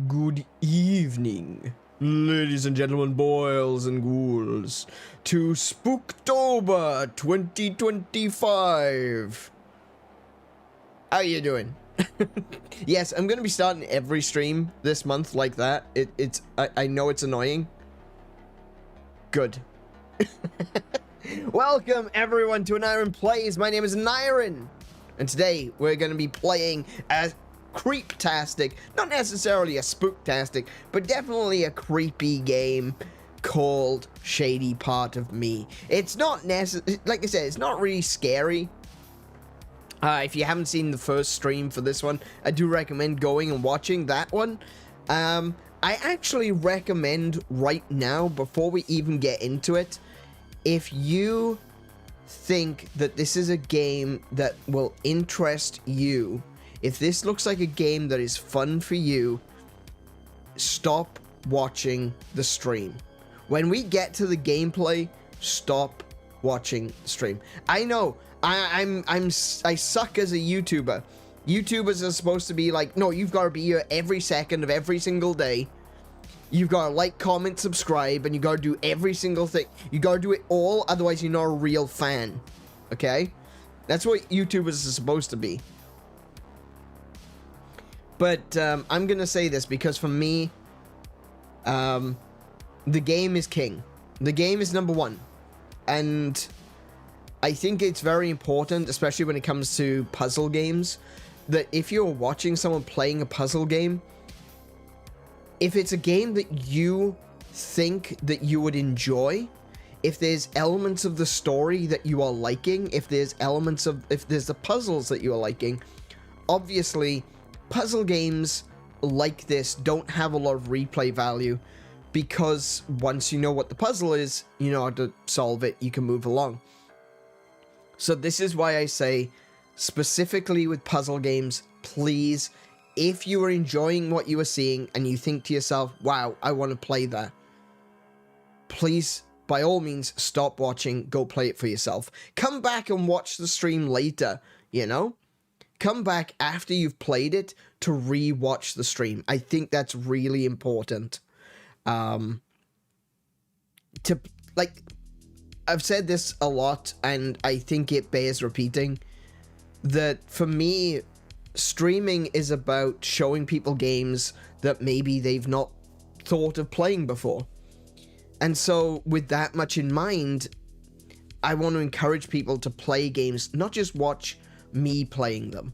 Good evening, ladies and gentlemen, boys and ghouls, to Spooktober 2025. How you doing? Yes, I'm gonna be starting every stream this month like that. I know it's annoying. Good. Welcome everyone to AneurynPlays. My name is Aneurin, and today we're gonna be playing as creeptastic, not necessarily a spooktastic, but definitely a creepy game called Shady Part of Me. It's not like I said, it's not really scary. If you haven't seen the first stream for this one, I do recommend going and watching that one. I actually recommend right now, before we even get into it, if you think that this is a game that will interest you, if this looks like a game that is fun for you, stop watching the stream. When we get to the gameplay, stop watching the stream. I know, I suck as a YouTuber. YouTubers are supposed to be like, no, you've got to be here every second of every single day. You've got to like, comment, subscribe, and you got to do every single thing. You got to do it all, otherwise you're not a real fan. Okay? That's what YouTubers are supposed to be. But I'm gonna say this because for me, the game is king. The game is number one. And I think it's very important, especially when it comes to puzzle games, that if you're watching someone playing a puzzle game, if it's a game that you think that you would enjoy, if there's elements of the story that you are liking, if there's the puzzles that you are liking, obviously puzzle games like this don't have a lot of replay value, because once you know what the puzzle is, you know how to solve it, you can move along. So this is why I say, specifically with puzzle games, please, if you are enjoying what you are seeing and you think to yourself, wow, I want to play that, please, by all means, stop watching, go play it for yourself. Come back and watch the stream later, you know? Come back after you've played it to re-watch the stream. I think that's really important. I've said this a lot, and I think it bears repeating, that for me, streaming is about showing people games that maybe they've not thought of playing before. And so, with that much in mind, I want to encourage people to play games, not just watch me playing them.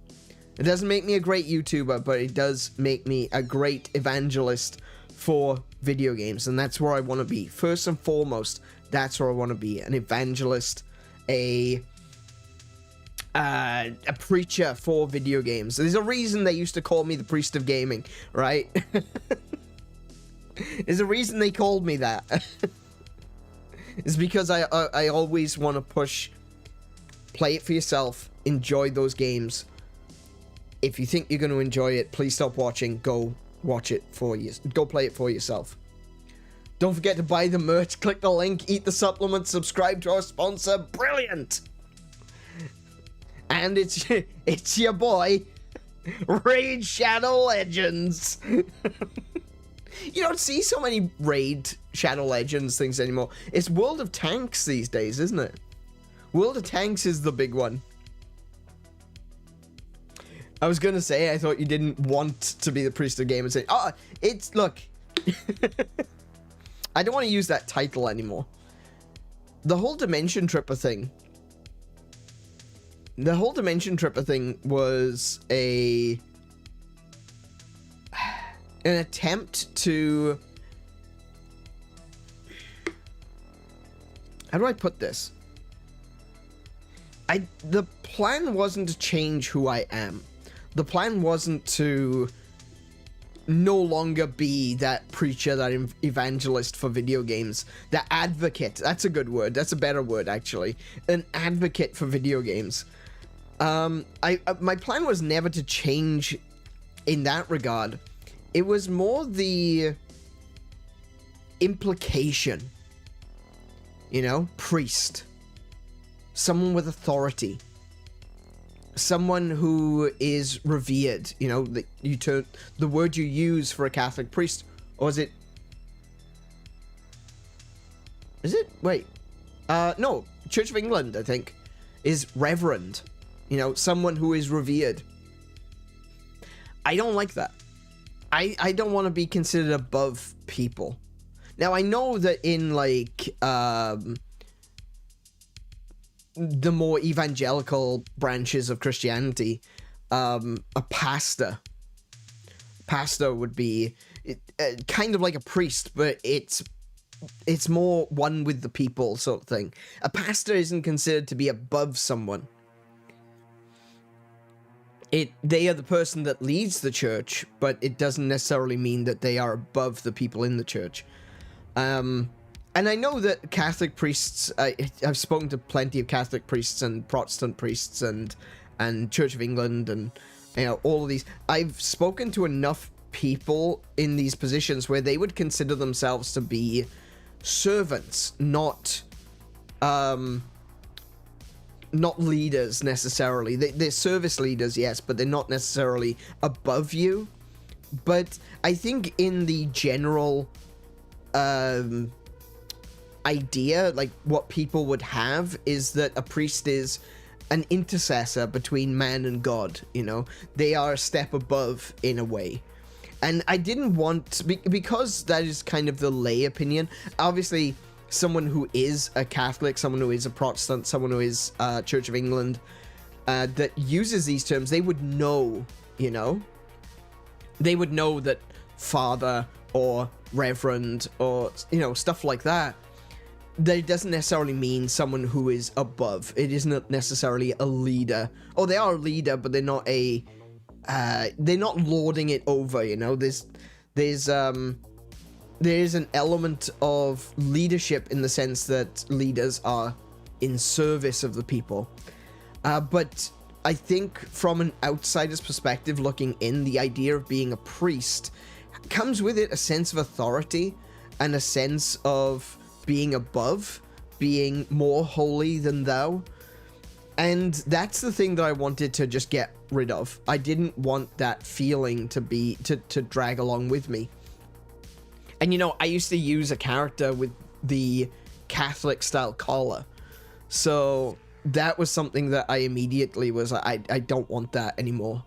It doesn't make me a great YouTuber, but it does make me a great evangelist for video games, and that's where I want to be. First and foremost, that's where I want to be, an evangelist, a preacher for video games. There's a reason they used to call me the priest of gaming, right? There's a reason they called me that. It's because I always want to push, play it for yourself, enjoy those games. If you think you're going to enjoy it, please stop watching, go watch it for you, go play it for yourself. Don't forget to buy the merch, click the link, eat the supplement, subscribe to our sponsor. Brilliant! And it's your boy, Raid Shadow Legends. You don't see so many Raid Shadow Legends things anymore. It's World of Tanks these days, isn't it? World of Tanks is the big one. I was gonna say, I thought you didn't want to be the priest of game and say, oh, look. I don't want to use that title anymore. The whole Dimension Tripper thing. The whole Dimension Tripper thing was an attempt to... How do I put this? The plan wasn't to change who I am. The plan wasn't to no longer be that preacher, that evangelist for video games, that advocate. That's a good word. That's a better word, actually. An advocate for video games. My plan was never to change in that regard. It was more the implication. You know, priest. Someone with authority. someone who is revered. You know, the word you use for a Catholic priest, or is it? Wait, no, Church of England, I think, is reverend. You know, someone who is revered. I don't like that. I don't want to be considered above people. Now, I know that in, like, the more evangelical branches of Christianity, a pastor would be kind of like a priest, but it's more one with the people sort of thing. A pastor isn't considered to be above someone. They are the person that leads the church, but it doesn't necessarily mean that they are above the people in the church. And I know that Catholic priests, I've spoken to plenty of Catholic priests and Protestant priests and Church of England and, you know, all of these. I've spoken to enough people in these positions where they would consider themselves to be servants, not leaders necessarily. They're service leaders, yes, but they're not necessarily above you. But I think in the general idea, like what people would have, is that a priest is an intercessor between man and God. You know, they are a step above in a way. And I didn't want, because that is kind of the lay opinion. Obviously, someone who is a Catholic, someone who is a Protestant, someone who is Church of England, that uses these terms, they would know, you know? They would know that father or reverend or, you know, stuff like that, that it doesn't necessarily mean someone who is above. It isn't necessarily a leader. Oh, they are a leader, but they're not they're not lording it over, you know? There's an element of leadership in the sense that leaders are in service of the people. But I think from an outsider's perspective looking in, the idea of being a priest comes with it a sense of authority and a sense of being above, being more holy than thou. And that's the thing that I wanted to just get rid of. I didn't want that feeling to drag along with me. And, you know, I used to use a character with the Catholic style collar. So that was something that I immediately was like, I don't want that anymore.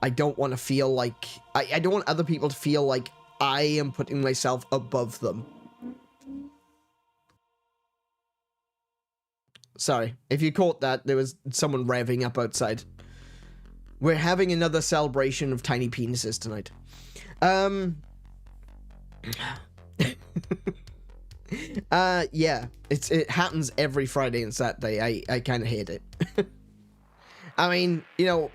I don't want to feel like, I don't want other people to feel like I am putting myself above them. Sorry, if you caught that, there was someone revving up outside. We're having another celebration of tiny penises tonight. Yeah, it happens every Friday and Saturday. I kind of hate it. I mean, you know,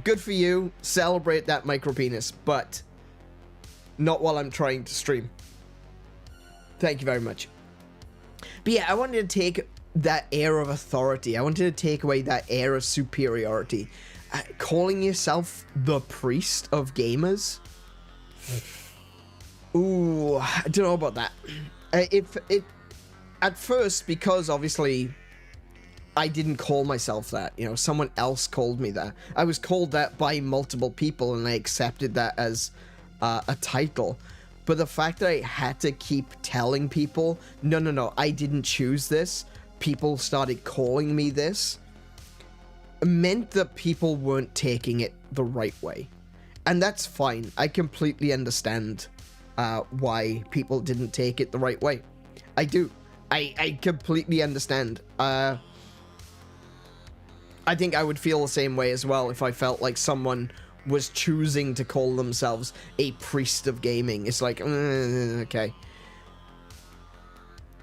good for you, celebrate that micro penis, but not while I'm trying to stream. Thank you very much. But yeah, I wanted to take that air of authority. I wanted to take away that air of superiority. Calling yourself the priest of gamers? Ooh, I don't know about that. At first, because obviously I didn't call myself that, you know, someone else called me that. I was called that by multiple people and I accepted that as a title. But the fact that I had to keep telling people, no, I didn't choose this, people started calling me this, meant that people weren't taking it the right way. And that's fine. I completely understand why people didn't take it the right way. I do. I completely understand. I think I would feel the same way as well if I felt like someone was choosing to call themselves a priest of gaming. It's like, okay.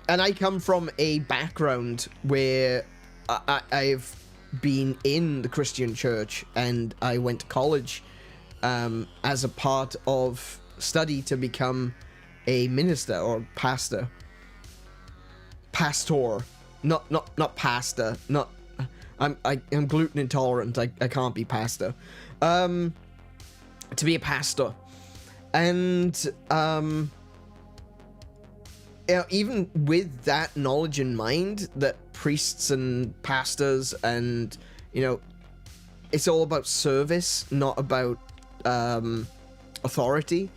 And I come from a background where I've been in the Christian church and I went to college as a part of study to become a minister or pastor. Pastor, not pastor. Not I'm gluten intolerant. I can't be pastor. To be a pastor, and you know, even with that knowledge in mind, that priests and pastors and, you know, it's all about service, not about authority.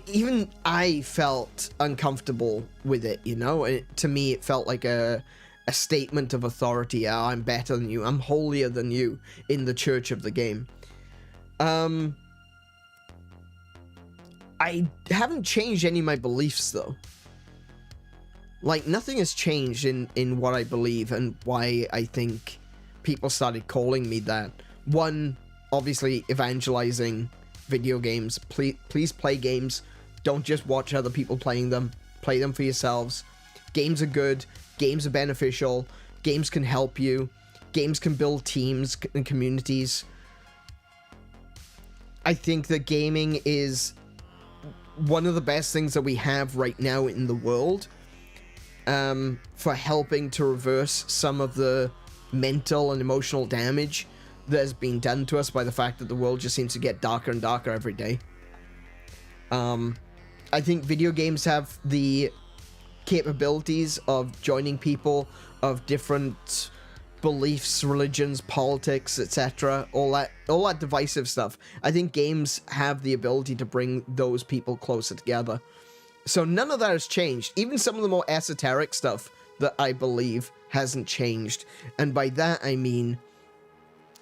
Even I felt uncomfortable with it, you know? To me, it felt like a statement of authority. Oh, I'm better than you. I'm holier than you in the church of the game. I haven't changed any of my beliefs, though. Like, nothing has changed in what I believe and why I think people started calling me that. One, obviously, evangelizing video games. Please play games. Don't just watch other people playing them. Play them for yourselves. Games are good. Games are beneficial. Games can help you. Games can build teams and communities. I think that gaming is one of the best things that we have right now in the world, for helping to reverse some of the mental and emotional damage that has been done to us by the fact that the world just seems to get darker and darker every day. I think video games have the capabilities of joining people of different beliefs, religions, politics, etc. All that divisive stuff. I think games have the ability to bring those people closer together. So none of that has changed. Even some of the more esoteric stuff that I believe hasn't changed. And by that I mean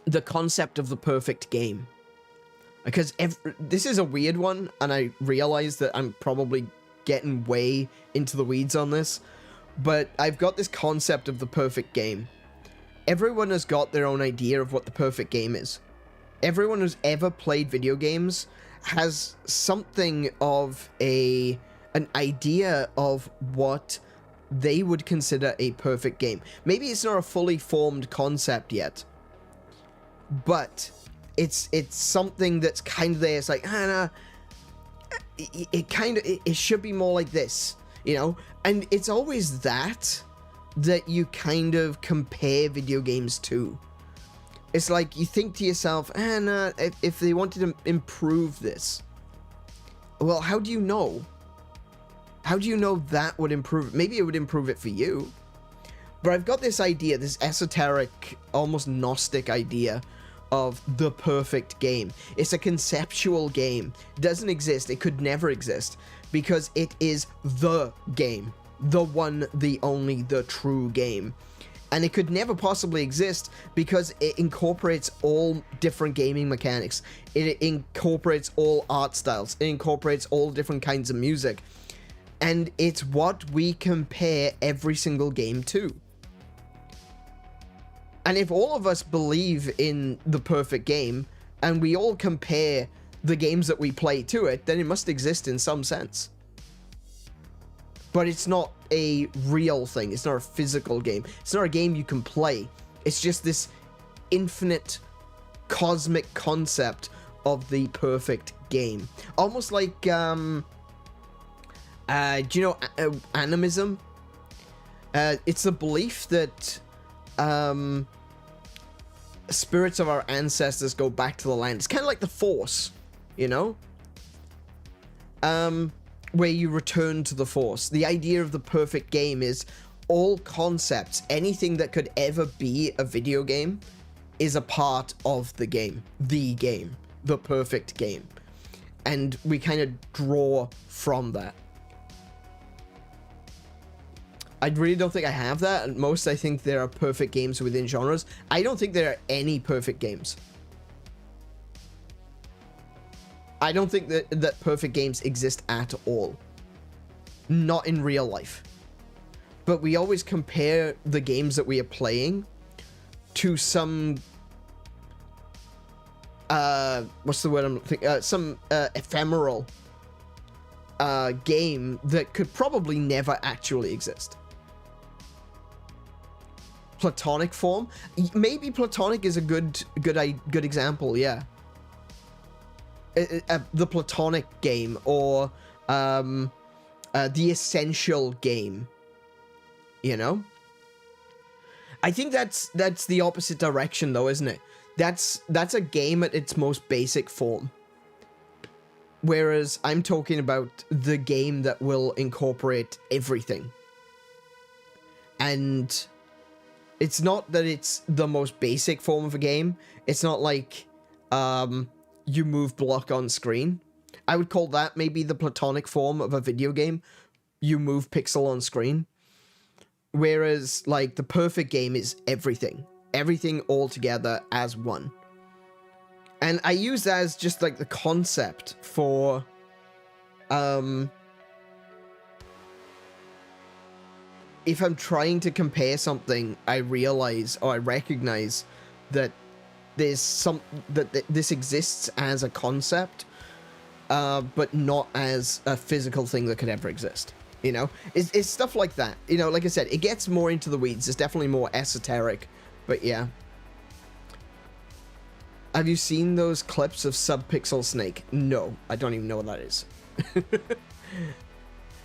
the concept of the perfect game. Because this is a weird one, and I realize that I'm probably getting way into the weeds on this, but I've got this concept of the perfect game. Everyone has got their own idea of what the perfect game is. Everyone who's ever played video games has something of an idea of what they would consider a perfect game. Maybe it's not a fully formed concept yet, but it's something that's kind of there. It's like, it should be more like this, you know? And it's always that you kind of compare video games to. It's like you think to yourself, if they wanted to improve this, well, how do you know? How do you know that would improve it? Maybe it would improve it for you. But I've got this idea, this esoteric, almost Gnostic idea of the perfect game. It's a conceptual game. It doesn't exist. It could never exist because it is the game. The one, the only, the true game. And it could never possibly exist because it incorporates all different gaming mechanics. It incorporates all art styles. It incorporates all different kinds of music. And it's what we compare every single game to. And if all of us believe in the perfect game, and we all compare the games that we play to it, then it must exist in some sense. But it's not a real thing. It's not a physical game. It's not a game you can play. It's just this infinite cosmic concept of the perfect game. Almost like, do you know animism? It's the belief that spirits of our ancestors go back to the land. It's kind of like the Force, you know? Where you return to the Force. The idea of the perfect game is all concepts, anything that could ever be a video game, is a part of the game, the perfect game. And we kind of draw from that. I really don't think I have that. At most, I think there are perfect games within genres. I don't think there are any perfect games. I don't think that perfect games exist at all. Not in real life. But we always compare the games that we are playing to some... what's the word I'm thinking? Some ephemeral game that could probably never actually exist. Platonic form? Maybe platonic is a good example, yeah. The platonic game, or the essential game, you know? I think that's the opposite direction, though, isn't it? That's a game at its most basic form, whereas I'm talking about the game that will incorporate everything. And It's not that it's the most basic form of a game. It's not like you move block on screen. I would call that maybe the platonic form of a video game. You move pixel on screen. Whereas, like, the perfect game is everything. Everything all together as one. And I use that as just, like, the concept for, if I'm trying to compare something, I realize, or I recognize that there's that this exists as a concept, but not as a physical thing that could ever exist. You know, it's stuff like that. You know, like I said, it gets more into the weeds. It's definitely more esoteric, but yeah. Have you seen those clips of Subpixel Snake? No, I don't even know what that is.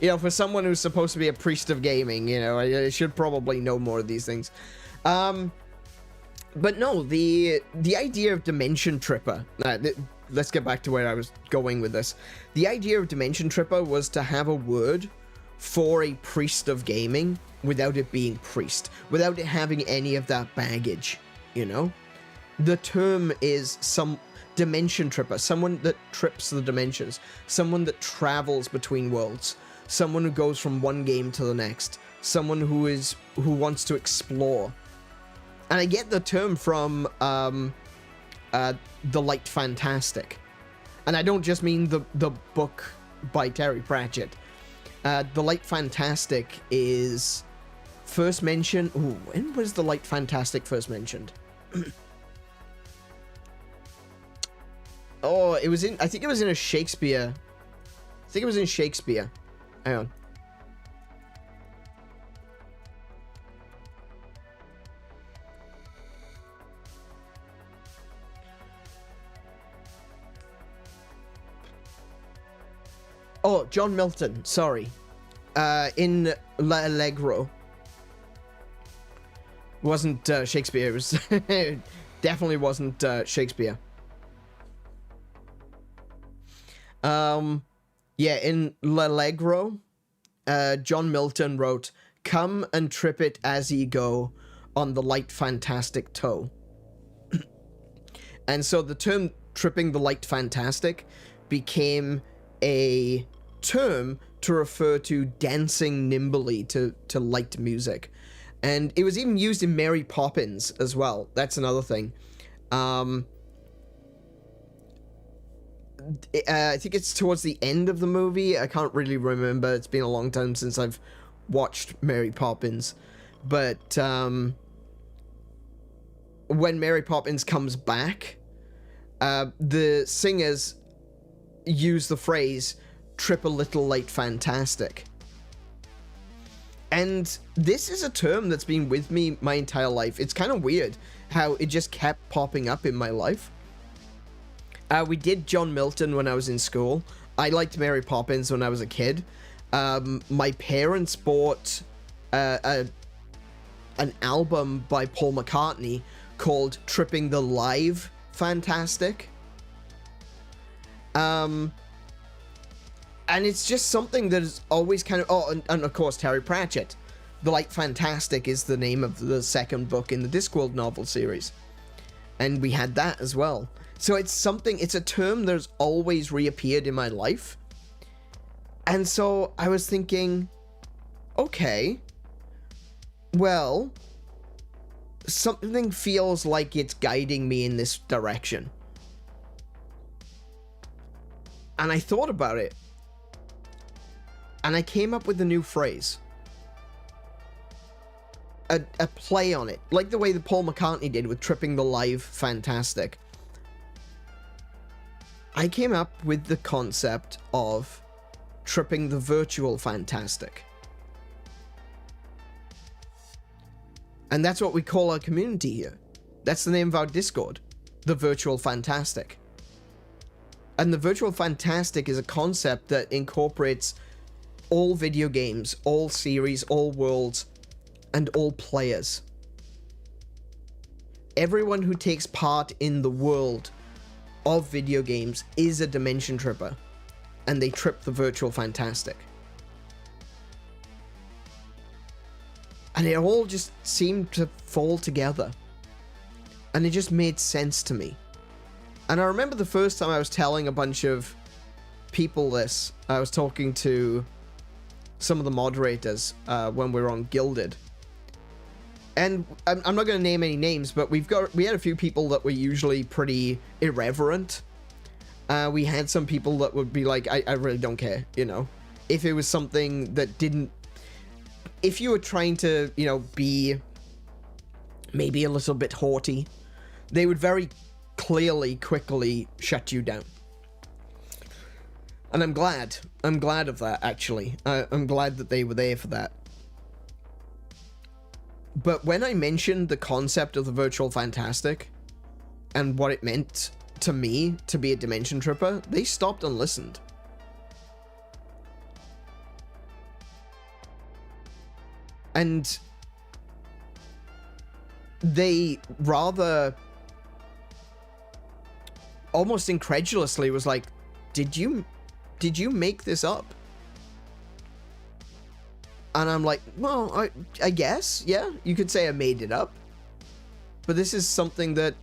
You know, for someone who's supposed to be a priest of gaming, you know, I should probably know more of these things. But no, the idea of Dimension Tripper, let's get back to where I was going with this. The idea of Dimension Tripper was to have a word for a priest of gaming without it being priest, without it having any of that baggage, you know? The term is some Dimension Tripper, someone that trips the dimensions, someone that travels between worlds, someone who goes from one game to the next, someone who wants to explore. And I get the term from The Light Fantastic. And I don't just mean the book by Terry Pratchett. The Light Fantastic is first mentioned... Ooh, when was The Light Fantastic first mentioned? Oh, it was in... I think it was in a Shakespeare... I think it was in Shakespeare. Hang on. Oh, John Milton, sorry. In L'Allegro. Wasn't Shakespeare, it was... definitely wasn't Shakespeare. Yeah, in L'Allegro, John Milton wrote, "Come and trip it as ye go on the light fantastic toe." And so the term tripping the light fantastic became a term to refer to dancing nimbly to light music. And it was even used in Mary Poppins as well. That's another thing. I think it's towards the end of the movie. I can't really remember. It's been a long time since I've watched Mary Poppins. But when Mary Poppins comes back, the singers use the phrase, "trip a little light fantastic." And this is a term that's been with me my entire life. It's kind of weird how it just kept popping up in my life. We did John Milton when I was in school. I liked Mary Poppins when I was a kid. My parents bought an album by Paul McCartney called Tripping the Live Fantastic. And it's just something that is always kind of... Oh, and of course, Terry Pratchett. The Light Fantastic is the name of the second book in the Discworld novel series. And we had that as well. So it's something... It's a term that's always reappeared in my life. And so I was thinking, okay, well, something feels like it's guiding me in this direction. And I thought about it. And I came up with a new phrase. A play on it. Like the way that Paul McCartney did with Tripping the Live Fantastic. I came up with the concept of tripping the virtual fantastic. And that's what we call our community here. That's the name of our Discord. The Virtual Fantastic. And the Virtual Fantastic is a concept that incorporates all video games, all series, all worlds, and all players. Everyone who takes part in the world of video games is a Dimension Tripper, and they trip the Virtual Fantastic. And it all just seemed to fall together. And it just made sense to me. And I remember the first time I was telling a bunch of people this, I was talking to some of the moderators when we were on Gilded. And I'm not going to name any names, but we had a few people that were usually pretty irreverent. We had some people that would be like, I really don't care, you know. If it was something that didn't... If you were trying to, you know, be maybe a little bit haughty, they would very quickly shut you down. And I'm glad of that, actually. I'm glad that they were there for that. But when I mentioned the concept of the virtual fantastic and what it meant to me to be a dimension tripper, they stopped and listened. And they rather almost incredulously was like, did you make this up? And I'm like, well, I guess, yeah, you could say I made it up. But this is something that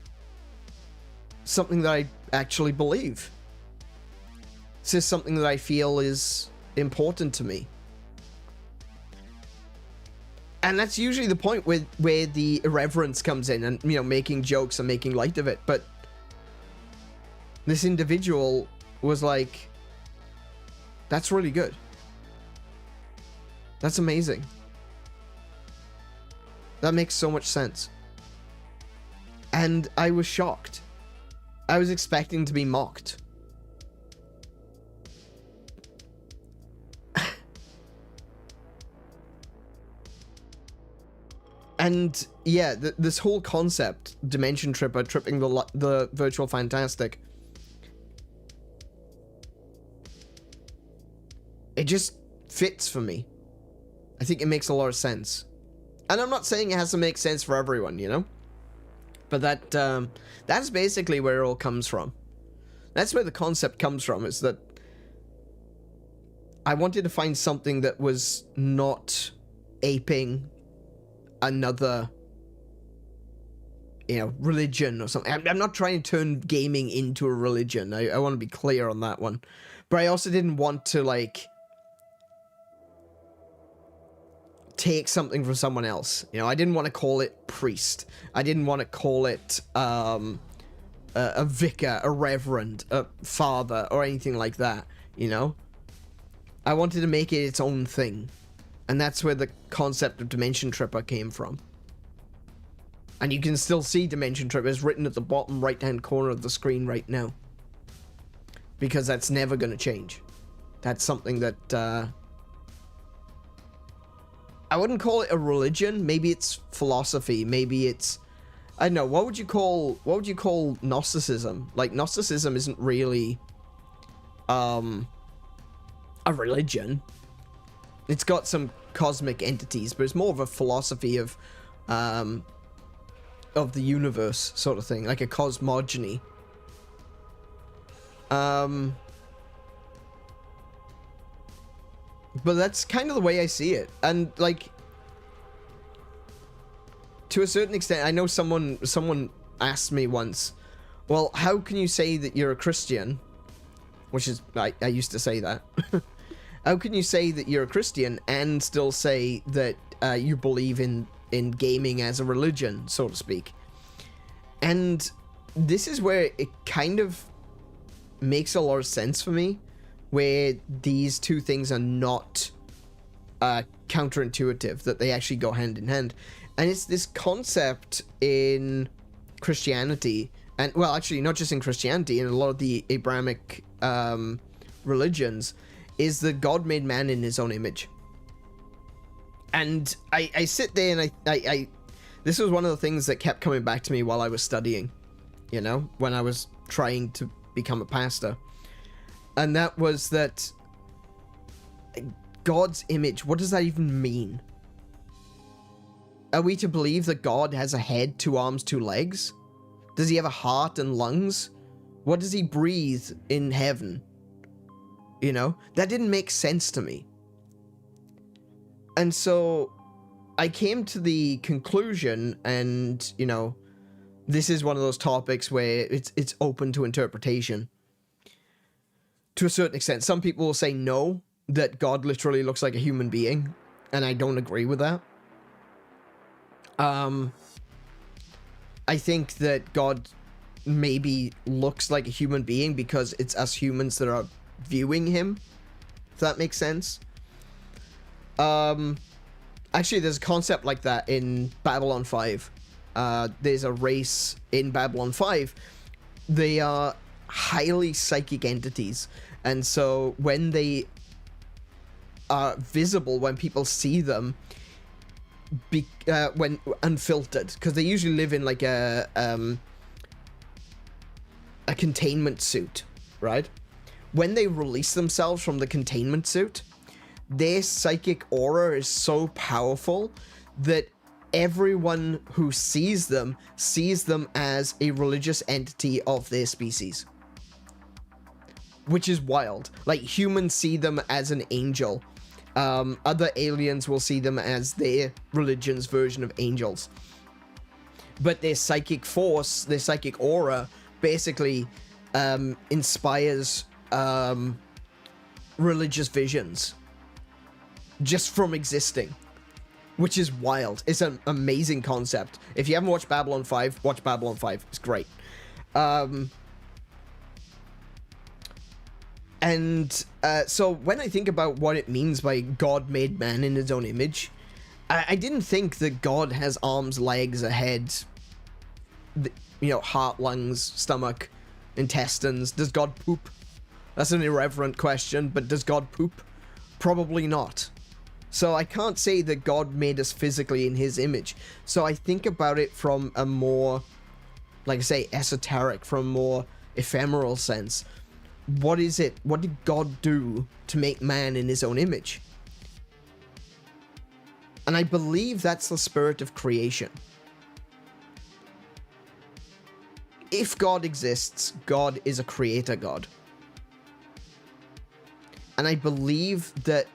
I actually believe. This is something that I feel is important to me. And that's usually the point where the irreverence comes in and, you know, making jokes and making light of it. But this individual was like, that's really good. That's amazing. That makes so much sense. And I was shocked. I was expecting to be mocked. And yeah, this whole concept, Dimension Tripper, tripping the virtual fantastic, it just fits for me. I think it makes a lot of sense. And I'm not saying it has to make sense for everyone, you know? But that's basically where it all comes from. That's where the concept comes from, is that I wanted to find something that was not aping another, you know, religion or something. I'm not trying to turn gaming into a religion. I want to be clear on that one. But I also didn't want to, like, take something from someone else. You know, I didn't want to call it priest. I didn't want to call it a vicar, a reverend, a father, or anything like that, you know? I wanted to make it its own thing. And that's where the concept of Dimension Tripper came from. And you can still see Dimension Tripper is written at the bottom right-hand corner of the screen right now. Because that's never going to change. That's something that, I wouldn't call it a religion. Maybe it's philosophy. Maybe it's, I don't know, what would you call Gnosticism? Like, Gnosticism isn't really, a religion. It's got some cosmic entities, but it's more of a philosophy of the universe sort of thing, like a cosmogony. But that's kind of the way I see it. And, like, to a certain extent, I know someone asked me once, well, how can you say that you're a Christian? Which is, I used to say that. How can you say that you're a Christian and still say that you believe in gaming as a religion, so to speak? And this is where it kind of makes a lot of sense for me, where these two things are not counterintuitive, that they actually go hand in hand. And it's this concept in Christianity, and, well, actually, not just in Christianity, in a lot of the Abrahamic religions, is that God made man in his own image. And I sit there and I this was one of the things that kept coming back to me while I was studying, you know, when I was trying to become a pastor. And that was that God's image, what does that even mean? Are we to believe that God has a head, 2 arms, 2 legs? Does he have a heart and lungs? What does he breathe in heaven? You know, that didn't make sense to me. And so I came to the conclusion, and, you know, this is one of those topics where it's open to interpretation. To a certain extent, some people will say no, that God literally looks like a human being, and I don't agree with that. I think that God maybe looks like a human being because it's us humans that are viewing him, if that makes sense. Actually, there's a concept like that in Babylon 5. There's a race in Babylon 5. They are highly psychic entities, and so when they are visible, when people see them, when unfiltered, because they usually live in like a containment suit, right? When they release themselves from the containment suit, their psychic aura is so powerful that everyone who sees them as a religious entity of their species, which is wild. Like, humans see them as an angel. Other aliens will see them as their religion's version of angels. But their psychic force, their psychic aura, basically inspires religious visions just from existing, which is wild. It's an amazing concept. If you haven't watched Babylon 5, watch Babylon 5. It's great. So when I think about what it means by God made man in his own image, I didn't think that God has arms, legs, a head, you know, heart, lungs, stomach, intestines. Does God poop? That's an irreverent question, but does God poop? Probably not. So I can't say that God made us physically in his image. So I think about it from a more, like I say, esoteric, from a more ephemeral sense. What is it? What did God do to make man in his own image? And I believe that's the spirit of creation. If God exists, God is a creator God. And I believe that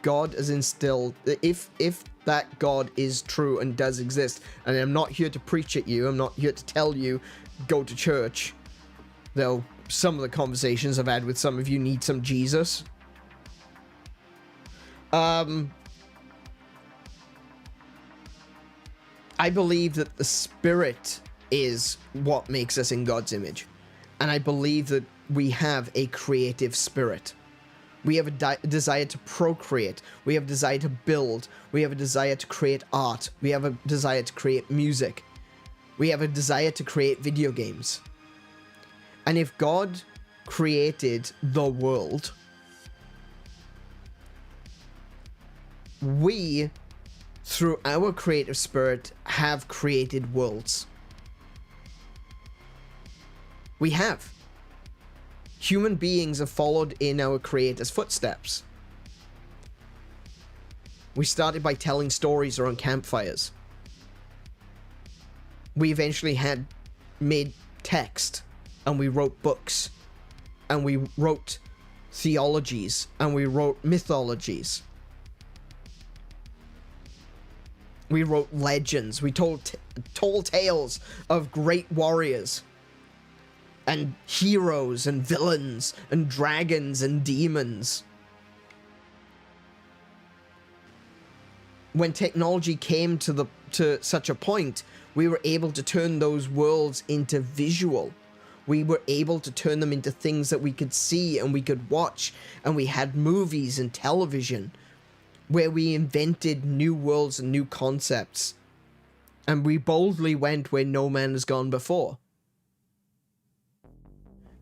God has instilled, if that God is true and does exist, and I'm not here to preach at you, I'm not here to tell you, go to church, though some of the conversations I've had with some of you need some Jesus. I believe that the spirit is what makes us in God's image. And I believe that we have a creative spirit. We have a desire to procreate. We have a desire to build. We have a desire to create art. We have a desire to create music. We have a desire to create video games. And if God created the world, we, through our creative spirit, have created worlds. We have. Human beings have followed in our creator's footsteps. We started by telling stories around campfires. We eventually made text, and we wrote books, and we wrote theologies, and we wrote mythologies. We wrote legends. We told tales of great warriors, and heroes, and villains, and dragons, and demons. When technology came to such a point, we were able to turn those worlds into visual. We were able to turn them into things that we could see and we could watch, and we had movies and television where we invented new worlds and new concepts, and we boldly went where no man has gone before.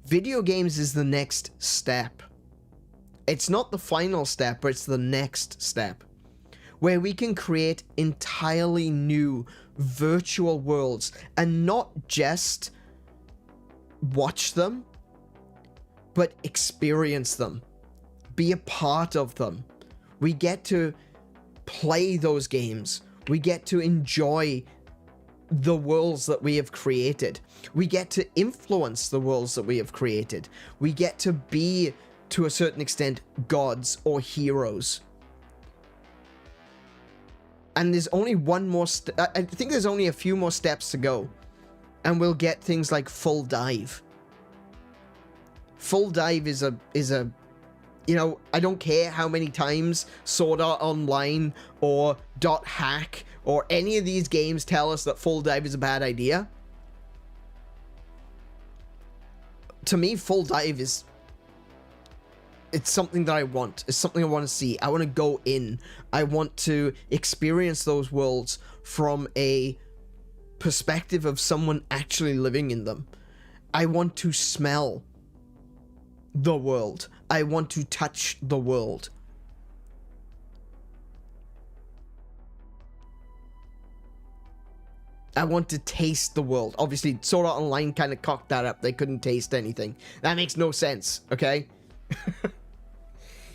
Video games is the next step. It's not the final step, but it's the next step, where we can create entirely new virtual worlds and not just watch them, but experience them, be a part of them. We get to play those games. We get to enjoy the worlds that we have created. We get to influence the worlds that we have created. We get to be, to a certain extent, gods or heroes. And there's only one more I think there's only a few more steps to go, and we'll get things like full dive. Full dive is a you know, I don't care how many times Sword Art Online or .hack or any of these games tell us that full dive is a bad idea. To me, full dive is... it's something that I want. It's something I want to see. I want to go in. I want to experience those worlds from a perspective of someone actually living in them. I want to smell the world. I want to touch the world. I want to taste the world. Obviously, Sword Art Online kind of cocked that up. They couldn't taste anything. That makes no sense, okay?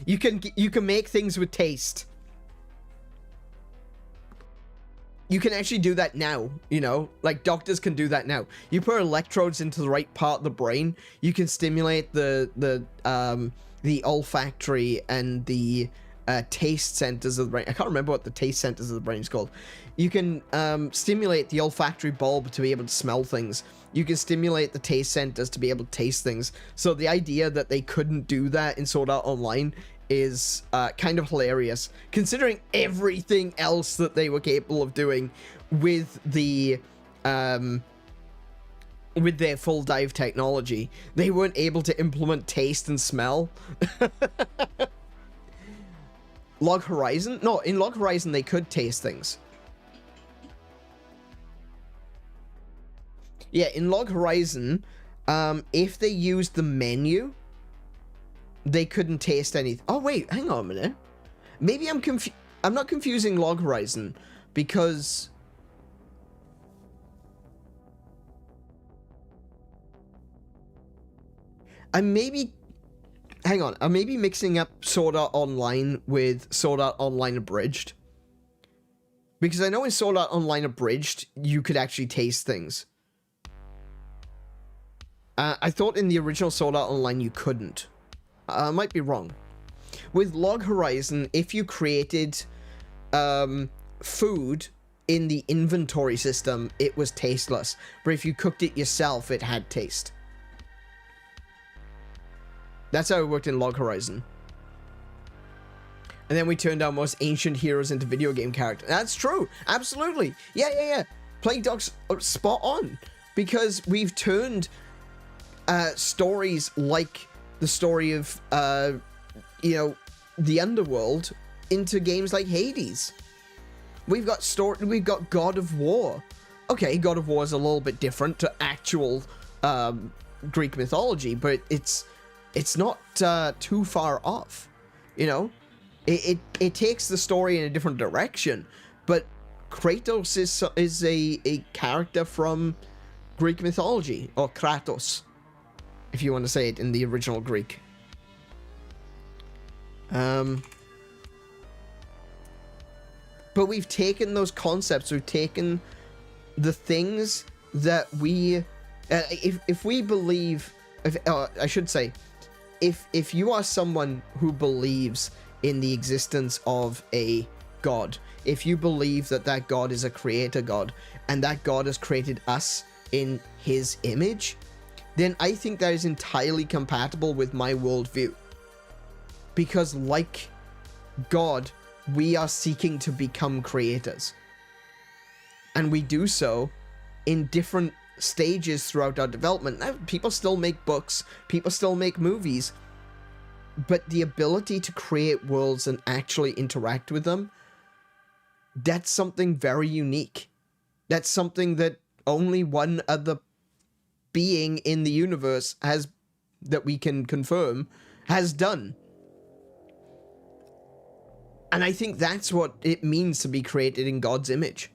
You can make things with taste. You can actually do that now, you know? Like, doctors can do that now. You put electrodes into the right part of the brain, you can stimulate the olfactory and the taste centers of the brain. I can't remember what the taste centers of the brain is called. You can stimulate the olfactory bulb to be able to smell things. You can stimulate the taste centers to be able to taste things. So the idea that they couldn't do that in Sword Art Online is kind of hilarious, considering everything else that they were capable of doing with the with their full dive technology. They weren't able to implement taste and smell. Log Horizon? No, in Log Horizon they could taste things. Yeah, in Log Horizon, if they used the menu, they couldn't taste anything. Oh wait, hang on a minute. Maybe I'm not confusing Log Horizon, because I maybe... hang on, I may be mixing up Sword Art Online with Sword Art Online Abridged. Because I know in Sword Art Online Abridged, you could actually taste things. I thought in the original Sword Art Online you couldn't. I might be wrong. With Log Horizon, if you created food in the inventory system, it was tasteless. But if you cooked it yourself, it had taste. That's how it worked in Log Horizon. And then we turned our most ancient heroes into video game characters. That's true. Absolutely. Yeah. Plague Doc's spot on. Because we've turned stories like the story of, you know, the Underworld into games like Hades. We've got God of War. Okay, God of War is a little bit different to actual Greek mythology, but it's not too far off, you know? It takes the story in a different direction, but Kratos is a character from Greek mythology, or Kratos, if you want to say it in the original Greek. But we've taken those concepts, we've taken the things that we, if we believe, I should say, if you are someone who believes in the existence of a god, if you believe that that god is a creator god, and that god has created us in his image, then I think that is entirely compatible with my worldview. Because like God, we are seeking to become creators. And we do so in different stages throughout our development. Now, people still make books, people still make movies, but the ability to create worlds and actually interact with them, that's something very unique. That's something that only one other being in the universe has, that we can confirm, has done. And I think that's what it means to be created in God's image.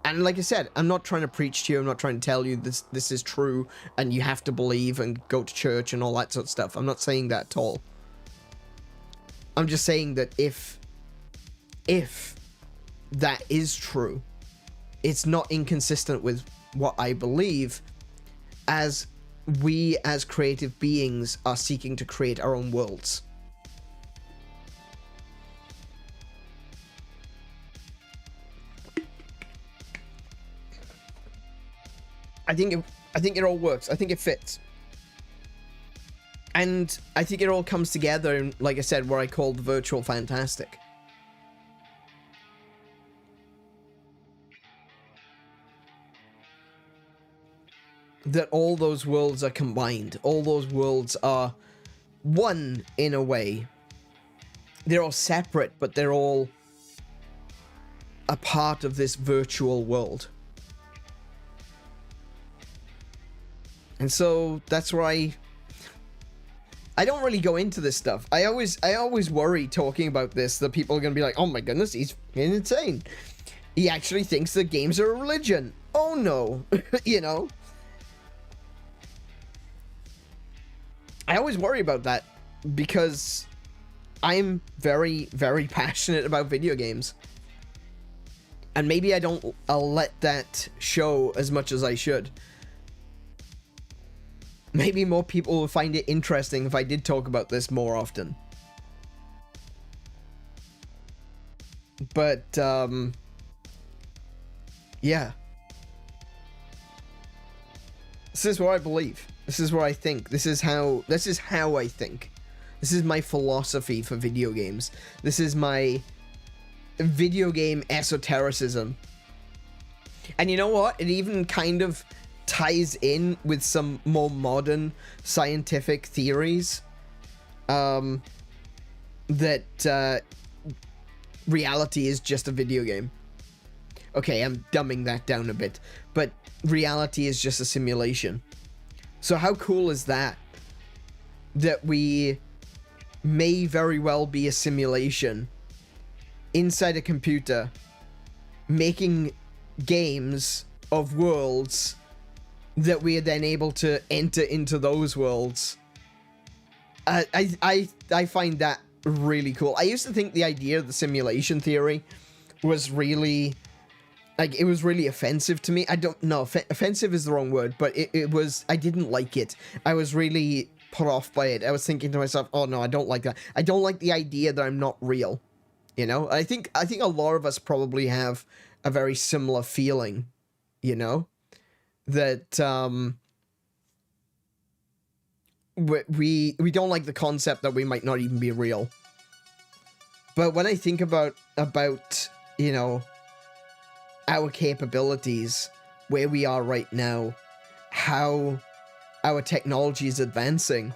And like I said, I'm not trying to preach to you, I'm not trying to tell you this is true and you have to believe and go to church and all that sort of stuff. I'm not saying that at all. I'm just saying that if that is true, it's not inconsistent with what I believe, as we as creative beings are seeking to create our own worlds. I think it all works. I think it fits. And I think it all comes together in, like I said, what I call the virtual fantastic. That all those worlds are combined. All those worlds are one in a way. They're all separate, but they're all a part of this virtual world. And so that's why I don't really go into this stuff. I always worry talking about this that people are going to be like, oh my goodness, he's insane. He actually thinks that games are a religion. Oh no. You know? I always worry about that because I'm very, very passionate about video games. And maybe I'll let that show as much as I should. Maybe more people will find it interesting if I did talk about this more often. But, yeah. This is what I believe. This is what I think. This is how I think. This is my philosophy for video games. This is my video game esotericism. And you know what? It even kind of ties in with some more modern scientific theories. That reality is just a video game. Okay, I'm dumbing that down a bit. But reality is just a simulation. So how cool is that? That we may very well be a simulation inside a computer making games of worlds that we are then able to enter into those worlds. I find that really cool. I used to think the idea of the simulation theory was really... like, it was really offensive to me. I don't know. Offensive is the wrong word, but it was... I didn't like it. I was really put off by it. I was thinking to myself, oh no, I don't like that. I don't like the idea that I'm not real. You know? I think a lot of us probably have a very similar feeling. You know? That, we don't like the concept that we might not even be real. But when I think about, you know... our capabilities, where we are right now, how our technology is advancing,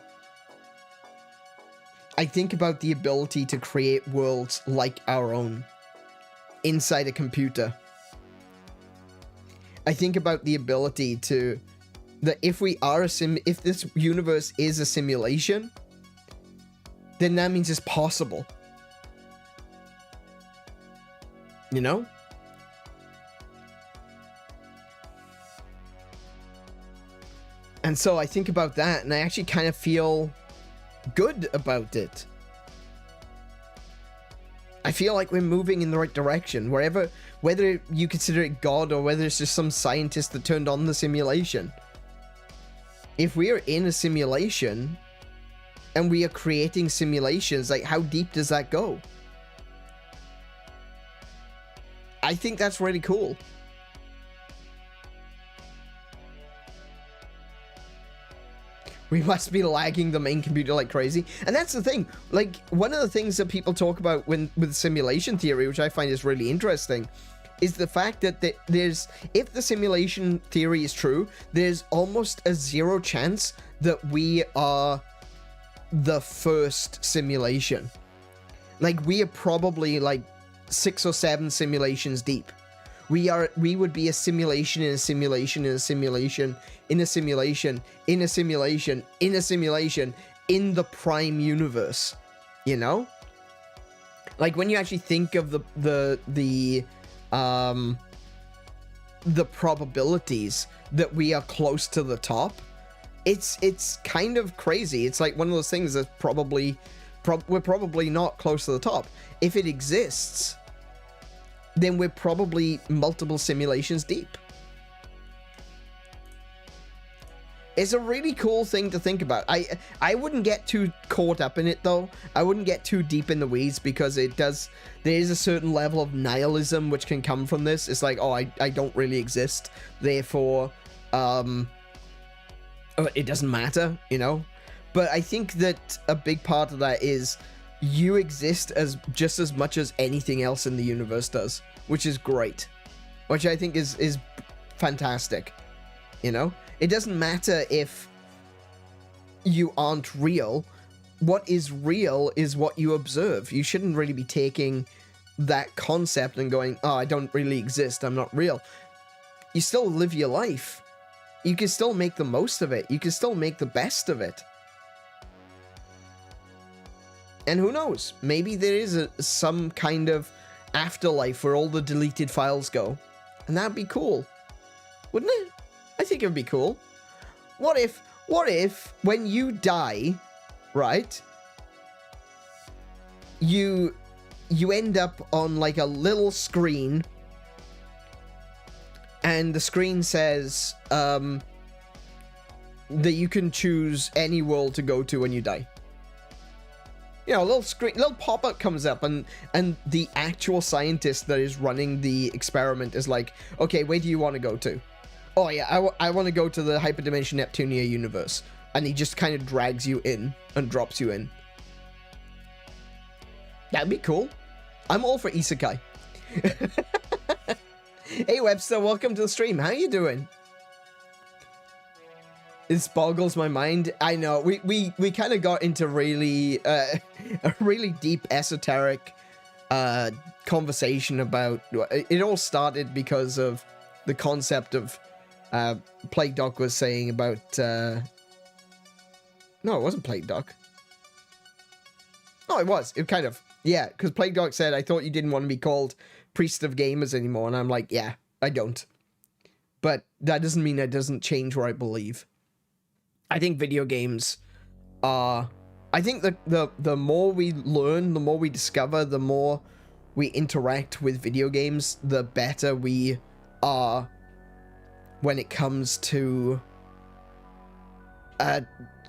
I think about the ability to create worlds like our own inside a computer. I think about the ability to, that if we are if this universe is a simulation, then that means it's possible. You know? And so I think about that, and I actually kind of feel good about it. I feel like we're moving in the right direction, whether you consider it God or whether it's just some scientist that turned on the simulation. If we are in a simulation, and we are creating simulations, like, how deep does that go? I think that's really cool. We must be lagging the main computer like crazy. And that's the thing. Like, one of the things that people talk about with simulation theory, which I find is really interesting, is the fact that if the simulation theory is true, there's almost a 0 chance that we are the first simulation. Like, we are probably like 6 or 7 simulations deep. We would be a simulation in a simulation in a simulation in a simulation in a simulation in a simulation in the prime universe, you know? Like, when you actually think of the probabilities that we are close to the top, it's kind of crazy. It's like one of those things that's we're probably not close to the top. If it exists, then we're probably multiple simulations deep. It's a really cool thing to think about. I wouldn't get too caught up in it, though. I wouldn't get too deep in the weeds, because there is a certain level of nihilism which can come from this. It's like, oh, I don't really exist, therefore it doesn't matter, you know? But I think that a big part of that is you exist as just as much as anything else in the universe does, which is great. Which I think is fantastic, you know? It doesn't matter if you aren't real. What is real is what you observe. You shouldn't really be taking that concept and going, oh, I don't really exist, I'm not real. You still live your life. You can still make the most of it. You can still make the best of it. And who knows? Maybe there is some kind of afterlife where all the deleted files go. And that'd be cool. Wouldn't it? I think it would be cool. What if when you die, right, you end up on like a little screen, and the screen says that you can choose any world to go to when you die. You know, a little pop-up comes up, and the actual scientist that is running the experiment is like, okay, where do you want to go to? Oh yeah, I want to go to the hyperdimension Neptunia universe. And he just kind of drags you in and drops you in. That'd be cool. I'm all for isekai. Hey Webster, welcome to the stream. How you doing? This boggles my mind. I know, we kind of got into really a really deep esoteric conversation about it. All started because of the concept of Plague Doc was saying about no, it wasn't Plague Doc. No, it was. It kind of. Yeah, because Plague Doc said, I thought you didn't want to be called Priest of Gamers anymore. And I'm like, yeah, I don't. But that doesn't mean that doesn't change where I believe. I think video games are... I think the more we learn, the more we discover, the more we interact with video games, the better we are when it comes to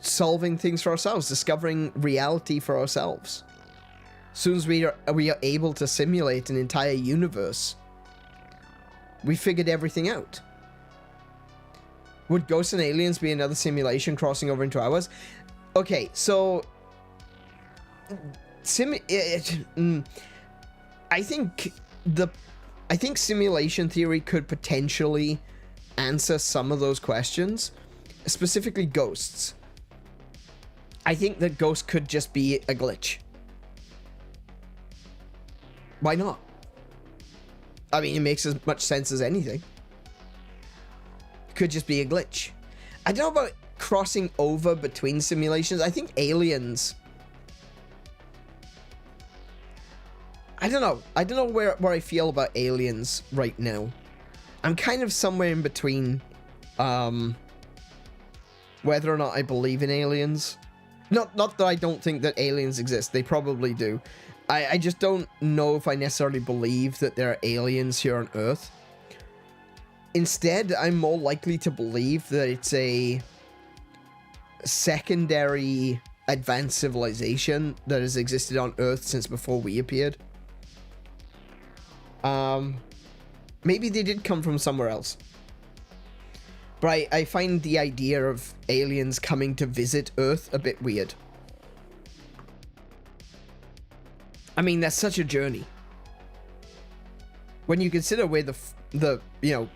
solving things for ourselves, discovering reality for ourselves. As soon as we are able to simulate an entire universe, we figured everything out. Would Ghosts and Aliens be another simulation crossing over into ours? Okay, so I think simulation theory could potentially answer some of those questions, specifically ghosts. I think that ghost could just be a glitch. Why not? I mean, it makes as much sense as anything. It could just be a glitch. I don't know about crossing over between simulations. I think aliens... I don't know. I don't know where I feel about aliens right now. I'm kind of somewhere in between whether or not I believe in aliens. Not that I don't think that aliens exist. They probably do. I just don't know if I necessarily believe that there are aliens here on Earth. Instead, I'm more likely to believe that it's a secondary advanced civilization that has existed on Earth since before we appeared. Maybe they did come from somewhere else. But I find the idea of aliens coming to visit Earth a bit weird. I mean, that's such a journey. When you consider where the you know,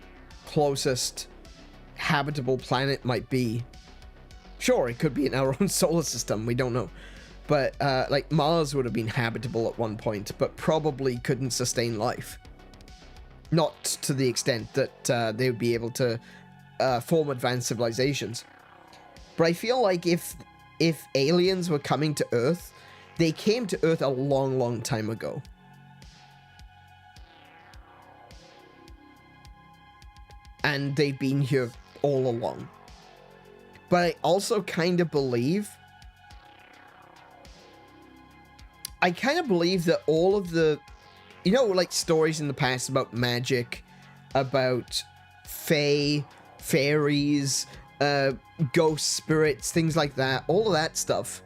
closest habitable planet might be. Sure, it could be in our own solar system, we don't know. But, like, Mars would have been habitable at one point, but probably couldn't sustain life. Not to the extent that they would be able to form advanced civilizations. But I feel like if aliens were coming to Earth, they came to Earth a long, long time ago. And they've been here all along. But I also kind of believe... that all of the... You know, like, stories in the past about magic, about fae, fairies, ghost spirits, things like that, all of that stuff.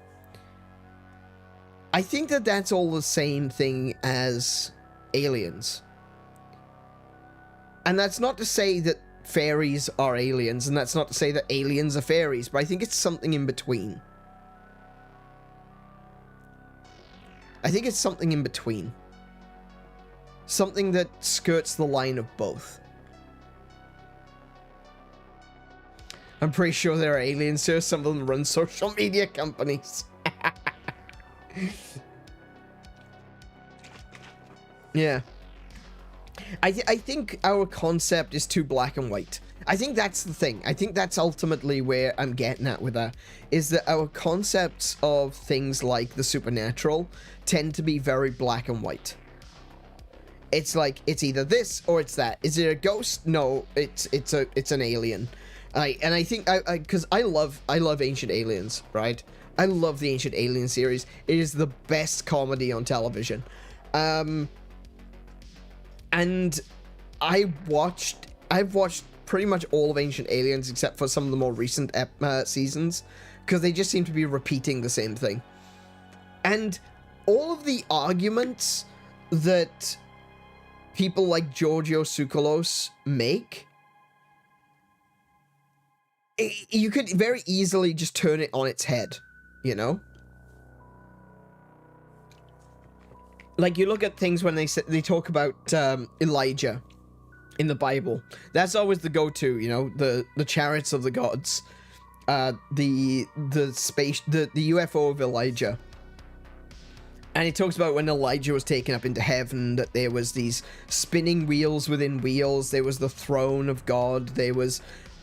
I think that that's all the same thing as aliens. And that's not to say that fairies are aliens, and that's not to say that aliens are fairies, but I think it's something in between. I think it's something in between. Something that skirts the line of both. I'm pretty sure there are aliens here. Some of them run social media companies. Yeah. I think our concept is too black and white. I think that's the thing. I think that's ultimately where I'm getting at with that, is that our concepts of things like the supernatural tend to be very black and white. It's like, it's either this or it's that. Is it a ghost? No, it's an alien. And I think, because I love Ancient Aliens, right? I love the Ancient Alien series. It is the best comedy on television. And I've watched pretty much all of Ancient Aliens except for some of the more recent seasons, because they just seem to be repeating the same thing. And all of the arguments that people like Giorgio Tsoukalos make, you could very easily just turn it on its head, you know? Like, you look at things when they talk about Elijah in the Bible. That's always the go-to, you know, the chariots of the gods, the UFO of Elijah. And he talks about when Elijah was taken up into heaven, that there was these spinning wheels within wheels. There was the throne of God. There was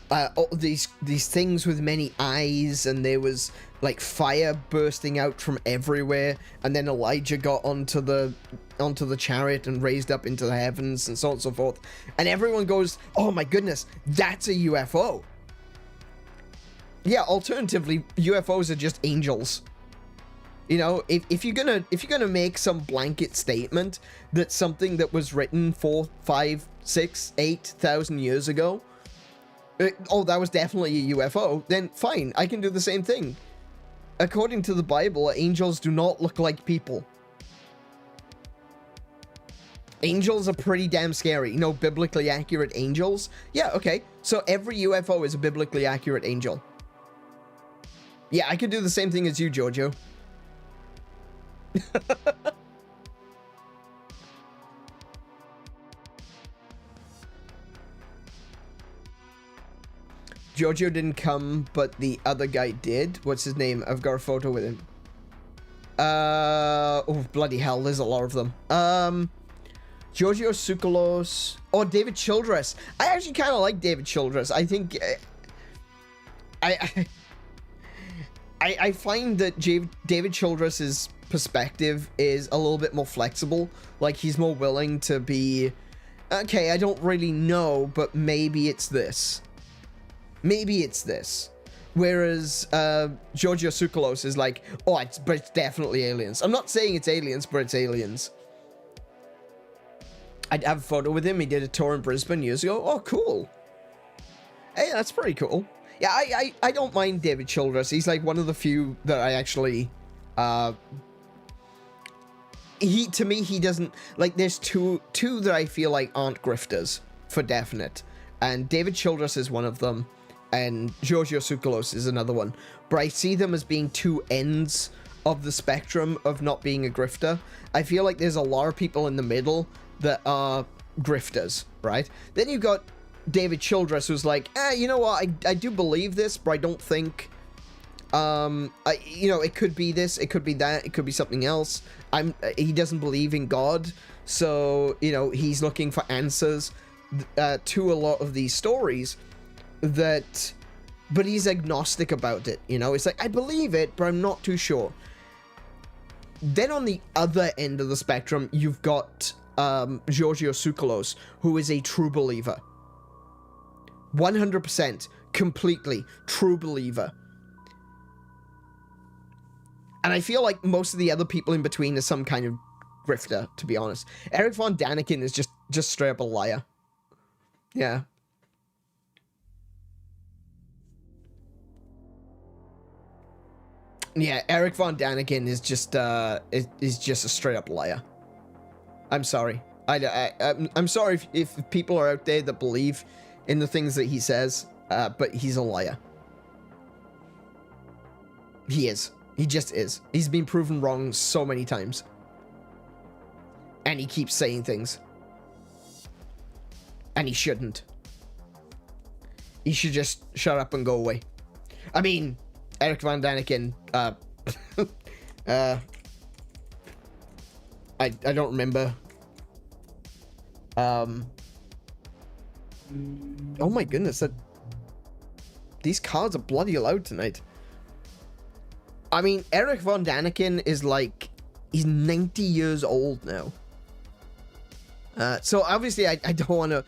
all these things with many eyes, and there was like fire bursting out from everywhere. And then Elijah got onto the chariot and raised up into the heavens, and so on and so forth. And everyone goes, "Oh my goodness, that's a UFO." Yeah, alternatively, UFOs are just angels. You know, if you're gonna make some blanket statement that something that was written 4, 5, 6, 8,000 years ago, oh, that was definitely a UFO, then fine, I can do the same thing. According to the Bible, angels do not look like people. Angels are pretty damn scary. You know, biblically accurate angels? Yeah, okay. So every UFO is a biblically accurate angel. Yeah, I could do the same thing as you, Giorgio. Giorgio didn't come, but the other guy did. What's his name? I've got a photo with him. Oh, bloody hell, there's a lot of them. Giorgio Tsoukalos. Oh, David Childress. I actually kind of like David Childress. I think... I find that David Childress's perspective is a little bit more flexible. Like, he's more willing to be... Okay, I don't really know, but maybe it's this. Maybe it's this. Whereas Giorgio Tsoukalos is like, oh, but it's definitely aliens. I'm not saying it's aliens, but it's aliens. I'd have a photo with him. He did a tour in Brisbane years ago. Oh, cool. Hey, that's pretty cool. Yeah, I don't mind David Childress. He's like one of the few that I actually... to me, he doesn't... Like, there's two that I feel like aren't grifters, for definite. And David Childress is one of them. And Giorgio Tsoukalos is another one. But I see them as being two ends of the spectrum of not being a grifter. I feel like there's a lot of people in the middle that are grifters, right? Then you've got David Childress, who's like, you know what, I do believe this, but I don't think, you know, it could be this, it could be that, it could be something else. He doesn't believe in God, so, you know, he's looking for answers to a lot of these stories that, but he's agnostic about it, you know? It's like, I believe it, but I'm not too sure. Then on the other end of the spectrum, you've got Giorgio Tsoukalos, who is a true believer. 100%, completely true believer. And I feel like most of the other people in between are some kind of grifter, to be honest. Eric Von Daniken is just straight up a liar. Yeah. Yeah, Eric Von Daniken is just a straight up liar. I'm sorry. I'm sorry if people are out there that believe in the things that he says, but he's a liar. He is. He just is. He's been proven wrong so many times. And he keeps saying things. And he shouldn't. He should just shut up and go away. I mean, Eric Von Daniken, I don't remember. Oh my goodness, these cards are bloody loud tonight. I mean, Eric Von Daniken is like, he's 90 years old now. So obviously I don't want to,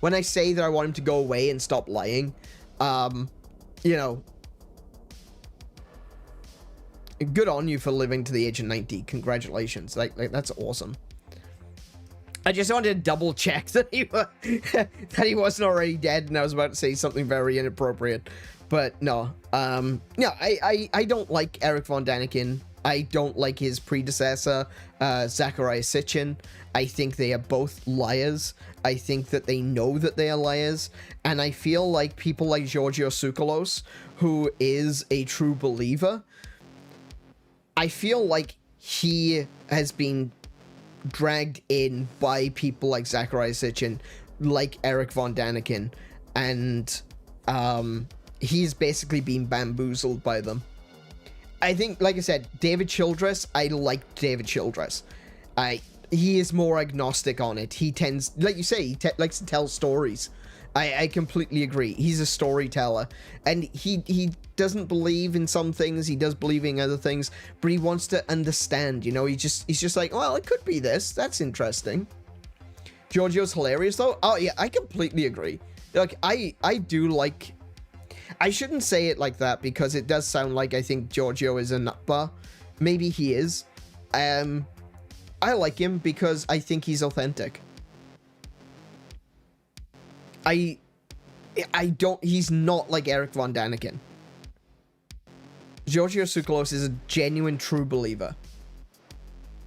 when I say that I want him to go away and stop lying, you know, good on you for living to the age of 90. Congratulations. Like that's awesome. I just wanted to double check that he that he wasn't already dead, and I was about to say something very inappropriate. But no. No, I don't like Eric Von Daniken. I don't like his predecessor, Zachariah Sitchin. I think they are both liars. I think that they know that they are liars. And I feel like people like Giorgio Tsoukalos, who is a true believer, I feel like he has been dragged in by people like Zachariah Sitchin, like Eric Von Daniken, and he's basically been bamboozled by them. I think, like I said, David Childress, I like David Childress. He is more agnostic on it. He tends, like you say, he likes to tell stories. I completely agree. He's a storyteller, and he doesn't believe in some things. He does believe in other things, but he wants to understand. You know, he's just like, well, it could be this. That's interesting. Giorgio's hilarious though. Oh yeah, I completely agree. Like I do like. I shouldn't say it like that because it does sound like I think Giorgio is a nutbar. Maybe he is. I like him because I think he's authentic. He's not like Eric Von Daniken. Giorgio Tsoukalos is a genuine true believer.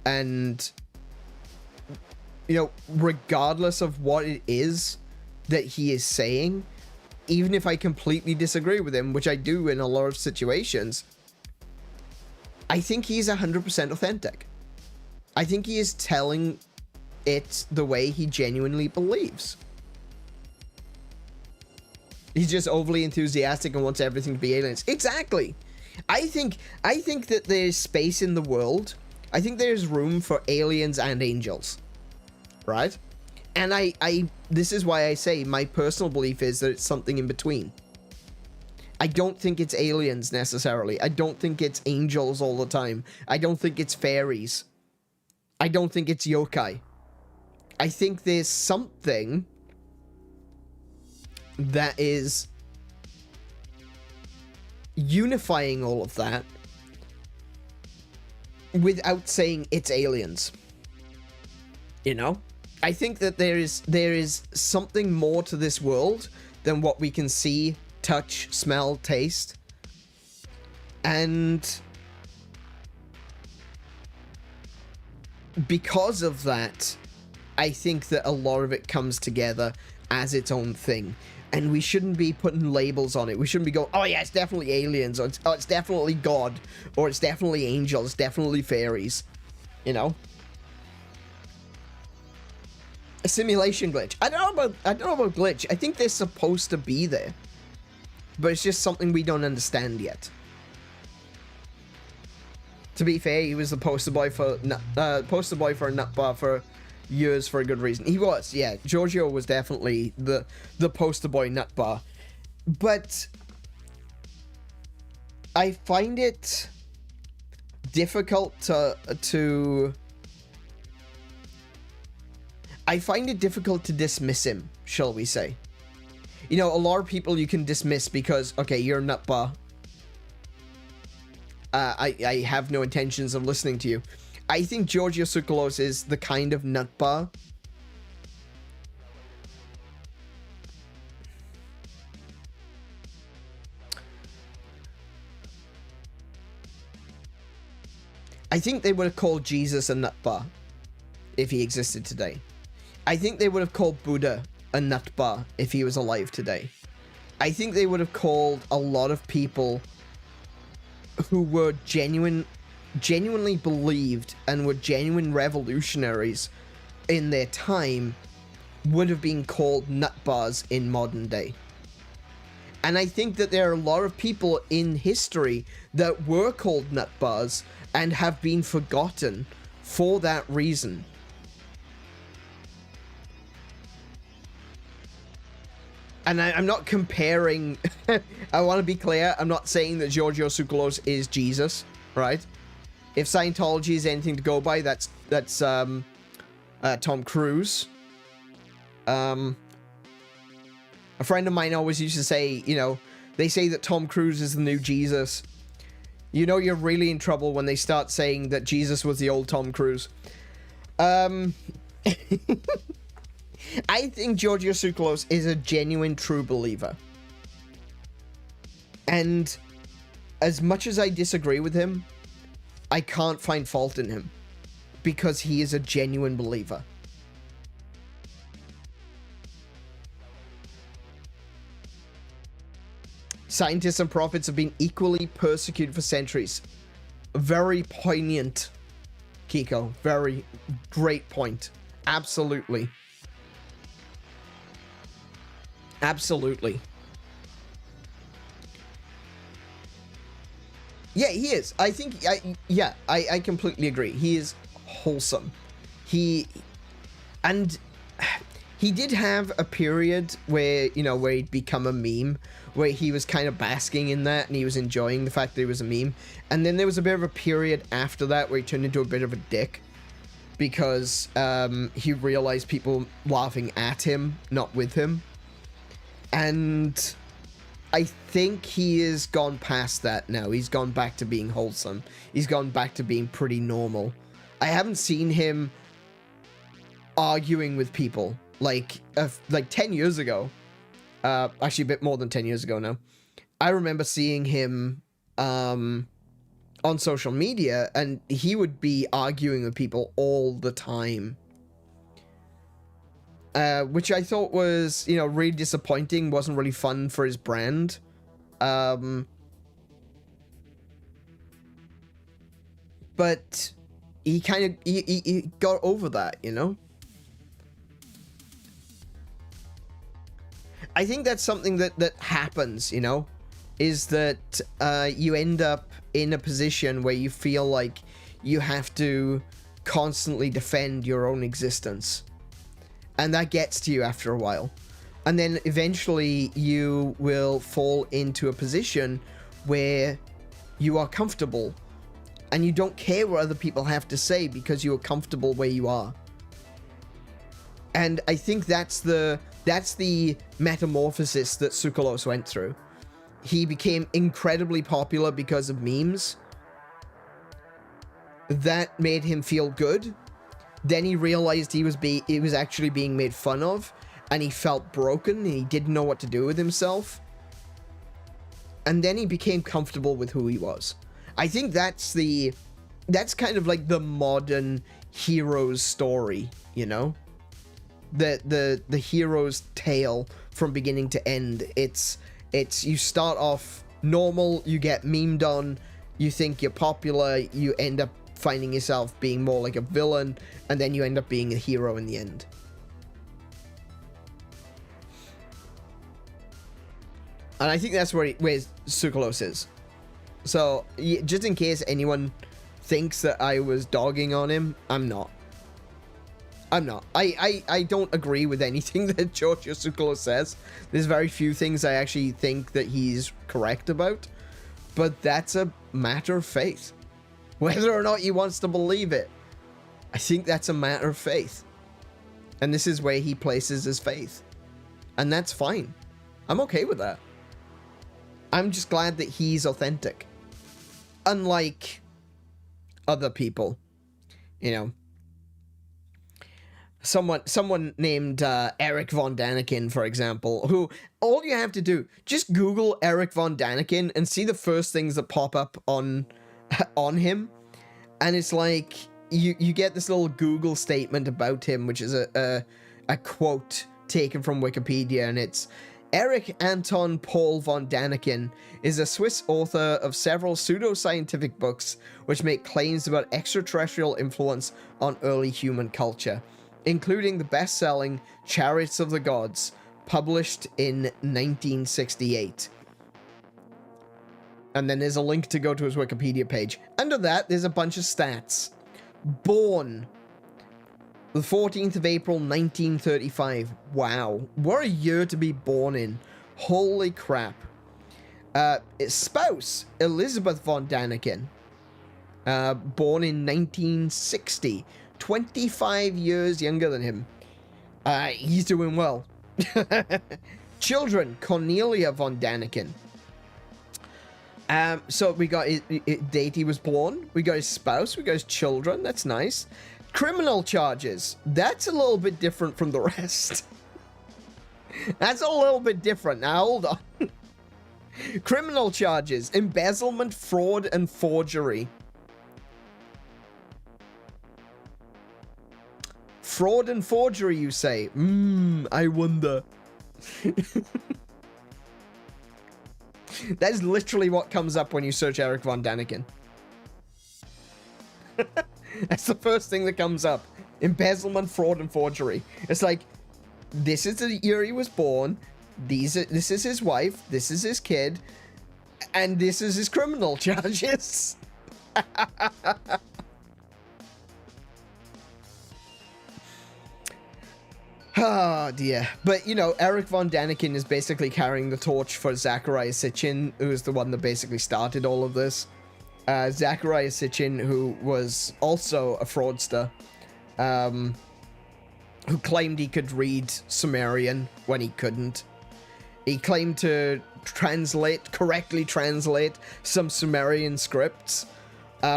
And, you know, regardless of what it is that he is saying, even if I completely disagree with him, which I do in a lot of situations, I think he's 100% authentic. I think he is telling it the way he genuinely believes. He's just overly enthusiastic and wants everything to be aliens. Exactly. I think that there's space in the world. I think there's room for aliens and angels. Right? And this is why I say my personal belief is that it's something in between. I don't think it's aliens necessarily. I don't think it's angels all the time. I don't think it's fairies. I don't think it's yokai. I think there's something that is unifying all of that without saying it's aliens. You know? I think that there is something more to this world than what we can see, touch, smell, taste. And because of that, I think that a lot of it comes together as its own thing. And we shouldn't be putting labels on it. We shouldn't be going, oh yeah, it's definitely aliens, or it's definitely God, or it's definitely angels, it's definitely fairies. You know? A simulation glitch. I don't know about glitch. I think they're supposed to be there. But it's just something we don't understand yet. To be fair, he was the poster boy for a nutbar for years for a good reason. He was, yeah. Giorgio was definitely the poster boy nutbar. But I find it difficult to dismiss him, shall we say. You know, a lot of people you can dismiss because, okay, you're a nutbar. I have no intentions of listening to you. I think Giorgio Tsoukalos is the kind of nutbar I think they would have called Jesus a nutbar if he existed today. I think they would have called Buddha a nut bar if he was alive today. I think they would have called a lot of people who were genuinely believed and were genuine revolutionaries in their time would have been called nut bars in modern day. And I think that there are a lot of people in history that were called nut bars and have been forgotten for that reason. And I'm not comparing, I want to be clear, I'm not saying that Giorgio Tsoukalos is Jesus, right? If Scientology is anything to go by, that's Tom Cruise. A friend of mine always used to say, you know, they say that Tom Cruise is the new Jesus. You know you're really in trouble when they start saying that Jesus was the old Tom Cruise. I think Giorgio Tsoukalos is a genuine true believer. And as much as I disagree with him, I can't find fault in him because he is a genuine believer. Scientists and prophets have been equally persecuted for centuries. Very poignant, Kiko. Very great point. Absolutely. Absolutely. Yeah, he is. I think, I completely agree. He is wholesome. He did have a period where, you know, where he'd become a meme, where he was kind of basking in that and he was enjoying the fact that he was a meme. And then there was a bit of a period after that where he turned into a bit of a dick because he realized people laughing at him, not with him. And I think he has gone past that now. He's gone back to being wholesome. He's gone back to being pretty normal. I haven't seen him arguing with people like 10 years ago. Actually, a bit more than 10 years ago now. I remember seeing him on social media, and he would be arguing with people all the time. Which I thought was, you know, really disappointing. Wasn't really fun for his brand. But he kind of he got over that, you know. I think that's something that happens, you know, is that you end up in a position where you feel like you have to constantly defend your own existence. And that gets to you after a while. And then eventually you will fall into a position where you are comfortable and you don't care what other people have to say because you are comfortable where you are. And I think that's the metamorphosis that Tsoukalos went through. He became incredibly popular because of memes. That made him feel good. Then he realized he was actually being made fun of, and he felt broken, and he didn't know what to do with himself. And then he became comfortable with who he was. I think that's kind of like the modern hero's story, you know? The hero's tale from beginning to end. It's you start off normal, you get memed on, you think you're popular, you end up finding yourself being more like a villain, and then you end up being a hero in the end. And I think that's where Tsoukalos is. So, just in case anyone thinks that I was dogging on him, I'm not. I don't agree with anything that Giorgio Tsoukalos says. There's very few things I actually think that he's correct about. But that's a matter of faith. Whether or not he wants to believe it, I think that's a matter of faith. And this is where he places his faith. And that's fine. I'm okay with that. I'm just glad that he's authentic. Unlike other people. You know. Someone named Eric Von Daniken, for example, who all you have to do, just Google Eric Von Daniken and see the first things that pop up on him, and it's like you get this little Google statement about him, which is a quote taken from Wikipedia, and it's Erich Anton Paul von Daniken is a Swiss author of several pseudoscientific books which make claims about extraterrestrial influence on early human culture, including the best-selling Chariots of the Gods, published in 1968. And then there's a link to go to his Wikipedia page. Under that, there's a bunch of stats. Born the 14th of April, 1935. Wow. What a year to be born in. Holy crap. His spouse, Elizabeth von Daniken. Born in 1960. 25 years younger than him. He's doing well. Children, Cornelia von Daniken. So we got his date he was born. We got his spouse. We got his children. That's nice. Criminal charges. That's a little bit different from the rest. That's a little bit different. Now, hold on. Criminal charges. Embezzlement, fraud, and forgery. Fraud and forgery, you say? I wonder. That is literally what comes up when you search Erich von Daniken. That's the first thing that comes up. Embezzlement, fraud, and forgery. It's like, this is the year he was born, this is his wife, this is his kid, and this is his criminal charges. Oh dear. But, you know, Erich von Daniken is basically carrying the torch for Zecharia Sitchin, who is the one that basically started all of this. Zecharia Sitchin, who was also a fraudster, who claimed he could read Sumerian when he couldn't. He claimed to correctly translate some Sumerian scripts,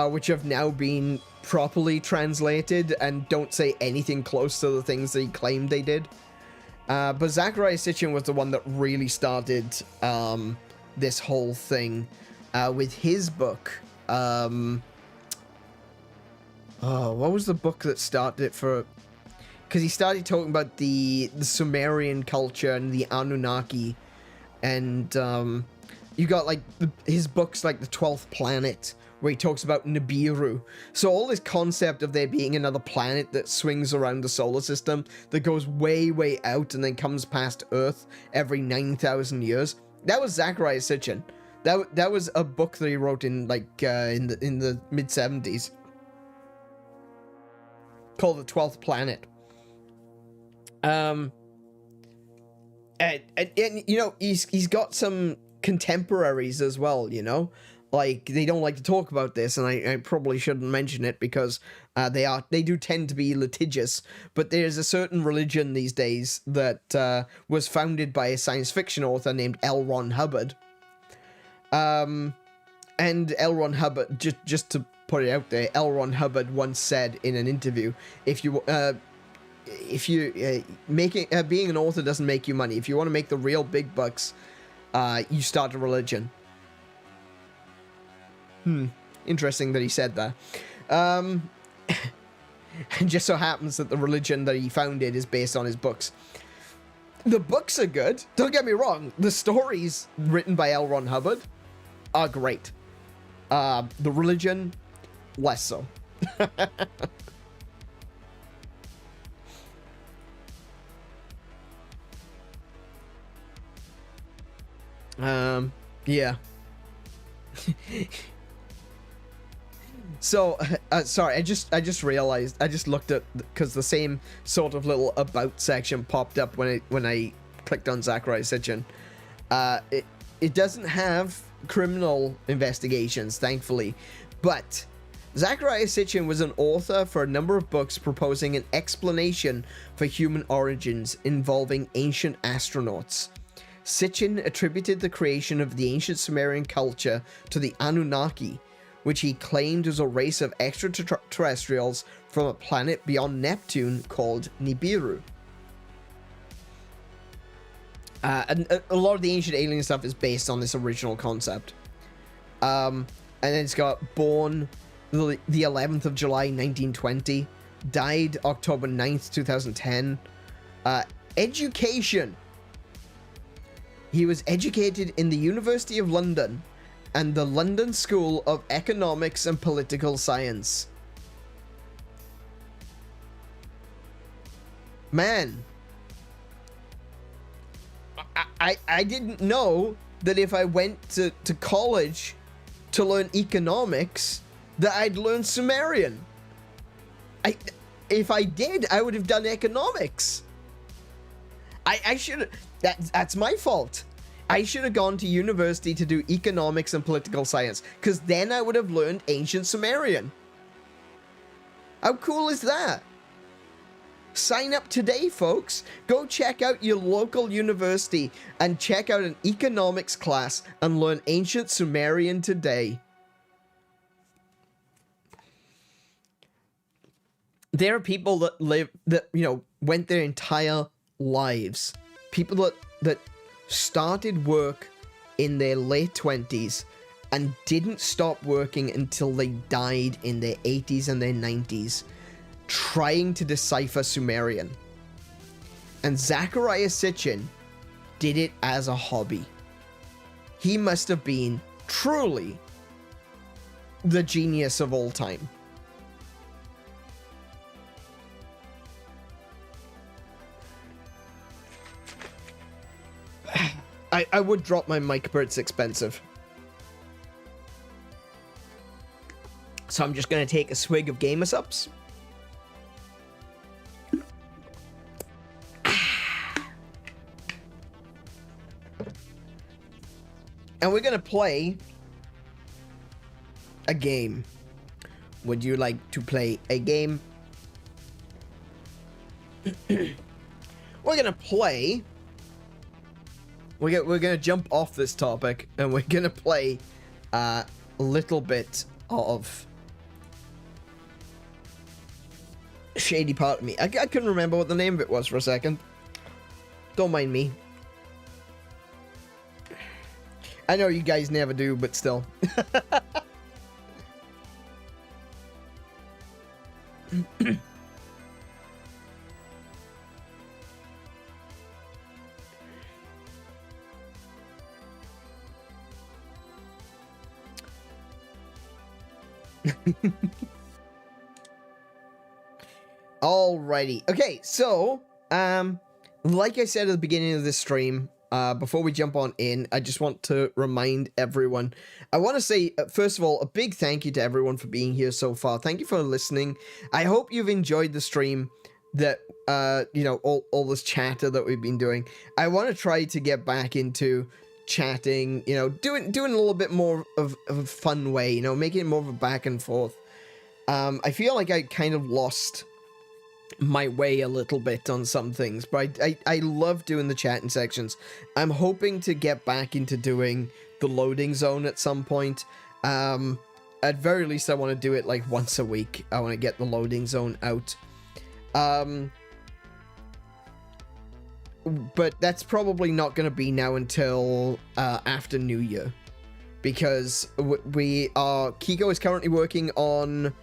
which have now been properly translated and don't say anything close to the things that he claimed they did. But Zecharia Sitchin was the one that really started this whole thing with his book. What was the book that started it for? Because he started talking about the Sumerian culture and the Anunnaki, and you got like his books like The 12th Planet, where he talks about Nibiru. So all this concept of there being another planet that swings around the solar system that goes way, way out and then comes past Earth every 9,000 years. That was Zecharia Sitchin. That was a book that he wrote in like in the mid 70s called The 12th Planet. And you know, he's got some contemporaries as well, you know. Like, they don't like to talk about this, and I probably shouldn't mention it because they do tend to be litigious, but there's a certain religion these days that was founded by a science fiction author named L. Ron Hubbard. And L. Ron Hubbard, just to put it out there, L. Ron Hubbard once said in an interview, being an author doesn't make you money. If you want to make the real big bucks, you start a religion. Interesting that he said that. And just so happens that the religion that he founded is based on his books. The books are good. Don't get me wrong. The stories written by L. Ron Hubbard are great. The religion, less so. Yeah. So, sorry, I just realized, I just looked at, because the same sort of little about section popped up when I clicked on Zecharia Sitchin. It doesn't have criminal investigations, thankfully, but Zecharia Sitchin was an author for a number of books proposing an explanation for human origins involving ancient astronauts. Sitchin attributed the creation of the ancient Sumerian culture to the Anunnaki, which he claimed was a race of extraterrestrials from a planet beyond Neptune called Nibiru. And a lot of the ancient alien stuff is based on this original concept. And then it's got born the 11th of July, 1920, died October 9th, 2010. Education. He was educated in the University of London and the London School of Economics and Political Science. Man, I didn't know that if I went to college to learn economics, that I'd learn Sumerian. If I did, I would have done economics. I should. That's my fault. I should have gone to university to do economics and political science, because then I would have learned ancient Sumerian. How cool is that? Sign up today, folks. Go check out your local university and check out an economics class and learn ancient Sumerian today. There are people that went their entire lives. People that started work in their late 20s and didn't stop working until they died in their 80s and their 90s, trying to decipher Sumerian. And Zecharia Sitchin did it as a hobby. He must have been truly the genius of all time. I would drop my mic, but it's expensive. So I'm just going to take a swig of Gamer Subs. And we're going to play a game. Would you like to play a game? We're going to play... We're going to jump off this topic, and we're going to play a little bit of Shady Part of Me. I couldn't remember what the name of it was for a second. Don't mind me. I know you guys never do, but still. Alrighty. Okay, so, like I said at the beginning of this stream, before we jump on in, I just want to remind everyone. I want to say, first of all, a big thank you to everyone for being here so far. Thank you for listening. I hope you've enjoyed the stream, that, all this chatter that we've been doing. I want to try to get back into chatting, doing a little bit more of a fun way, making it more of a back and forth. I feel like I kind of lost my way a little bit on some things, but I love doing the chatting sections. I'm hoping to get back into doing the loading zone at some point. At very least, I want to do it like once a week. I want to get the loading zone out. But that's probably not going to be now until after New Year, because Kiko is currently working on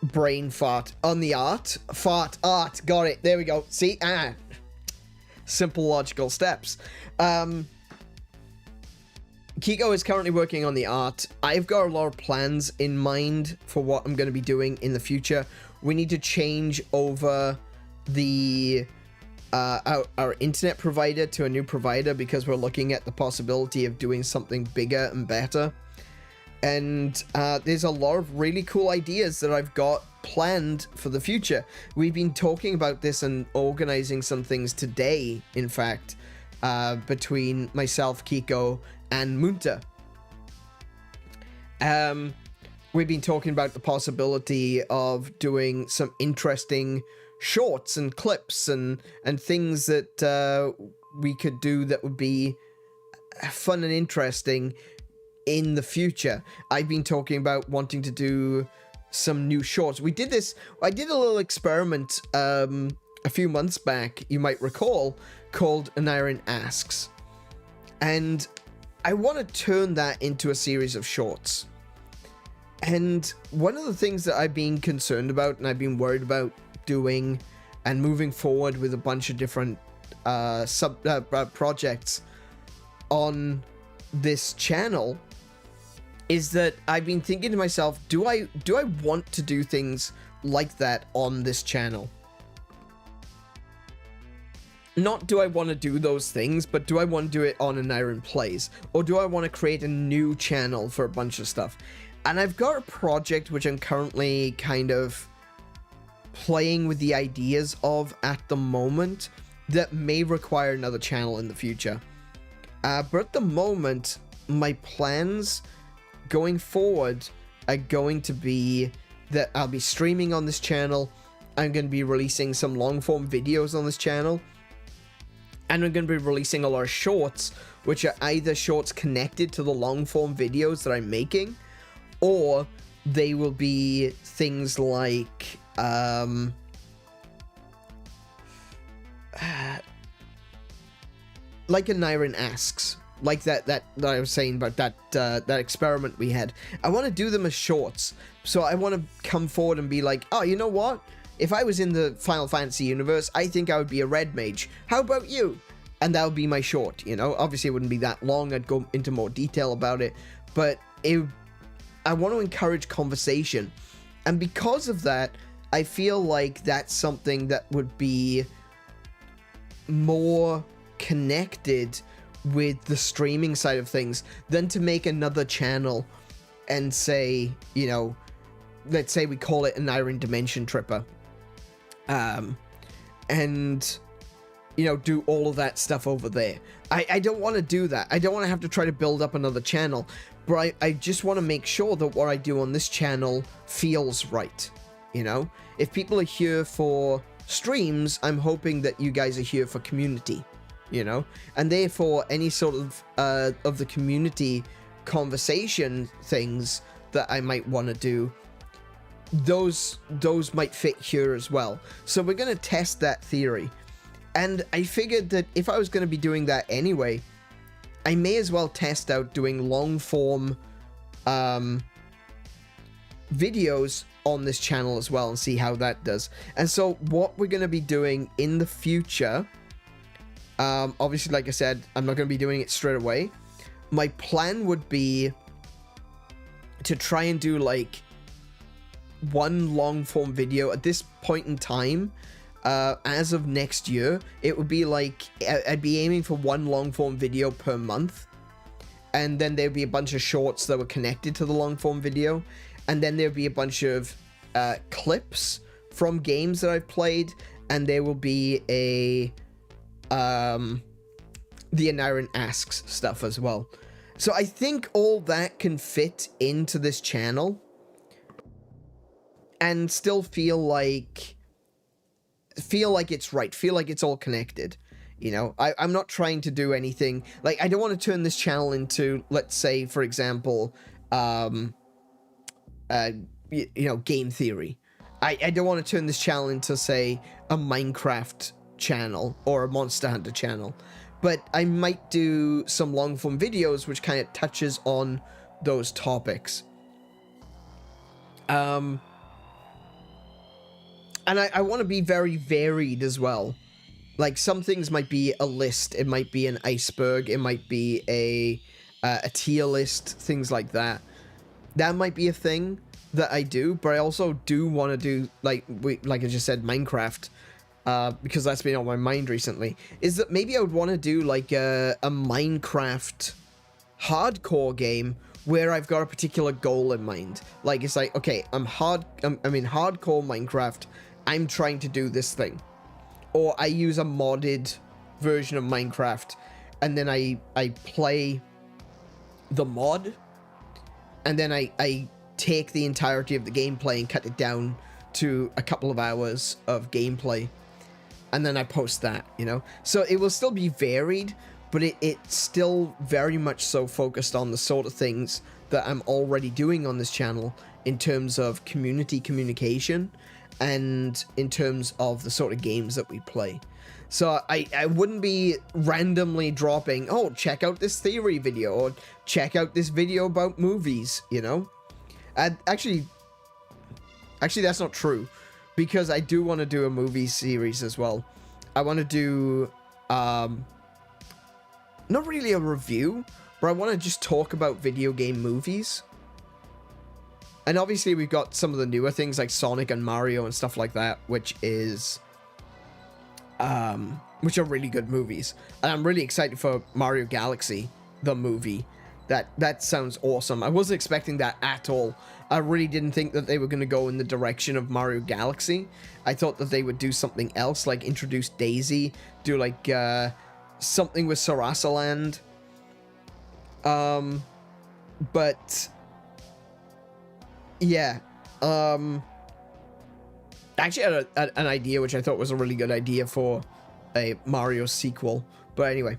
brain fart on the art. Got it. There we go. See? Simple logical steps. Kiko is currently working on the art. I've got a lot of plans in mind for what I'm going to be doing in the future. We need to change over the our internet provider to a new provider, because we're looking at the possibility of doing something bigger and better. And there's a lot of really cool ideas that I've got planned for the future. We've been talking about this and organizing some things today, in fact, between myself, Kiko, and Munta. We've been talking about the possibility of doing some interesting shorts and clips and things that we could do that would be fun and interesting in the future. I've been talking about wanting to do some new shorts. I did a little experiment a few months back, you might recall, called Aneurin Asks. And I want to turn that into a series of shorts. And one of the things that I've been concerned about and I've been worried about doing and moving forward with a bunch of different projects on this channel is that I've been thinking to myself, do I want to do things like that on this channel? Not do I want to do those things, but do I want to do it on AneurynPlays? Or do I want to create a new channel for a bunch of stuff? And I've got a project which I'm currently kind of playing with the ideas of at the moment that may require another channel in the future. But at the moment, my plans going forward are going to be that I'll be streaming on this channel. I'm going to be releasing some long form videos on this channel. And I'm going to be releasing a lot of shorts, which are either shorts connected to the long form videos that I'm making, or they will be things like, like Aneurin Asks, like that I was saying about that experiment we had. I want to do them as shorts, so I want to come forward and be like, oh, you know what? If I was in the Final Fantasy universe, I think I would be a red mage. How about you? And that would be my short, you know? Obviously, it wouldn't be that long. I'd go into more detail about it. But I want to encourage conversation. And because of that, I feel like that's something that would be more connected with the streaming side of things than to make another channel and say, you know, let's say we call it Aneurin Dimension Tripper. And, you know, do all of that stuff over there. I don't want to do that. I don't want to have to try to build up another channel, but I just want to make sure that what I do on this channel feels right, you know? If people are here for streams, I'm hoping that you guys are here for community, you know? And therefore, any sort of the community conversation things that I might want to do, those might fit here as well. So we're going to test that theory. And I figured that if I was going to be doing that anyway, I may as well test out doing long form videos on this channel as well and see how that does. And so what we're going to be doing in the future, obviously, like I said, I'm not going to be doing it straight away. My plan would be to try and do like one long form video at this point in time. As of next year, it would be like I'd be aiming for one long form video per month, and then there'd be a bunch of shorts that were connected to the long form video, and then there'd be a bunch of clips from games that I've played, and there will be a the Aneurin Asks stuff as well. So I think all that can fit into this channel and still feel like it's right, feel like it's all connected, you know? I'm not trying to do anything, like, I don't want to turn this channel into, let's say, for example, you know, game theory. I don't want to turn this channel into, say, a Minecraft channel or a Monster Hunter channel, but I might do some long-form videos which kind of touches on those topics. And I want to be very varied as well. Like, some things might be a list, it might be an iceberg, it might be a tier list, things like that. That might be a thing that I do, but I also do want to do, like I just said, Minecraft, because that's been on my mind recently, is that maybe I would want to do, like, a Minecraft hardcore game where I've got a particular goal in mind. Like, it's like, okay, I'm in hardcore Minecraft, I'm trying to do this thing. Or I use a modded version of Minecraft, and then I play the mod, and then I take the entirety of the gameplay and cut it down to a couple of hours of gameplay, and then I post that, you know? So it will still be varied, but it's still very much so focused on the sort of things that I'm already doing on this channel in terms of community communication and in terms of the sort of games that we play. So I wouldn't be randomly dropping, oh, check out this theory video, or check out this video about movies, you know? Actually, that's not true, because I do want to do a movie series as well. I want to do, not really a review, but I want to just talk about video game movies. And obviously we've got some of the newer things like Sonic and Mario and stuff like that, which are really good movies. And I'm really excited for Mario Galaxy, the movie. That sounds awesome. I wasn't expecting that at all. I really didn't think that they were going to go in the direction of Mario Galaxy. I thought that they would do something else, like introduce Daisy, do like something with Sarasa Land. But yeah, actually had an idea which I thought was a really good idea for a Mario sequel. But anyway,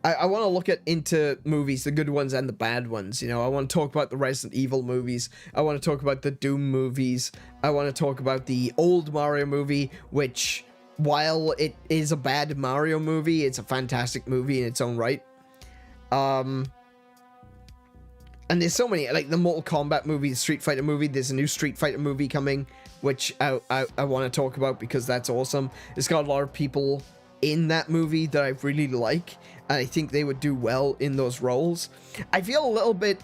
I want to look into movies, the good ones and the bad ones. You know, I want to talk about the Resident Evil movies. I want to talk about the Doom movies. I want to talk about the old Mario movie, which, while it is a bad Mario movie, it's a fantastic movie in its own right. And there's so many, like the Mortal Kombat movie, the Street Fighter movie. There's a new Street Fighter movie coming, which I want to talk about because that's awesome. It's got a lot of people in that movie that I really like, and I think they would do well in those roles. I feel a little bit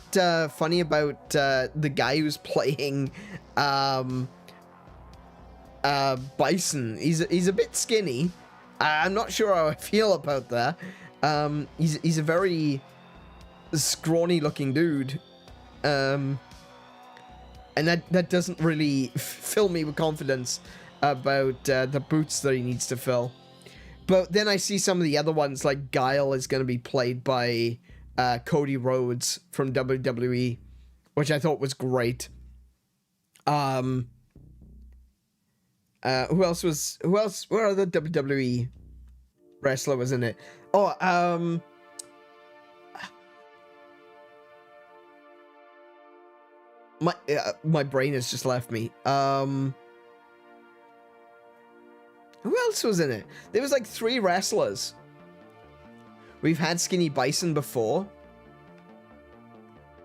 funny about the guy who's playing Bison. He's a bit skinny. I'm not sure how I feel about that. He's a very scrawny looking dude, and that doesn't really fill me with confidence about the boots that he needs to fill. But then I see some of the other ones, like Guile is going to be played by Cody Rhodes from WWE, which I thought was great. Who else? What other WWE wrestler was in it? Oh, my brain has just left me. Who else was in it? There was like 3 wrestlers. We've had Skinny Bison before.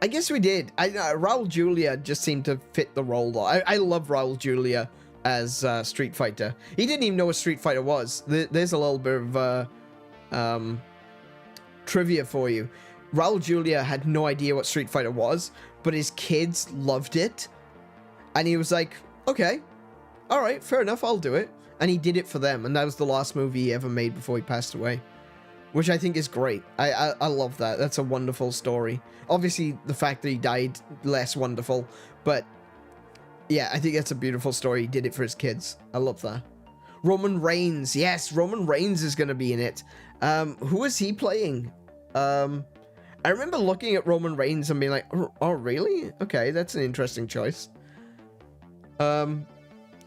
I guess we did. Raul Julia just seemed to fit the role though. I love Raul Julia as Street Fighter. He didn't even know what Street Fighter was. There's a little bit of trivia for you. Raul Julia had no idea what Street Fighter was, but his kids loved it. And he was like, okay, all right, fair enough, I'll do it. And he did it for them, and that was the last movie he ever made before he passed away, which I think is great. I love that. That's a wonderful story. Obviously, the fact that he died, less wonderful, but yeah, I think that's a beautiful story. He did it for his kids. I love that. Roman Reigns. Yes, Roman Reigns is going to be in it. Who is he playing? I remember looking at Roman Reigns and being like, oh, really? Okay, that's an interesting choice.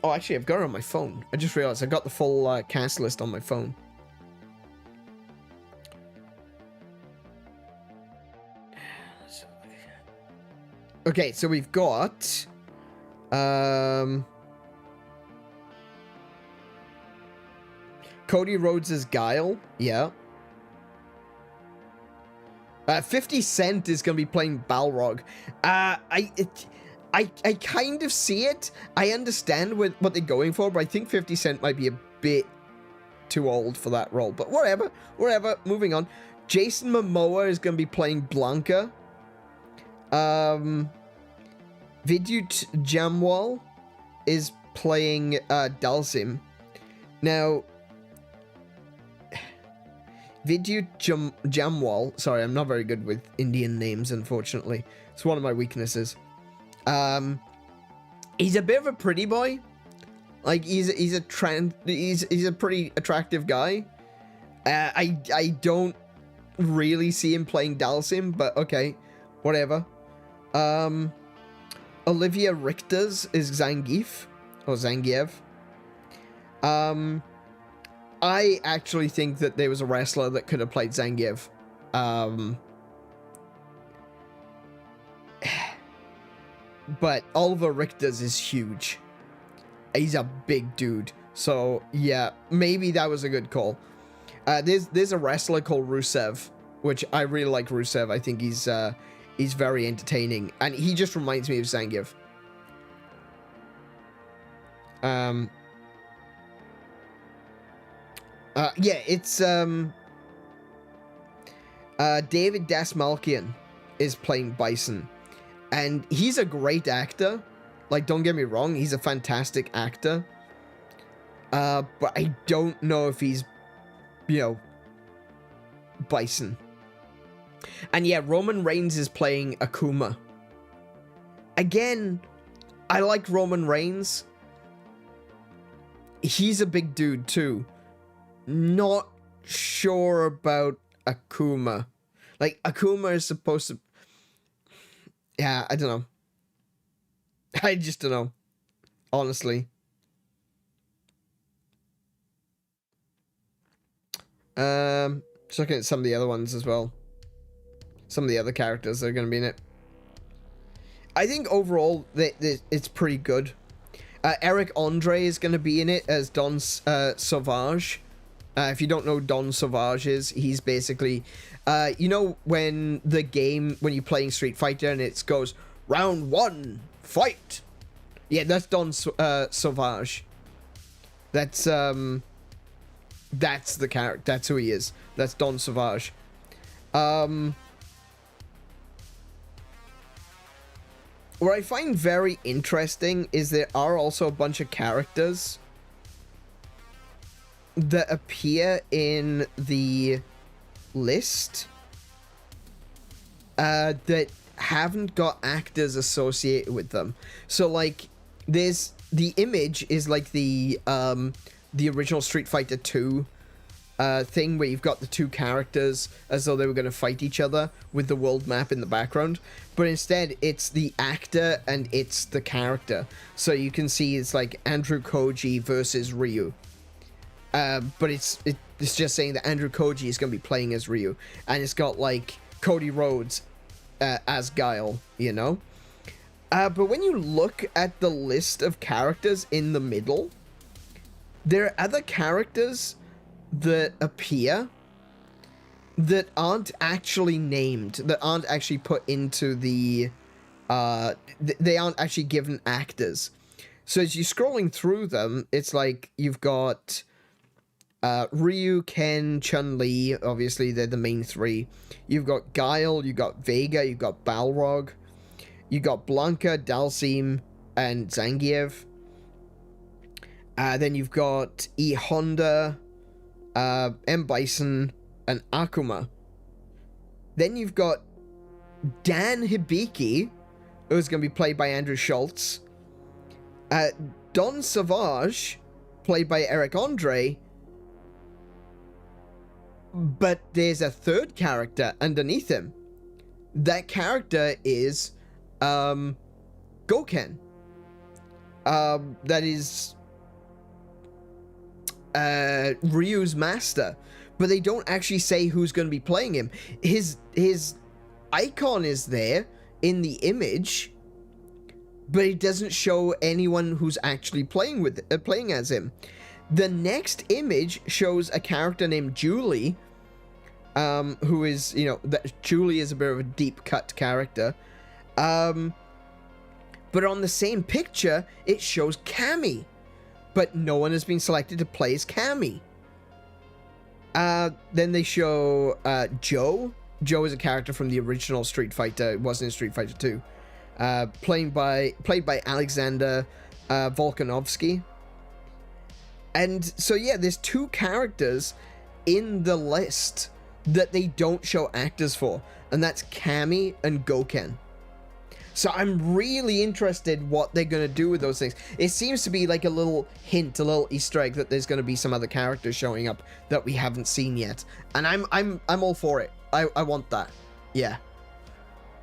Oh, actually, I've got it on my phone. I just realized I got the full cast list on my phone. Okay, so we've got... Cody Rhodes as Guile. Yeah. 50 Cent is going to be playing Balrog. I kind of see it. I understand what they're going for, but I think 50 Cent might be a bit too old for that role. But whatever. Moving on. Jason Momoa is going to be playing Blanca. Vidyut Jamwal is playing Dalsim. Now, Vidyut Jamwal. Sorry, I'm not very good with Indian names, unfortunately. It's one of my weaknesses. He's a bit of a pretty boy. Like he's a pretty attractive guy. I don't really see him playing Dalsim, but okay, whatever. Olivia Richters is Zangief or Zangief. I actually think that there was a wrestler that could have played Zangief. But Oliver Richters is huge. He's a big dude. So, yeah, maybe that was a good call. There's a wrestler called Rusev, which I really like Rusev. I think he's very entertaining. And he just reminds me of Zangief. Yeah, it's David Dasmalkian is playing Bison, and he's a great actor. Like, don't get me wrong, he's a fantastic actor. But I don't know if he's, Bison. And yeah, Roman Reigns is playing Akuma. Again, I like Roman Reigns. He's a big dude too. Not sure about Akuma. Like, Akuma is supposed to... Yeah, I don't know. I just don't know. Honestly. Just looking at some of the other ones as well. Some of the other characters that are going to be in it. I think overall, it's pretty good. Eric Andre is going to be in it as Don Sauvage. If you don't know Don Sauvage is, he's basically... you know when when you're playing Street Fighter and it goes, round 1, fight! Yeah, that's Don Sauvage. That's the character. That's who he is. That's Don Sauvage. What I find very interesting is there are also a bunch of characters that appear in the list that haven't got actors associated with them. So, like, there's the image is like the original Street Fighter 2 thing where you've got the two characters as though they were going to fight each other with the world map in the background, but instead it's the actor and it's the character. So you can see it's like Andrew Koji versus Ryu, but it's just saying that Andrew Koji is going to be playing as Ryu, and it's got like Cody Rhodes as Guile, you know. But when you look at the list of characters in the middle, there are other characters that appear that aren't actually named, that aren't actually put into the they aren't actually given actors. So as you're scrolling through them, it's like you've got Ryu, Ken, Chun-Li, obviously they're the main three. You've got Guile, you've got Vega, you've got Balrog, you got Blanca, Dalsim, and Zangief. Then you've got E Honda, M Bison, and Akuma. Then you've got Dan Hibiki, who's going to be played by Andrew Schultz. Don Savage, played by Eric Andre. But there's a third character underneath him. That character is Goken. That is Ryu's master, but they don't actually say who's going to be playing him. His icon is there in the image, but it doesn't show anyone who's actually playing as him. The next image shows a character named Julie, who is, Julie is a bit of a deep cut character. But on the same picture, it shows Cammy, but no one has been selected to play as Cammy. Then they show Joe. Joe is a character from the original Street Fighter. It wasn't in Street Fighter 2. Played by Alexander Volkanovsky. And so yeah, there's two characters in the list that they don't show actors for, and that's Cammy and Goken. So I'm really interested what they're going to do with those things. It seems to be like a little hint, a little Easter egg that there's going to be some other characters showing up that we haven't seen yet. And I'm all for it. I want that. Yeah.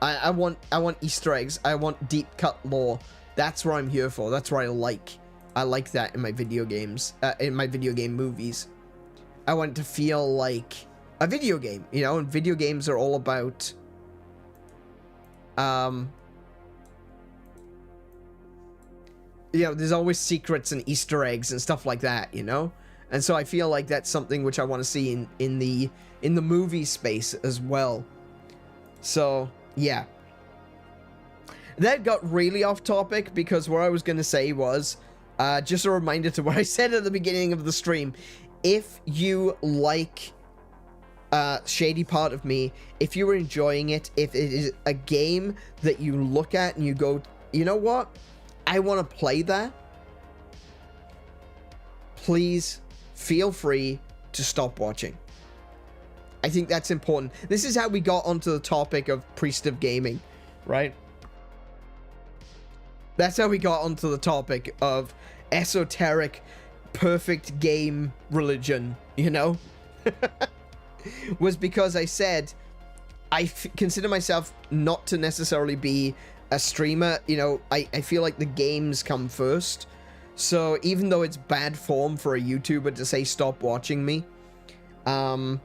I want Easter eggs. I want deep cut lore. That's what I'm here for. That's what I like. I like that in my video games, in my video game movies. I want it to feel like a video game, and video games are all about there's always secrets and Easter eggs and stuff like that, and so I feel like that's something which I want to see in the movie space as well. So yeah, that got really off topic because what I was going to say was Just a reminder to what I said at the beginning of the stream. If you like Shady Part of Me, if you're enjoying it, if it is a game that you look at and you go, you know what? I want to play that. Please feel free to stop watching. I think that's important. This is how we got onto the topic of Priest of Gaming, right? That's how we got onto the topic of esoteric, perfect game religion, you know? Was because I said I consider myself not to necessarily be a streamer. You know, I feel like the games come first. So even though it's bad form for a YouTuber to say stop watching me, I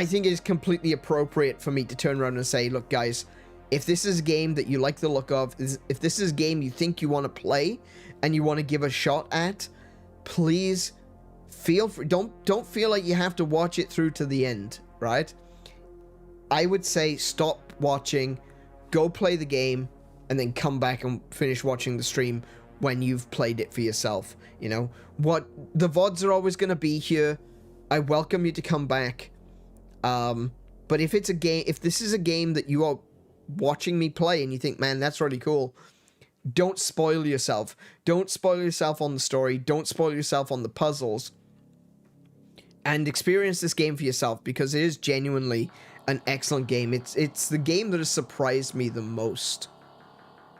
think it is completely appropriate for me to turn around and say, look guys, if this is a game that you like the look of, if this is a game you think you want to play and you want to give a shot at, please feel free. Don't feel like you have to watch it through to the end, right? I would say stop watching, go play the game, and then come back and finish watching the stream when you've played it for yourself. You know, what the VODs are always going to be here. I welcome you to come back. But if it's a game, if this is a game that you are watching me play and you think, man, that's really cool, don't spoil yourself. Don't spoil yourself on the story. Don't spoil yourself on the puzzles. And experience this game for yourself, because it is genuinely an excellent game. It's the game that has surprised me the most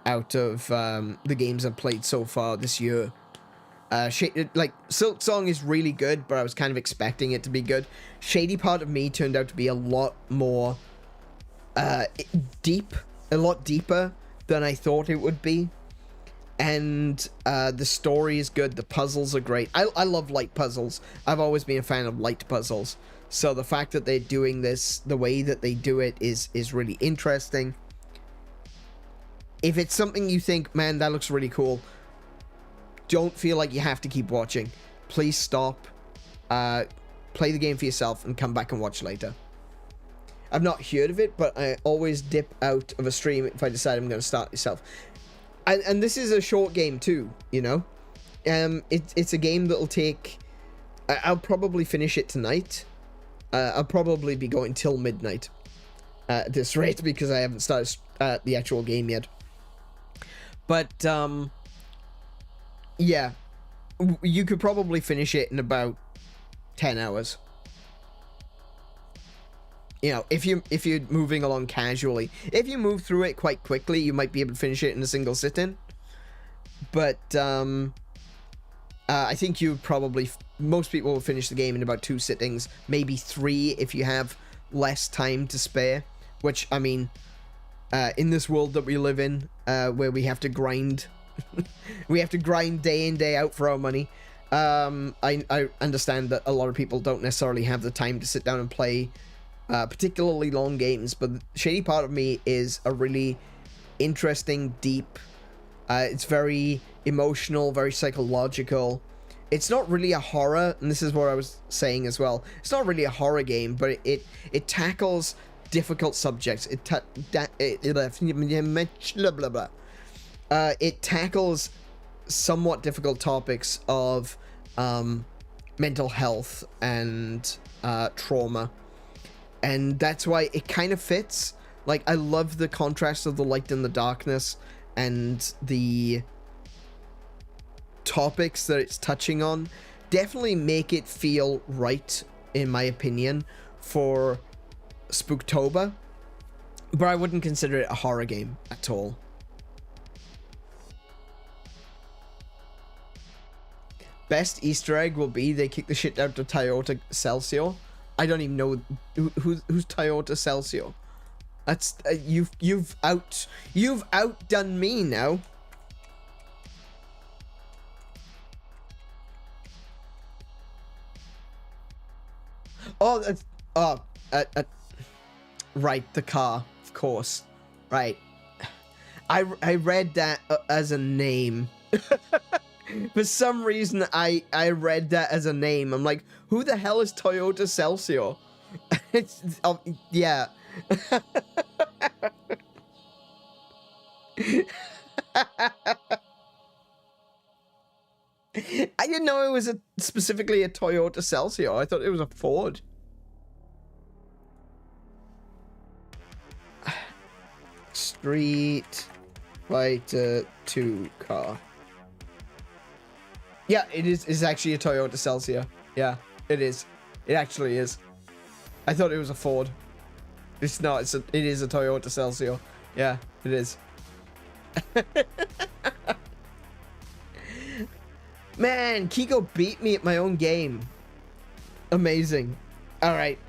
out of the games I've played so far this year. Like, Silk Song is really good, but I was kind of expecting it to be good. Shady Part of Me turned out to be a lot more deep, a lot deeper than I thought it would be. And the story is good. The puzzles are great. I love light puzzles. I've always been a fan of light puzzles. So the fact that they're doing this, the way that they do it is really interesting. If it's something you think, man, that looks really cool, don't feel like you have to keep watching. Please stop, play the game for yourself, and come back and watch later. I've not heard of it, but I always dip out of a stream if I decide I'm going to start myself. And this is a short game too, you know? It's a game that'll take... I'll probably finish it tonight. I'll probably be going till midnight at this rate, because I haven't started the actual game yet. But, yeah. You could probably finish it in about 10 hours. You know, if you're moving along casually. If you move through it quite quickly, you might be able to finish it in a single sit-in. But, I think you probably... Most people will finish the game in about 2 sittings. Maybe 3 if you have less time to spare. Which, I mean, in this world that we live in, where we have to grind... we have to grind day in, day out for our money. I understand that a lot of people don't necessarily have the time to sit down and play particularly long games, but Shady Part of Me is a really interesting, deep, it's very emotional, very psychological. It's not really a horror, and this is what I was saying as well. It's not really a horror game, but it tackles difficult subjects. It tackles somewhat difficult topics of mental health and trauma. And that's why it kind of fits. Like, I love the contrast of the light and the darkness and the topics that it's touching on. Definitely make it feel right, in my opinion, for Spooktober. But I wouldn't consider it a horror game at all. Best Easter egg will be they kick the shit out of Toyota Celsior. I don't even know who's Toyota Celsior. That's you've outdone me now. Oh, that's right, the car, of course. Right. I read that as a name. For some reason, I read that as a name. I'm like, who the hell is Toyota Celsior? It's, yeah. I didn't know it was specifically a Toyota Celsior. I thought it was a Ford. Street Fighter 2 car. Yeah, it is. It's actually a Toyota Celsior. Yeah, it is. It actually is. I thought it was a Ford. It's not. It is a Toyota Celsior. Yeah, it is. Man, Kiko beat me at my own game. Amazing. All right.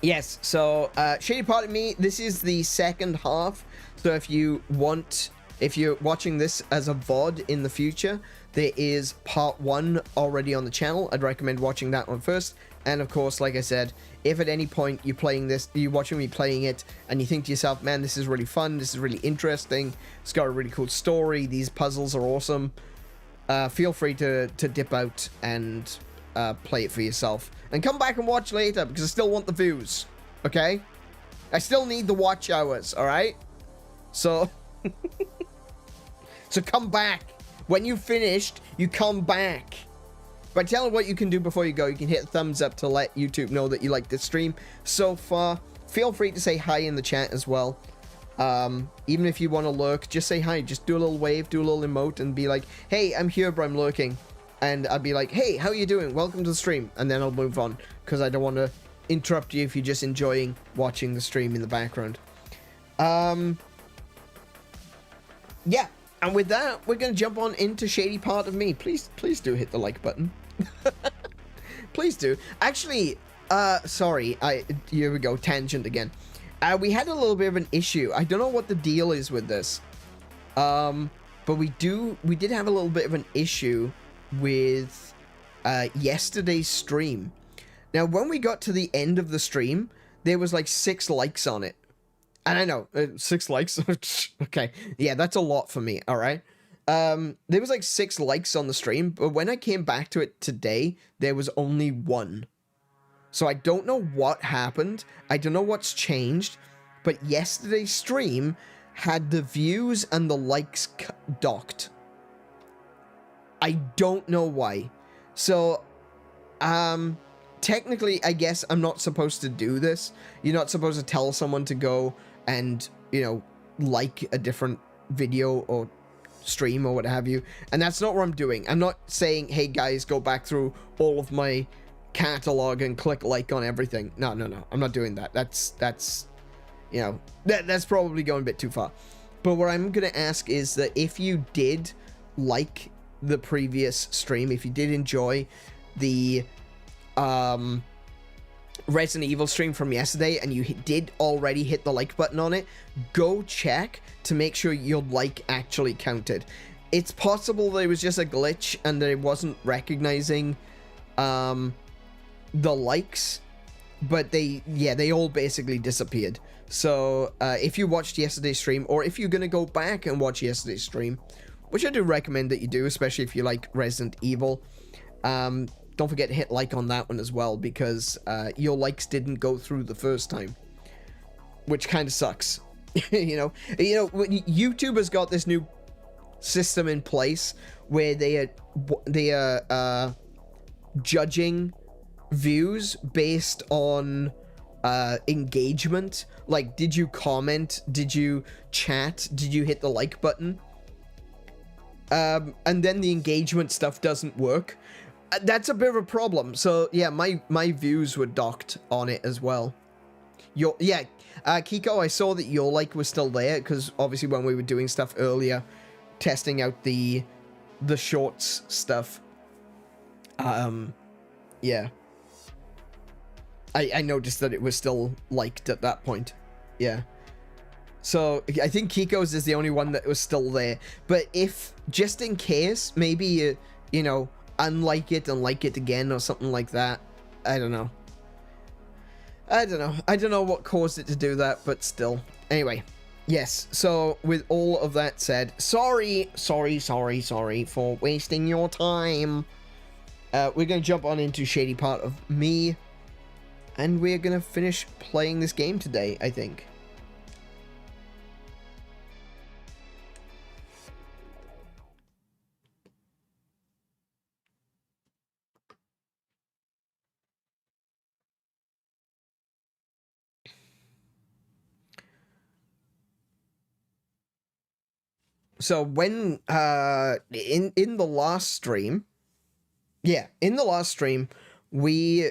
Yes, so Shady Part of Me, this is the second half. So if you're watching this as a VOD in the future, there is part 1 already on the channel. I'd recommend watching that one first. And of course, like I said, if at any point you're watching me playing it, and you think to yourself, man, this is really fun, this is really interesting, it's got a really cool story, these puzzles are awesome, feel free to dip out and play it for yourself. And come back and watch later, because I still want the views, okay? I still need the watch hours, alright? So, so come back. When you've finished, you come back. But tell them what you can do before you go. You can hit a thumbs up to let YouTube know that you like this stream so far. Feel free to say hi in the chat as well. Even if you want to lurk, just say hi. Just do a little wave, do a little emote, and be like, hey, I'm here, but I'm lurking. And I'd be like, hey, how are you doing? Welcome to the stream. And then I'll move on, because I don't want to interrupt you if you're just enjoying watching the stream in the background. Yeah. And with that, we're going to jump on into Shady Part of Me. Please do hit the like button. Please do. Actually, sorry. Here we go. Tangent again. We had a little bit of an issue. I don't know what the deal is with this. But we did have a little bit of an issue with yesterday's stream. Now, when we got to the end of the stream, there was like 6 likes on it. And I know, 6 likes? Okay, yeah, that's a lot for me, alright? There was like 6 likes on the stream, but when I came back to it today, there was only 1. So I don't know what happened, I don't know what's changed, but yesterday's stream had the views and the likes docked. I don't know why. So, technically, I guess I'm not supposed to do this. You're not supposed to tell someone to go and, you know, like a different video or stream or what have you. And that's not what I'm doing. I'm not saying, hey guys, go back through all of my catalog and click like on everything. No. I'm not doing that. That's, you know, that's probably going a bit too far. But what I'm going to ask is that if you did like the previous stream, if you did enjoy the, Resident Evil stream from yesterday and you did already hit the like button on it, go check to make sure your like actually counted. It's possible that it was just a glitch and that it wasn't recognizing the likes, but they all basically disappeared. So if you watched yesterday's stream, or if you're gonna go back and watch yesterday's stream, which I do recommend that you do, especially if you like Resident Evil, don't forget to hit like on that one as well, because your likes didn't go through the first time, which kind of sucks. you know, YouTube has got this new system in place where they are judging views based on engagement. Like, did you comment? Did you chat? Did you hit the like button? And then the engagement stuff doesn't work. That's a bit of a problem. So yeah, my views were docked on it as well. Kiko, I saw that your like was still there, because obviously when we were doing stuff earlier, testing out the shorts stuff, yeah, I noticed that it was still liked at that point. Yeah. So I think Kiko's is the only one that was still there. But if, just in case, maybe you know, unlike it and like it again or something like that. I don't know. I don't know what caused it to do that, but still. Anyway, yes. So with all of that said, sorry for wasting your time. We're going to jump on into Shady Part of Me, and we're going to finish playing this game today, I think. So when in the last stream, in the last stream, we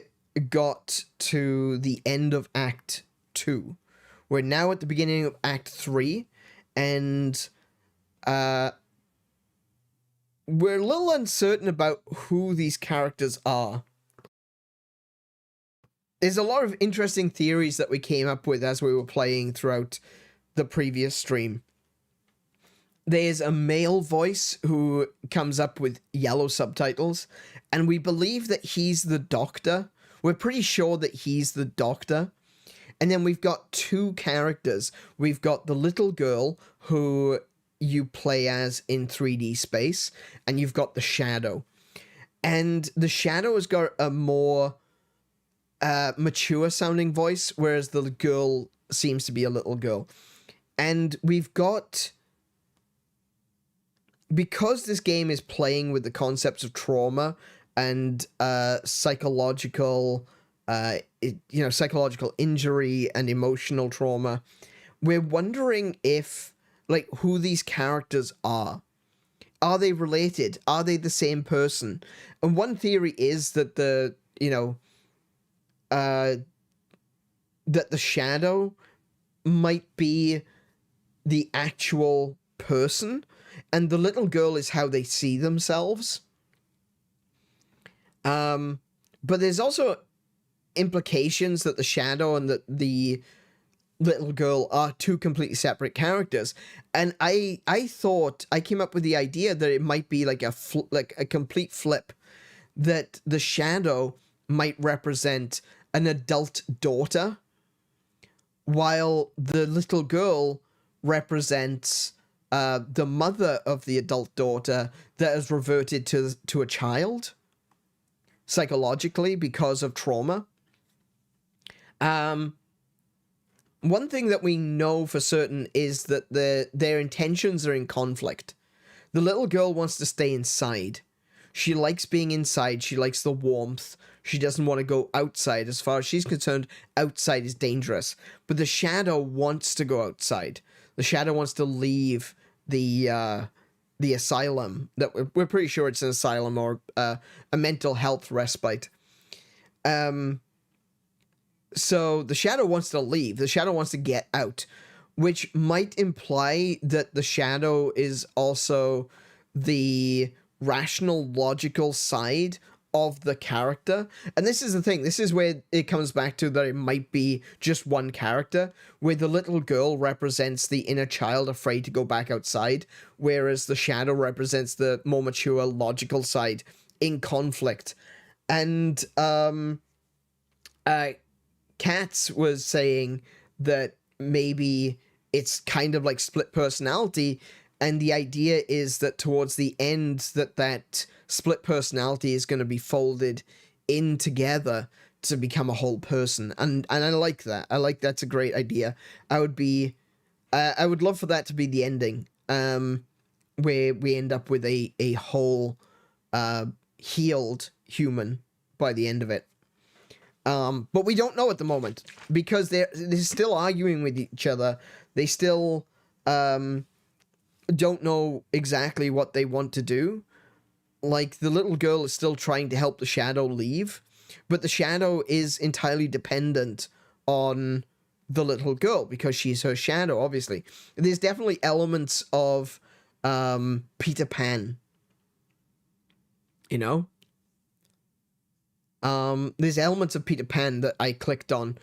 got to the end of Act 2. We're now at the beginning of Act 3, and we're a little uncertain about who these characters are. There's a lot of interesting theories that we came up with as we were playing throughout the previous stream. There's a male voice who comes up with yellow subtitles, and we believe that he's the doctor. We're pretty sure that he's the doctor. And then we've got two characters. We've got the little girl who you play as in 3D space, and you've got the shadow. And the shadow has got a more mature sounding voice, whereas the girl seems to be a little girl. And we've got... because this game is playing with the concepts of trauma and psychological, psychological injury and emotional trauma, we're wondering if, like, who these characters are. Are they related? Are they the same person? And one theory is that that the shadow might be the actual person, and the little girl is how they see themselves. But there's also implications that the shadow and the little girl are two completely separate characters. And I thought, I came up with the idea that it might be like a complete flip, that the shadow might represent an adult daughter, while the little girl represents the mother of the adult daughter that has reverted to a child psychologically because of trauma. One thing that we know for certain is that their intentions are in conflict. The little girl wants to stay inside. She likes being inside. She likes the warmth. She doesn't want to go outside. As far as she's concerned, outside is dangerous. But the shadow wants to go outside. The shadow wants to leave the asylum. That we're pretty sure it's an asylum or a mental health respite. So the shadow wants to leave. The shadow wants to get out, which might imply that the shadow is also the rational, logical side of the character. And this is the thing. This is where it comes back to that it might be just one character, where the little girl represents the inner child afraid to go back outside, whereas the shadow represents the more mature, logical side in conflict. And Katz was saying that maybe it's kind of like split personality, and the idea is that towards the end that split personality is going to be folded in together to become a whole person. And I like that. I like that's a great idea. I would love for that to be the ending, where we end up with a whole healed human by the end of it. But we don't know at the moment, because they're still arguing with each other. They still don't know exactly what they want to do. Like, the little girl is still trying to help the shadow leave, but the shadow is entirely dependent on the little girl because she's her shadow, obviously. There's definitely elements of Peter Pan, there's elements of Peter Pan that I clicked on,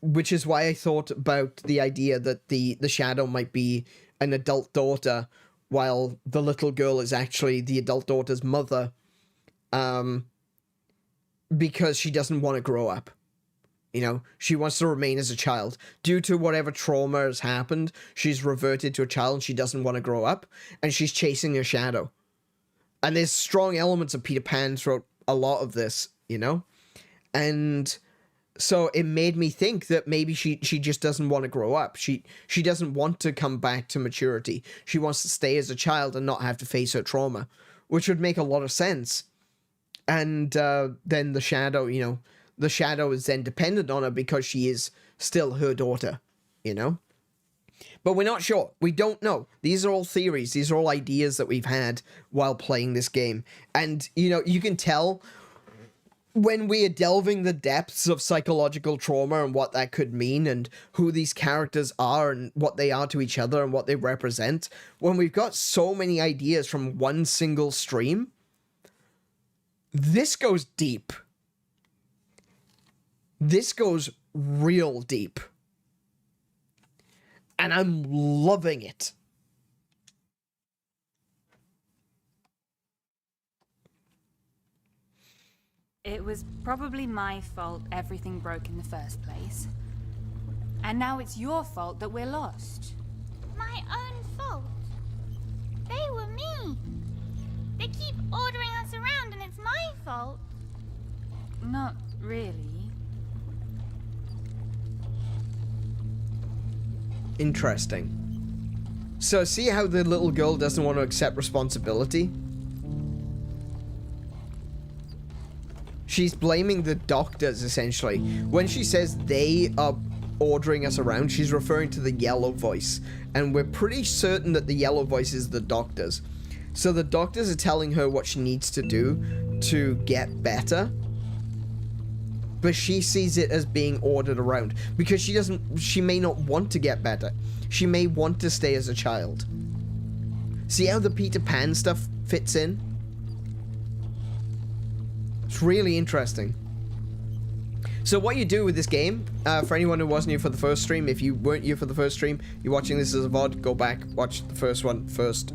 which is why I thought about the idea that the shadow might be an adult daughter, while the little girl is actually the adult daughter's mother, because she doesn't want to grow up. She wants to remain as a child. Due to whatever trauma has happened, she's reverted to a child and she doesn't want to grow up, and she's chasing her shadow. And there's strong elements of Peter Pan throughout a lot of this, and so it made me think that maybe she just doesn't want to grow up. She doesn't want to come back to maturity. She wants to stay as a child and not have to face her trauma, which would make a lot of sense. And then the shadow, the shadow is then dependent on her because she is still her daughter, But we're not sure. We don't know. These are all theories. These are all ideas that we've had while playing this game. And, you know, you can tell when we are delving the depths of psychological trauma and what that could mean and who these characters are and what they are to each other and what they represent, when we've got so many ideas from one single stream, this goes deep. This goes real deep. And I'm loving it. It was probably my fault everything broke in the first place. And now it's your fault that we're lost. My own fault. They were me. They keep ordering us around and it's my fault. Not really. Interesting. So see how the little girl doesn't want to accept responsibility? She's blaming the doctors, essentially. When she says they are ordering us around, she's referring to the yellow voice. And we're pretty certain that the yellow voice is the doctors. So the doctors are telling her what she needs to do to get better. But she sees it as being ordered around. Because she may not want to get better. She may want to stay as a child. See how the Peter Pan stuff fits in? It's really interesting. So what you do with this game, for anyone who wasn't here for the first stream, if you weren't here for the first stream, you're watching this as a VOD, go back, watch the first one first.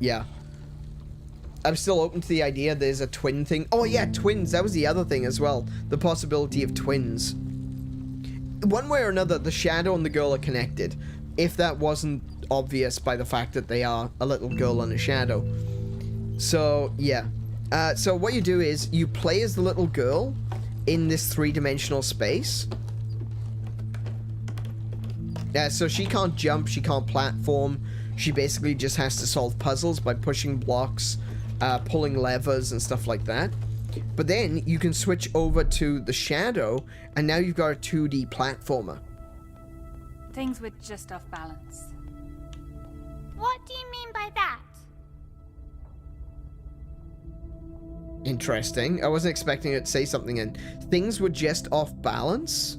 Yeah. I'm still open to the idea there's a twin thing. Oh yeah, twins, that was the other thing as well. The possibility of twins. One way or another, the shadow and the girl are connected. If that wasn't obvious by the fact that they are a little girl and a shadow. So, yeah. So what you do is, you play as the little girl in this three-dimensional space. So she can't jump, she can't platform. She basically just has to solve puzzles by pushing blocks, pulling levers and stuff like that. But then you can switch over to the shadow, and now you've got a 2D platformer. Things were just off balance. What do you mean by that? Interesting. I wasn't expecting it to say something, and things were just off balance?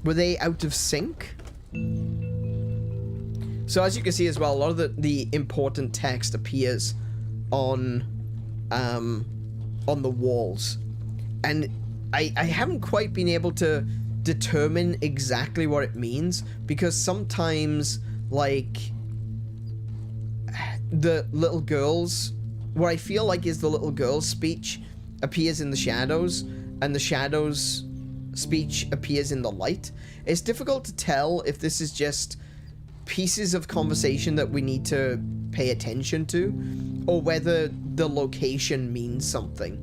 Were they out of sync? So as you can see as well, a lot of the important text appears on the walls. And I haven't quite been able to determine exactly what it means, because sometimes, like, the little girls, what I feel like is the little girl's speech appears in the shadows, and the shadows' speech appears in the light. It's difficult to tell if this is just pieces of conversation that we need to pay attention to, or whether the location means something.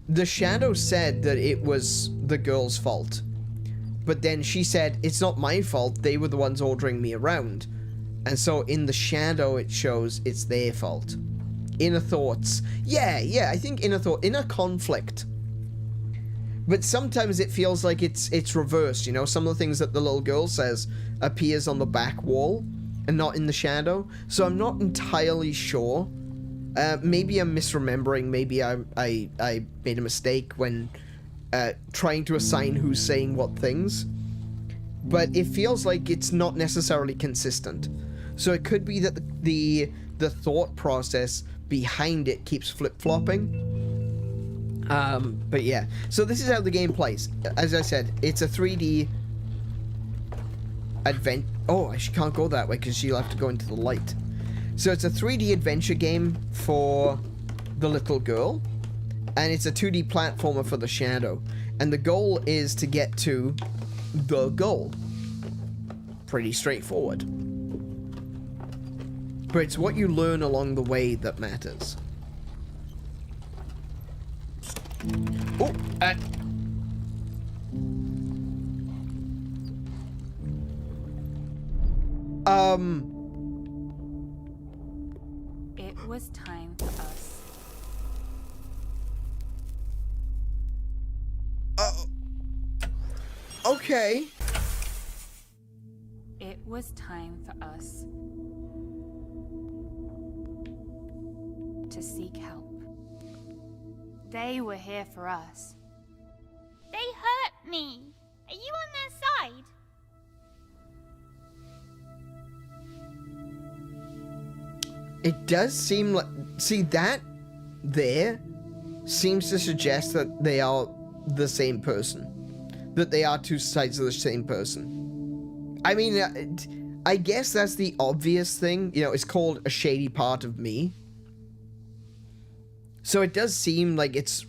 The shadow said that it was the girl's fault, but then she said, it's not my fault, they were the ones ordering me around. And so in the shadow it shows it's their fault. Inner thoughts. Yeah, I think inner conflict. But sometimes it feels like it's reversed, you know? Some of the things that the little girl says appears on the back wall and not in the shadow. So I'm not entirely sure. Maybe I'm misremembering. Maybe I made a mistake when trying to assign who's saying what things. But it feels like it's not necessarily consistent. So it could be that the thought process behind it keeps flip-flopping. But yeah, so this is how the game plays. As I said, it's a 3D advent. Oh, she can't go that way because she'll have to go into the light. So it's a 3D adventure game for the little girl, and it's a 2D platformer for the shadow. And the goal is to get to the goal. Pretty straightforward. But it's what you learn along the way that matters. Oh, It was time for us. Okay. It was time for us to seek help. They were here for us. They hurt me. Are you on their side? It does seem like... See, that there seems to suggest that they are the same person. That they are two sides of the same person. I mean, I guess that's the obvious thing. You know, it's called a shady part of me. So it does seem like it's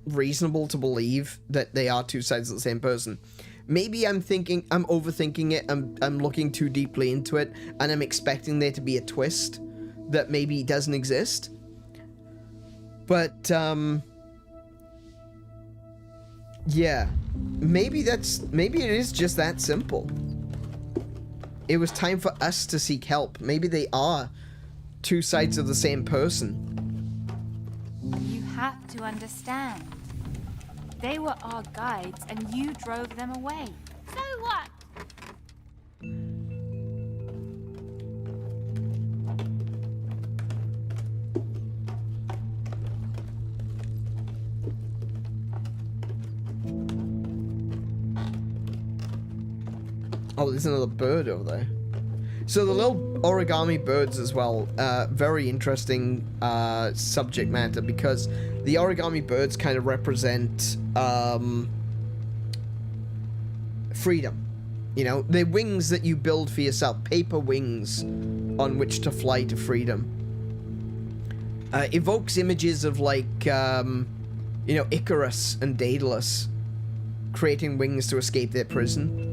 reasonable to believe that they are two sides of the same person. Maybe I'm overthinking it, I'm looking too deeply into it, and I'm expecting there to be a twist that maybe doesn't exist. But, yeah. Maybe it is just that simple. It was time for us to seek help. Maybe they are two sides of the same person. You have to understand. They were our guides, and you drove them away. So what? Oh, there's another bird over there. So the little origami birds as well, very interesting subject matter, because the origami birds kind of represent freedom. You know, they're wings that you build for yourself, paper wings on which to fly to freedom. Evokes images of like, you know, Icarus and Daedalus creating wings to escape their prison.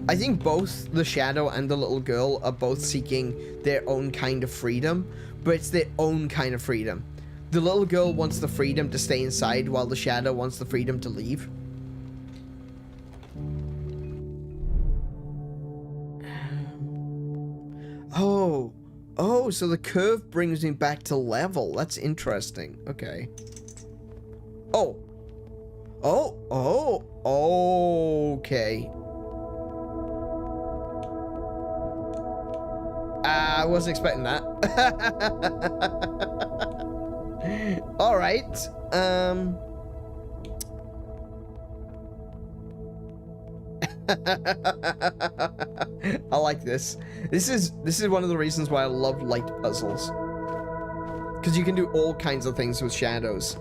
I think both the shadow and the little girl are both seeking their own kind of freedom, but it's their own kind of freedom. The little girl wants the freedom to stay inside, while the shadow wants the freedom to leave. Oh, so the curve brings me back to level. That's interesting. Okay. Okay. I wasn't expecting that. Alright. I like this. This is one of the reasons why I love light puzzles. Because you can do all kinds of things with shadows.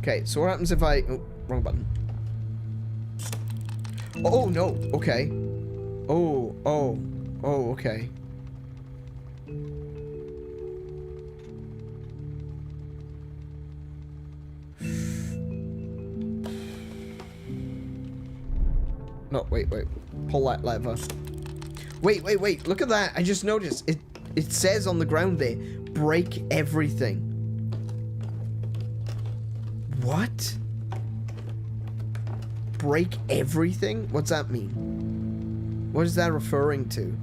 Okay, so what happens if I... Oh, wrong button. Oh, no. Okay. Oh, okay. No, wait. Pull that lever. Wait. Look at that. I just noticed. It says on the ground there, break everything. What? Break everything? What's that mean? What is that referring to?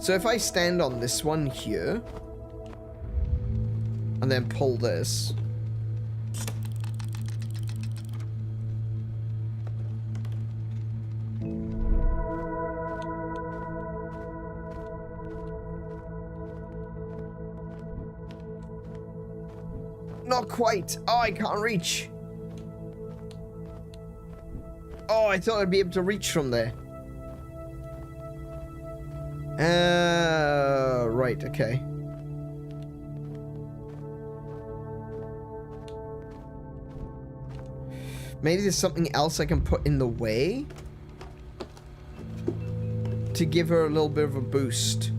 So if I stand on this one here, and then pull this. Not quite. Oh, I can't reach. Oh, I thought I'd be able to reach from there. Right, okay. Maybe there's something else I can put in the way to give her a little bit of a boost.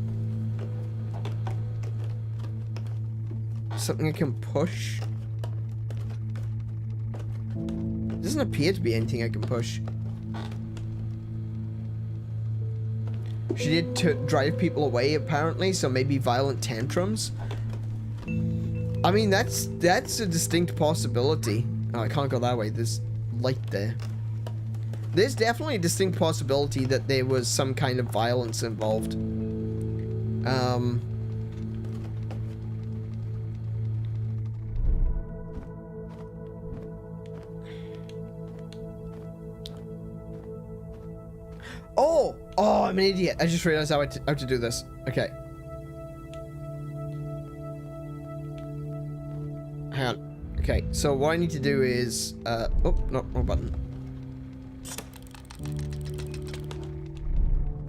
Something I can push. Doesn't appear to be anything I can push. She did drive people away, apparently, so maybe violent tantrums. I mean, that's a distinct possibility. Oh, I can't go that way. There's light there. There's definitely a distinct possibility that there was some kind of violence involved. I'm an idiot. I just realized how to do this. Okay. Hang on. Okay, so what I need to do is, oh, no, wrong button.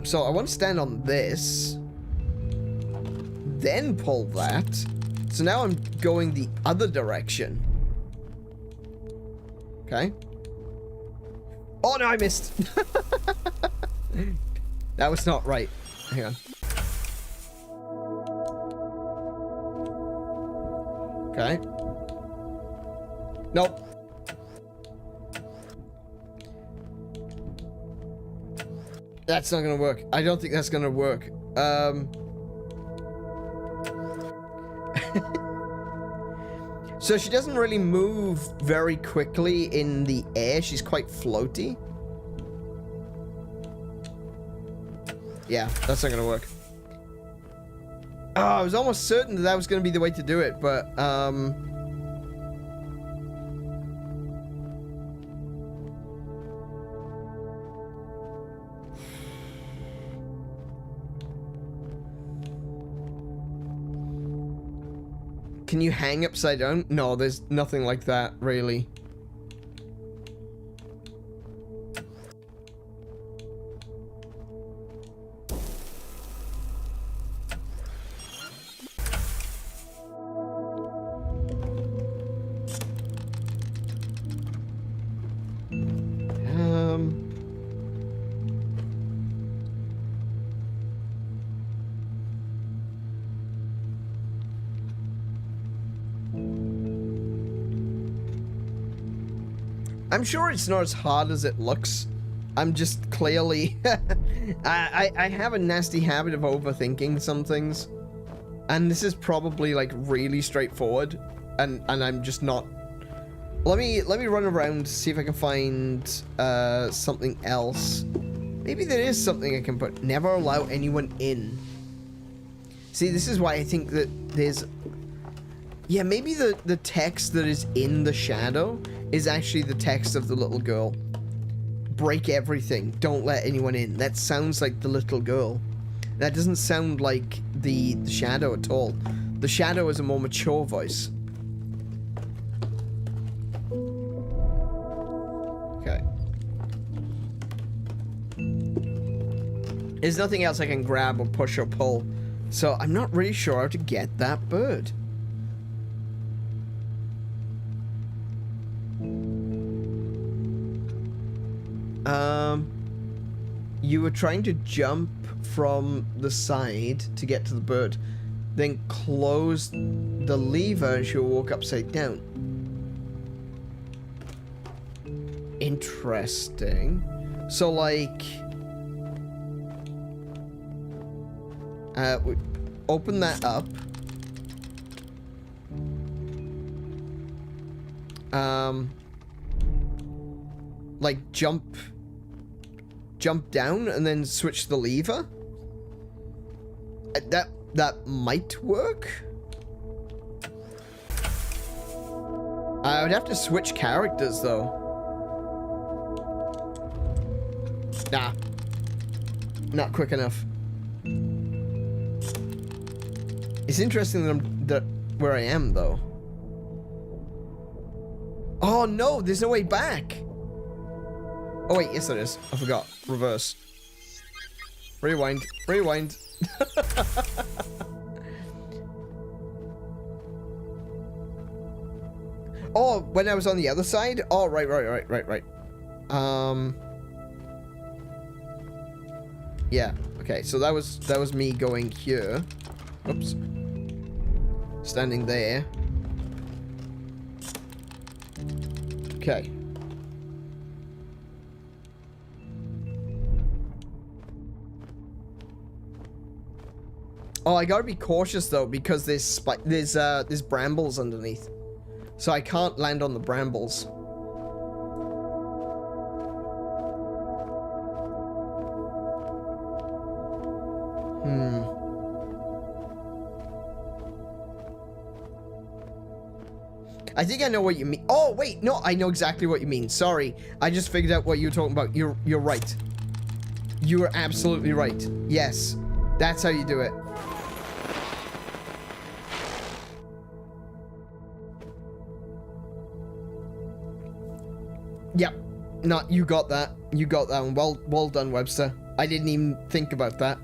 So I want to stand on this, then pull that. So now I'm going the other direction. Okay. Oh no, I missed. That was not right. Hang on. Okay. Nope. That's not gonna work. I don't think that's gonna work. So she doesn't really move very quickly in the air. She's quite floaty. Yeah, that's not gonna work. Oh, I was almost certain that was gonna be the way to do it, but, can you hang upside down? No, there's nothing like that, really. I'm sure it's not as hard as it looks. I'm just clearly... I have a nasty habit of overthinking some things. And this is probably, like, really straightforward. And I'm just not... Let me run around, see if I can find something else. Maybe there is something I can put. Never allow anyone in. See, this is why I think that there's... Yeah, maybe the text that is in the shadow is actually the text of the little girl. Break everything. Don't let anyone in. That sounds like the little girl. That doesn't sound like the shadow at all. The shadow is a more mature voice. Okay. There's nothing else I can grab or push or pull. So I'm not really sure how to get that bird. You were trying to jump from the side to get to the bird, then close the lever and she'll walk upside down. Interesting. So, like, we open that up. Like, jump down and then switch the lever. That might work. I would have to switch characters though. Nah, not quick enough. It's interesting that where I am though. Oh no, there's no way back. Oh wait, yes there is. I forgot. Reverse. Rewind. Rewind. Oh, when I was on the other side? Oh, right. Yeah, okay, so that was me going here. Oops. Standing there. Okay. Oh, I gotta be cautious though, because there's brambles underneath. So I can't land on the brambles. I think I know what you mean. Oh, wait, no, I know exactly what you mean. Sorry, I just figured out what you were talking about. You're right. You are absolutely right. Yes. That's how you do it. Yep. No, you got that. You got that one. Well done, Webster. I didn't even think about that.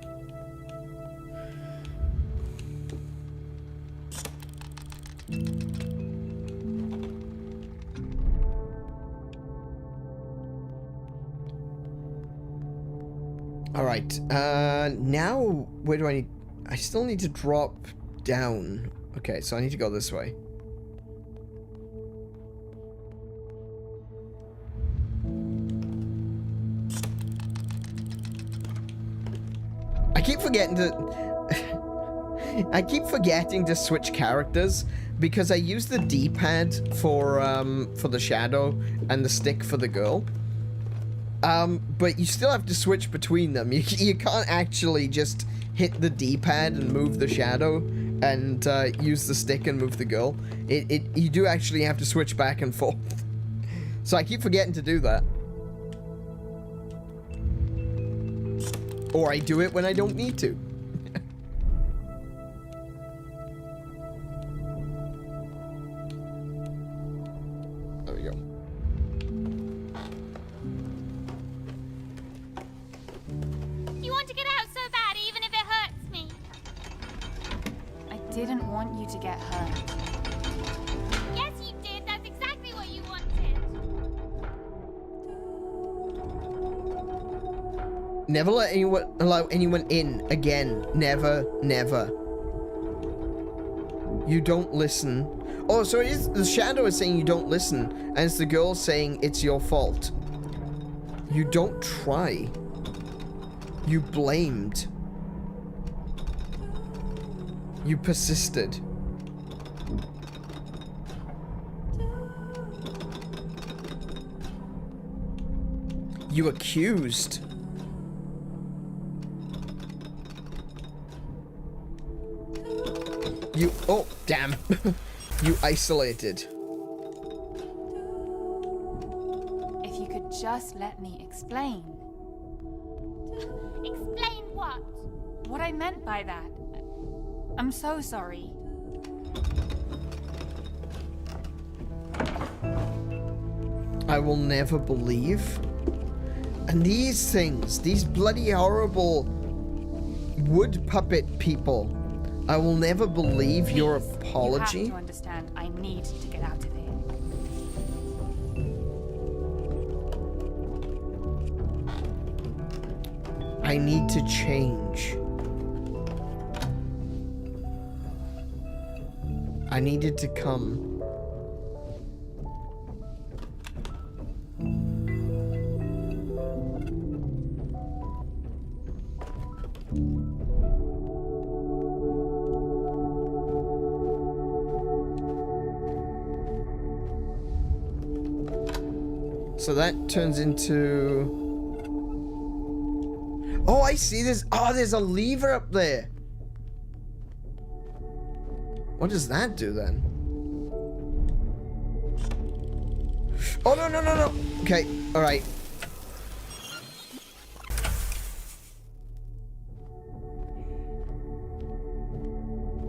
Alright, now, where do I need... I still need to drop down. Okay, so I need to go this way. I keep forgetting to... I keep forgetting to switch characters because I use the D-pad for the shadow and the stick for the girl. But you still have to switch between them. You can't actually just hit the D-pad and move the shadow and use the stick and move the girl. You do actually have to switch back and forth. So I keep forgetting to do that. Or I do it when I don't need to. There we go. You want to get out so bad, even if it hurts me. I didn't want you to get hurt. Yes, you did. That's exactly what you wanted. Never let anyone allow anyone in again. Never, never. You don't listen. Oh, so it is, the shadow is saying you don't listen, and it's the girl saying it's your fault. You don't try. You blamed. You persisted. You accused. You, oh, damn. You isolated. If you could just let me explain. Explain what? What I meant by that. I'm so sorry. I will never believe. And these things, these bloody horrible wood puppet people, I will never believe your apology. You have to understand, I need to get out of here. I need to change. I needed to come. So that turns into... Oh, I see this. Oh, there's a lever up there. What does that do then? Oh, no, no, no, no. Okay, all right.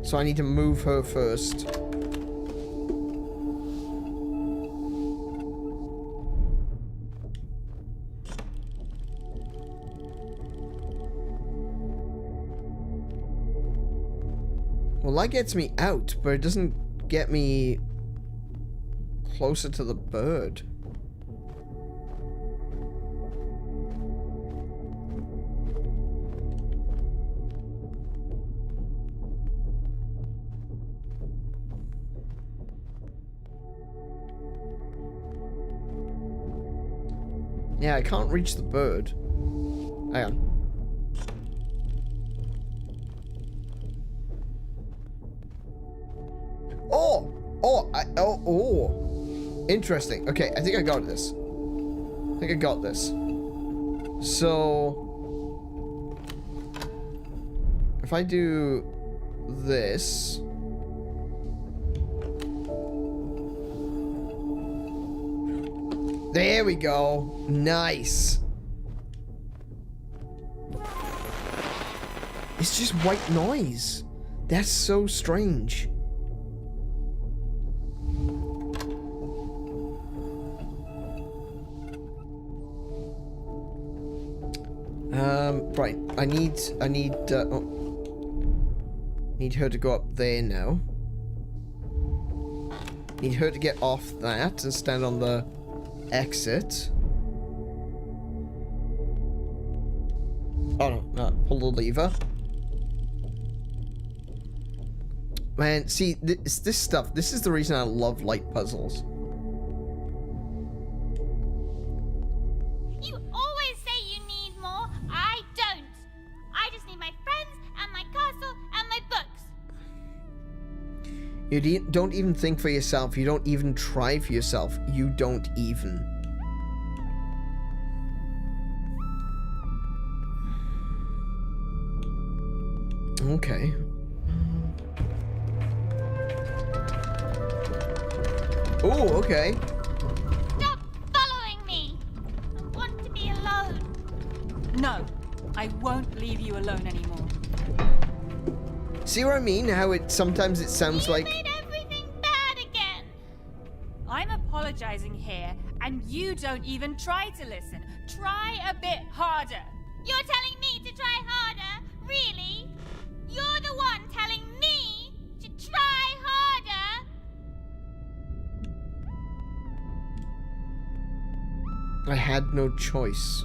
So I need to move her first. Well, that gets me out, but it doesn't get me closer to the bird. Yeah, I can't reach the bird. Hang on. Oh. Interesting. Okay, I think I got this. I think I got this. So... if I do this... there we go. Nice. It's just white noise. That's so strange. Right. I need her to go up there now. Need her to get off that and stand on the exit. Oh no, pull the lever. Man, see, this stuff, this is the reason I love light puzzles. You always say you need more. I don't. I just need my friends and my castle and my books. You don't even think for yourself. You don't even try for yourself. You don't even. Okay. Oh, okay. Stop following me. I want to be alone. No, I won't leave you alone anymore. See what I mean? How sometimes it sounds You like... made everything bad again. I'm apologizing here, and you don't even try to listen. Try a bit harder. You're telling me to try harder? Really? You're the one telling me to try harder? I had no choice.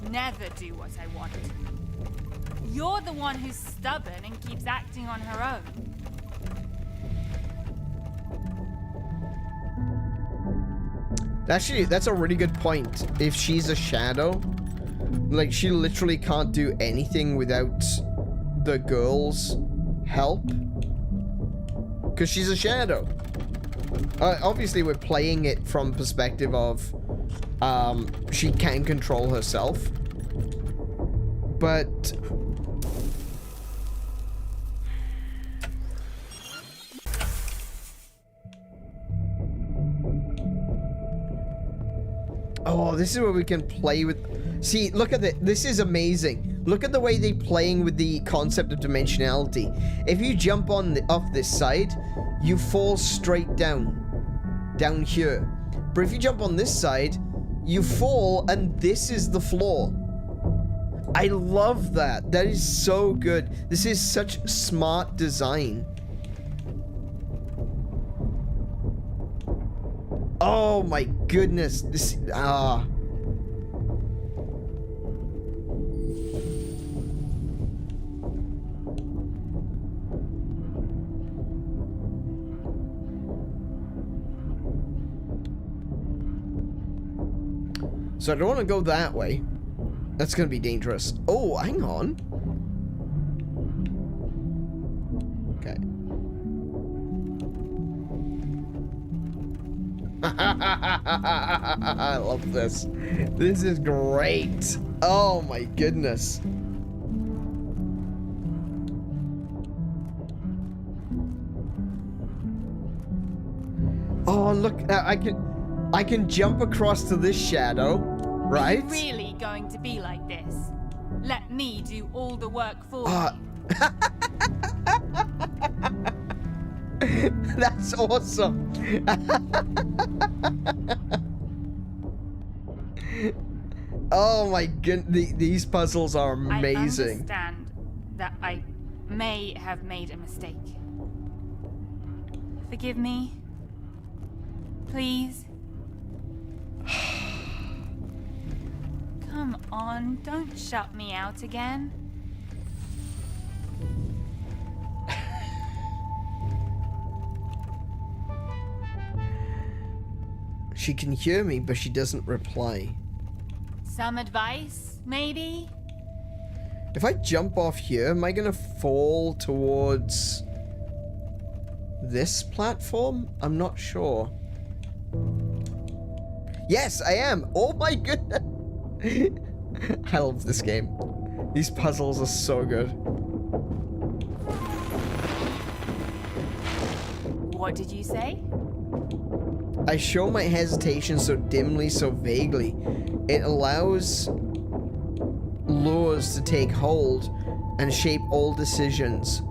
Never do what I want. You're the one who's stubborn and keeps acting on her own. Actually, that's a really good point. If she's a shadow, like, she literally can't do anything without the girl's help. Because she's a shadow. Obviously, we're playing it from perspective of she can control herself. But oh, this is where we can play with. See, look at it. This is amazing. Look at the way they're playing with the concept of dimensionality. If you jump off this side, you fall straight down here. But if you jump on this side, you fall, and this is the floor. I love that. That is so good. This is such smart design. Oh my goodness. This So I don't want to go that way. That's going to be dangerous. Oh, hang on. Okay. I love this. This is great. Oh my goodness. Oh, look, I can jump across to this shadow, right? Are you really going to be like this? Let me do all the work for you. That's awesome. Oh my goodness, these puzzles are amazing. I understand that I may have made a mistake. Forgive me. Please. Come on, don't shut me out again. She can hear me, but she doesn't reply. Some advice, maybe? If I jump off here, am I gonna fall towards this platform? I'm not sure. Yes, I am. Oh my goodness. I love this game. These puzzles are so good. What did you say? I show my hesitation so dimly, so vaguely. It allows lures to take hold and shape all decisions.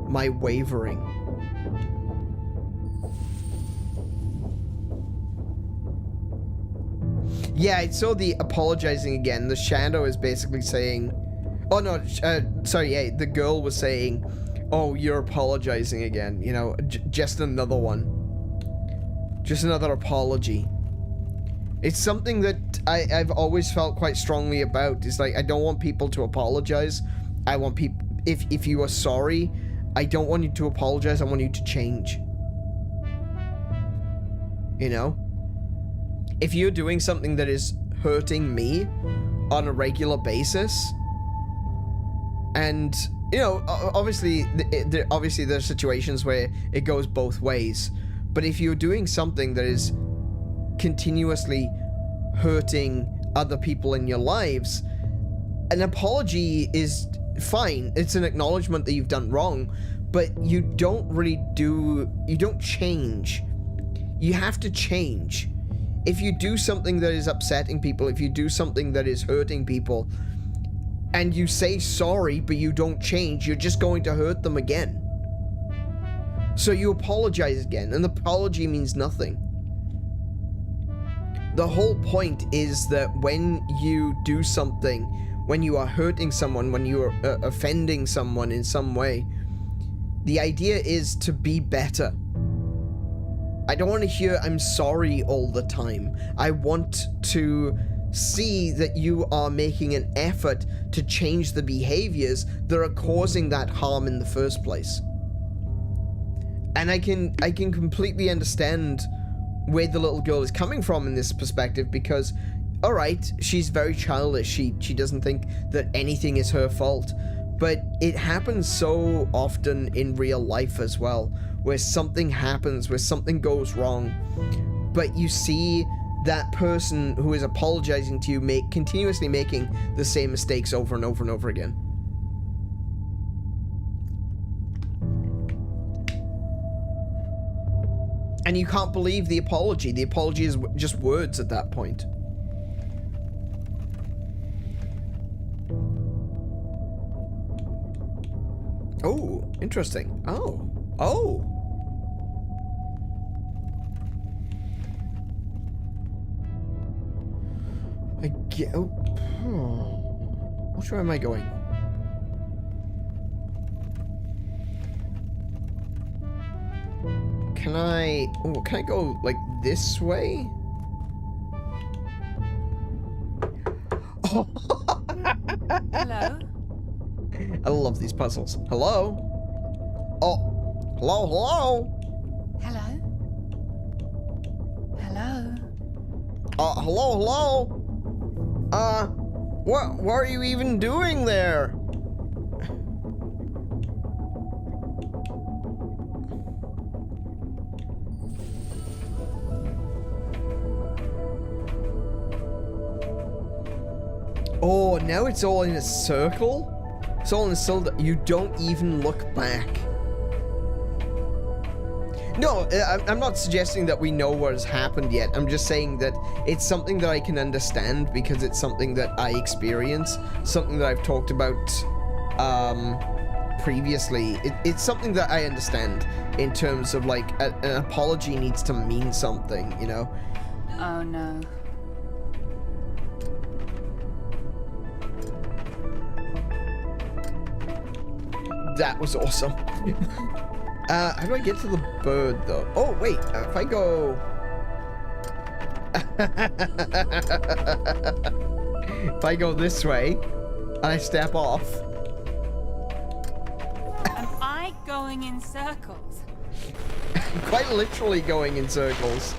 My wavering. Yeah, I saw the apologizing again. The shadow is basically saying... Oh, no, sorry, yeah, the girl was saying, oh, you're apologizing again. You know, just another one. Just another apology. It's something that I've always felt quite strongly about. It's like, I don't want people to apologize. I want people... If you are sorry, I don't want you to apologize. I want you to change. You know? If you're doing something that is hurting me on a regular basis, and, you know, obviously there's situations where it goes both ways, but if you're doing something that is continuously hurting other people in your lives, an apology is fine. It's an acknowledgement that you've done wrong, but you don't change. You have to change. If you do something that is upsetting people, if you do something that is hurting people, and you say sorry, but you don't change, you're just going to hurt them again. So you apologize again, and the apology means nothing. The whole point is that when you do something, when you are hurting someone, when you are offending someone in some way, the idea is to be better. I don't want to hear I'm sorry all the time. I want to see that you are making an effort to change the behaviors that are causing that harm in the first place. And I can completely understand where the little girl is coming from in this perspective, because, all right, she's very childish. She doesn't think that anything is her fault. But it happens so often in real life as well, where something happens, where something goes wrong, but you see that person who is apologizing to you continuously making the same mistakes over and over and over again. And you can't believe the apology. The apology is just words at that point. Oh, interesting. Oh. I get... Oh. Which way am I going? Can I go, like, this way? Oh. Hello? I love these puzzles. Hello? Oh. Hello? Hello? Hello? Hello? What are you even doing there? Oh, now it's all in a circle? It's all in a cylinder. You don't even look back. No, I'm not suggesting that we know what has happened yet. I'm just saying that it's something that I can understand because it's something that I experience, something that I've talked about previously. It's something that I understand in terms of, like, an apology needs to mean something, you know? Oh no. That was awesome. How do I get to the bird, though? Oh, wait. If I go... if I go this way, and I step off... Am I going in circles? Quite literally going in circles.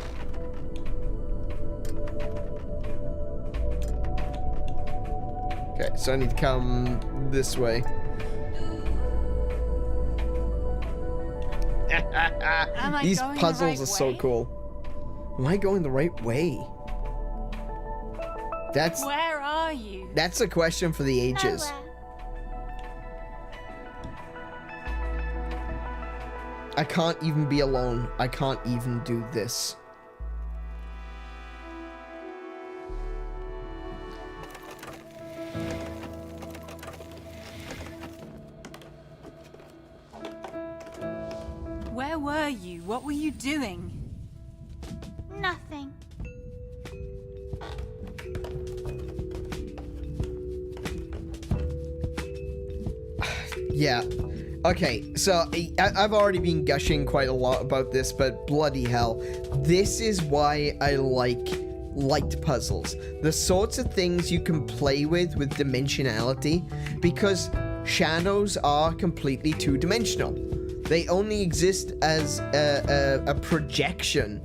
Okay, so I need to come this way. Am I These going puzzles the are so right way? cool. Am I going the right way? That's Where are you? that's a question for the ages. Nowhere. I can't even be alone. I can't even do this. Where were you? What were you doing? Nothing. Yeah. Okay, so I've already been gushing quite a lot about this, but bloody hell. This is why I like light puzzles. The sorts of things you can play with dimensionality, because shadows are completely two-dimensional. They only exist as a projection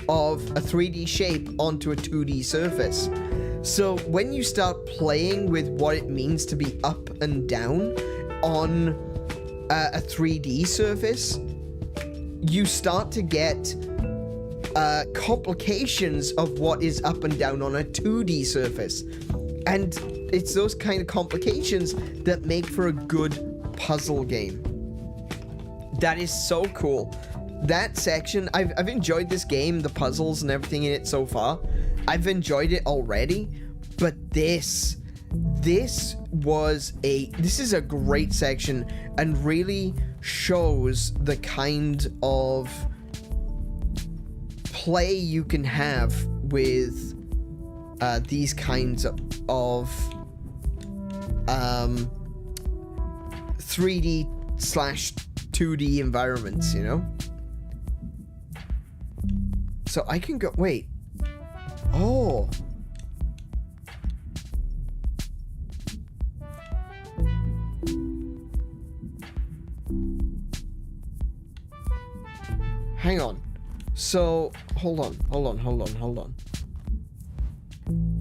of a 3D shape onto a 2D surface. So when you start playing with what it means to be up and down on a 3D surface, you start to get complications of what is up and down on a 2D surface. And it's those kind of complications that make for a good puzzle game. That is so cool. That section, I've enjoyed this game, the puzzles and everything in it so far. I've enjoyed it already, but this is a great section and really shows the kind of play you can have with these kinds of 3D/2D environments, you know? So I can go, wait. Oh. Hang on. So, hold on.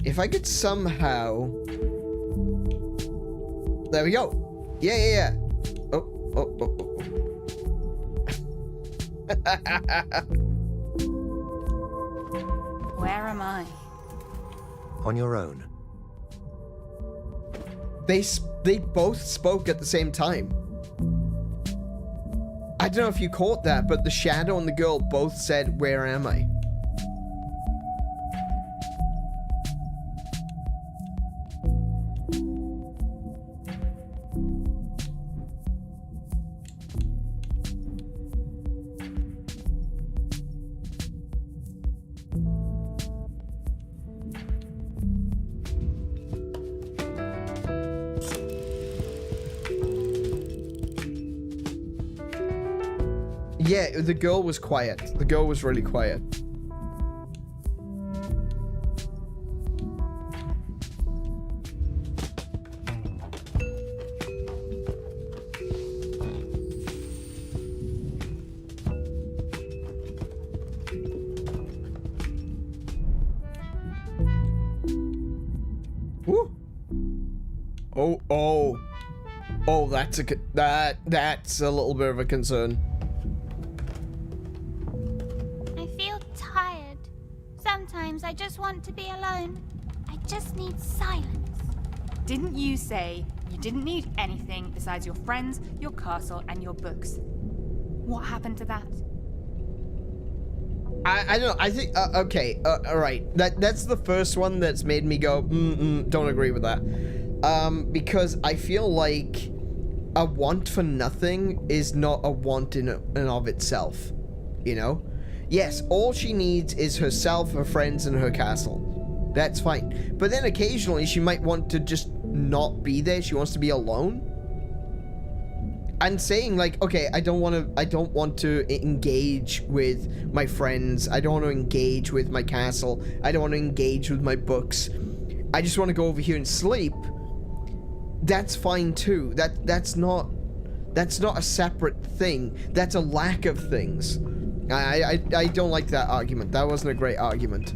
If I could somehow... There we go. Yeah. Oh. Where am I? On your own. They both spoke at the same time. I don't know if you caught that, but the shadow and the girl both said, "Where am I?" Yeah, the girl was quiet. The girl was really quiet. Woo. Oh, that's a little bit of a concern. Sometimes I just want to be alone. I just need silence. Didn't you say you didn't need anything besides your friends, your castle, and your books? What happened to that? I don't know. I think okay. All right. That's the first one that's made me go. Don't agree with that. Because I feel like a want for nothing is not a want in and of itself. You know. Yes, all she needs is herself, her friends, and her castle. That's fine. But then occasionally she might want to just not be there. She wants to be alone. And saying like, okay, I don't want to engage with my friends. I don't want to engage with my castle. I don't want to engage with my books. I just want to go over here and sleep. That's fine too. That's not a separate thing. That's a lack of things. I don't like that argument. That wasn't a great argument.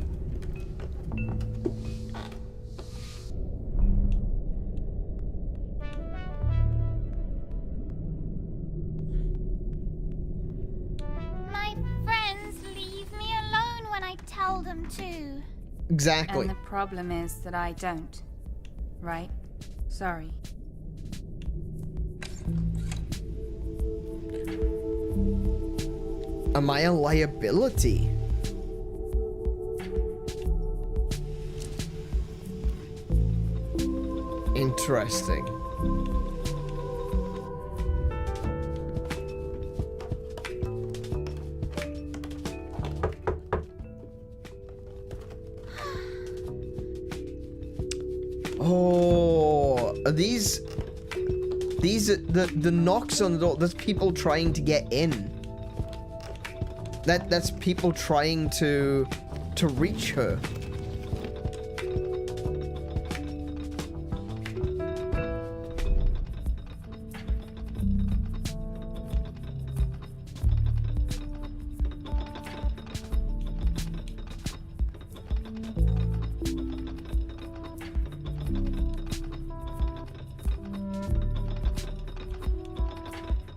My friends leave me alone when I tell them to. Exactly. And the problem is that I don't. Right? Sorry. Am I a liability? Interesting. Oh, are these are the knocks on the door? That's people trying to get in. That's people trying to reach her.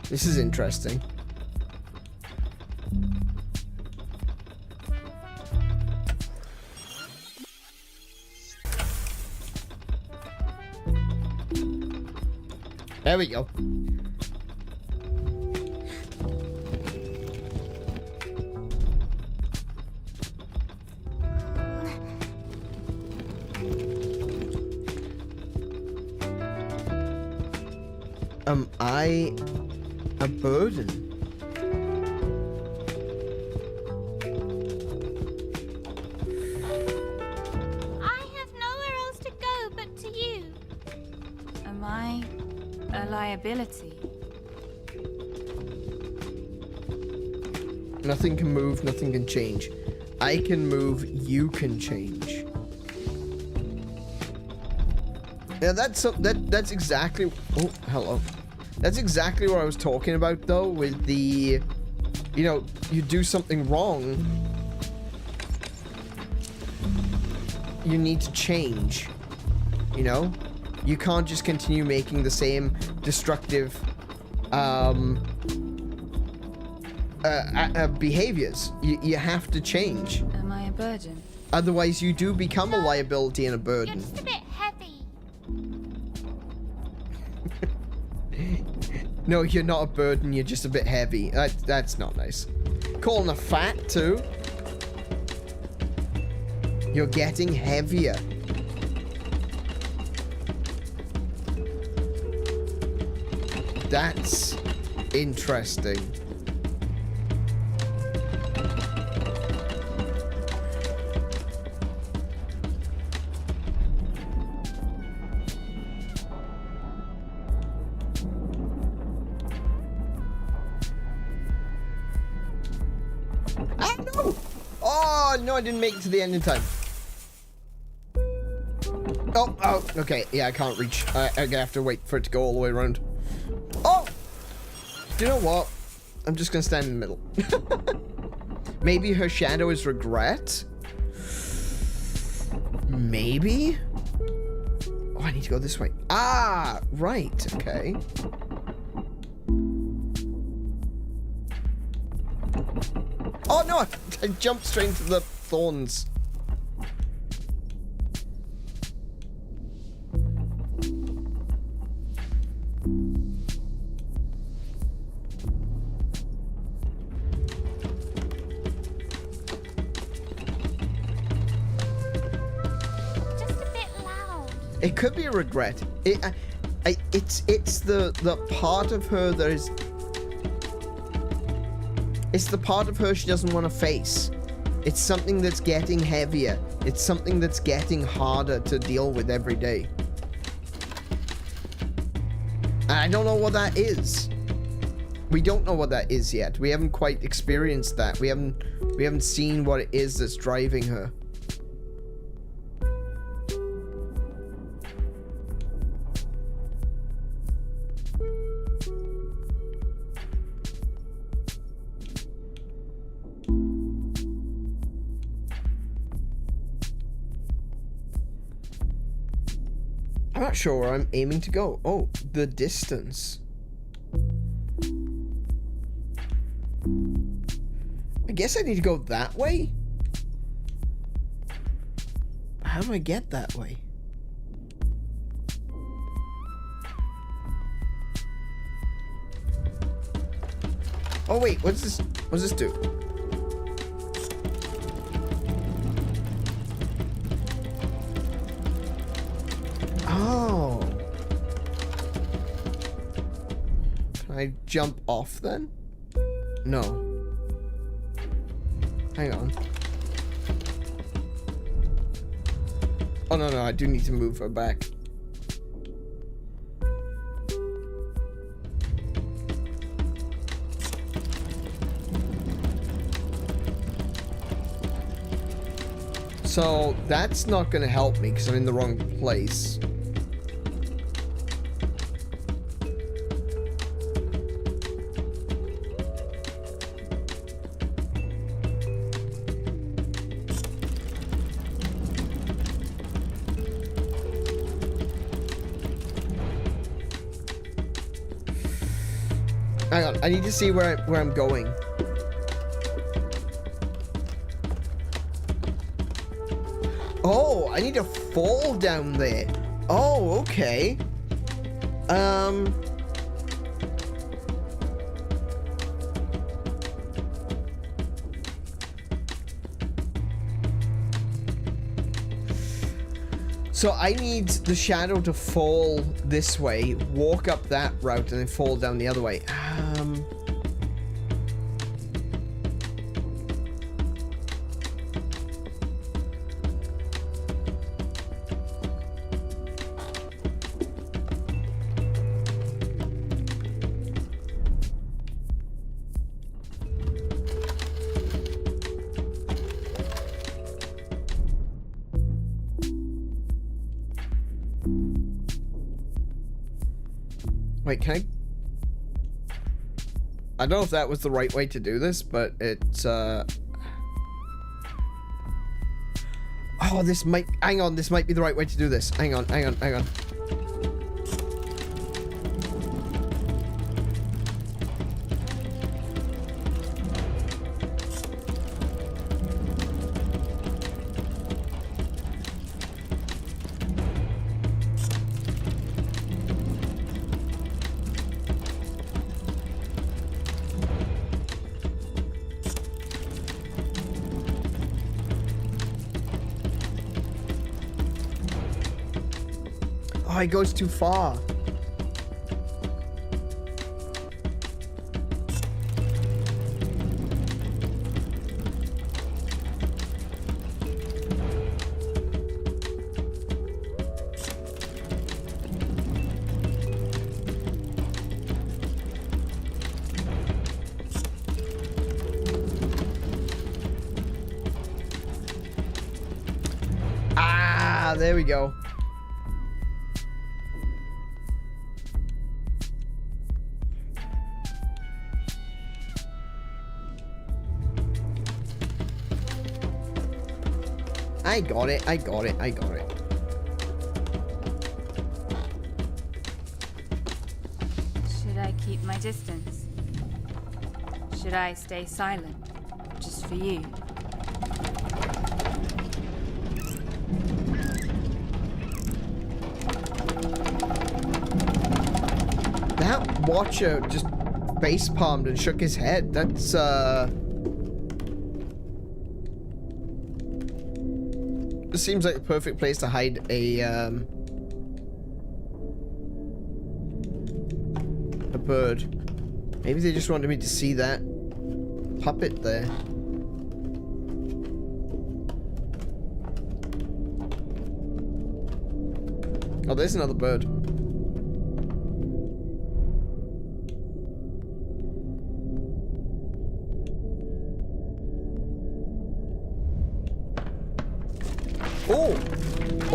This is interesting. There we go. Am I a burden? I have nowhere else to go but to you. Am I a liability? Nothing can move, nothing can change. I can move, you can change. Yeah, that's exactly. Oh, hello. That's exactly what I was talking about, though, with the, you know, you do something wrong, you need to change, you know? You can't just continue making the same destructive, behaviors. You have to change. Am I a burden? Otherwise, you do become a liability and a You're burden. just a bit heavy. No, you're not a burden, you're just a bit heavy. That's not nice. Calling her fat, too. You're getting heavier. That's interesting. Oh, no, I didn't make it to the end in time. Oh, okay. Yeah, I can't reach. I'm gonna have to wait for it to go all the way around. Oh! Do you know what? I'm just gonna stand in the middle. Maybe her shadow is regret? Maybe? Oh, I need to go this way. Ah, right. Okay. Oh, no! I jumped straight into the thorns. Just a bit loud. It could be a regret. It's the part of her that is. It's the part of her she doesn't want to face. It's something that's getting heavier. It's something that's getting harder to deal with every day. And I don't know what that is. We don't know what that is yet. We haven't quite experienced that. We haven't seen what it is that's driving her. I'm not sure where I'm aiming to go. Oh, the distance. I guess I need to go that way? How do I get that way? Oh wait, what's this? What's this do? Oh. Can I jump off then? No. Hang on. Oh no, I do need to move her back. So that's not going to help me because I'm in the wrong place. Hang on, I need to see where I'm going. Oh, I need to fall down there. Oh, okay. So I need the shadow to fall this way, walk up that route, and then fall down the other way. Wait, can I don't know if that was the right way to do this, but it's, Oh, this might... Hang on, this might be the right way to do this. Hang on. Oh, it goes too far. Ah, there we go. I got it. Should I keep my distance? Should I stay silent? Just for you? That watcher just face palmed and shook his head. That's, This seems like the perfect place to hide a bird. Maybe they just wanted me to see that puppet there. Oh, there's another bird.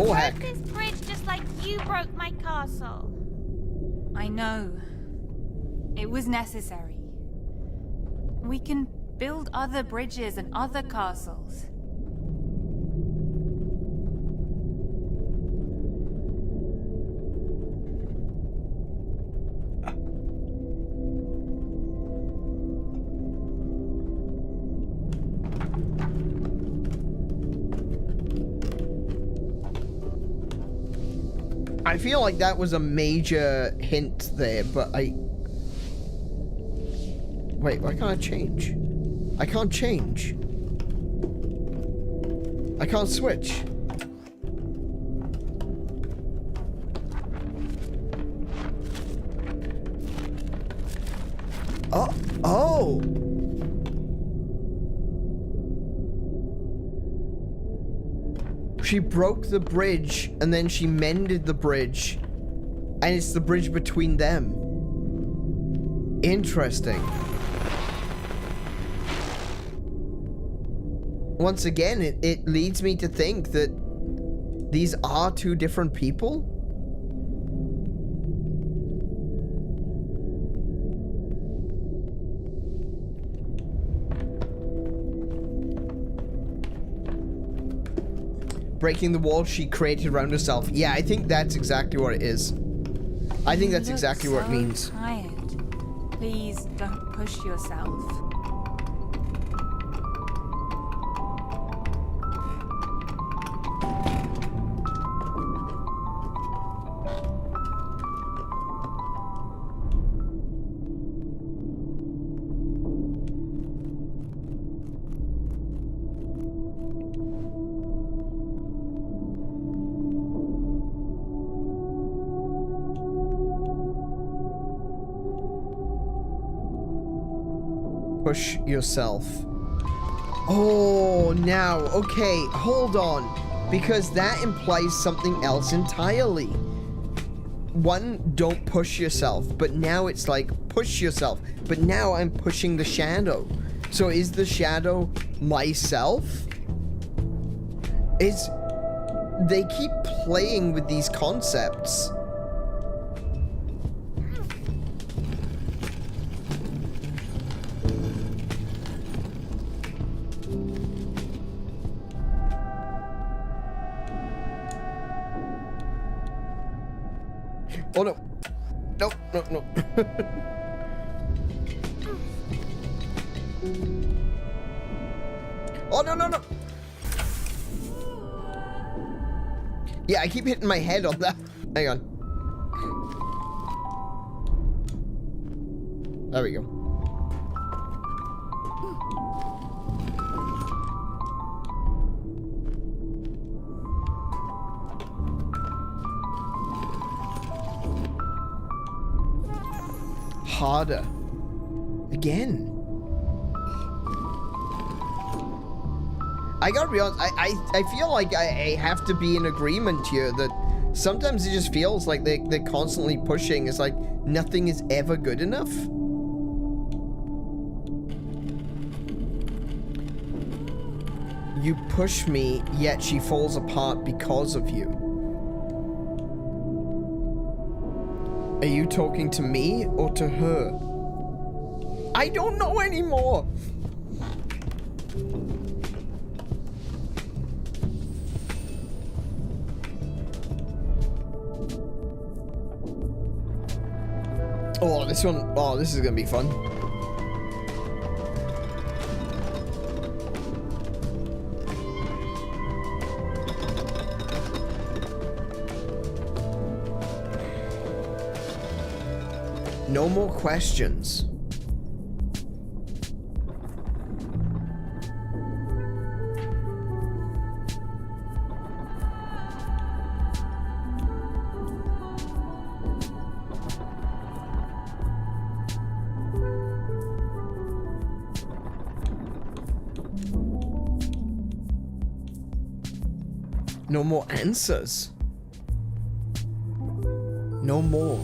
Oh, heck. Broke this bridge just like you broke my castle. I know. It was necessary. We can build other bridges and other castles. I feel like that was a major hint there, but I... Wait, why can't I change? I can't change. I can't switch. Oh! She broke the bridge, and then she mended the bridge. And it's the bridge between them. Interesting. Once again, it leads me to think that these are two different people. Breaking the wall she created around herself. Yeah, I think that's exactly what it is. I think that's exactly what it means. Tired. Please don't push yourself. Push yourself. Oh, now, okay, hold on. Because that implies something else entirely. One, don't push yourself, but now it's like, push yourself. But now I'm pushing the shadow. So is the shadow myself? They keep playing with these concepts. Oh no. No, no, no. Oh no, no, no. Yeah, I keep hitting my head on that. Hang on. There we go. Harder. Again. I gotta be honest, I feel like I have to be in agreement here that sometimes it just feels like they're constantly pushing. It's like nothing is ever good enough. You push me, yet she falls apart because of you. Are you talking to me or to her? I don't know anymore. Oh, this one. Oh, this is gonna be fun. No more questions. No more answers. No more.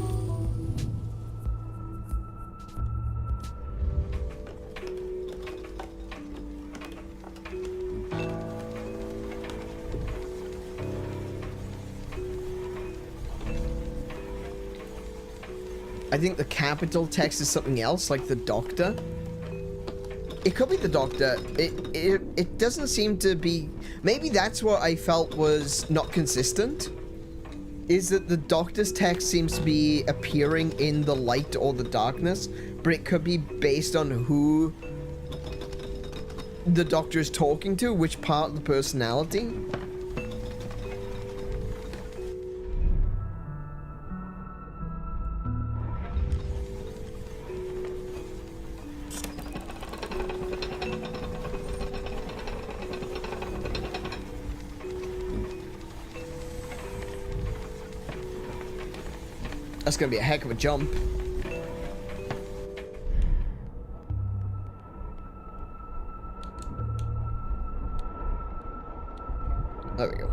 I think the capital text is something else, like the doctor. It could be the doctor. It doesn't seem to be... Maybe that's what I felt was not consistent. Is that the doctor's text seems to be appearing in the light or the darkness, but it could be based on who the doctor is talking to, which part of the personality. That's gonna be a heck of a jump. There we go.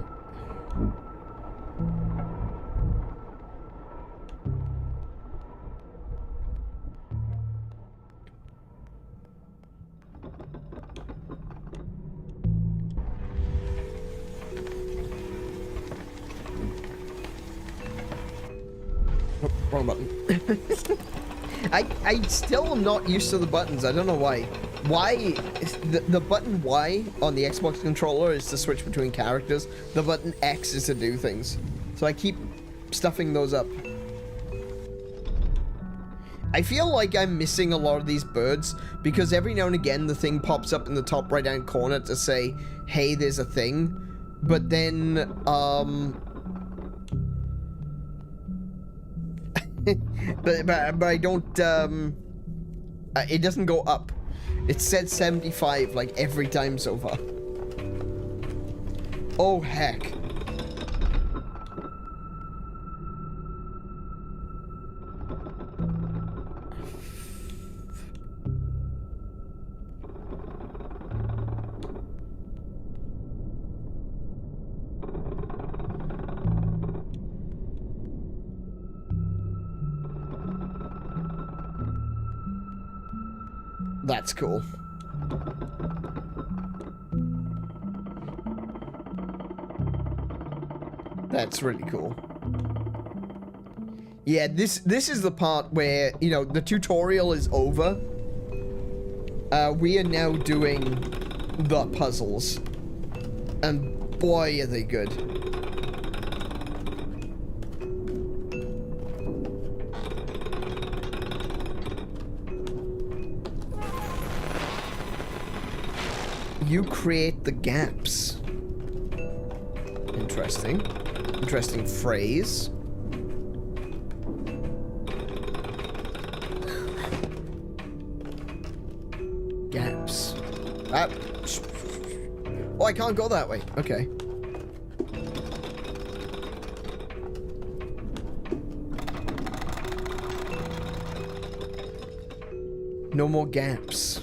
Oh, wrong button. I still am not used to the buttons. I don't know why. Why the button Y on the Xbox controller is to switch between characters. The button X is to do things. So I keep stuffing those up. I feel like I'm missing a lot of these birds because every now and again the thing pops up in the top right hand corner to say, hey, there's a thing. But then, but I don't, it doesn't go up. It said 75 like every time so far. Oh heck. That's cool. That's really cool. Yeah, this is the part where, you know, the tutorial is over. We are now doing the puzzles. And boy, are they good. You create the gaps. Interesting. Interesting phrase. Gaps. Oh, I can't go that way. Okay. No more gaps.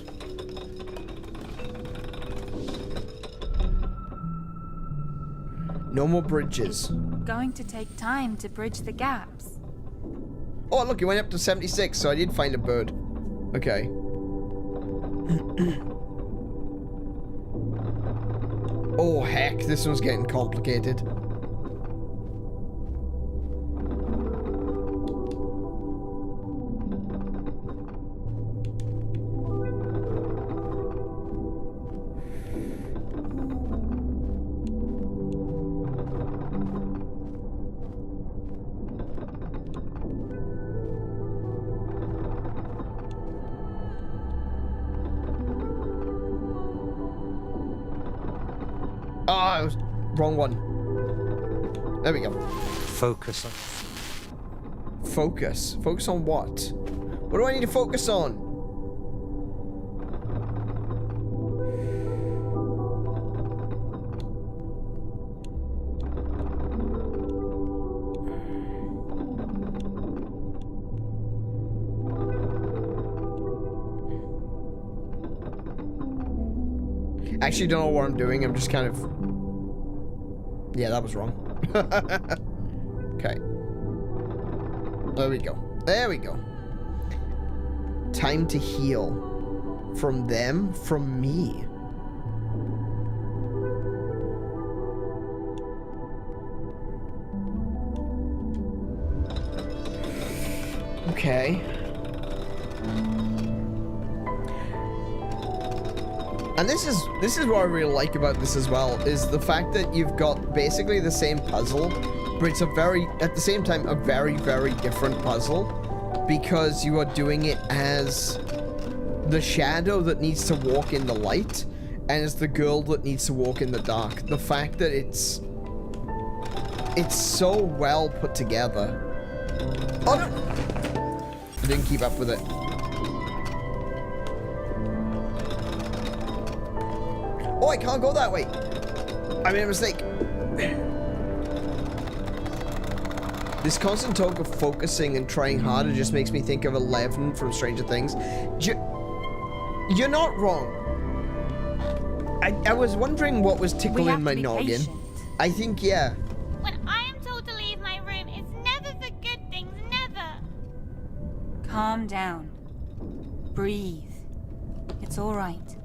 No more bridges. Going to take time to bridge the gaps. Oh, look, it went up to 76, so I did find a bird. Okay. Oh, heck, this one's getting complicated. Ah, it was wrong one. There we go. Focus on... Focus. Focus on what? What do I need to focus on? I actually don't know what I'm doing. I'm just kind of... Yeah, that was wrong. Okay. There we go. There we go. Time to heal. From them, from me. Okay. And this is what I really like about this as well, is the fact that you've got basically the same puzzle, but it's at the same time, a very, very different puzzle, because you are doing it as the shadow that needs to walk in the light, and as the girl that needs to walk in the dark. The fact that it's so well put together. Oh no! I didn't keep up with it. Oh, I can't go that way. I made a mistake. This constant talk of focusing and trying harder just makes me think of 11 from Stranger Things. You're not wrong. I was wondering what was tickling my noggin. Patient. I think, yeah. When I am told to leave my room, it's never for good things, never. Calm down. Breathe. It's all right.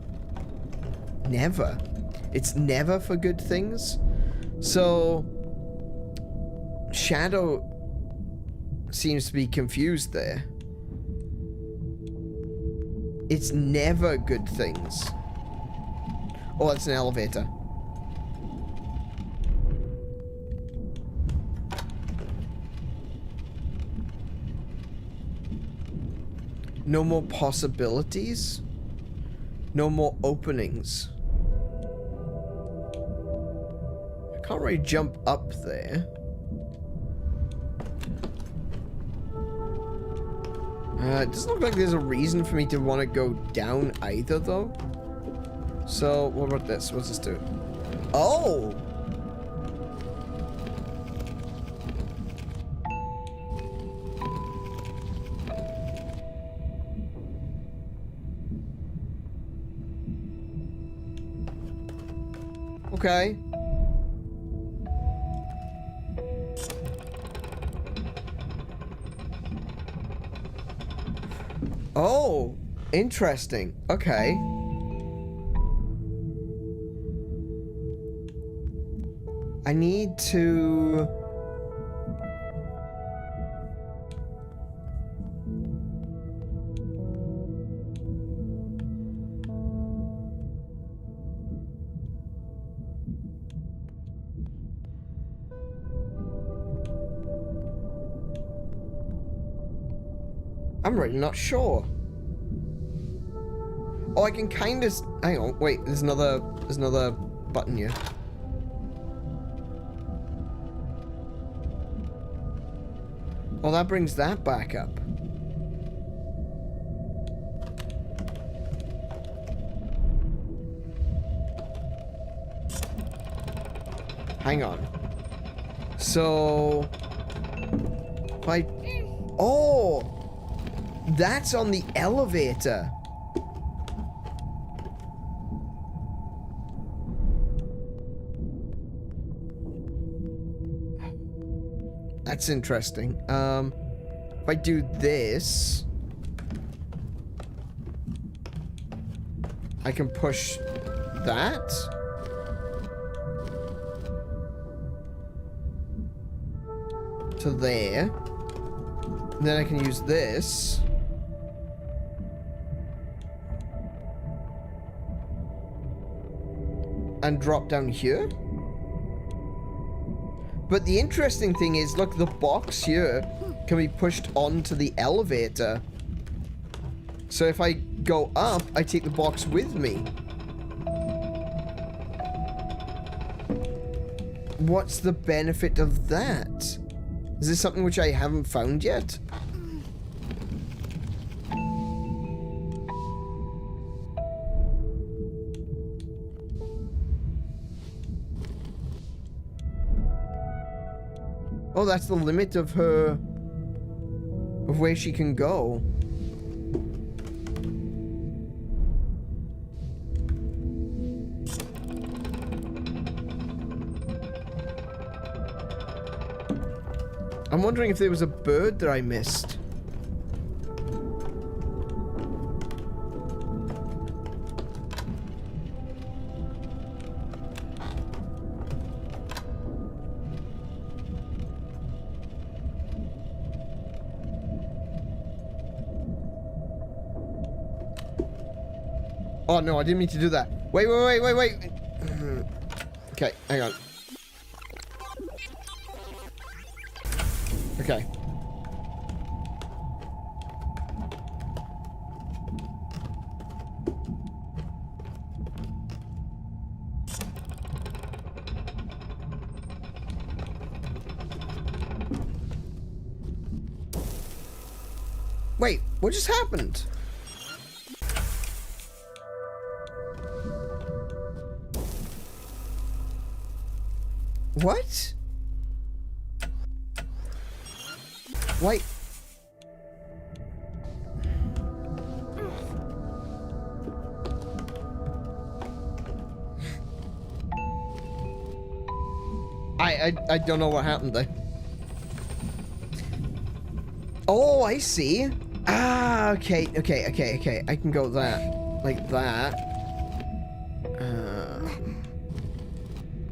Never. It's never for good things. So Shadow seems to be confused there. It's never good things. Oh, it's an elevator. No more possibilities? No more openings? I can't really jump up there. It doesn't look like there's a reason for me to want to go down either, though. So, what about this? What's this do? Oh! Okay. Oh, interesting. Okay. I need to... I'm really not sure. Oh, I can kind of... Hang on, wait, there's another button here. Oh, that brings that back up. Hang on. So... If I... Oh! That's on the elevator. That's interesting. If I do this, I can push that. To there. And then I can use this. And drop down here. But the interesting thing is, look, the box here can be pushed onto the elevator. So if I go up, I take the box with me. What's the benefit of that? Is this something which I haven't found yet? Oh, that's the limit of her... of where she can go. I'm wondering if there was a bird that I missed. Oh, no, I didn't mean to do that. Wait. Okay, hang on. Okay. Wait, what just happened? What? Why? I don't know what happened there. Oh, I see. Ah, okay. I can go that. Like that.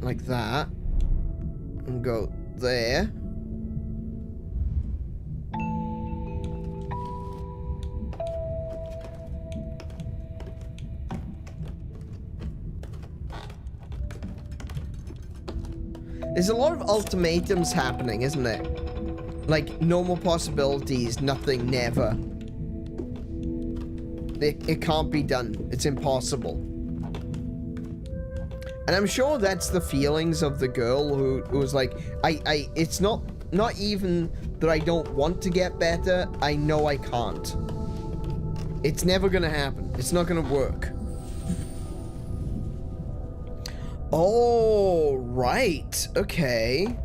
Like that. And go there. There's a lot of ultimatums happening, isn't there? Like, normal possibilities, nothing, never. It can't be done. It's impossible. And I'm sure that's the feelings of the girl who was like, it's not even that I don't want to get better, I know I can't. It's never gonna happen. It's not gonna work. Oh, right. Okay.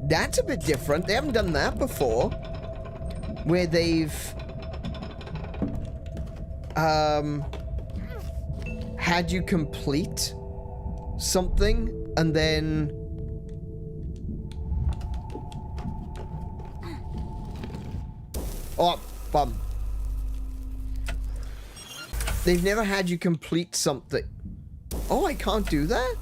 That's a bit different. They haven't done that before. Where they've... had you complete something and then... Oh, bum. They've never had you complete something. Oh, I can't do that?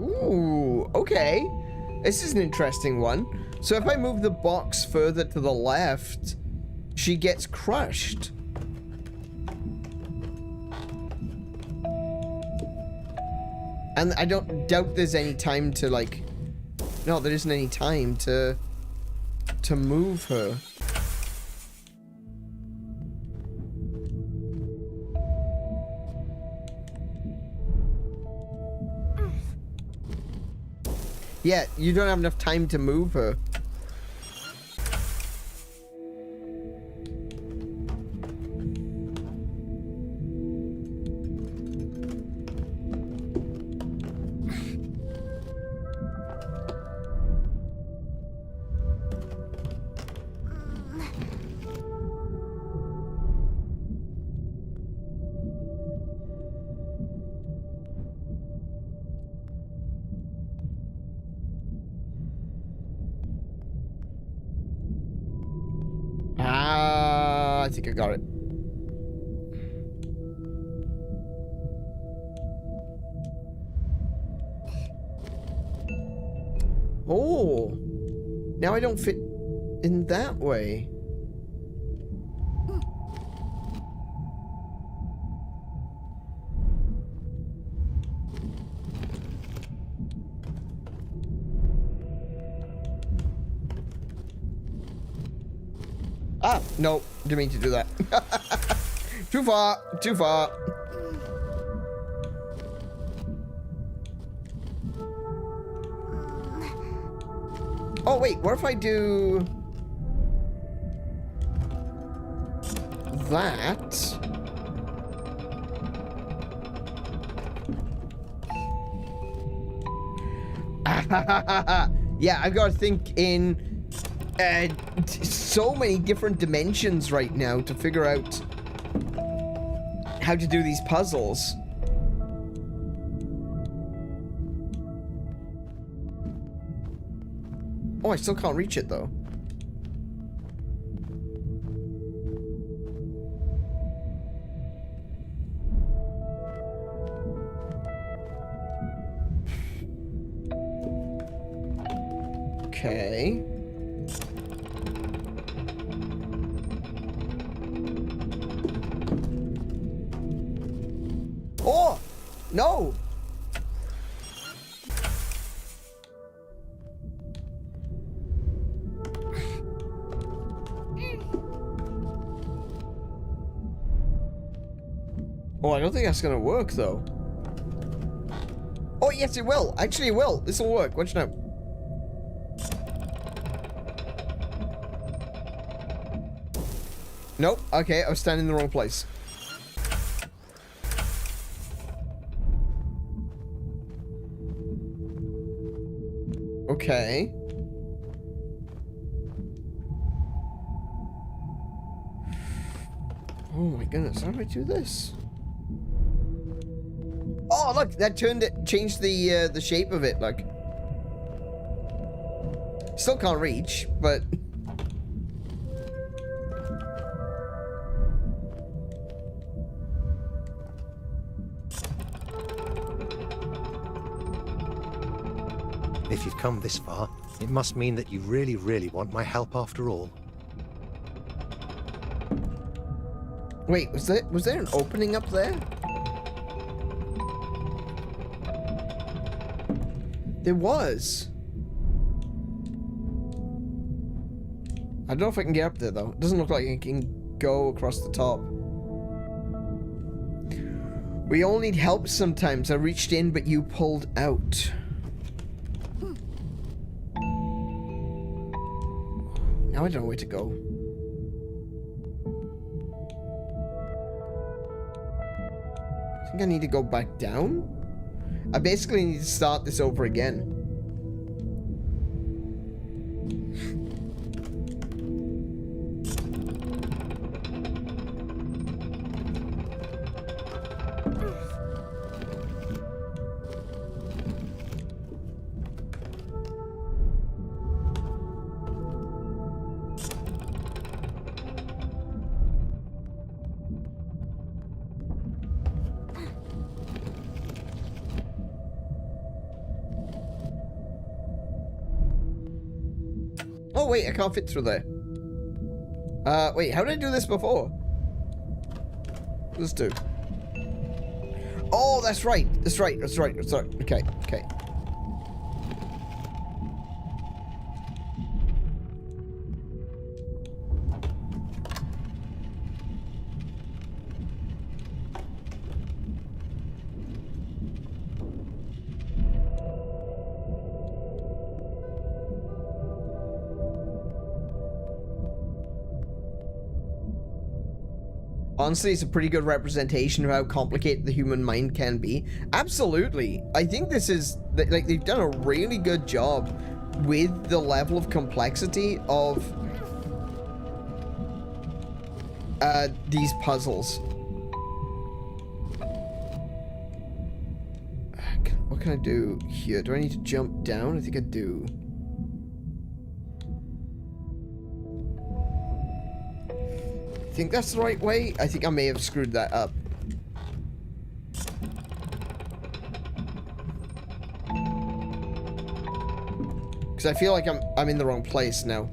Ooh, okay. This is an interesting one. So if I move the box further to the left, she gets crushed. And I don't doubt there's any time to, like... No, there isn't any time to move her. Yeah, you don't have enough time to move her. I think I got it. Oh, now I don't fit in that way. Ah, no, didn't mean to do that. Too far, too far. Oh, wait, what if I do that? Yeah, I've got to think in so many different dimensions right now to figure out how to do these puzzles. Oh, I still can't reach it though. Okay. Oh! No! Oh, I don't think that's gonna work though. Oh yes, it will. Actually, it will. This will work. Watch now. Nope. Okay, I was standing in the wrong place. Okay. Oh my goodness, how do I do this? Oh look, that changed the shape of it, look. Still can't reach, but If you've come this far, it must mean that you really, really want my help after all. wait, was there an opening up there? There was. I don't know if I can get up there though. It doesn't look like I can go across the top. We all need help sometimes. I reached in, but you pulled out. Now I don't know where to go. I think I need to go back down. I basically need to start this over again. Oh wait, I can't fit through there. Wait, how did I do this before? Let's do. Oh, that's right. That's right. Okay, okay. Honestly, it's a pretty good representation of how complicated the human mind can be. Absolutely. I think this is, like, they've done a really good job with the level of complexity of these puzzles. What can I do here? Do I need to jump down? I think I do. I think that's the right way. I think I may have screwed that up. Because I feel like I'm in the wrong place now.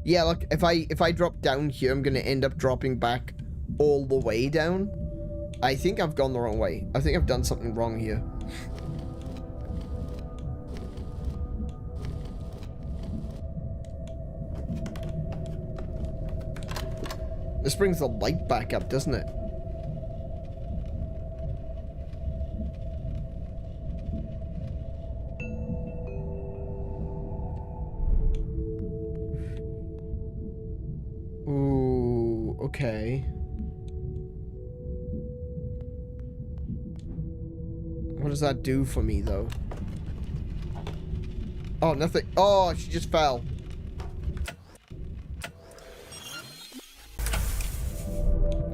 Yeah, look, if I drop down here, I'm gonna end up dropping back all the way down. I think I've gone the wrong way. I think I've done something wrong here. This brings the light back up, doesn't it? Ooh, okay. What does that do for me, though? Oh, nothing. Oh, she just fell.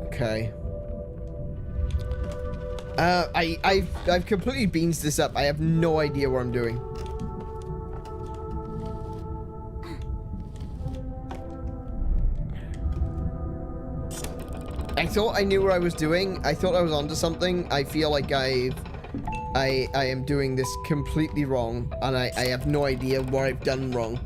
Okay. I've completely beansed this up. I have no idea what I'm doing. I thought I knew what I was doing. I thought I was onto something. I feel like I've I am doing this completely wrong, and I have no idea what I've done wrong.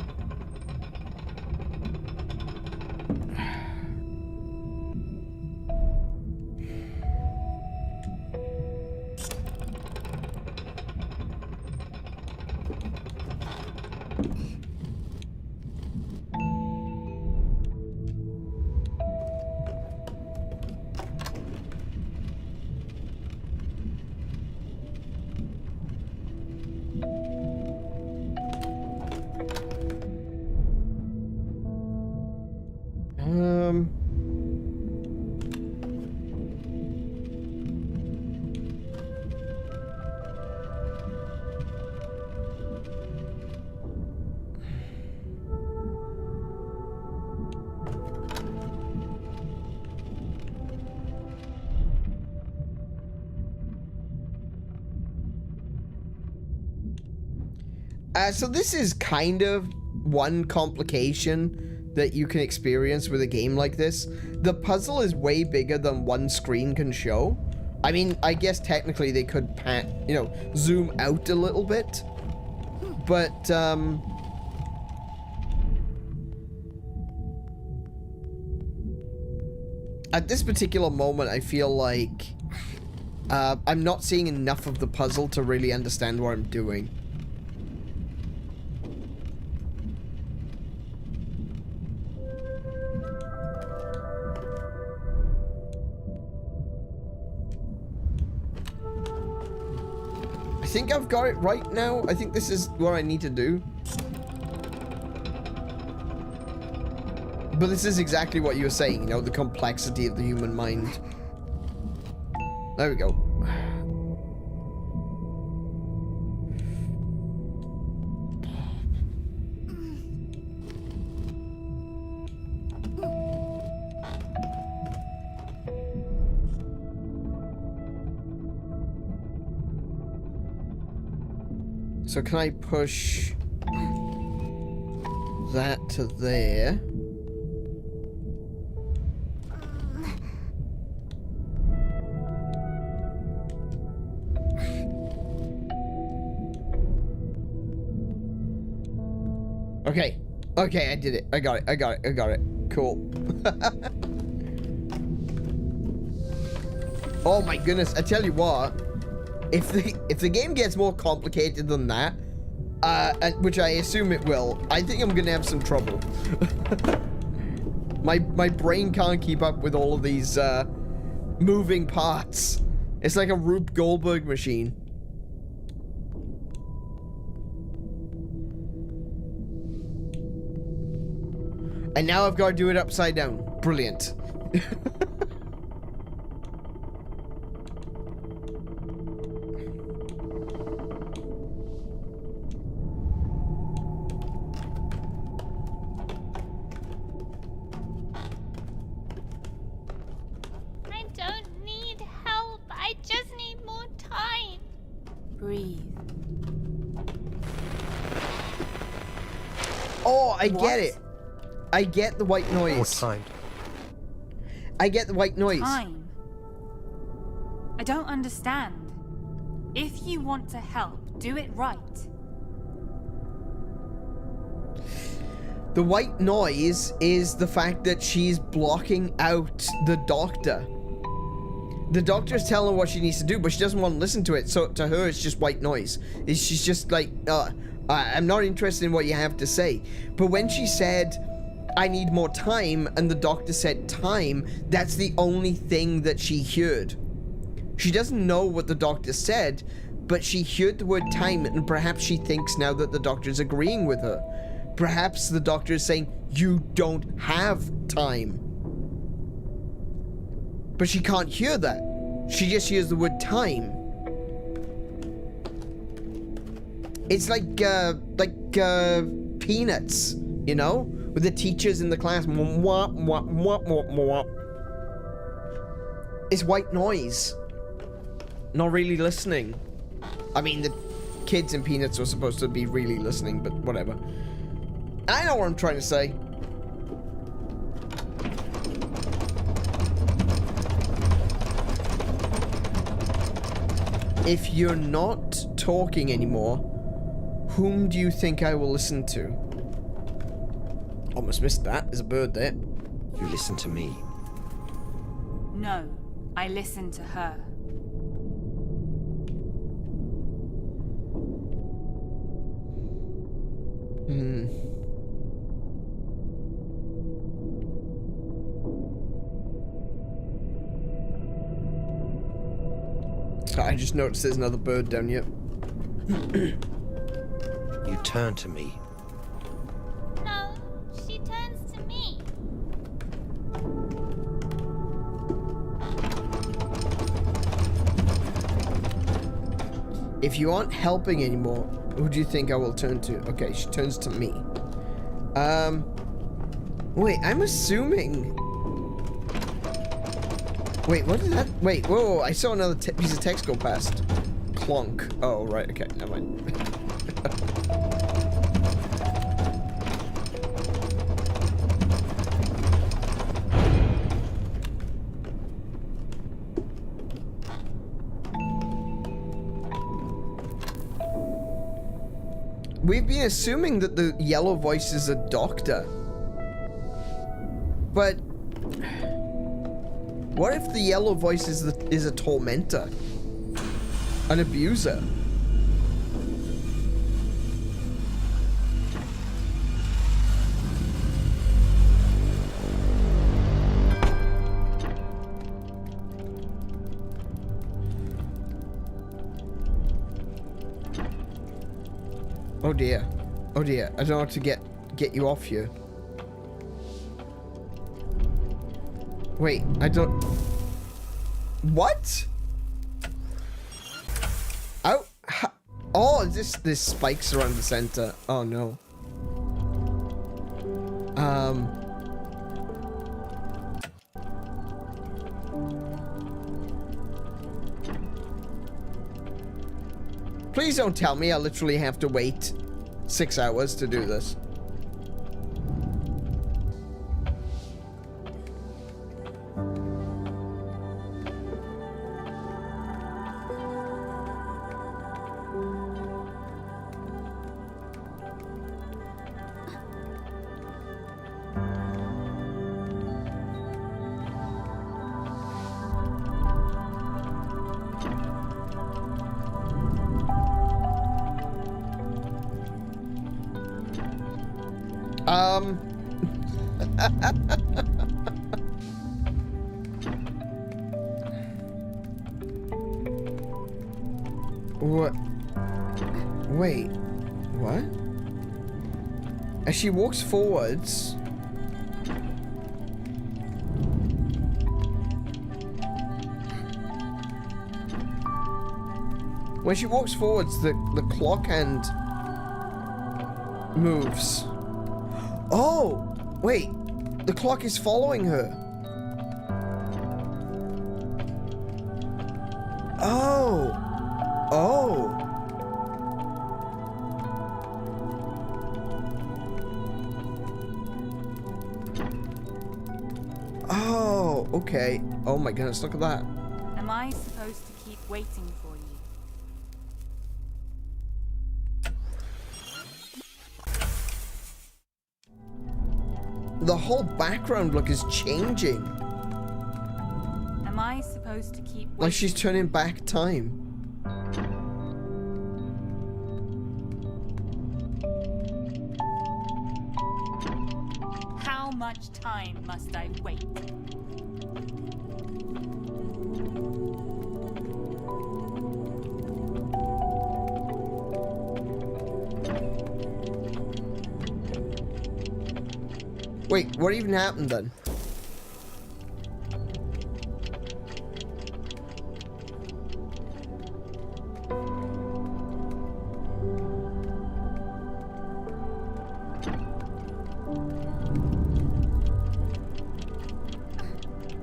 So this is kind of one complication that you can experience with a game like this. The puzzle is way bigger than one screen can show. I mean, I guess technically they could zoom out a little bit. But, at this particular moment, I feel like I'm not seeing enough of the puzzle to really understand what I'm doing. I think I've got it right now. I think this is what I need to do. But this is exactly what you were saying, you know, the complexity of the human mind. There we go. So can I push that to there? Okay. Okay, I did it. I got it. I got it. I got it. Cool. Oh my goodness. I tell you what. If the game gets more complicated than that, which I assume it will, I think I'm gonna have some trouble. My brain can't keep up with all of these moving parts. It's like a Rube Goldberg machine. And now I've got to do it upside down. Brilliant. I don't need help. I just need more time. Breathe. Oh, I get it. I get the white noise. More time. I get the white noise. Time. I don't understand. If you want to help, do it right. The white noise is the fact that she's blocking out the doctor. The doctor's telling her what she needs to do, but she doesn't want to listen to it. So to her, it's just white noise. She's just like, I'm not interested in what you have to say. But when she said, I need more time, and the doctor said time, that's the only thing that she heard. She doesn't know what the doctor said, but she heard the word time, and perhaps she thinks now that the doctor's agreeing with her. Perhaps the doctor is saying, you don't have time. But she can't hear that. She just hears the word time. It's like Peanuts, you know? With the teachers in the class. It's white noise. Not really listening. I mean, the kids in Peanuts were supposed to be really listening, but whatever. I know what I'm trying to say. if you're not talking anymore, whom do you think I will listen to? Almost missed that. There's a bird there. You listen to me. No, I listen to her. I just noticed there's another bird down here. You turn to me. No, she turns to me. If you aren't helping anymore, who do you think I will turn to? Okay, she turns to me. Wait, I'm assuming... Wait, what did that... Wait, whoa, I saw another piece of text go past. Clonk. Oh, right, okay, never mind. We've been assuming that the yellow voice is a doctor. But... what if the yellow voice is a tormentor? An abuser? Oh dear. Oh dear. I don't know how to get you off here. Wait, I don't... What? Oh, oh, is this spikes around the center? Oh no. Please don't tell me I literally have to wait 6 hours to do this. What? Wait. What? As she walks forwards... when she walks forwards, the clock hand moves. Oh! Wait. The clock is following her. Oh! Oh! Oh, okay. Oh my goodness, look at that. Am I supposed to keep waiting for you? The whole background look is changing. Am I supposed to keep waiting? Like she's turning back time. How much time must I wait? Wait, what even happened then?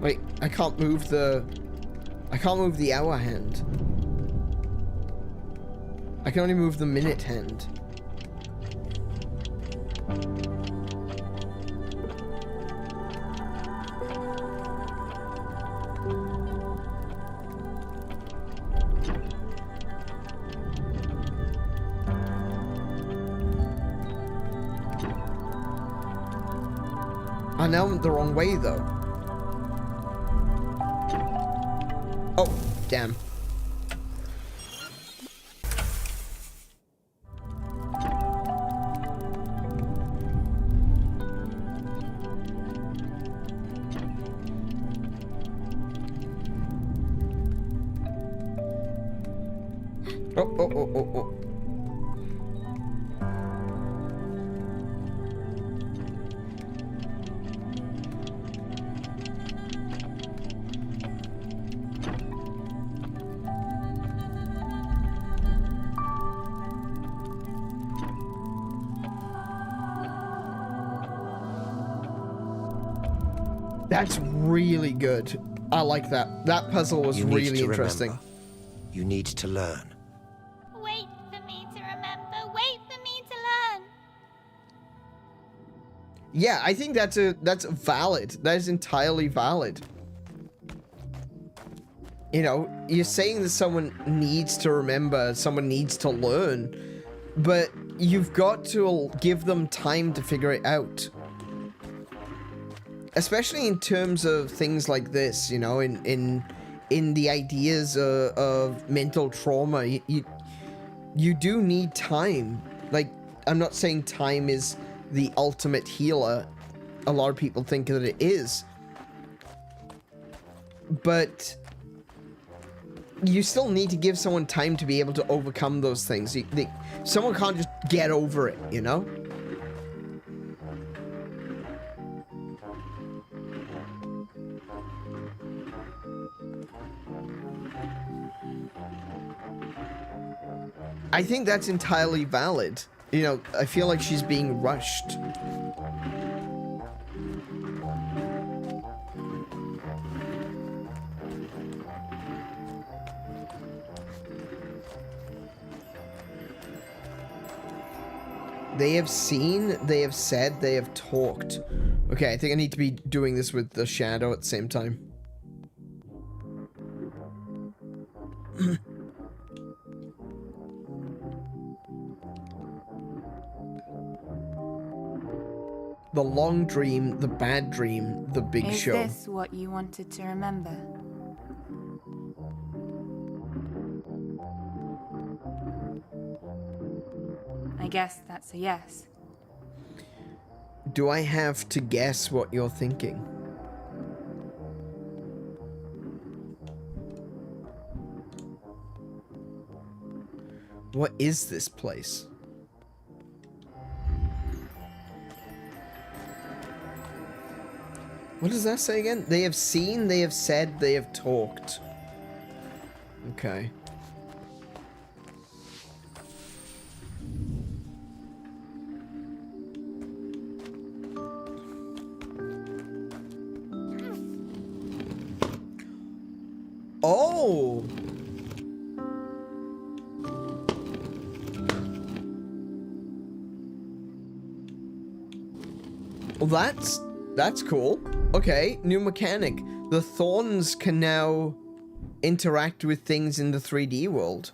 Wait, I can't move the hour hand. I can only move the minute hand. I now went the wrong way, though. Oh, damn. Oh. That's really good. I like that. That puzzle was really interesting. Remember. You need to learn. Wait for me to remember. Wait for me to learn. Yeah, I think that's valid. That is entirely valid. You know, you're saying that someone needs to remember, someone needs to learn, but you've got to give them time to figure it out. Especially in terms of things like this, you know, in the ideas of mental trauma, you do need time. Like, I'm not saying time is the ultimate healer. A lot of people think that it is. But you still need to give someone time to be able to overcome those things. Someone can't just get over it, you know? I think that's entirely valid. You know, I feel like she's being rushed. They have seen, they have said, they have talked. Okay, I think I need to be doing this with the shadow at the same time. The long dream, the bad dream, the big show. Is this what you wanted to remember? I guess that's a yes. Do I have to guess what you're thinking? What is this place? What does that say again? They have seen, they have said, they have talked. Okay. Oh! Well, that's cool. Okay, new mechanic. The thorns can now interact with things in the 3D world.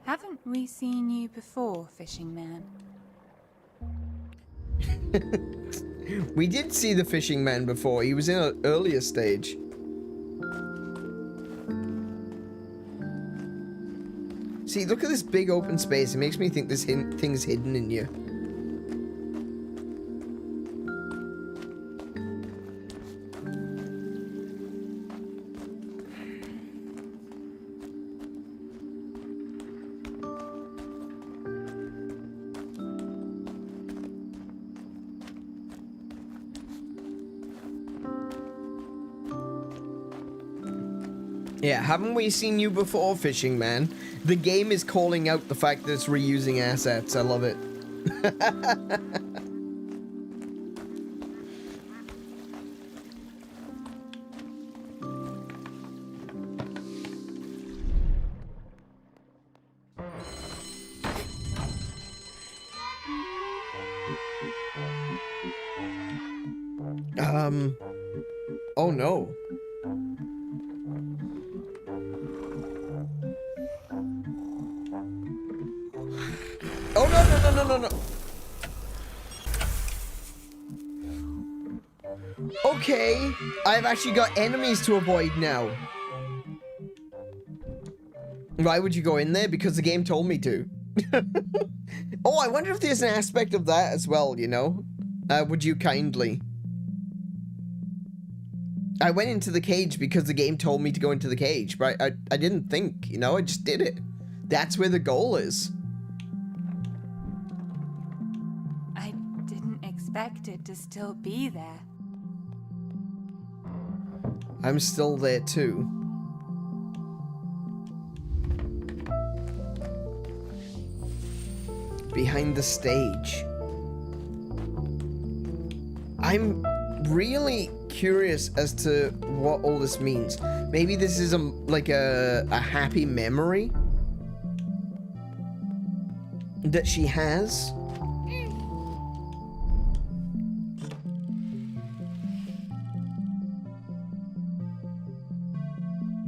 Haven't we seen you before, Fishing Man? We did see the fishing man before. He was in an earlier stage. See, look at this big open space. It makes me think there's things hidden in you. Yeah, haven't we seen you before, Fishing Man? The game is calling out the fact that it's reusing assets. I love it. Oh no. Oh, no, no, no, no, no. Okay, I've actually got enemies to avoid now. Why would you go in there? Because the game told me to. Oh, I wonder if there's an aspect of that as well, you know? Would you kindly? I went into the cage because the game told me to go into the cage, but I didn't think, you know? I just did it. That's where the goal is. I didn't expect it to still be there. I'm still there too. Behind the stage. I'm really curious as to what all this means. Maybe this is like a happy memory that she has.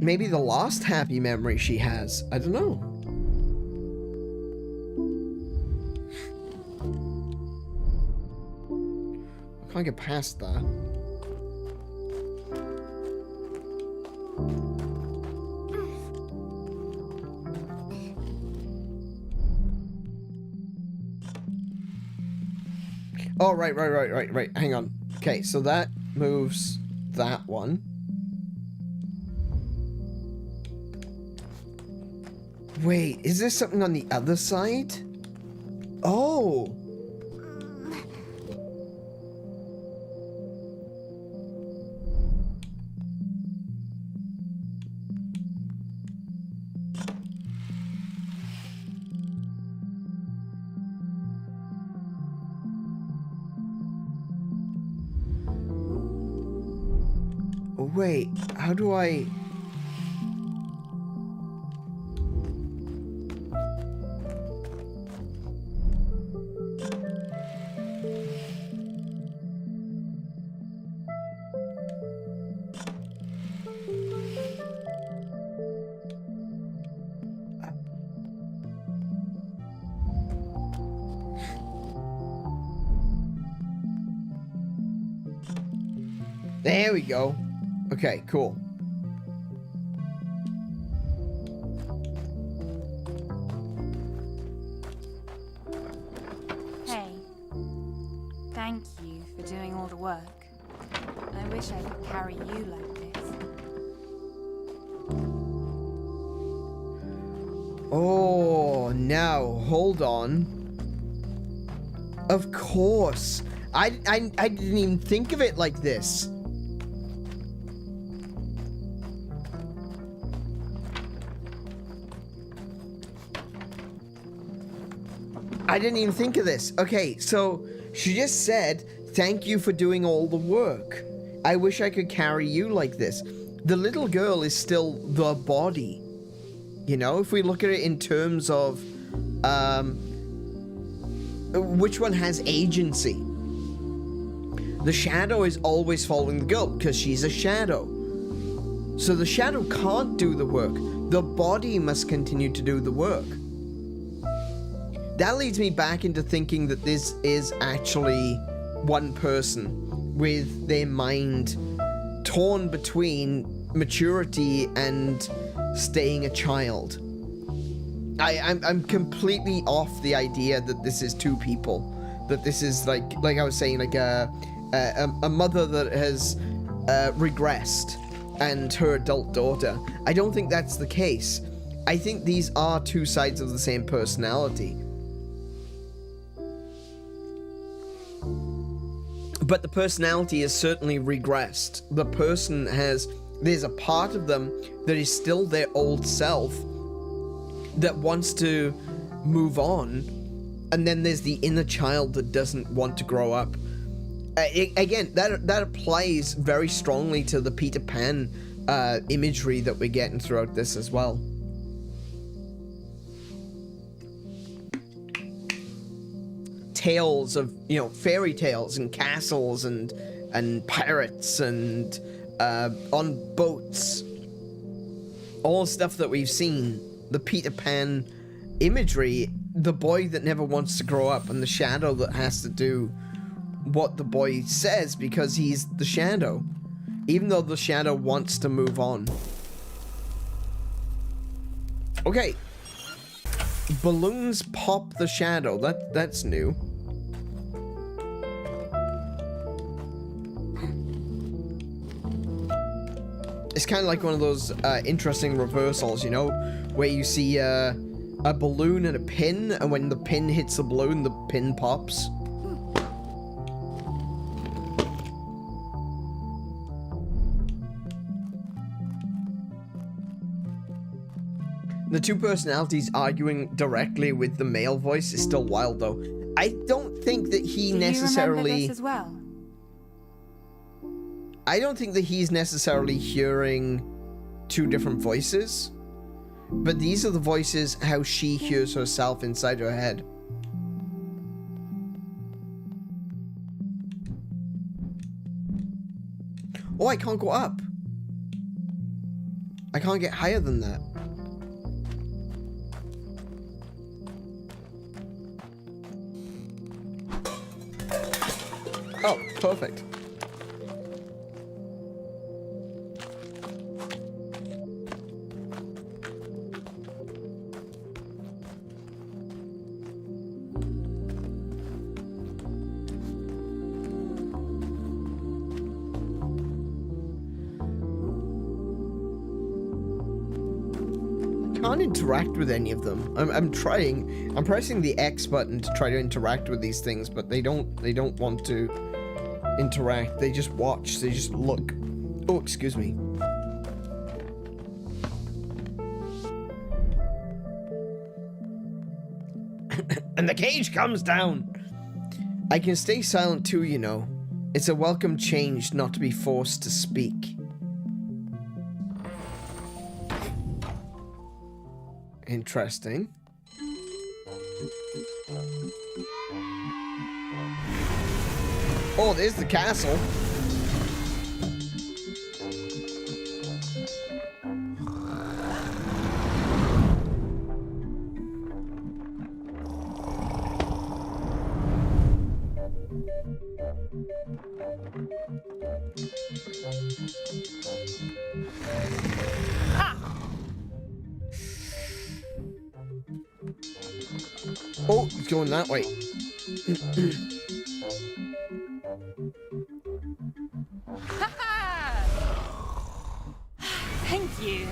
Maybe the last happy memory she has. I don't know. I can't get past that. Oh, right. Hang on. Okay, so that moves that one. Wait, is there something on the other side? Oh! Wait, how do I... There we go. Okay, cool. Hey, thank you for doing all the work. I wish I could carry you like this. Oh, now, hold on. Of course. I didn't even think of it like this. I didn't even think of this. Okay, so she just said, thank you for doing all the work. I wish I could carry you like this. The little girl is still the body. You know, if we look at it in terms of which one has agency. The shadow is always following the girl because she's a shadow. So the shadow can't do the work. The body must continue to do the work. That leads me back into thinking that this is actually one person with their mind torn between maturity and staying a child. I'm completely off the idea that this is two people. That this is like I was saying, like a mother that has regressed and her adult daughter. I don't think that's the case. I think these are two sides of the same personality. But the personality has certainly regressed. The person there's a part of them that is still their old self that wants to move on. And then there's the inner child that doesn't want to grow up. Again, that applies very strongly to the Peter Pan imagery that we're getting throughout this as well. Tales of, you know, fairy tales and castles and pirates and on boats. All the stuff that we've seen, the Peter Pan imagery the boy that never wants to grow up and the shadow that has to do what the boy says because he's the shadow. Even though the shadow wants to move on. Okay. Balloons pop the shadow. That's new. It's kind of like one of those interesting reversals, you know, where you see a balloon and a pin, and when the pin hits the balloon, the pin pops. The two personalities arguing directly with the male voice is still wild, though. I don't think that he necessarily... Do you remember this as well? I don't think that he's necessarily hearing two different voices. But these are the voices how she hears herself inside her head. Oh, I can't go up. I can't get higher than that. Oh, perfect. Can't interact with any of them. I'm trying. I'm pressing the X button to try to interact with these things, but they don't want to interact. They just watch. They just look. Oh, excuse me. And the cage comes down. I can stay silent too, you know. It's a welcome change not to be forced to speak. Interesting. Oh, there's the castle. Oh, it's going that way. Thank you.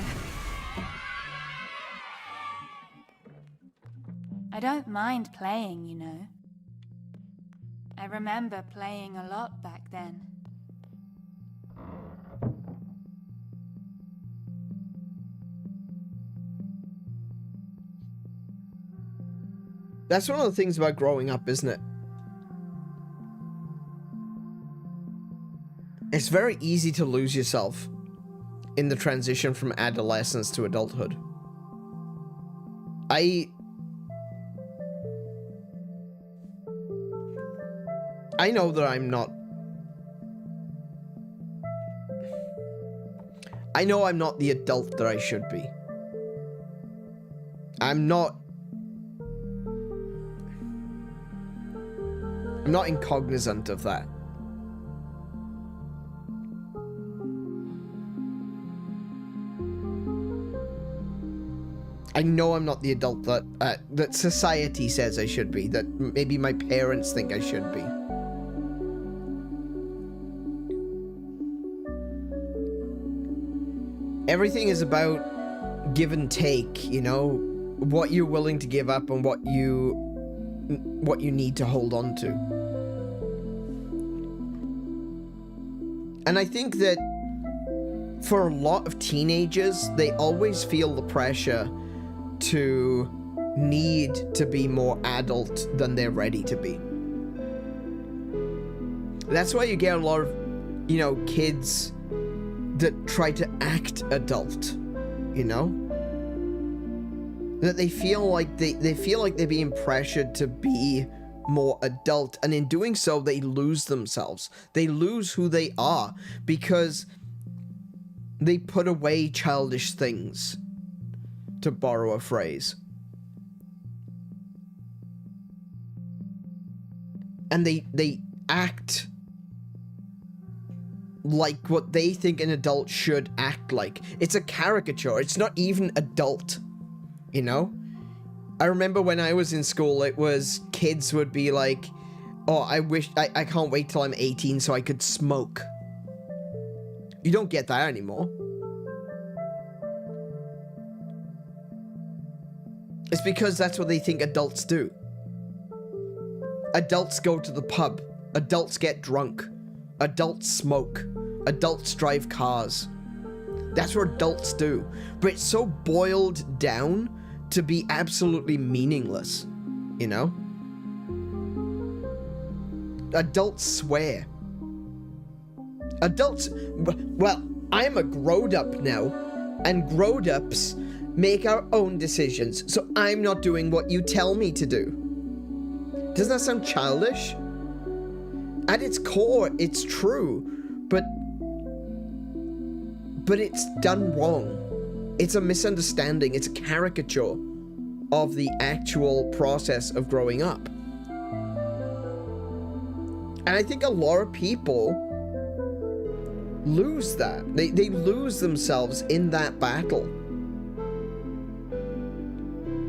I don't mind playing, you know. I remember playing a lot back then. That's one of the things about growing up, isn't it? It's very easy to lose yourself in the transition from adolescence to adulthood. I know that I'm not... I know I'm not the adult that I should be. I'm not incognizant of that. I know I'm not the adult that society says I should be, that maybe my parents think I should be. Everything is about give and take, you know, what you're willing to give up and what you need to hold on to. And I think that for a lot of teenagers, they always feel the pressure to need to be more adult than they're ready to be. That's why you get a lot of, you know, kids that try to act adult, you know? That they feel like they're being pressured to be more adult, and in doing so they lose themselves. They lose who they are because they put away childish things, to borrow a phrase. and they act like what they think an adult should act like. It's a caricature. It's not even adult, you know? I remember when I was in school, it was kids would be like, oh, I can't wait till I'm 18 so I could smoke. You don't get that anymore. It's because that's what they think adults do. Adults go to the pub. Adults get drunk. Adults smoke. Adults drive cars. That's what adults do. But it's so boiled down to be absolutely meaningless, you know? Adults swear. Adults, well, I'm a grown-up now, and grown-ups make our own decisions, so I'm not doing what you tell me to do. Doesn't that sound childish? At its core, it's true, but it's done wrong. It's a misunderstanding. It's a caricature of the actual process of growing up. And I think a lot of people lose that. They lose themselves in that battle.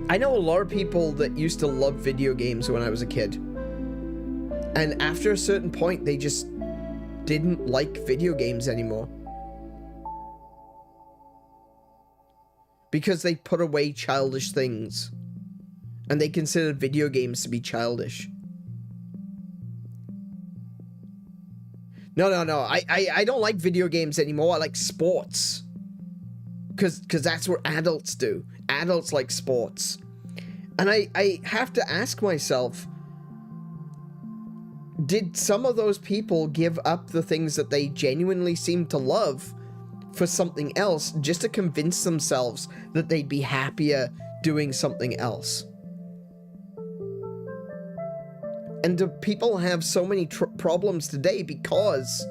I know a lot of people that used to love video games when I was a kid. And after a certain point, they just didn't like video games anymore. Because they put away childish things. And they considered video games to be childish. No. I don't like video games anymore. I like sports. Because that's what adults do. Adults like sports. And I have to ask myself, did some of those people give up the things that they genuinely seem to love for something else just to convince themselves that they'd be happier doing something else? And do people have so many problems today because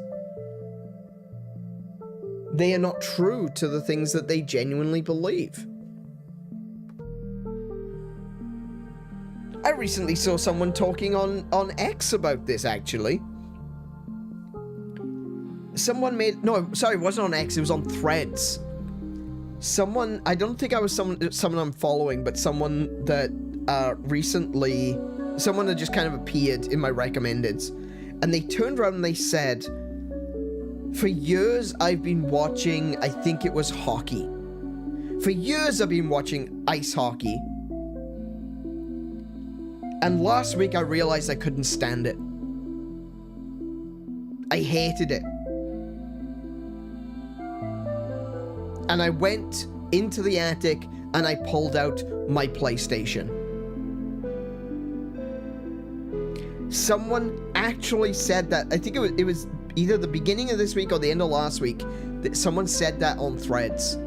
they are not true to the things that they genuinely believe? I recently saw someone talking on X about this, actually. Someone made... No, sorry, it wasn't on X, it was on Threads. Someone... I don't think I was someone I'm following, but someone that recently... Someone that just kind of appeared in my recommendeds. And they turned around and they said, for years I've been watching, I think it was hockey. For years I've been watching ice hockey. And last week I realized I couldn't stand it. I hated it. And I went into the attic and I pulled out my PlayStation. Someone actually said that. I think it was either the beginning of this week or the end of last week that someone said that on Threads.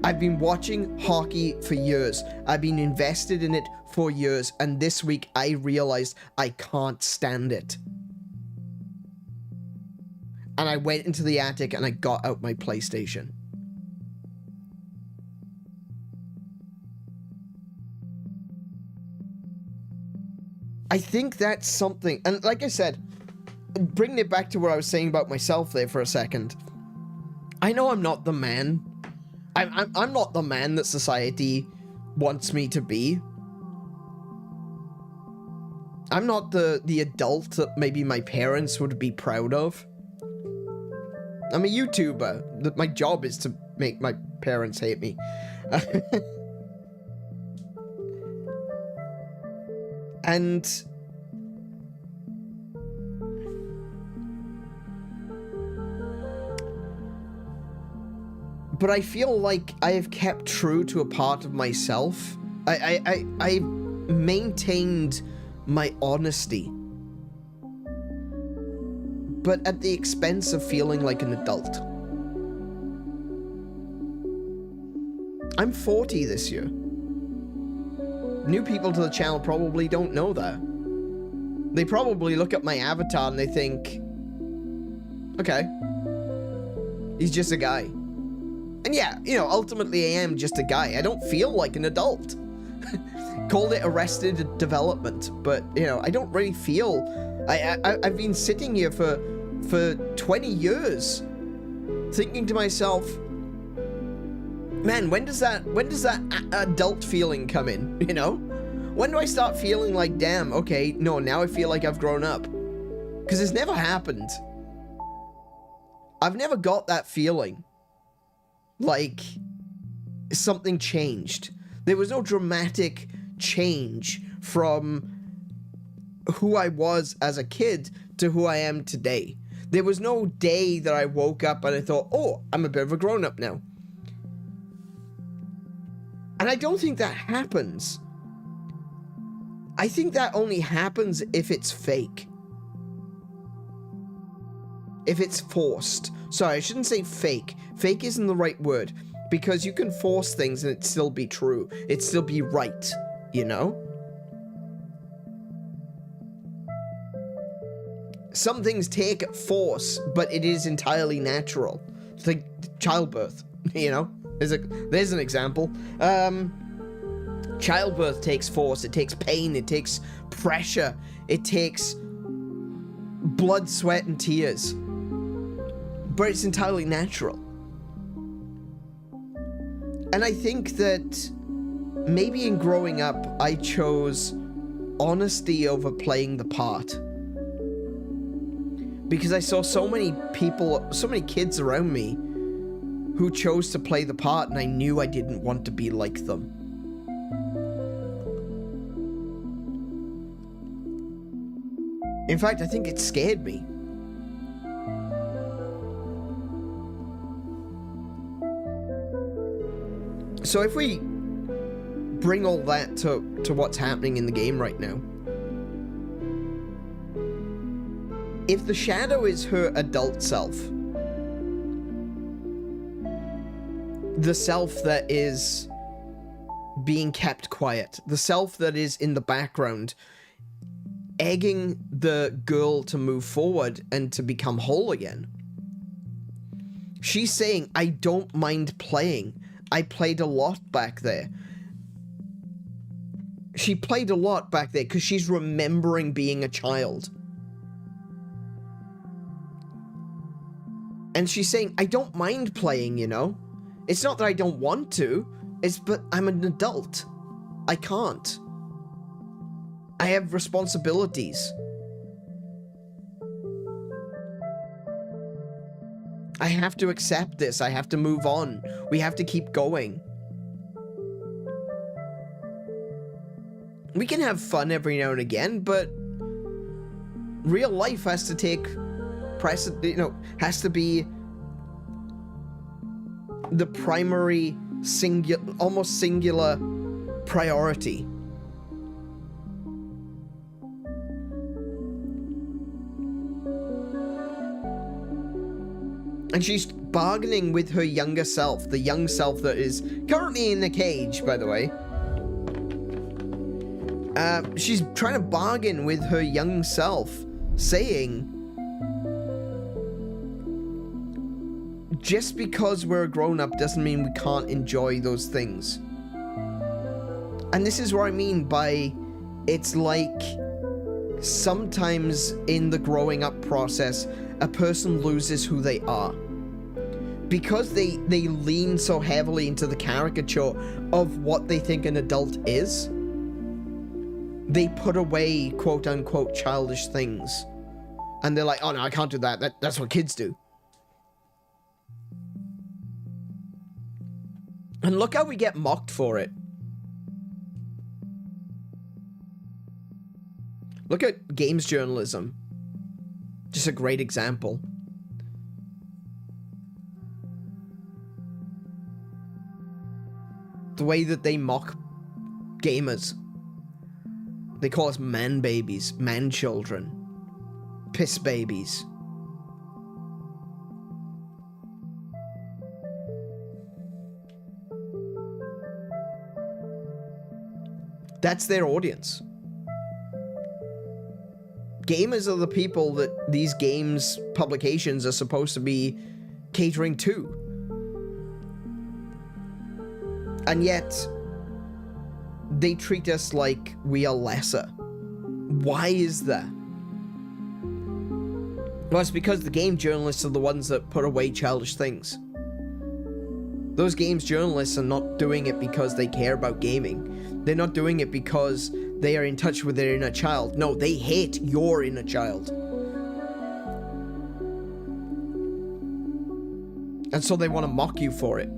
I've been watching hockey for years. I've been invested in it for years, and this week I realized I can't stand it. And I went into the attic and I got out my PlayStation. I think that's something, and like I said, bringing it back to what I was saying about myself there for a second. I know I'm not the man. I'm not the man that society wants me to be. I'm not the adult that maybe my parents would be proud of. I'm a YouTuber. My job is to make my parents hate me. And but I feel like I have kept true to a part of myself. I maintained my honesty, but at the expense of feeling like an adult. I'm 40 this year. New people to the channel probably don't know that. They probably look at my avatar and they think, okay, he's just a guy. And yeah, you know, ultimately I am just a guy. I don't feel like an adult. called it arrested development, but, you know, I don't really feel... I've been sitting here for 20 years thinking to myself, man, when does that adult feeling come in, you know? When do I start feeling like, damn, okay, no, now I feel like I've grown up? Because it's never happened. I've never got that feeling. Like, something changed. There was no dramatic change from who I was as a kid to who I am today. There was no day that I woke up and I thought, oh, I'm a bit of a grown-up now. And I don't think that happens. I think that only happens if it's fake. If it's forced. Sorry, I shouldn't say fake. Fake isn't the right word. Because you can force things and it still be true. It still be right, you know? Some things take force, but it is entirely natural. It's like childbirth, you know? There's an example. Childbirth takes force, it takes pain, it takes pressure, it takes blood, sweat, and tears. But it's entirely natural. And I think that maybe in growing up, I chose honesty over playing the part. Because I saw so many people, so many kids around me who chose to play the part, and I knew I didn't want to be like them. In fact, I think it scared me. So if we bring all that to what's happening in the game right now, if the shadow is her adult self, the self that is being kept quiet, the self that is in the background, egging the girl to move forward and to become whole again. She's saying, I don't mind playing. I played a lot back there. She played a lot back there because she's remembering being a child. And she's saying, I don't mind playing, you know? It's not that I don't want to, but I'm an adult. I can't. I have responsibilities. I have to accept this. I have to move on. We have to keep going. We can have fun every now and again, but real life has to take precedent, you know, has to be the primary almost singular priority. And she's bargaining with her younger self, the young self that is currently in the cage, by the way. She's trying to bargain with her young self, saying, just because we're a grown-up doesn't mean we can't enjoy those things. And this is what I mean by, it's like sometimes in the growing up process, a person loses who they are. Because they lean so heavily into the caricature of what they think an adult is, they put away quote-unquote childish things. And they're like, oh no, I can't do that. That's what kids do. And look how we get mocked for it. Look at games journalism. Just a great example. The way that they mock gamers. They call us man babies, man children, piss babies. That's their audience. Gamers are the people that these games publications are supposed to be catering to. And yet, they treat us like we are lesser. Why is that? Well, it's because the game journalists are the ones that put away childish things. Those games journalists are not doing it because they care about gaming. They're not doing it because they are in touch with their inner child. No, they hate your inner child. And so they want to mock you for it.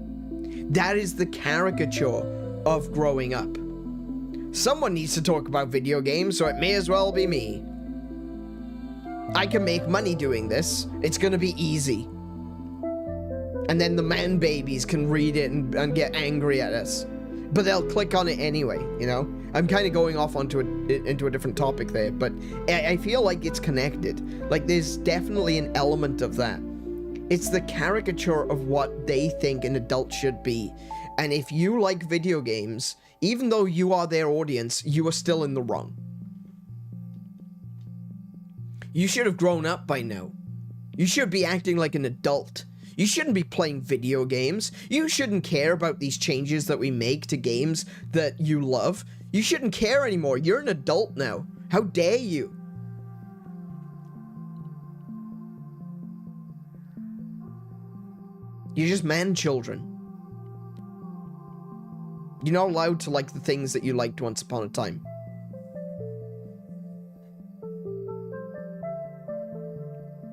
That is the caricature of growing up. Someone needs to talk about video games, so it may as well be me. I can make money doing this. It's gonna be easy. And then the man babies can read it and get angry at us. But they'll click on it anyway, you know? I'm kind of going off into a different topic there, but I feel like it's connected. Like, there's definitely an element of that. It's the caricature of what they think an adult should be. And if you like video games, even though you are their audience, you are still in the wrong. You should have grown up by now. You should be acting like an adult. You shouldn't be playing video games. You shouldn't care about these changes that we make to games that you love. You shouldn't care anymore. You're an adult now. How dare you? You're just man children. You're not allowed to like the things that you liked once upon a time.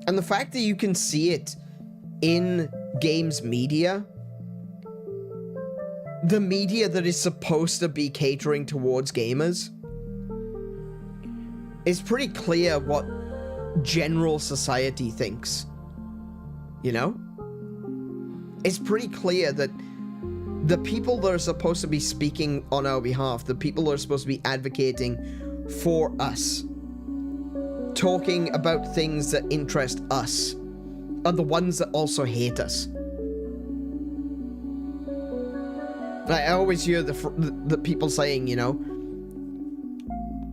And the fact that you can see it in games media, the media that is supposed to be catering towards gamers, it's pretty clear what general society thinks. You know? It's pretty clear that the people that are supposed to be speaking on our behalf, the people that are supposed to be advocating for us, talking about things that interest us, are the ones that also hate us. I always hear the people saying, you know,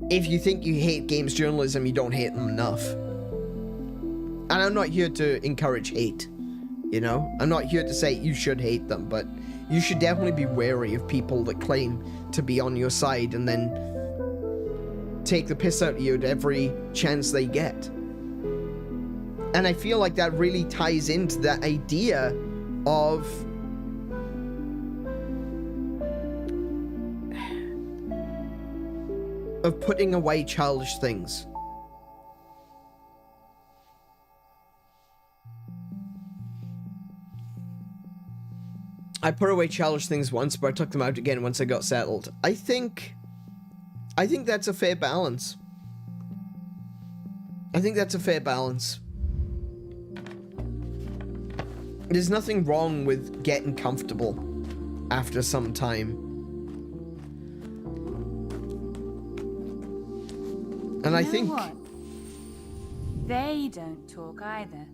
if you think you hate games journalism, you don't hate them enough. And I'm not here to encourage hate, you know? I'm not here to say you should hate them, but you should definitely be wary of people that claim to be on your side and then take the piss out of you at every chance they get. And I feel like that really ties into that idea of putting away childish things. I put away childish things once, but I took them out again once I got settled. I think that's a fair balance. I think that's a fair balance. There's nothing wrong with getting comfortable after some time. And I think... What? They don't talk either.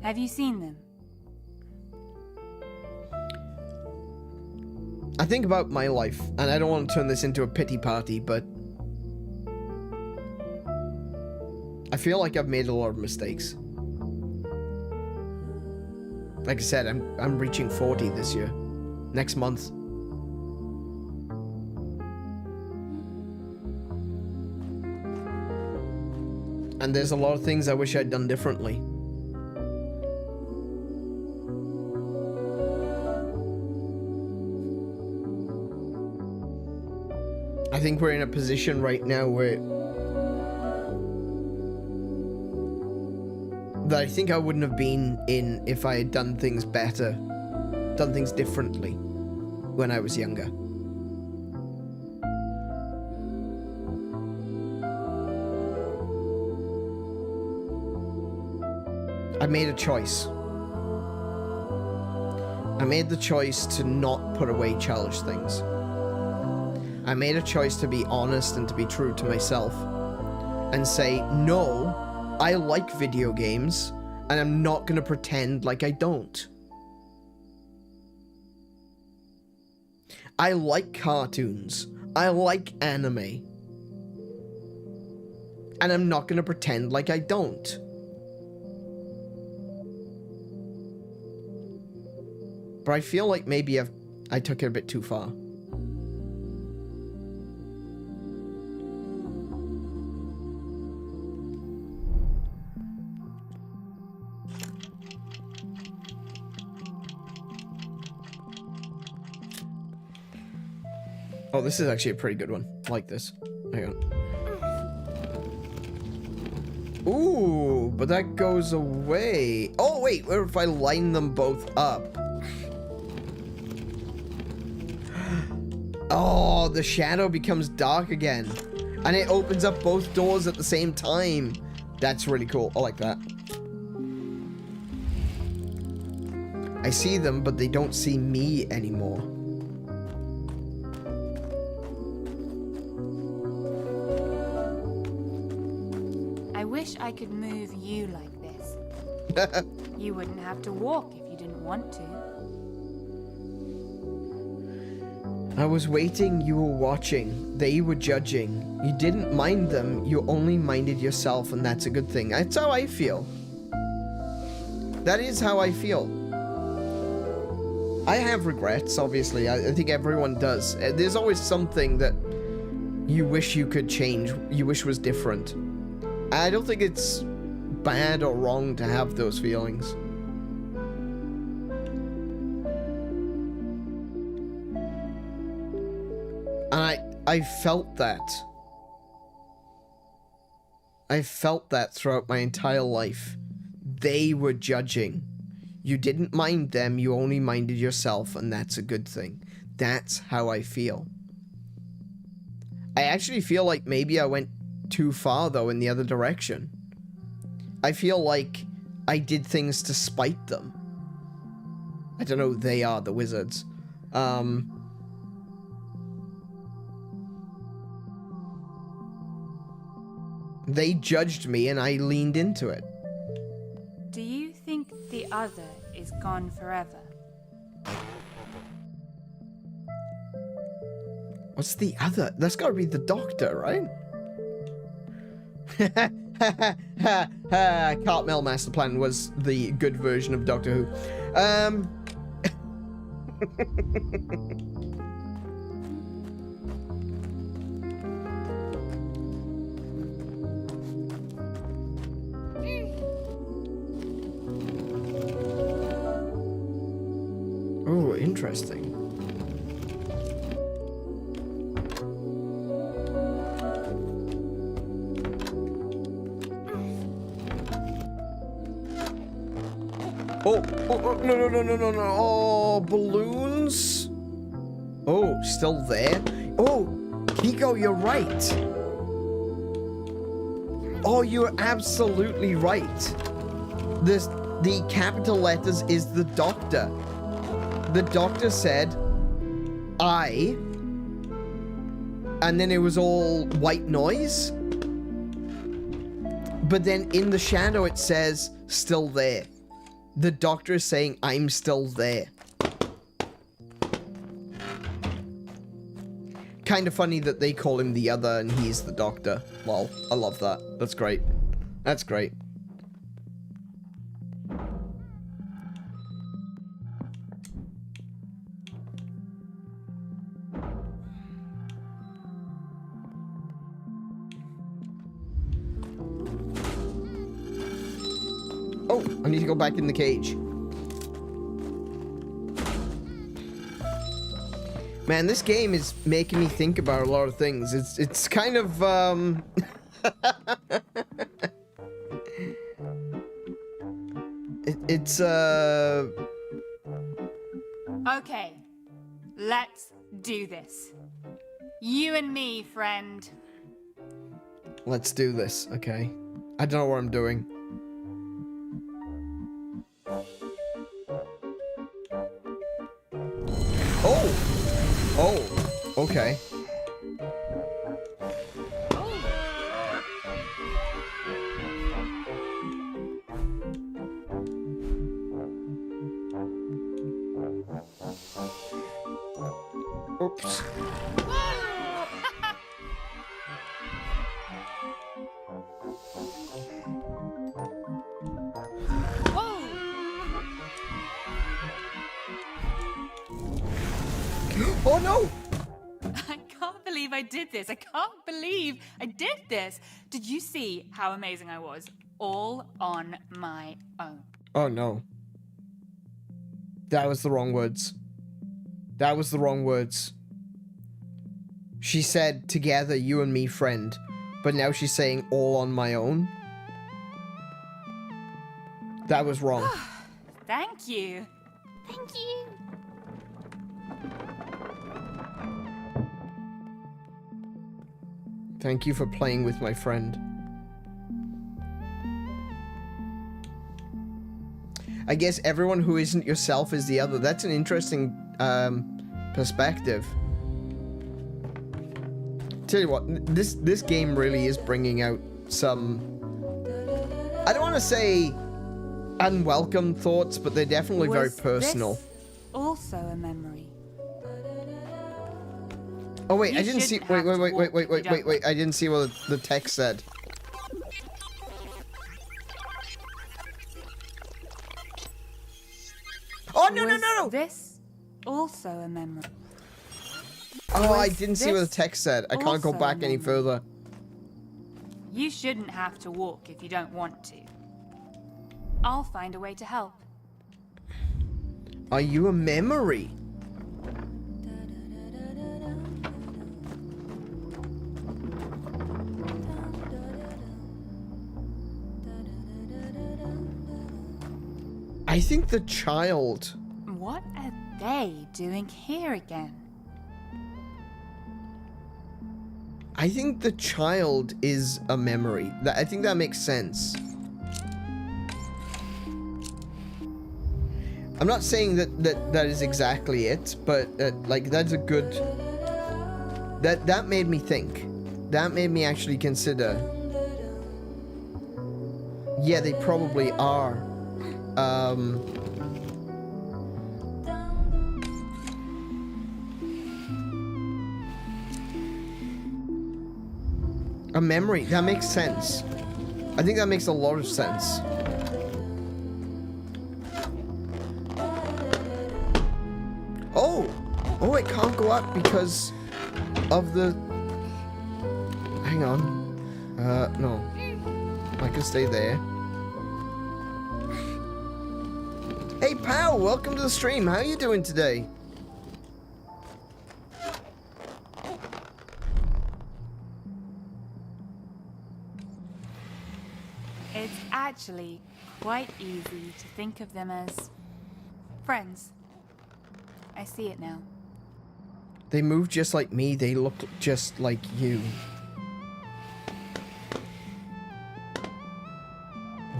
Have you seen them? I think about my life, and I don't want to turn this into a pity party, but I feel like I've made a lot of mistakes. Like I said, I'm reaching 40 this year. Next month. And there's a lot of things I wish I'd done differently. I think we're in a position right now where that I think I wouldn't have been in if I had done things better, done things differently when I was younger. I made a choice. I made the choice to not put away childish things. I made a choice to be honest and to be true to myself and say, no, I like video games and I'm not going to pretend like I don't. I like cartoons. I like anime. And I'm not going to pretend like I don't. But I feel like maybe I took it a bit too far. Oh, this is actually a pretty good one. I like this. Hang on. Ooh, but that goes away. Oh, wait, what if I line them both up? Oh, the shadow becomes dark again. And it opens up both doors at the same time. That's really cool. I like that. I see them, but they don't see me anymore. I wish I could move you like this. You wouldn't have to walk if you didn't want to. I was waiting, you were watching. They were judging. You didn't mind them, you only minded yourself, and that's a good thing. That's how I feel. That is how I feel. I have regrets, obviously. I think everyone does. There's always something that you wish you could change, you wish was different. I don't think it's bad or wrong to have those feelings. And I felt that. I felt that throughout my entire life. They were judging. You didn't mind them, you only minded yourself, and that's a good thing. That's how I feel. I actually feel like maybe I went too far, though, in the other direction. I feel like I did things to spite them. I don't know, they are the wizards. They judged me and I leaned into it. Do you think the other is gone forever? What's the other? That's gotta be the doctor, right? Cartmel Master Plan was the good version of Doctor Who. Oh, interesting. Oh, no. Oh, balloons? Oh, still there? Oh, Kiko, you're right. Oh, you're absolutely right. The capital letters is the doctor. The doctor said, I, and then it was all white noise. But then in the shadow it says, still there. The doctor is saying, I'm still there. Kind of funny that they call him the other and he's the doctor. Lol, I love that. That's great. That's great. Oh, I need to go back in the cage. Man, this game is making me think about a lot of things. It's kind of, Okay, let's do this. You and me, friend. Let's do this, okay? I don't know what I'm doing. Oh, okay. Oops. Oh no! I can't believe I did this. I can't believe I did this. Did you see how amazing I was? All on my own. Oh no. That was the wrong words. That was the wrong words. She said, together, you and me, friend. But now she's saying, all on my own. That was wrong. Thank you. Thank you. Thank you for playing with my friend. I guess everyone who isn't yourself is the other. That's an interesting perspective. Tell you what, this game really is bringing out some, I don't want to say unwelcome thoughts, but they're definitely very Was personal. this also a memory? Oh wait, You I didn't see. shouldn't have to walk if you don't Wait. I didn't see what the text said. Oh no! Was this also a memory? Oh, I Was didn't see what the this text said. I can't go also a back any memory? further. You shouldn't have to walk if you don't want to. I'll find a way to help. Are you a memory? I think the child. What are they doing here again? I think the child is a memory. I think that makes sense. I'm not saying that is exactly it, but like that's a good. That made me think. That made me actually consider. Yeah, they probably are. A memory. That makes sense. I think that makes a lot of sense. Oh, it can't go up because of the... Hang on. No. I can stay there. Hey, pal, welcome to the stream. How are you doing today? It's actually quite easy to think of them as friends. I see it now. They move just like me. They look just like you.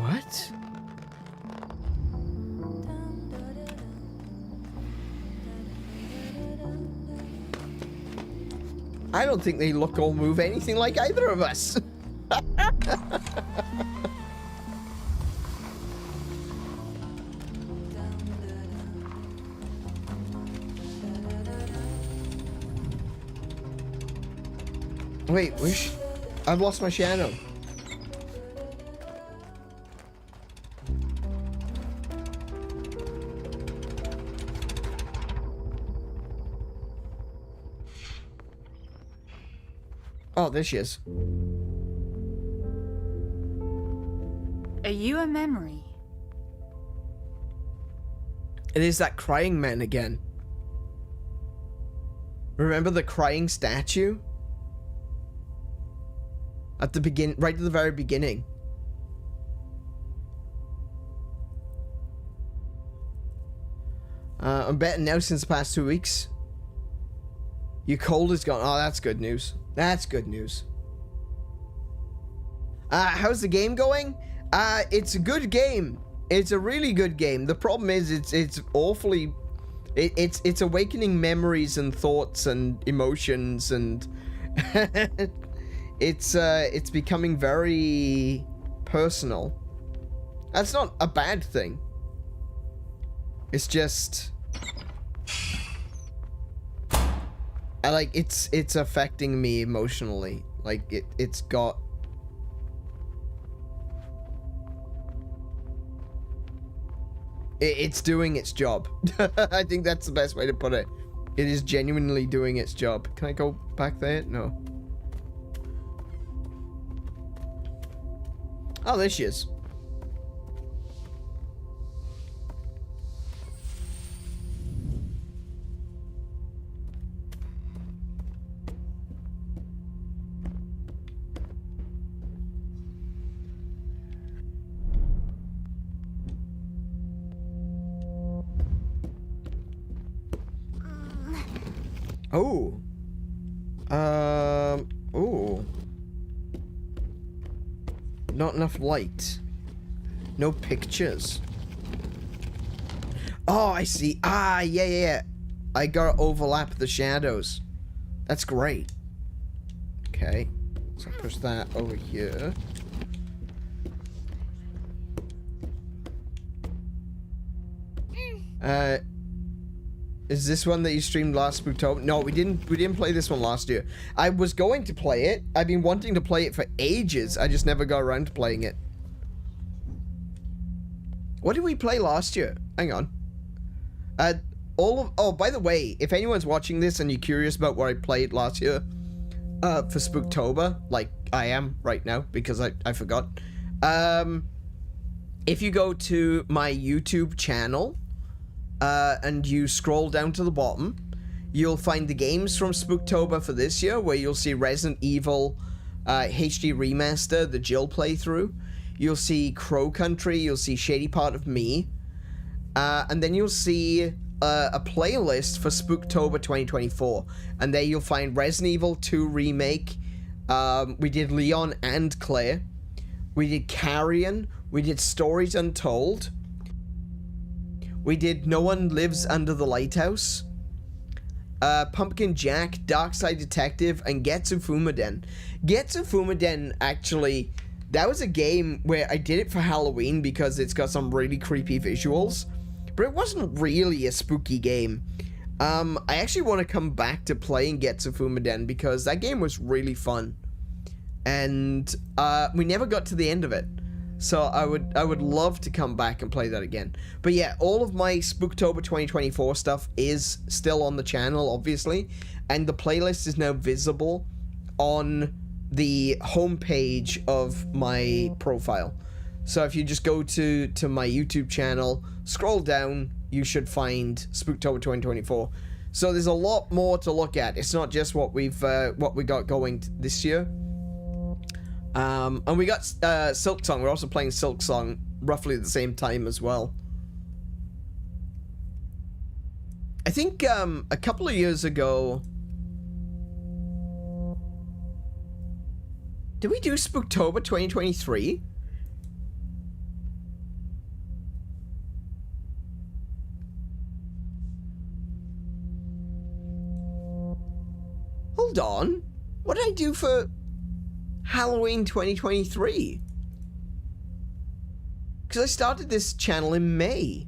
What? I don't think they look or move anything like either of us. Wait, I've lost my shadow. Oh, there she is. Are you a memory? It is that crying man again. Remember the crying statue? At the right at the very beginning. I'm betting now since the past 2 weeks. Your cold is gone. Oh, that's good news. That's good news. How's the game going? It's a good game. It's a really good game. The problem is it's awfully... It's awakening memories and thoughts and emotions and... It's becoming very personal. That's not a bad thing. It's just... it's affecting me emotionally. Like, it's got... It's doing its job. I think that's the best way to put it. It is genuinely doing its job. Can I go back there? No. Oh, there she is. Oh. Oh. Not enough light. No pictures. Oh, I see. Ah, yeah. I gotta overlap the shadows. That's great. Okay. So push that over here. Is this one that you streamed last Spooktober? No, we didn't play this one last year. I was going to play it. I've been wanting to play it for ages. I just never got around to playing it. What did we play last year? Hang on. Oh, by the way, if anyone's watching this and you're curious about what I played last year, for Spooktober, like I am right now because I forgot. If you go to my YouTube channel, and you scroll down to the bottom, you'll find the games from Spooktober for this year, where you'll see Resident Evil HD Remaster, the Jill playthrough. You'll see Crow Country, you'll see Shady Part of Me, and then you'll see a playlist for Spooktober 2024, and there you'll find Resident Evil 2 Remake. We did Leon and Claire. We did Carrion. We did Stories Untold. We did No One Lives Under the Lighthouse, Pumpkin Jack, Darkside Detective, and Getsu Fumaden. Getsu Fumaden, actually, that was a game where I did it for Halloween because it's got some really creepy visuals, but it wasn't really a spooky game. I actually want to come back to playing Getsu Fumaden because that game was really fun, and we never got to the end of it. So I would love to come back and play that again. But yeah, all of my Spooktober 2024 stuff is still on the channel, obviously, and the playlist is now visible on the homepage of my profile. So if you just go to my YouTube channel, scroll down, you should find Spooktober 2024. So there's a lot more to look at. It's not just what we got going this year. And we got Silk Song. We're also playing Silk Song roughly at the same time as well. I think a couple of years ago, did we do Spooktober 2023? Hold on. What did I do for Halloween 2023? Because I started this channel in May.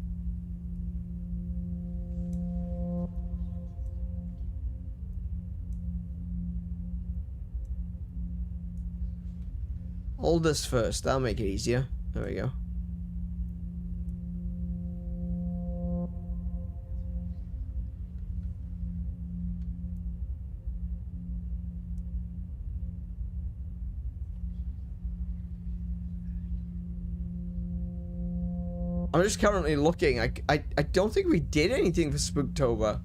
Hold this first. That'll make it easier. There we go. I'm just currently looking. I don't think we did anything for Spooktober.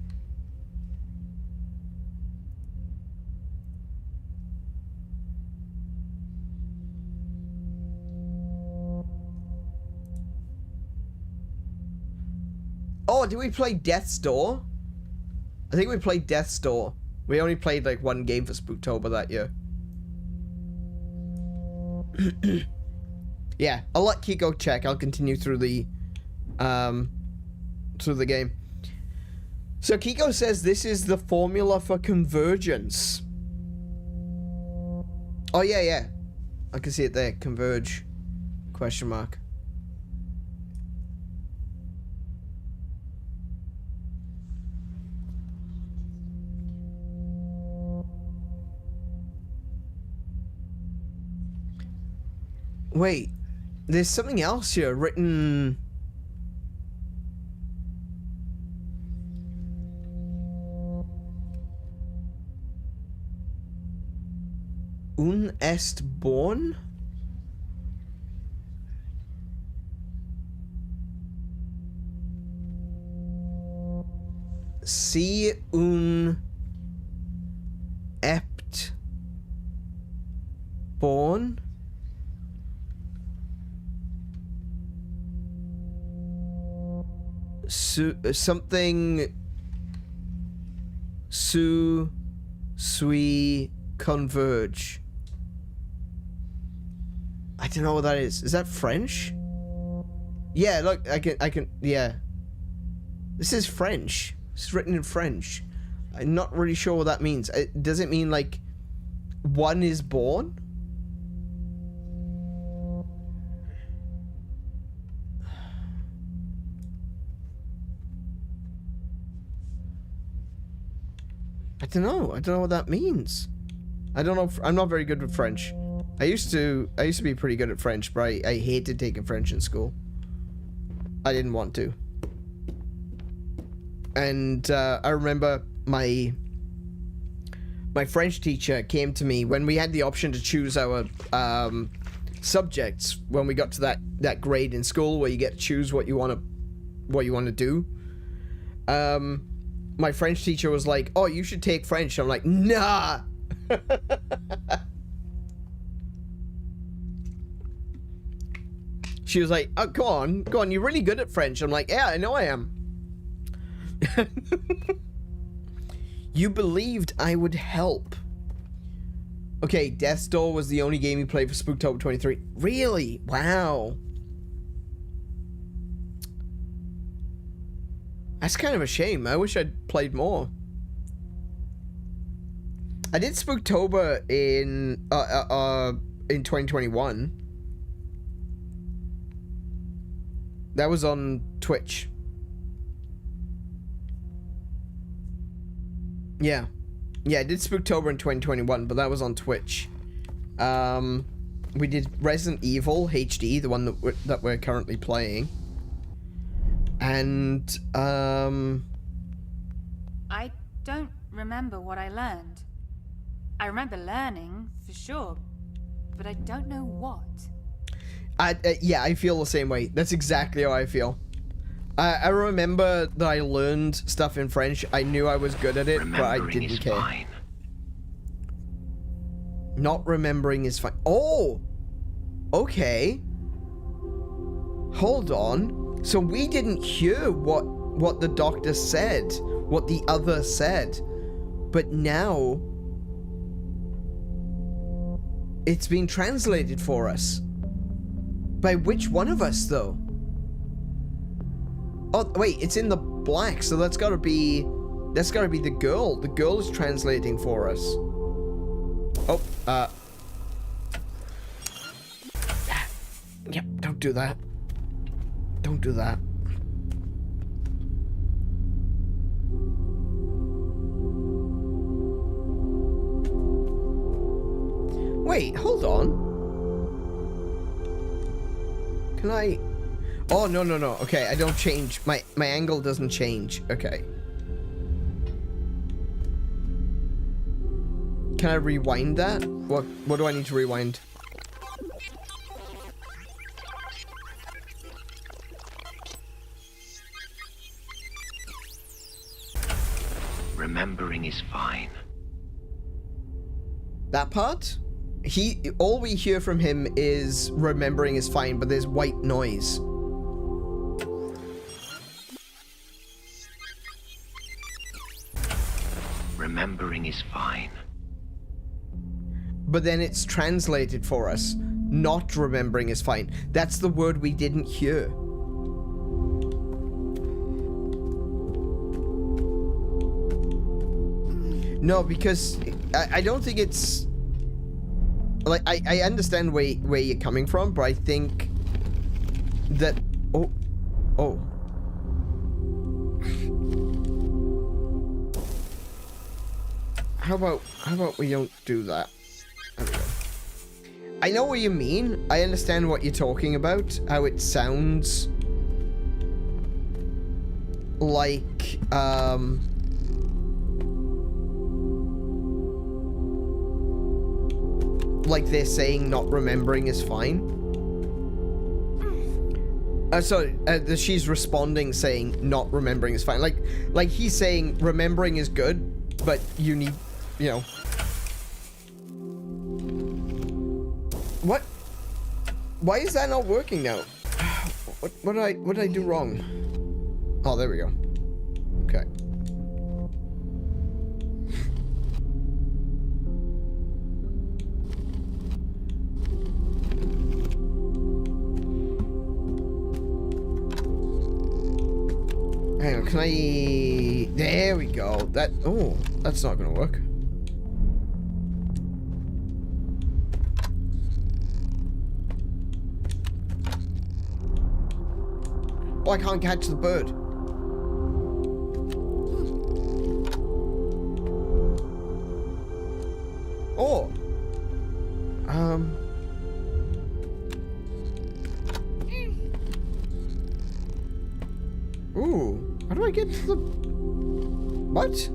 Oh, did we play Death's Door? I think we played Death's Door. We only played like one game for Spooktober that year. Yeah, I'll let Kiko check. I'll continue through the game. So Kiko says this is the formula for convergence. Oh yeah. I can see it there. Converge. Question mark. Wait, there's something else here written. Un est born? Si un ept born? Something sui converge. I don't know what that is. Is that French? Yeah, look, I can, yeah. This is French. This is written in French. I'm not really sure what that means. Does it mean, like, one is born? I don't know. I don't know what that means. I don't know. I'm not very good with French. I used to be pretty good at French, but I hated taking French in school. I didn't want to. And I remember my French teacher came to me when we had the option to choose our subjects when we got to that grade in school where you get to choose what you want to do. My French teacher was like, "Oh, you should take French." I'm like, "Nah." She was like, "Oh, go on, you're really good at French." I'm like, "Yeah, I know I am." You believed I would help. Okay, Death's Door was the only game you played for Spooktober 23. Really? Wow. That's kind of a shame. I wish I'd played more. I did Spooktober in 2021. That was on Twitch. Yeah. Yeah, I did Spooktober in 2021, but that was on Twitch. We did Resident Evil HD, the one that we're currently playing. And, I don't remember what I learned. I remember learning, for sure, but I don't know what. Yeah, I feel the same way. That's exactly how I feel. I remember that I learned stuff in French. I knew I was good at it, but I didn't care. Fine. Not remembering is fine. Oh! Okay. Hold on. So we didn't hear what the doctor said, what the other said. But now it's been translated for us. By which one of us, though? Oh, wait, it's in the black, so that's gotta be the girl. The girl is translating for us. Oh, Yep, don't do that. Don't do that. Wait, hold on. Can I... Oh, no. Okay, I don't change. My angle doesn't change. Okay. Can I rewind that? What do I need to rewind? Remembering is fine. That part? All we hear from him is remembering is fine, but there's white noise. Remembering is fine. But then it's translated for us. Not remembering is fine. That's the word we didn't hear. No, because I don't think it's... Like, I understand where you're coming from, but I think that... Oh. How about we don't do that? There we go. I know what you mean. I understand what you're talking about. How it sounds like, like they're saying not remembering is fine. She's responding saying not remembering is fine. Like he's saying remembering is good, but you need, you know. What? Why is that not working now? What did I do wrong? Oh, there we go. Okay. can I... There we go. That... Oh, that's not gonna work. Oh, I can't catch the bird. Oh. Ooh. How do I get to the... What?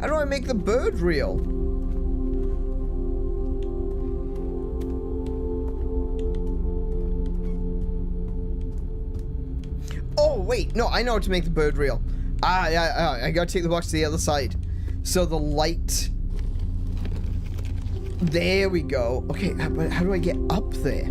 How do I make the bird real? Oh, wait. No, I know how to make the bird real. I gotta take the box to the other side. So the light... There we go. Okay, but how do I get up there?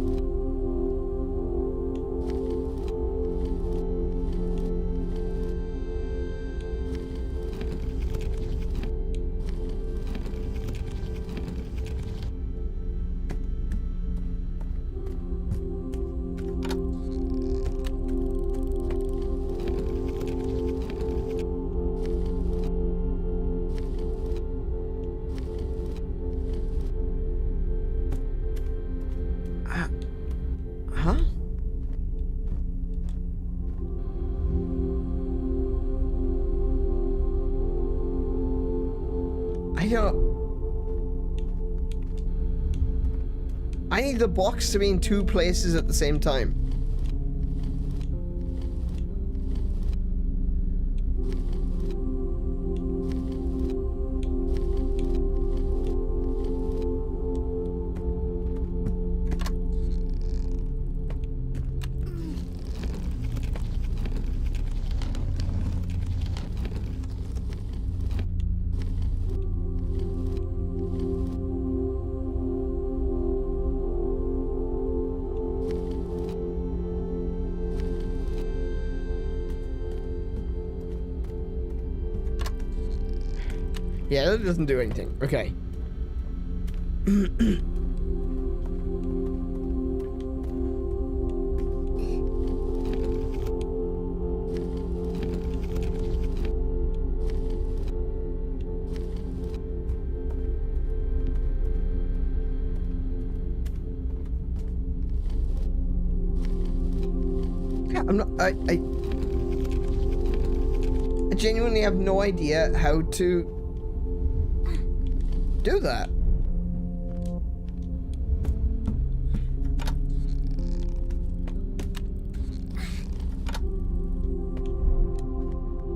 Huh? I need the box to be in two places at the same time. Yeah, that doesn't do anything. Okay. Yeah, I'm not... I genuinely have no idea how to do that.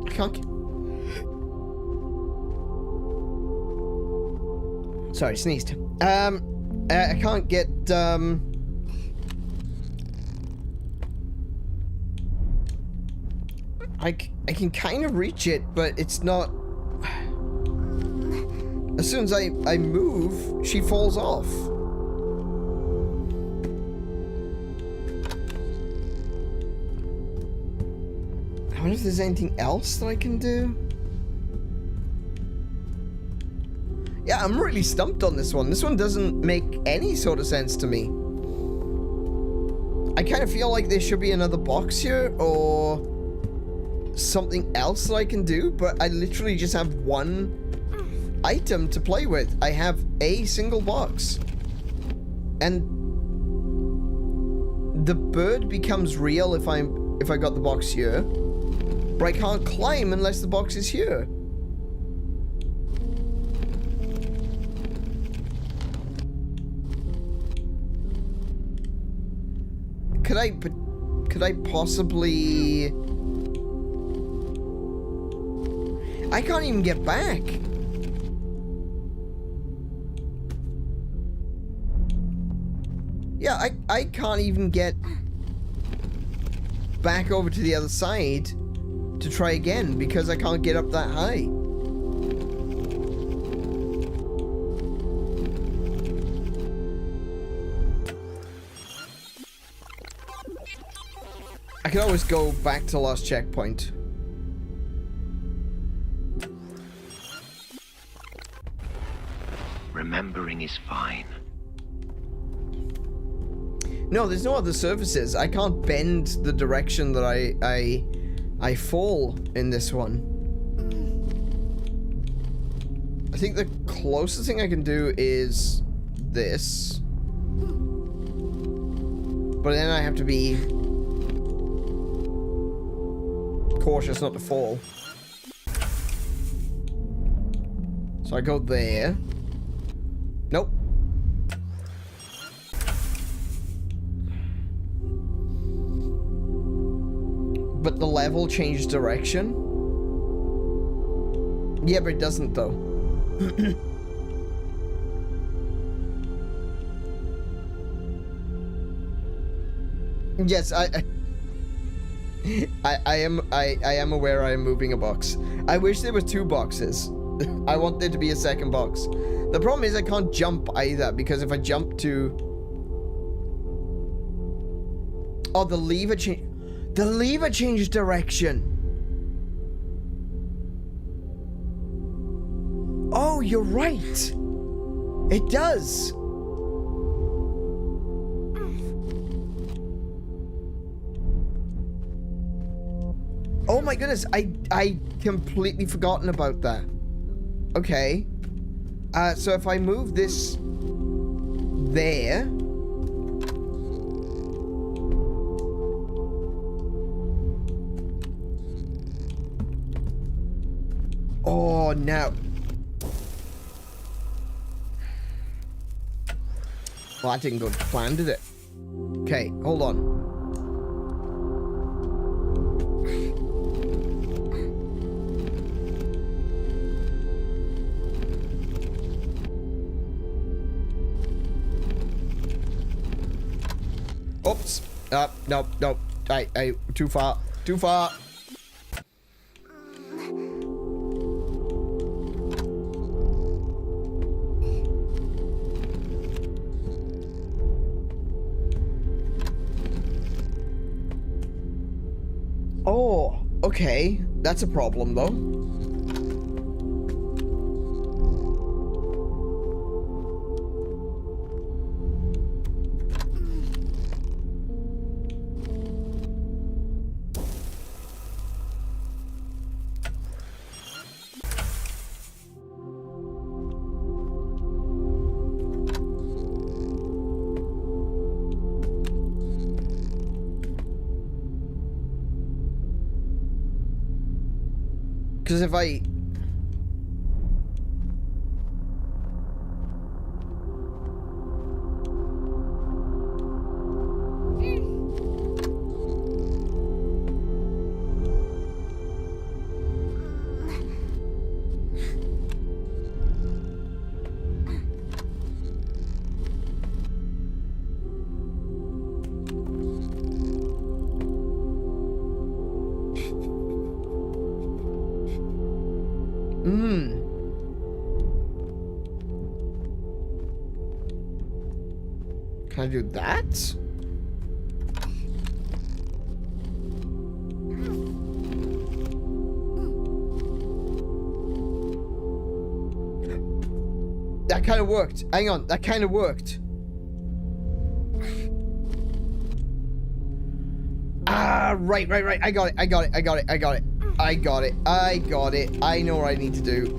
I can't. Sorry, sneezed. I can't get I can kind of reach it, but it's not. As soon as I move, she falls off. I wonder if there's anything else that I can do. Yeah, I'm really stumped on this one. This one doesn't make any sort of sense to me. I kind of feel like there should be another box here, or something else that I can do, but I literally just have one item to play with. I have a single box, and the bird becomes real if I got the box here, but I can't climb unless the box is here. Could I possibly... I can't even get back. Yeah, I can't even get back over to the other side to try again because I can't get up that high. I can always go back to last checkpoint. Remembering is fine. No, there's no other surfaces. I can't bend the direction that I fall in this one. I think the closest thing I can do is this. But then I have to be cautious not to fall. So I go there. Nope. But the level changes direction. Yeah, but it doesn't though. Yes, I am aware I am moving a box. I wish there were 2 boxes. I want there to be a second box. The problem is I can't jump either, because if I jump to... Oh, the lever changes direction. Oh, you're right. It does. Oh my goodness, I completely forgotten about that. Okay. So if I move this there. Oh, now. Well, that didn't go to plan, did it? Okay, hold on. Oops. No. I, too far. Too far. Oh, okay. That's a problem, though. Because if I... Can I do that? That kind of worked. Hang on, that kind of worked. Ah, right. I got it. I know what I need to do.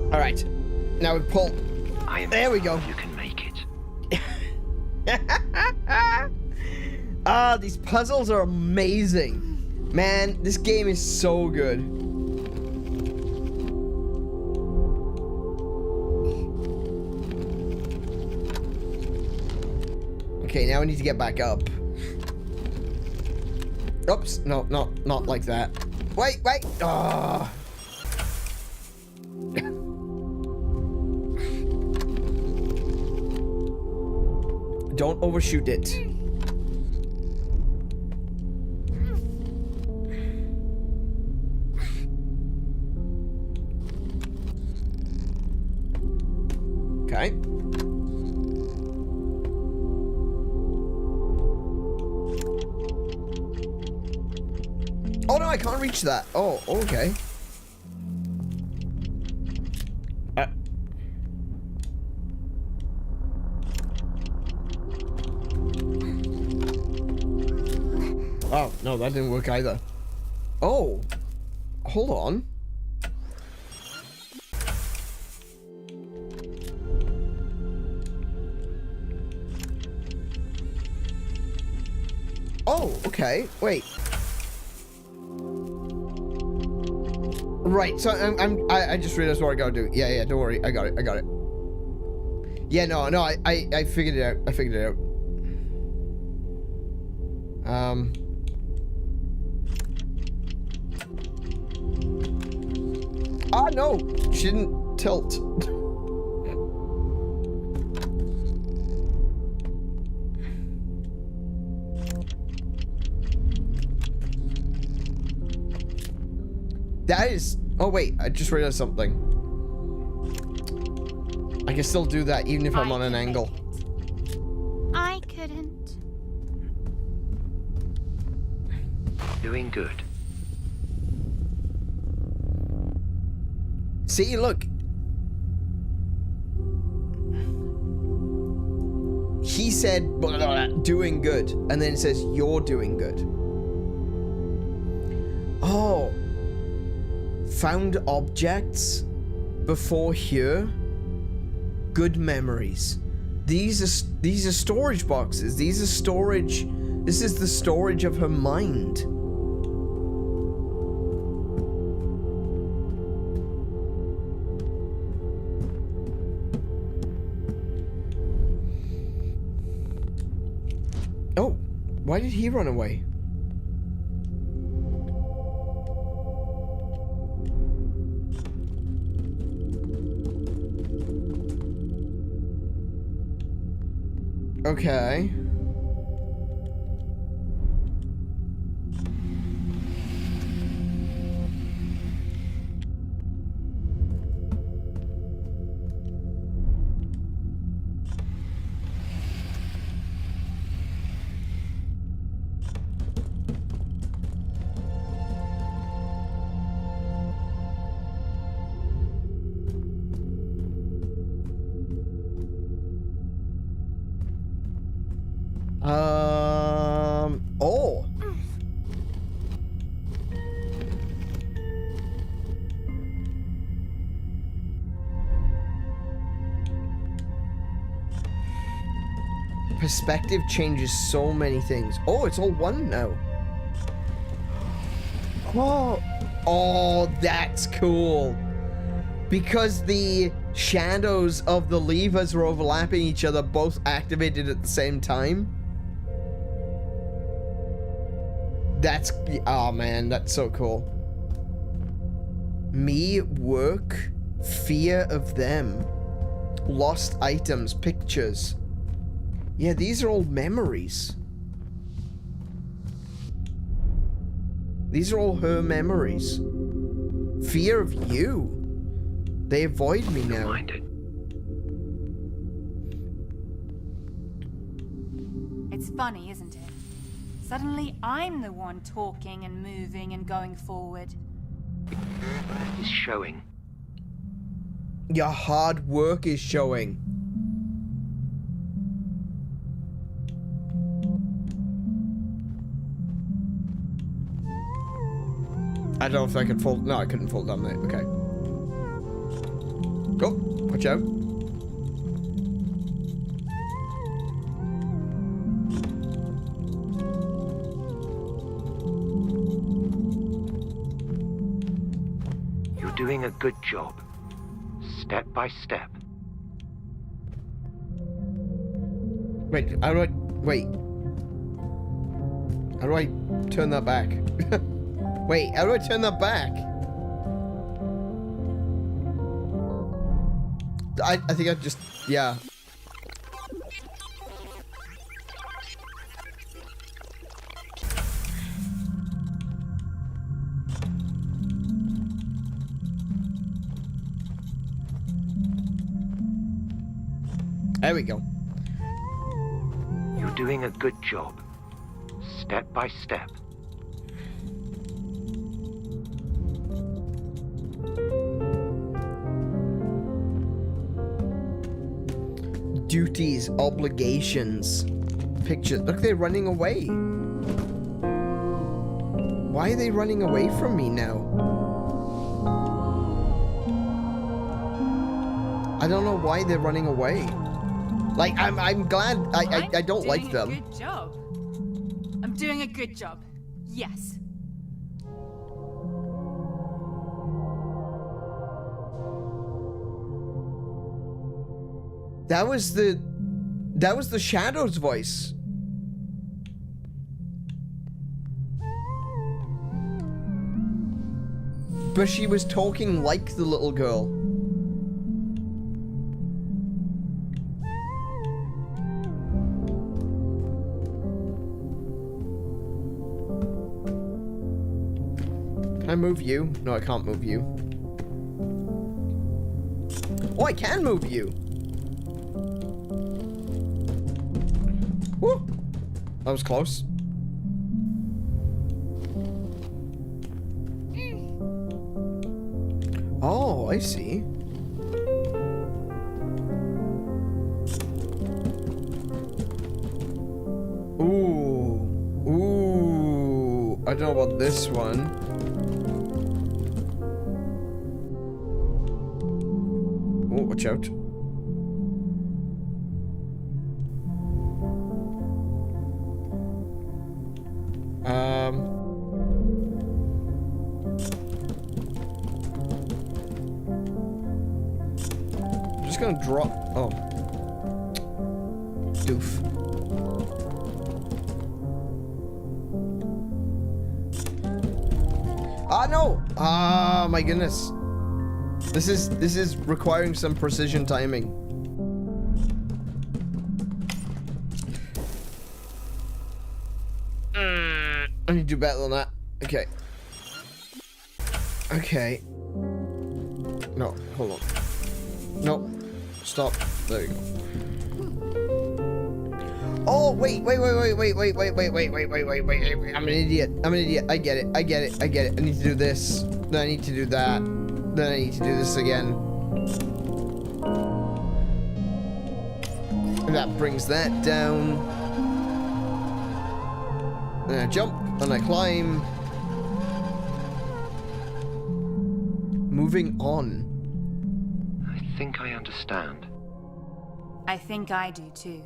All right, now we pull. There we go. You can make it. Ah, these puzzles are amazing. Man, this game is so good. Okay, now I need to get back up. Oops, no, not like that. Wait. Ah. Don't overshoot it. Okay. Oh no, I can't reach that. Oh, okay. Oh, no, that didn't work either. Oh, hold on. Oh, okay. Wait. Right. So I just realized what I gotta do. Yeah. Don't worry. I got it. Yeah. No. I figured it out. Ah, no. She didn't tilt. That is... Oh, wait. I just realized something. I can still do that even if I'm on an angle. I couldn't. Doing good. See, look. He said, blah, blah, blah, doing good. And then it says, you're doing good. Oh. Found objects before here. Good memories. These are storage boxes. These are storage. This is the storage of her mind. Oh, why did he run away? Okay. Oh. Perspective changes so many things. Oh, it's all one now. Oh, that's cool. Because the shadows of the levers were overlapping each other, both activated at the same time. That's, oh man, that's so cool. Me, work, fear of them, lost items, pictures. Yeah, these are all memories. These are all her memories. Fear of you. They avoid me now. Don't mind it. It's funny, isn't it? Suddenly I'm the one talking and moving and going forward. It's showing. Your hard work is showing. I don't know if I could fall. No, I couldn't fall down there. Okay. Go. Watch out. You're doing a good job. Step by step. Wait, how do I... Wait. How do I turn that back? Wait, how do I turn that back? I think I just, yeah. There we go. You're doing a good job. Step by step. Duties, obligations, pictures. Look, they're running away. Why are they running away from me now? I don't know why they're running away. Like, I'm glad. I don't like them. I'm doing a good job. I'm doing a good job. Yes. That was the Shadow's voice. But she was talking like the little girl. Can I move you? No, I can't move you. Oh, I can move you. Woo! That was close. Oh, I see. Ooh. Ooh. I don't know about this one. Oh, watch out. I'm just gonna drop. Oh. Doof. Ah, no! Ah, my goodness. This is requiring some precision timing. I need to do better than that. Okay. Okay. No, hold on. No. Stop. There you go. Oh, wait. I'm an idiot. I get it. I need to do this. Then I need to do that. Then I need to do this again. And that brings that down. Then I jump, and I climb. Moving on. I think I understand. I think I do too.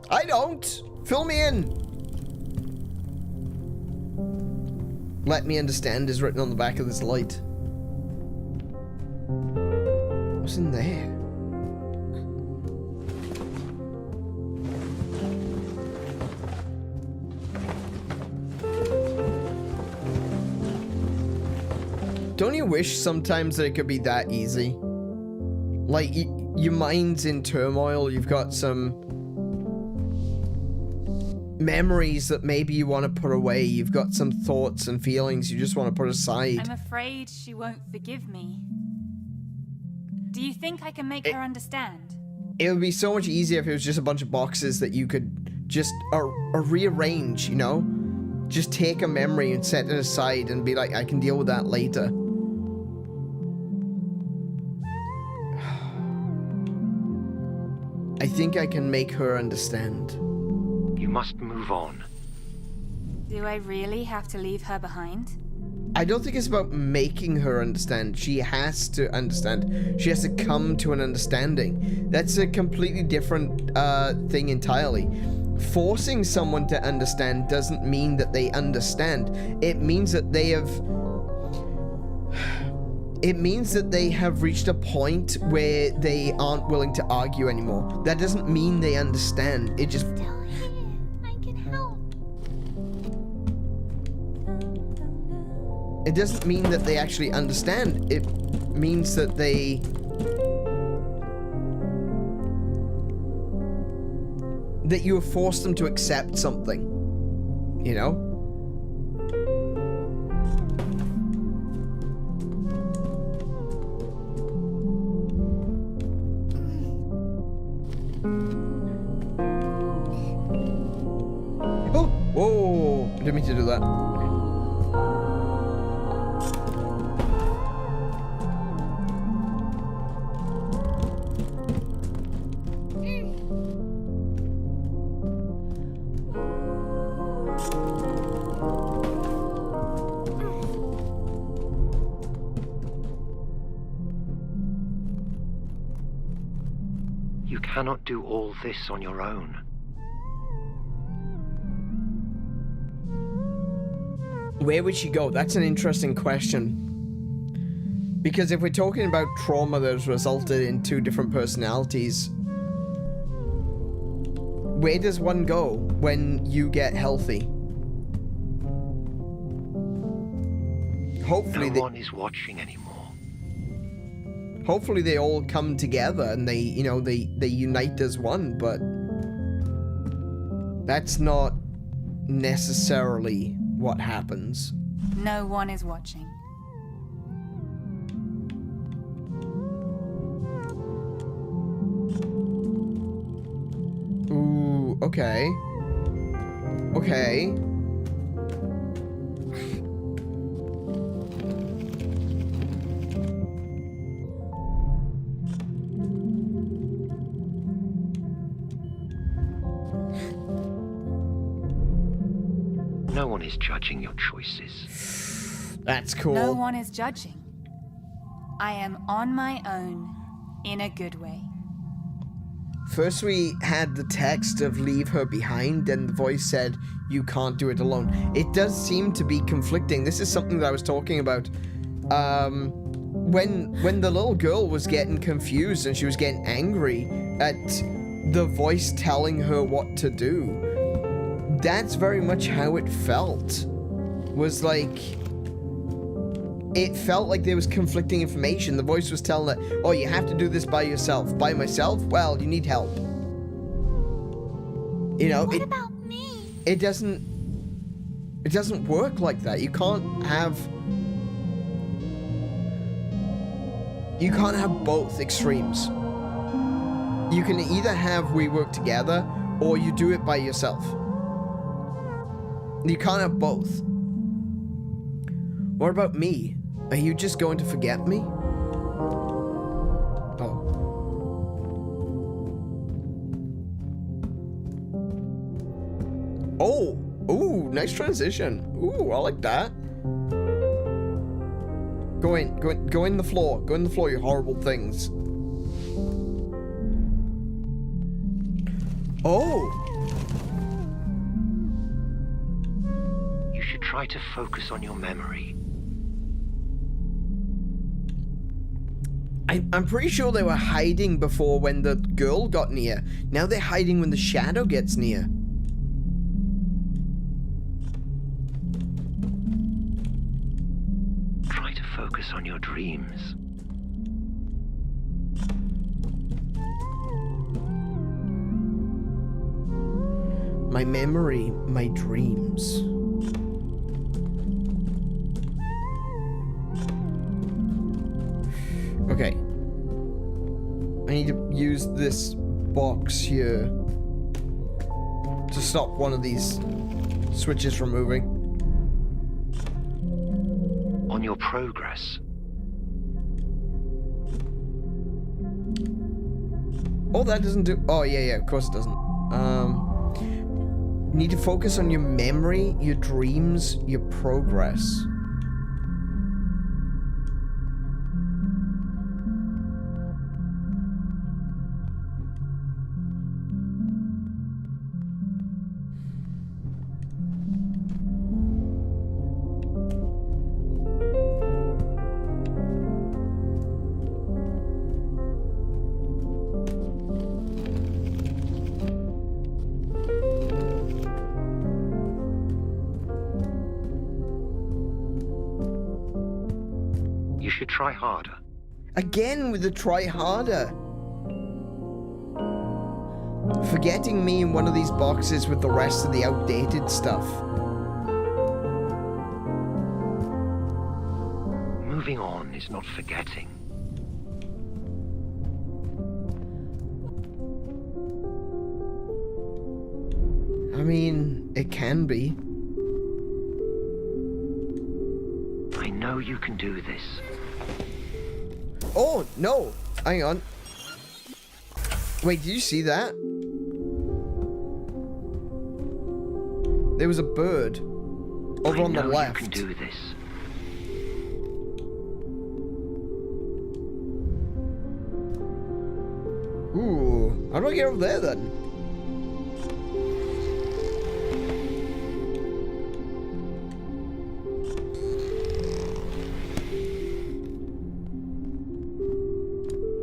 I don't! Fill me in! Let me understand is written on the back of this light. What's in there? Don't you wish sometimes that it could be that easy? Like, your mind's in turmoil, you've got some memories that maybe you want to put away, you've got some thoughts and feelings you just want to put aside. I'm afraid she won't forgive me. Do you think I can make her understand? It would be so much easier if it was just a bunch of boxes that you could just rearrange, you know? Just take a memory and set it aside and be like, I can deal with that later. I think I can make her understand. You must move on. Do I really have to leave her behind? I don't think it's about making her understand. She has to understand. She has to come to an understanding. That's a completely different thing entirely. Forcing someone to understand doesn't mean that they understand. It means that they have... It means that they have reached a point where they aren't willing to argue anymore. That doesn't mean they understand. It just... It doesn't mean that they actually understand. It means that that you have forced them to accept something, you know? Oh, whoa, didn't mean to do that. You cannot do all this on your own. Where would she go? That's an interesting question. Because if we're talking about trauma that has resulted in two different personalities, where does one go when you get healthy? Hopefully No one is watching anymore. Hopefully they all come together and they, you know, they unite as one, but that's not necessarily what happens. No one is watching. Ooh, okay. Okay. No one is judging your choices. That's cool. No one is judging. I am on my own in a good way. First we had the text of leave her behind, and the voice said, you can't do it alone. It does seem to be conflicting. This is something that I was talking about. When the little girl was getting confused and she was getting angry at the voice telling her what to do, that's very much how it felt. Was like, it felt like there was conflicting information. The voice was telling her, oh, you have to do this by yourself. By myself? Well, you need help. You know, What about me? it doesn't work like that. You can't have both extremes. You can either have we work together or you do it by yourself. You can't have both. What about me? Are you just going to forget me? Oh. Oh! Ooh, nice transition. Ooh, I like that. Go in the floor. Go in the floor, you horrible things. Oh! You should try to focus on your memory. I'm pretty sure they were hiding before when the girl got near. Now they're hiding when the shadow gets near. Try to focus on your dreams. My memory, my dreams. Okay. I need to use this box here to stop one of these switches from moving. On your progress. Oh, that doesn't do... Oh, yeah, of course it doesn't. You need to focus on your memory, your dreams, your progress. should try harder. Again with the try harder. Forgetting me in one of these boxes with the rest of the outdated stuff. Moving on is not forgetting. I mean, it can be. I know you can do this. Oh, no. Hang on. Wait, did you see that? There was a bird over on the left. I know you can do this. Ooh, how do I get over there then?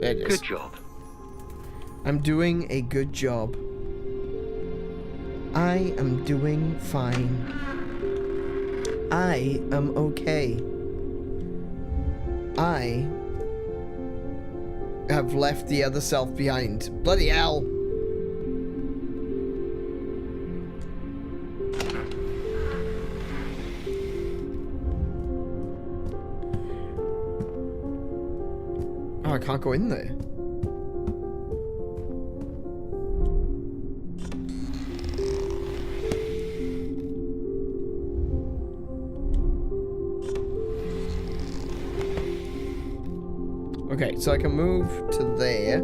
There it is. Good job. I'm doing a good job. I am doing fine. I am okay. I have left the other self behind. Bloody hell. Oh, I can't go in there. Okay, so I can move to there.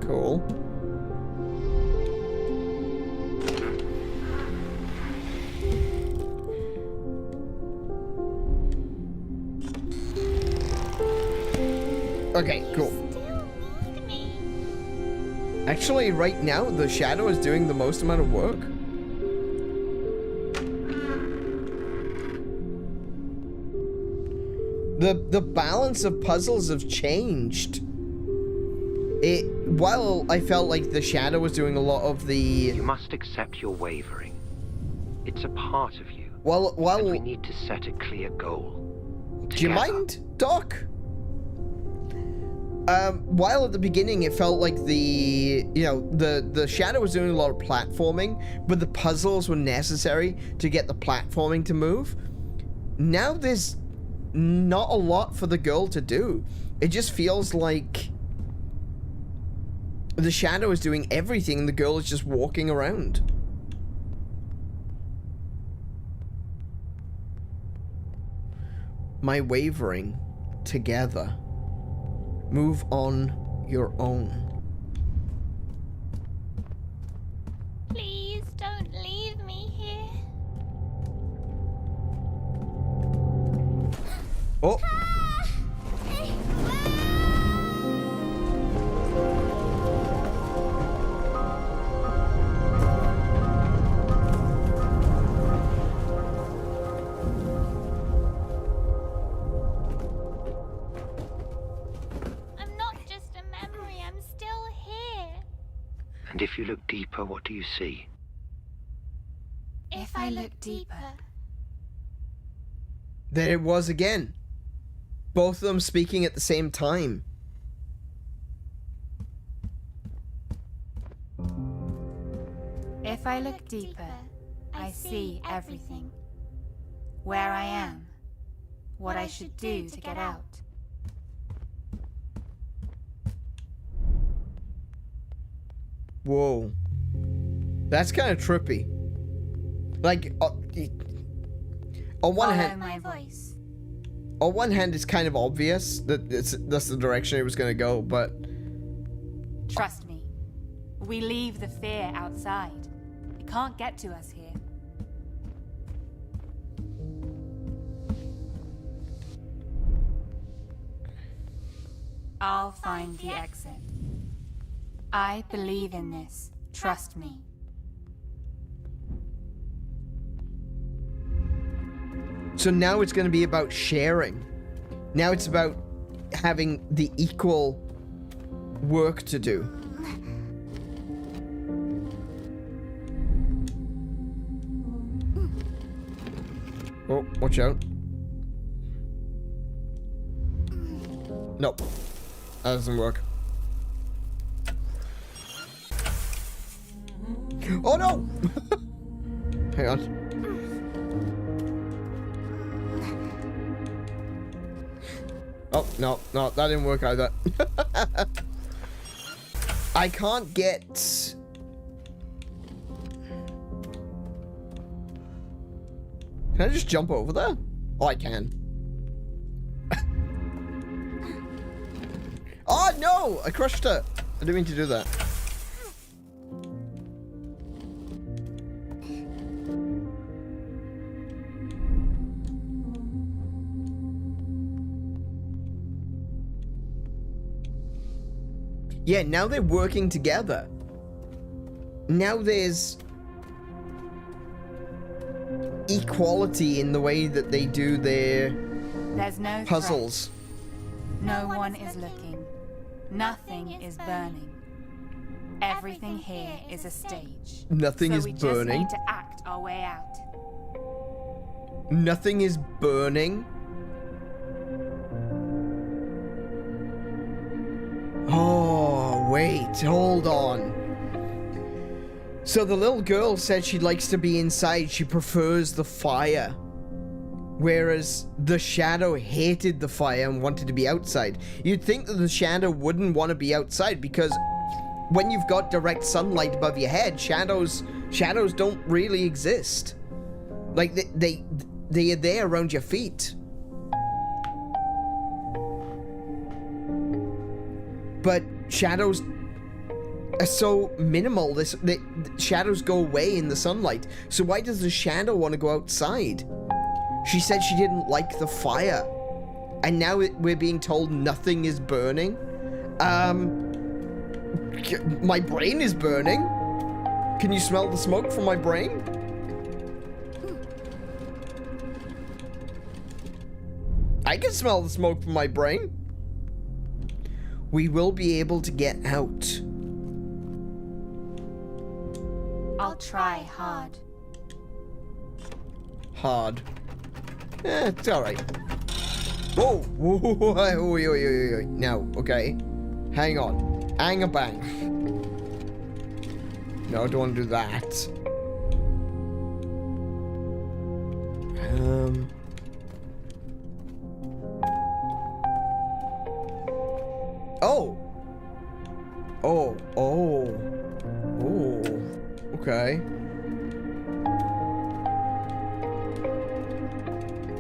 Cool. Okay, cool. Still need me. Actually, right now, the shadow is doing the most amount of work. The balance of puzzles have changed. While I felt like the shadow was doing a lot of the... You must accept your wavering. It's a part of you. And we need to set a clear goal. Do you mind, Doc? While at the beginning it felt like the shadow was doing a lot of platforming, but the puzzles were necessary to get the platforming to move. Now there's not a lot for the girl to do. It just feels like the shadow is doing everything and the girl is just walking around. My wavering together. Move on your own. Please don't leave me here. Oh. I'm not just a memory, I'm still here. And if you look deeper, what do you see? If I look deeper. There it was again. Both of them speaking at the same time. If I look deeper, I see everything. Where I am, what I should do to get out. Whoa. That's kind of trippy. Like, on one Follow hand, my voice. on one hand, it's kind of obvious that that's the direction it was going to go, but Trust me. We leave the fear outside. It can't get to us here. I'll find the exit. I believe in this. Trust me. so now it's going to be about sharing. Now it's about having the equal work to do. Oh, watch out. Nope. That doesn't work. Oh no! Hang on. Oh, no, that didn't work either. I can't get... Can I just jump over there? Oh, I can. Oh, no! I crushed her. I didn't mean to do that. Yeah, now they're working together. Now there's equality in the way that they do their puzzles. No one is looking. Nothing is burning. Everything here is a stage. Nothing is burning. burning. So we just need to act our way out. Nothing is burning. Oh, wait, hold on. So the little girl said she likes to be inside. She prefers the fire. Whereas the shadow hated the fire and wanted to be outside. You'd think that the shadow wouldn't want to be outside because when you've got direct sunlight above your head, shadows don't really exist. Like they are there around your feet. But shadows are so minimal. The shadows go away in the sunlight. So why does the shadow want to go outside? She said she didn't like the fire. And now we're being told nothing is burning. My brain is burning. Can you smell the smoke from my brain? I can smell the smoke from my brain. We will be able to get out. I'll try hard. Hard. It's alright. Whoa! Whoa! Now, okay. Hang on. Hang a bang. No, I don't want to do that. Oh! Oh. Okay.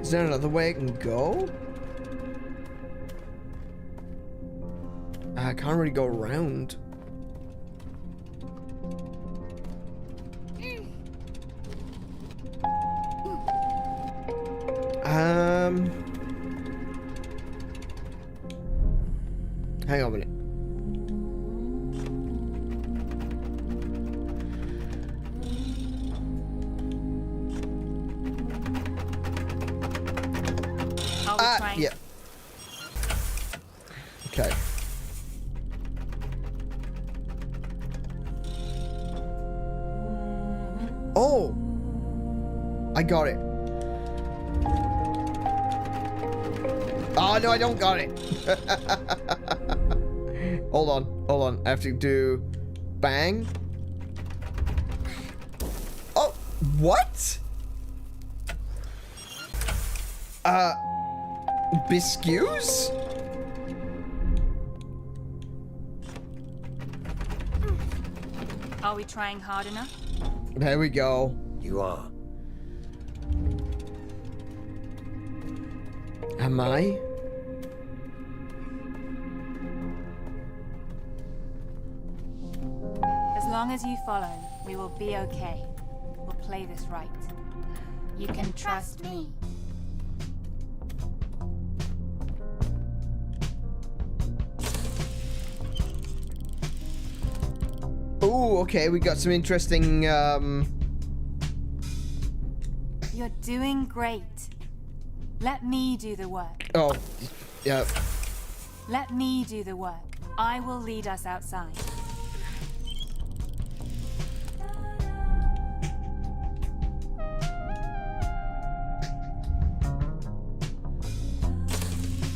Is there another way I can go? I can't really go around. Hang on a minute. Yeah. Okay. Oh! I got it. Oh, no, I don't got it. Hold on. I have to do bang. Oh, what? Biscuits? Are we trying hard enough? There we go. You are. Am I? As long as you follow, we will be okay. We'll play this right. You can trust me. Ooh, okay, we got some interesting, You're doing great. Let me do the work. Oh, yeah. Let me do the work. I will lead us outside.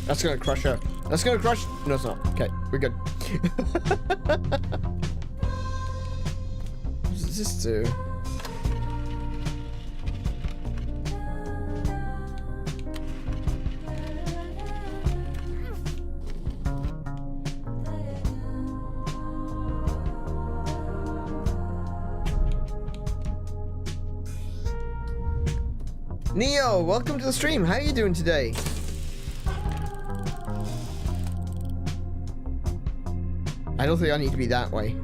That's gonna crush her. That's gonna crush. No, it's not. Okay, we're good. What does this do? Neo, welcome to the stream. How are you doing today? I don't think I need to be that way.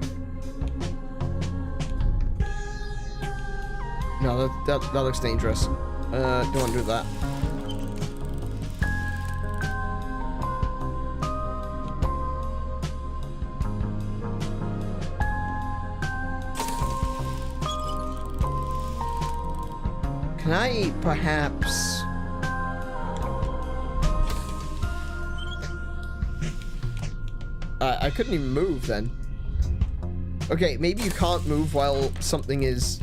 No, that looks dangerous. Don't want to do that. Can I perhaps... I couldn't even move then. Okay, maybe you can't move while something is...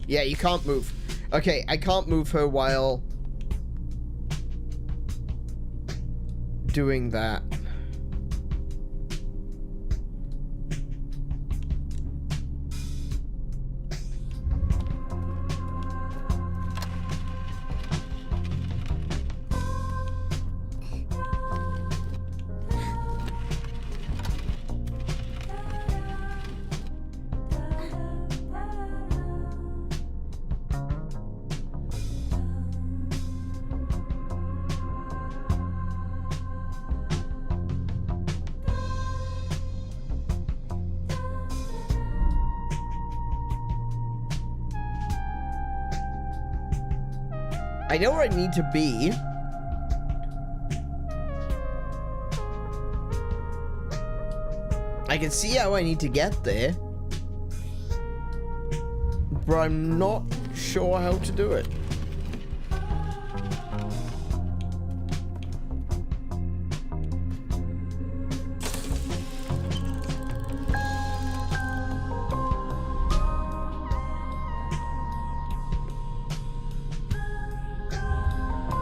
Yeah, you can't move. Okay, I can't move her while doing that. I know where I need to be. I can see how I need to get there. But I'm not sure how to do it.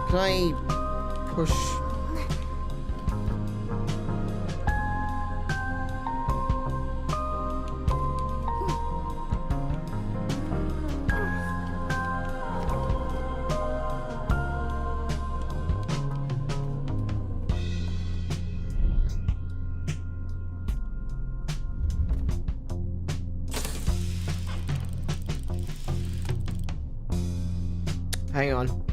Can I push? Hang on.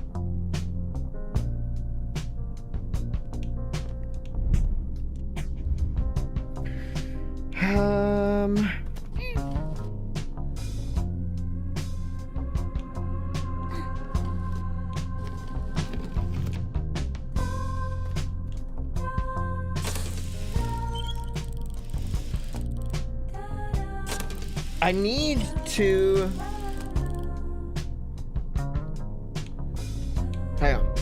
I need to... Hang on.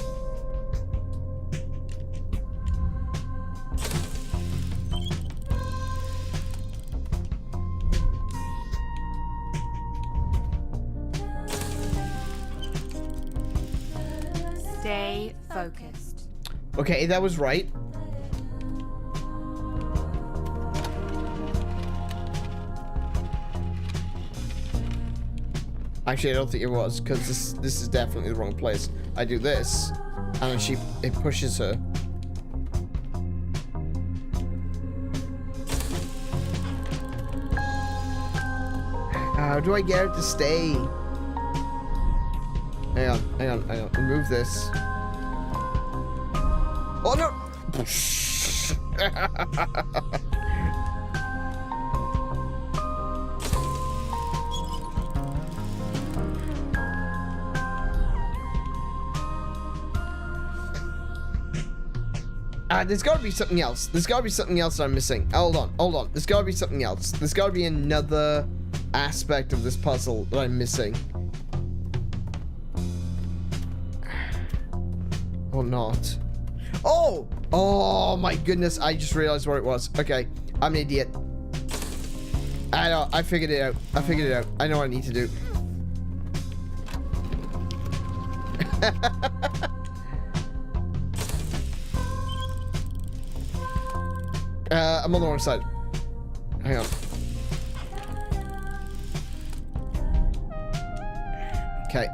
Stay focused. Okay, that was right. Actually, I don't think it was, because this is definitely the wrong place. I do this, and then it pushes her. How do I get her to stay? Hang on. Remove this. Oh no! There's gotta be something else. There's gotta be something else that I'm missing. Hold on. There's gotta be something else. There's gotta be another aspect of this puzzle that I'm missing. Or not. Oh my goodness, I just realized where it was. Okay, I'm an idiot. I know, I figured it out. I know what I need to do. I'm on the wrong side. Hang on. Okay.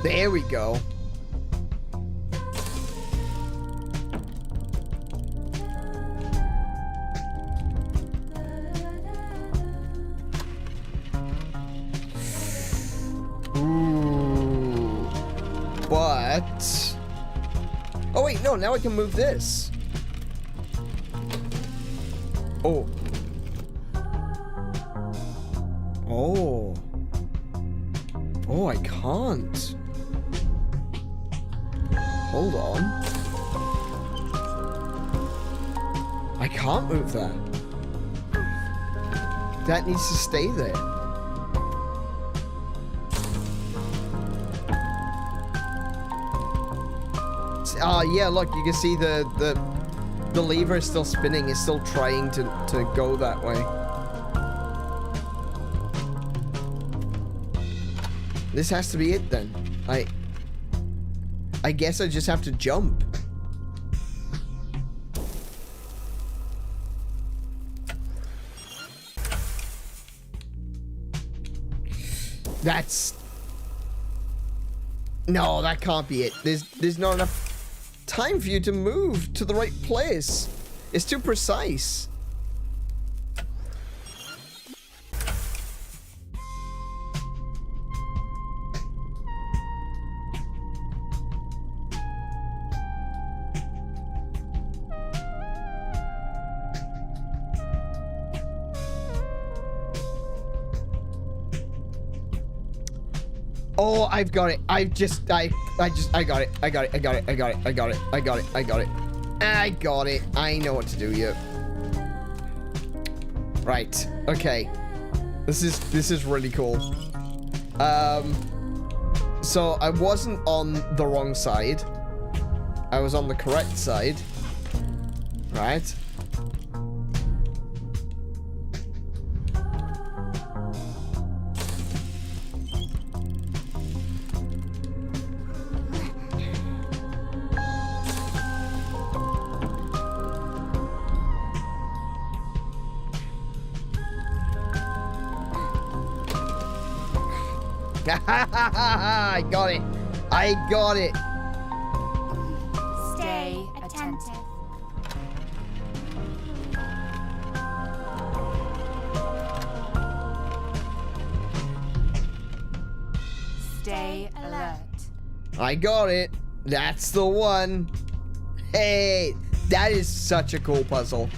There we go. Ooh. But... oh wait, no, now I can move this. Oh. Oh. Oh, I can't. Hold on. I can't move that. That needs to stay there. Yeah, look, you can see the lever is still spinning. It's still trying to go that way. This has to be it then. I guess I just have to jump. That's... no, that can't be it. There's not enough time for you to move to the right place. It's too precise. Oh, I've got it. I got it. I got it. I got it. I know what to do here. Right. Okay. This is really cool. So I wasn't on the wrong side. I was on the correct side. Right. I got it. I got it. Stay attentive. Stay alert. I got it. That's the one. Hey, that is such a cool puzzle.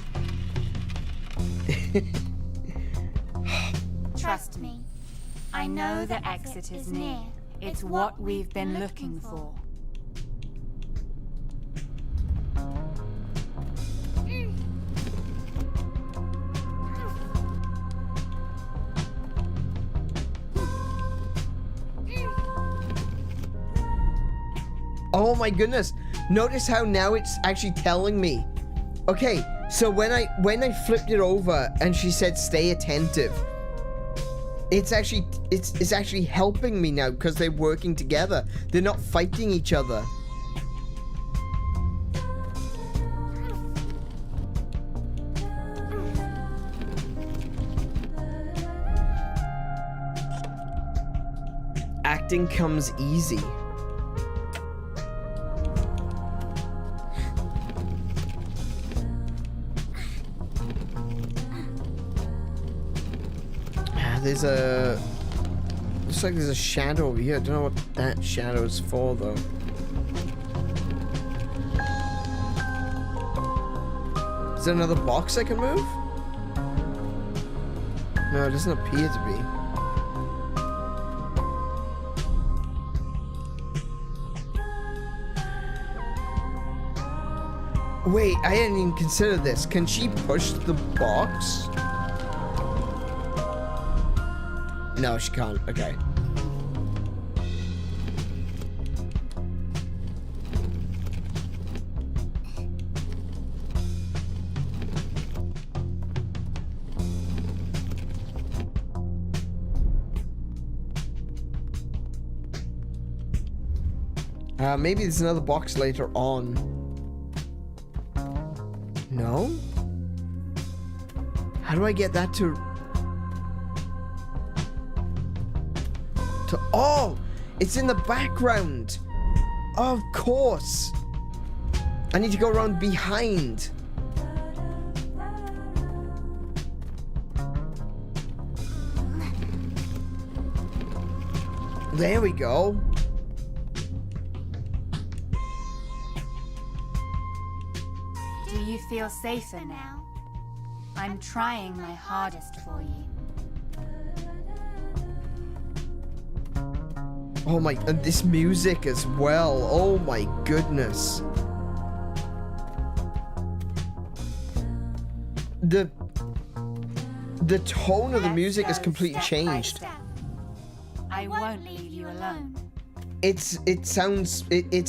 Trust me. I know the exit is near. It's what we've been looking for. Oh my goodness. Notice how now it's actually telling me. Okay, so when I flipped it over and she said stay attentive, it's actually helping me now because they're working together. They're not fighting each other. Acting comes easy. There's a... looks like there's a shadow over here. I don't know what that shadow is for, though. Is there another box I can move? No, it doesn't appear to be. Wait, I didn't even consider this. Can she push the box? No, she can't. Okay. Maybe there's another box later on. No? How do I get that to... Oh! It's in the background! Of course! I need to go around behind. There we go. Do you feel safer now? I'm trying my hardest for you. Oh my, and this music as well. Oh my goodness. The tone of the music has completely changed. I won't leave you alone. It's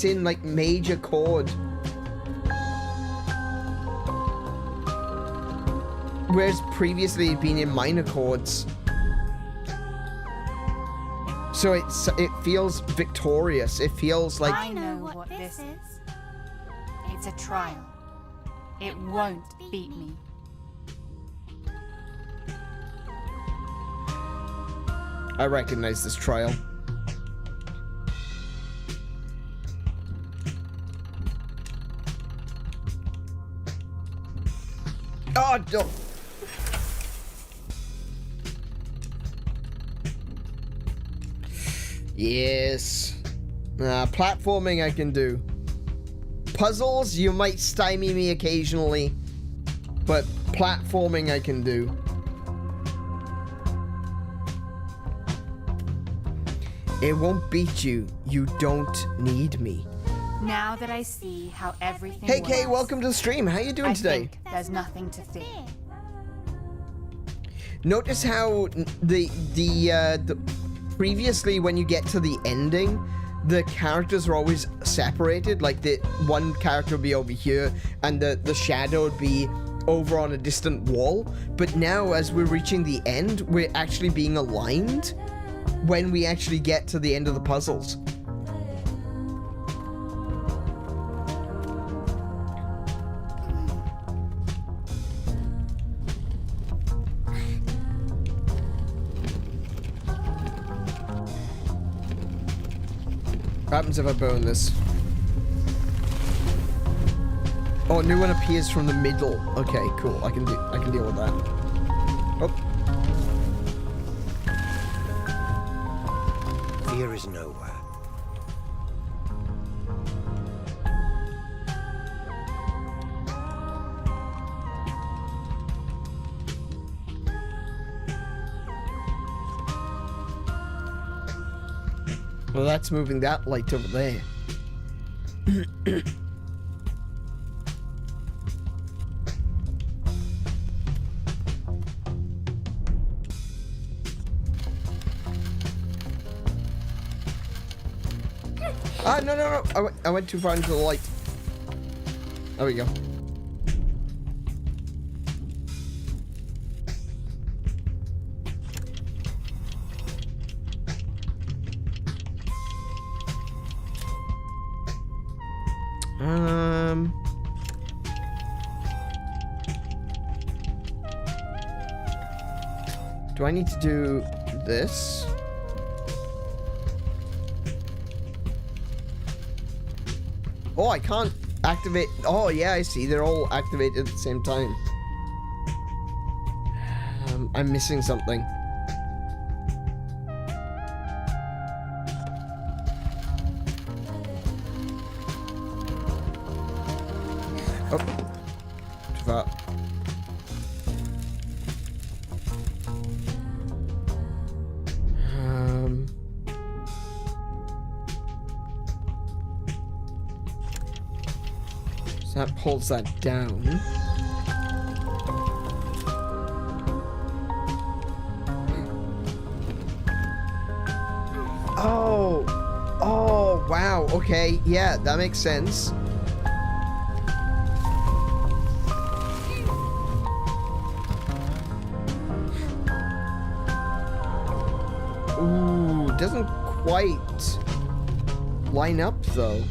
in like major chord. Whereas previously it'd been in minor chords. So it feels victorious. It feels like... I know what this is. It's a trial. It won't beat me. I recognize this trial. Oh, no. Yes. Platforming I can do. Puzzles, you might stymie me occasionally, but platforming I can do. It won't beat you. You don't need me. Now that I see how everything Hey, works, Kay, welcome to the stream. How you doing today? think there's nothing to fear. Notice how the previously when you get to the ending, the characters are always separated. Like the one character would be over here, and the shadow would be over on a distant wall. But now, as we're reaching the end, we're actually being aligned when we actually get to the end of the puzzles. What happens if I burn this? Oh, a new one appears from the middle. Okay, cool. I can deal with that. Oh. Fear is nowhere. Well, that's moving that light over there. Ah, no. I went too far into the light. There we go. Do I need to do this? Oh, I can't activate. Oh, yeah, I see. They're all activated at the same time. I'm missing something. Oh, too far. So that pulls that down. Oh, wow. Okay, yeah, that makes sense. Ooh, doesn't quite. line up, though.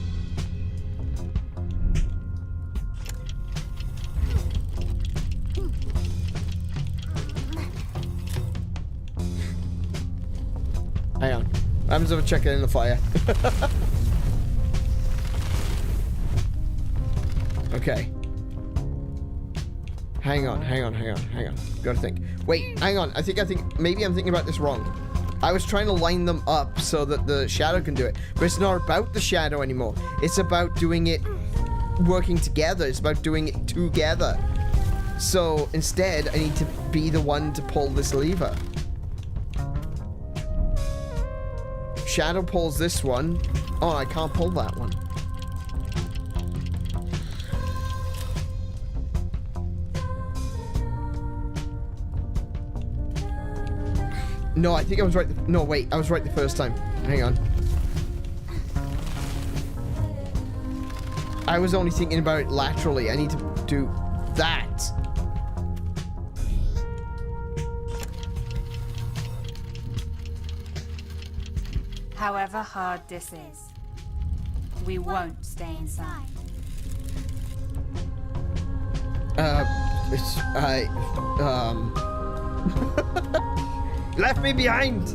Hang on. What happens if I check it in the fire? Okay. Hang on. Gotta think. Wait, hang on. Maybe I'm thinking about this wrong. I was trying to line them up so that the shadow can do it. But it's not about the shadow anymore. It's about doing it working together. It's about doing it together. So instead, I need to be the one to pull this lever. Shadow pulls this one. Oh, I can't pull that one. No, I think I was right. No, wait. I was right the first time. Hang on. I was only thinking about it laterally. I need to do that. However hard this is, we won't stay inside. Left me behind.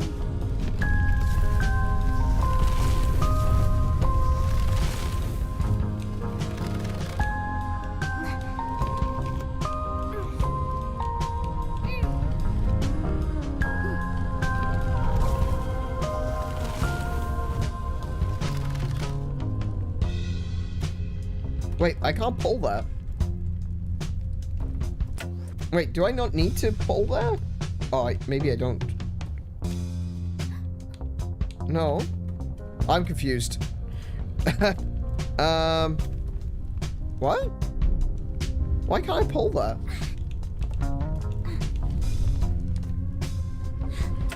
Wait, I can't pull that. Wait, do I not need to pull that? Oh, maybe I don't. No. I'm confused. What? Why can't I pull that?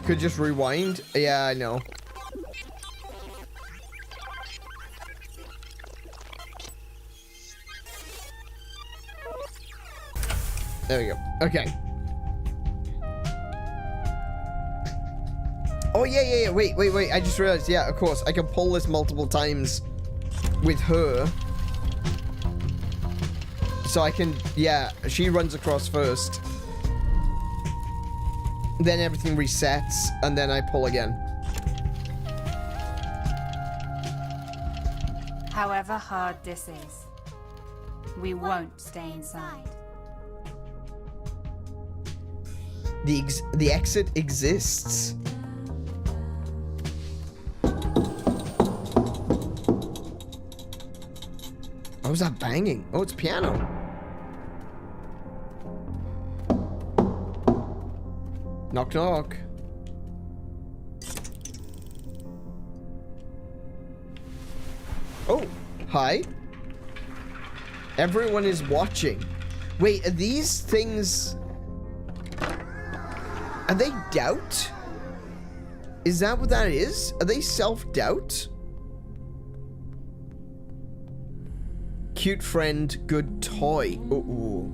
Could just rewind? Yeah, I know. There we go. Okay. Oh, yeah. Wait. I just realized. Yeah, of course. I can pull this multiple times with her. So I can... Yeah, she runs across first. Then everything resets, and then I pull again. However hard this is, we won't stay inside. The exit exists. What was that banging? Oh, it's piano. Knock, knock. Oh, hi. Everyone is watching. Wait, are these things... Are they doubt? Is that what that is? Are they self-doubt? Cute friend, good toy. Ooh.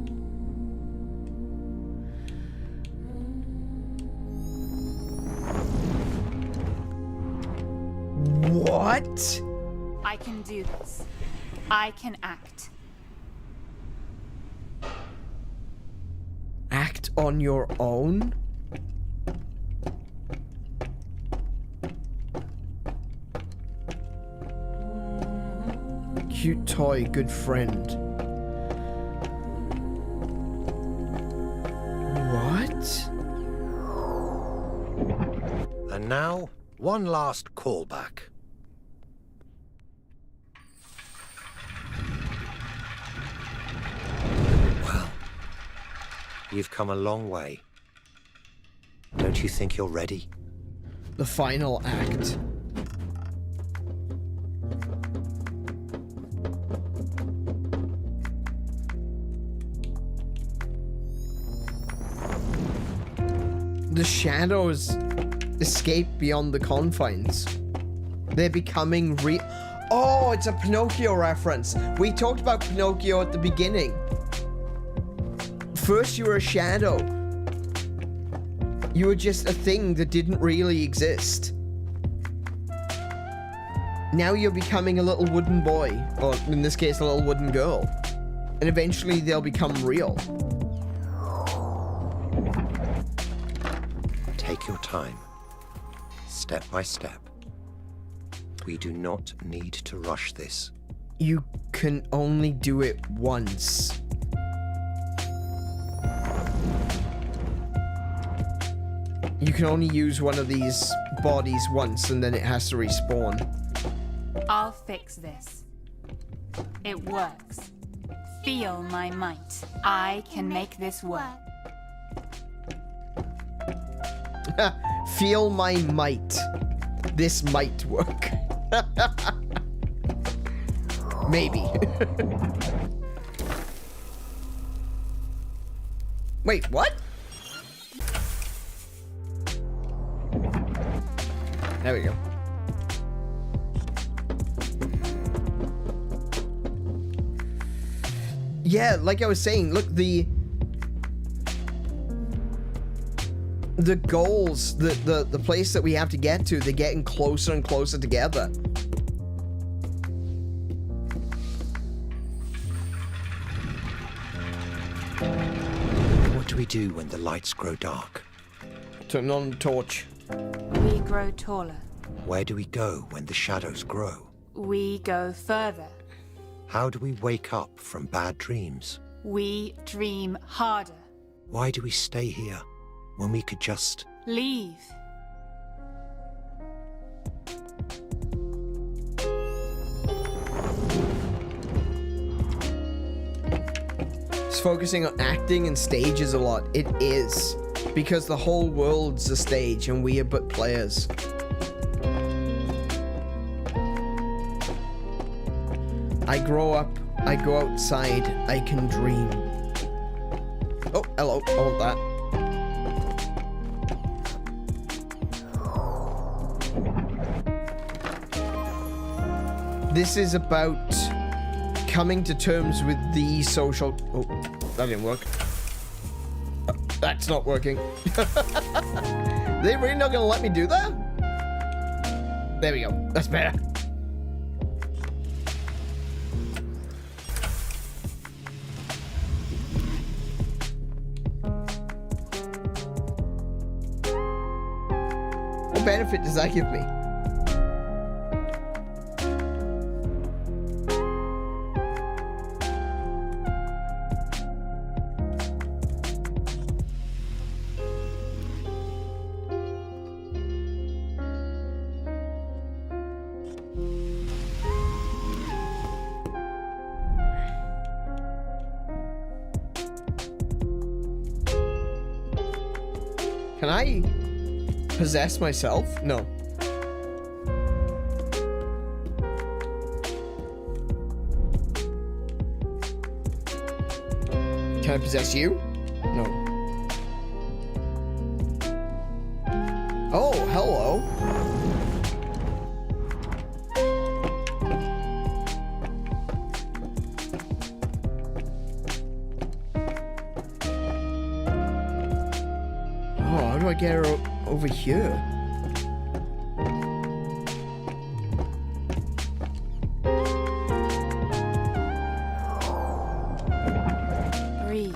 What? I can do this. I can act. Act on your own? Cute toy, good friend. What? And now, one last callback. Well, you've come a long way. Don't you think you're ready? The final act. The shadows escape beyond the confines. They're becoming real. Oh, it's a Pinocchio reference. We talked about Pinocchio at the beginning. First, you were a shadow. You were just a thing that didn't really exist. now you're becoming a little wooden boy, or in this case, a little wooden girl. And eventually they'll become real. Take your time, step by step. We do not need to rush this. You can only do it once. You can only use one of these bodies once, and then it has to respawn. I'll fix this. It works. Feel my might. I can make this work. Feel my might. This might work. Maybe. Wait, what? There we go. Yeah, like I was saying, look, the goals, the place that we have to get to, they're getting closer and closer together. What do we do when the lights grow dark? Turn on the torch. We grow taller. Where do we go when the shadows grow? We go further. How do we wake up from bad dreams? We dream harder. Why do we stay here when we could just... Leave. It's focusing on acting and stages a lot. It is. Because the whole world's a stage and we are but players. I grow up, I go outside, I can dream. Oh, hello, I want that. This is about coming to terms with the social... Oh, that didn't work. That's not working. They really not gonna let me do that? There we go. That's better. What benefit does that give me? Can I possess myself? No. Can I possess you? No. Oh, hello. How do I get her over here? Breathe.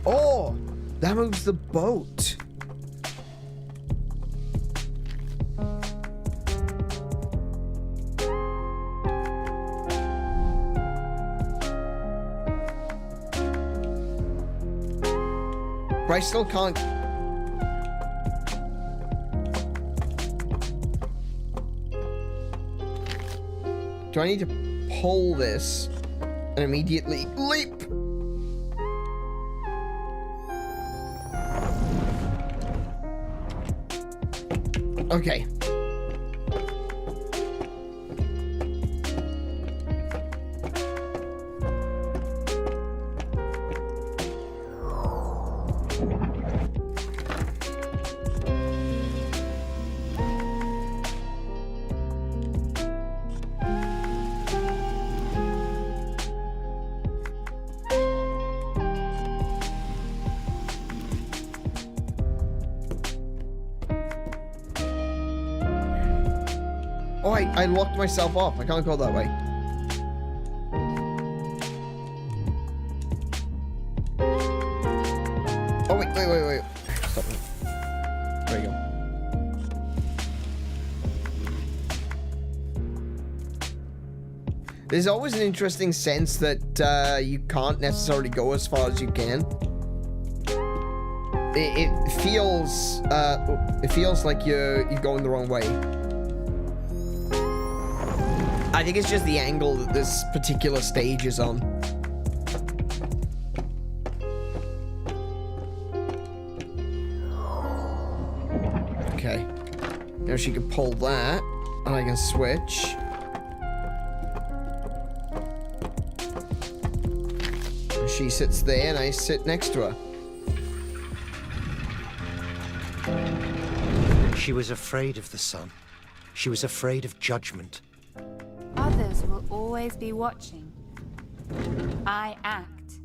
Oh, that moves the boat. But I still can't. Do I need to pull this and immediately leap? Okay. Oh, I locked myself off. I can't go that way. Oh, wait. Stop it. There you go. There's always an interesting sense that you can't necessarily go as far as you can. It feels like you're going the wrong way. I think it's just the angle that this particular stage is on. Okay. Now she can pull that, and I can switch. She sits there, and I sit next to her. She was afraid of the sun. She was afraid of judgment. Others will always be watching. I act.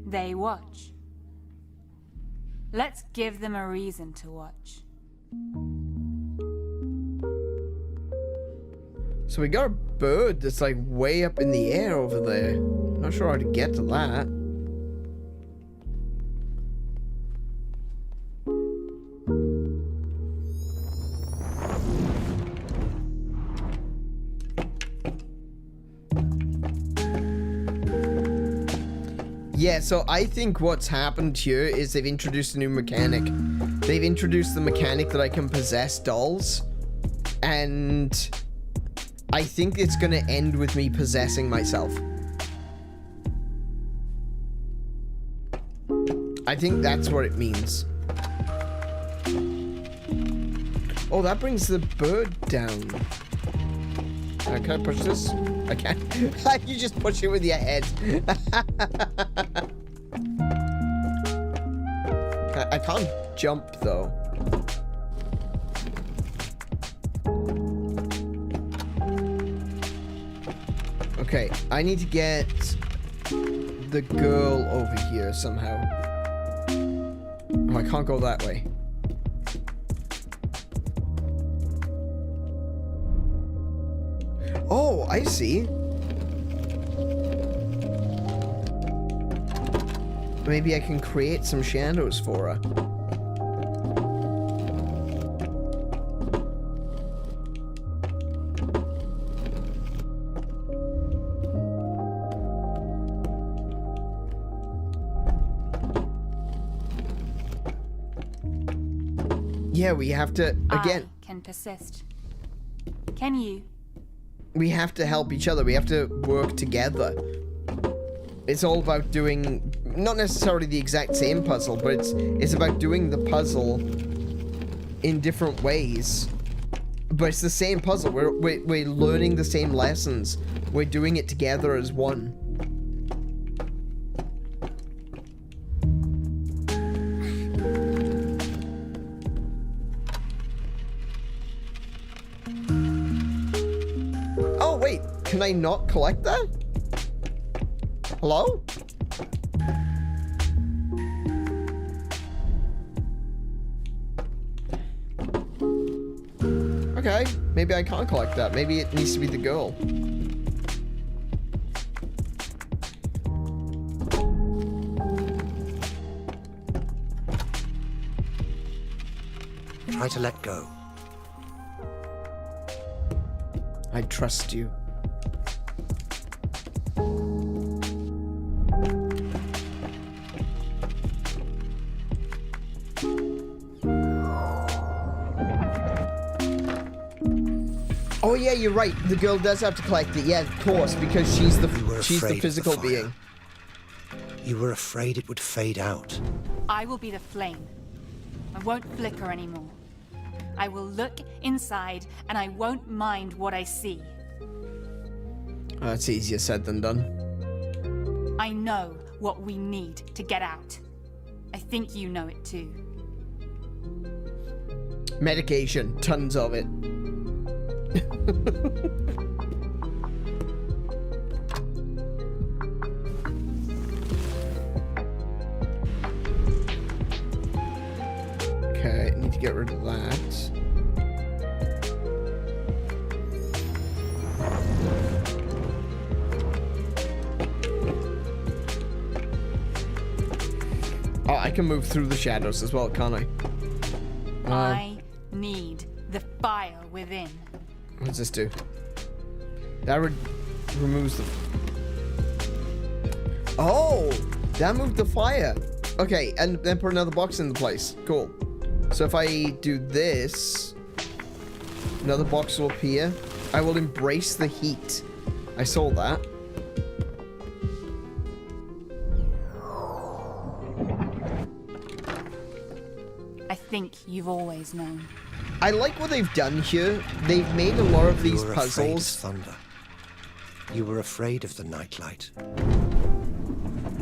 They watch. Let's give them a reason to watch. So we got a bird that's like way up in the air over there. Not sure how to get to that. Yeah, so I think what's happened here is they've introduced a new mechanic. They've introduced the mechanic that I can possess dolls. And I think it's going to end with me possessing myself. I think that's what it means. Oh, that brings the bird down. Can I push this? I can't. You just push it with your head. I can't jump, though. Okay, I need to get the girl over here somehow. Oh, I can't go that way. Oh, I see. Maybe I can create some shadows for her. Yeah, we have to, again. I can persist. Can you? We have to help each other. We have to work together. It's all about doing, not necessarily the exact same puzzle, but it's about doing the puzzle in different ways. But it's the same puzzle. We're learning the same lessons. We're doing it together as one. Oh, wait. Can I not collect that? Hello? Okay, maybe I can't collect that. Maybe it needs to be the girl. Try to let go. I trust you. Oh yeah, you're right. The girl does have to collect it. Yeah, of course, because she's the physical being. You were afraid it would fade out. I will be the flame. I won't flicker anymore. I will look inside, and I won't mind what I see. That's easier said than done. I know what we need to get out. I think you know it too. Medication, tons of it. Okay, I need to get rid of that. I can move through the shadows as well, can't I? I need the fire within. What does this do? That removes the... Oh! That moved the fire. Okay, and then put another box in the place. Cool. So if I do this, another box will appear. I will embrace the heat. I saw that. I think you've always known. I like what they've done here. They've made a lot of these puzzles. Thunder. You were afraid of the nightlight.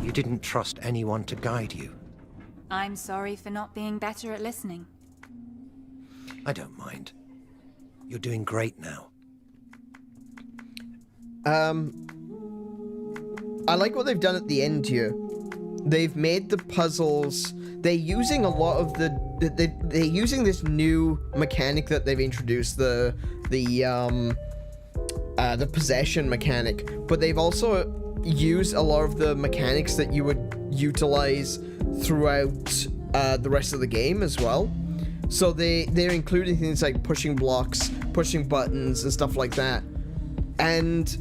You didn't trust anyone to guide you. I'm sorry for not being better at listening. I don't mind. You're doing great now. I like what they've done at the end here. They've made the puzzles. They're using a lot of they're using this new mechanic that they've introduced, the possession mechanic, but they've also used a lot of the mechanics that you would utilize throughout the rest of the game as well. So they're including things like pushing blocks, pushing buttons, and stuff like that. And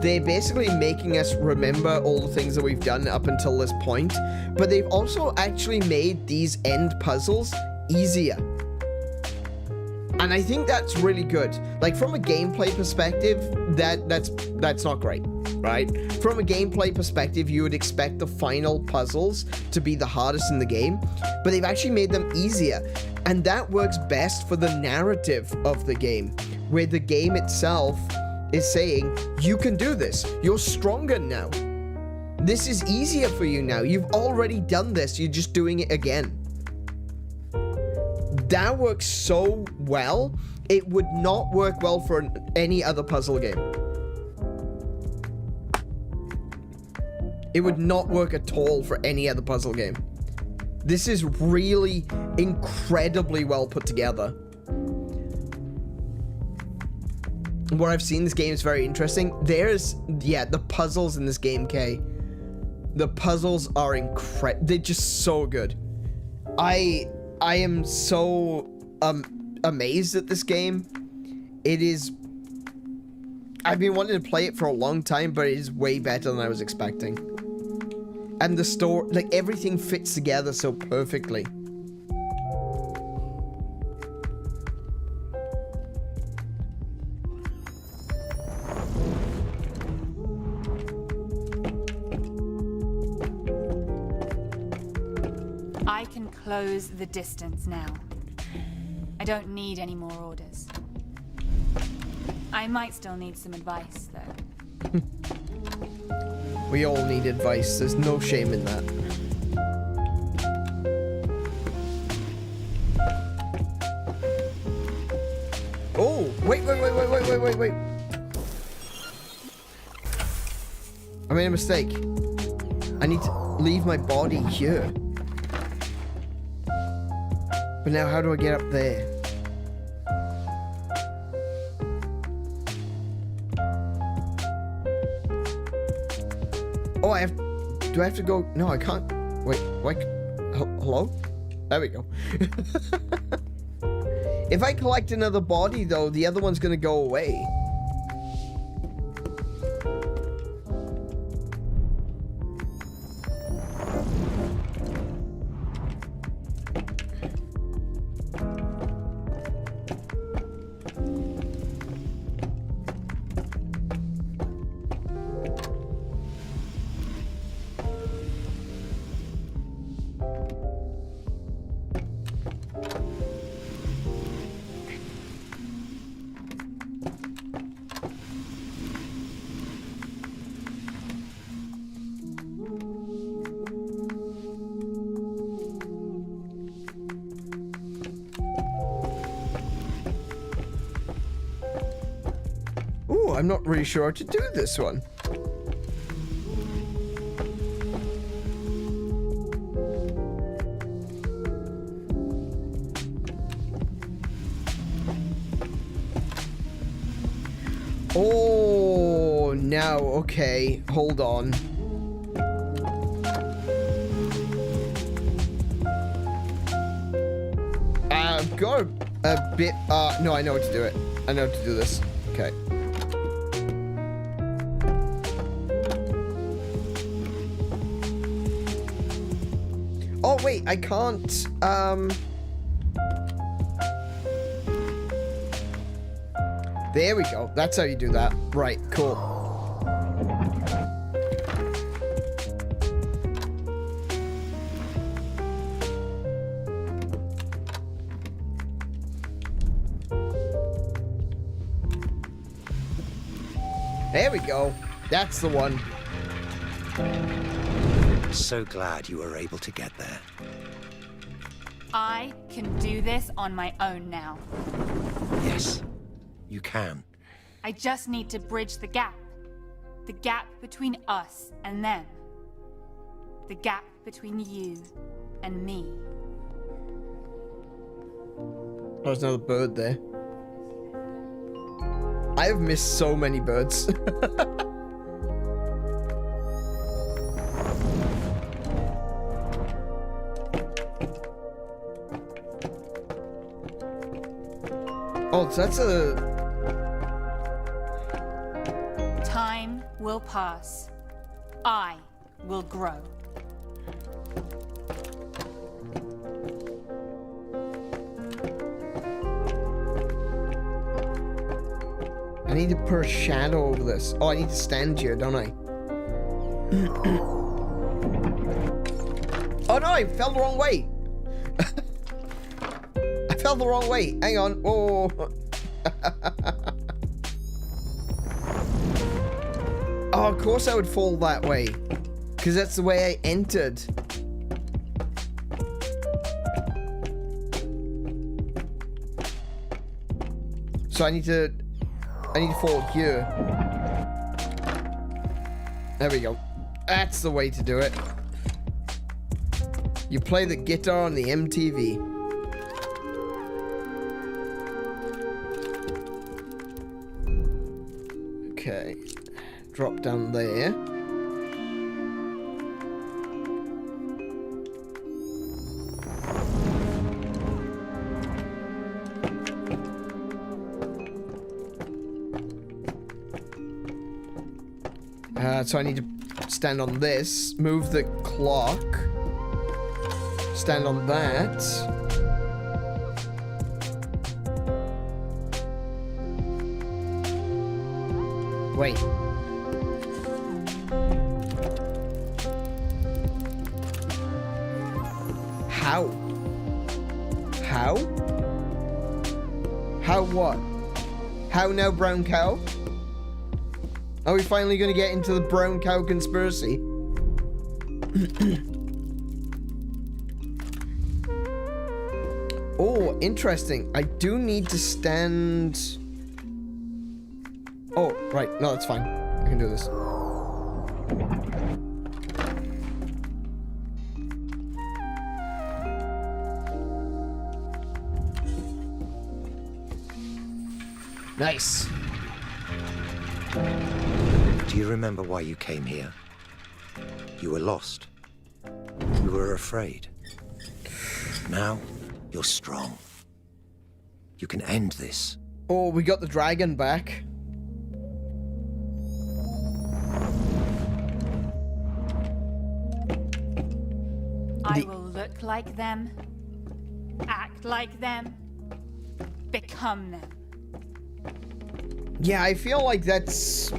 they're basically making us remember all the things that we've done up until this point. But they've also actually made these end puzzles easier. And I think that's really good. Like, from a gameplay perspective, that's not great, right? From a gameplay perspective, you would expect the final puzzles to be the hardest in the game, but they've actually made them easier. And that works best for the narrative of the game, where the game itself is saying, you can do this. You're stronger now. This is easier for you now. You've already done this. You're just doing it again. That works so well. It would not work well for any other puzzle game. It would not work at all for any other puzzle game. This is really incredibly well put together. What I've seen in this game is very interesting. The puzzles in this game, Kay. The puzzles are they're just so good. I am so amazed at this game. It is... I've been wanting to play it for a long time, but it is way better than I was expecting. And the story, like, everything fits together so perfectly. I can close the distance now. I don't need any more orders. I might still need some advice, though. We all need advice. There's no shame in that. Oh, wait. I made a mistake. I need to leave my body here. But now how do I get up there? Oh, do I have to go? No, I can't. Wait, hello? There we go. If I collect another body, though, the other one's gonna go away. I'm not really sure how to do this one. Oh, now, okay, hold on. got a bit... no, I know what to do it. I know how to do this. Okay. Oh, wait, I can't, There we go. That's how you do that. Right, cool. There we go. That's the one. So glad you were able to get there. I can do this on my own now. Yes, you can. I just need to bridge the gap. The gap between us and them. The gap between you and me. There's another bird there. I have missed so many birds. Oh, so that's a... Time will pass. I will grow. I need to put a shadow over this. Oh, I need to stand here, don't I? Oh no, I fell the wrong way. I fell the wrong way. Hang on. Oh. Oh, of course I would fall that way. Because that's the way I entered. So I need to fall here. There we go. That's the way to do it. You play the guitar on the MTV. Okay. Drop down there. So I need to stand on this, move the clock, stand on that. Wait. How? How? How what? How now, brown cow? Are we finally going to get into the brown cow conspiracy? Oh, interesting. I do need to stand... Oh, right. No, that's fine. I can do this. Nice. Do you remember why you came here? You were lost. You were afraid. Now, you're strong. You can end this. Oh, we got the dragon back. I will look like them, act like them, become them. Yeah, I feel like that's...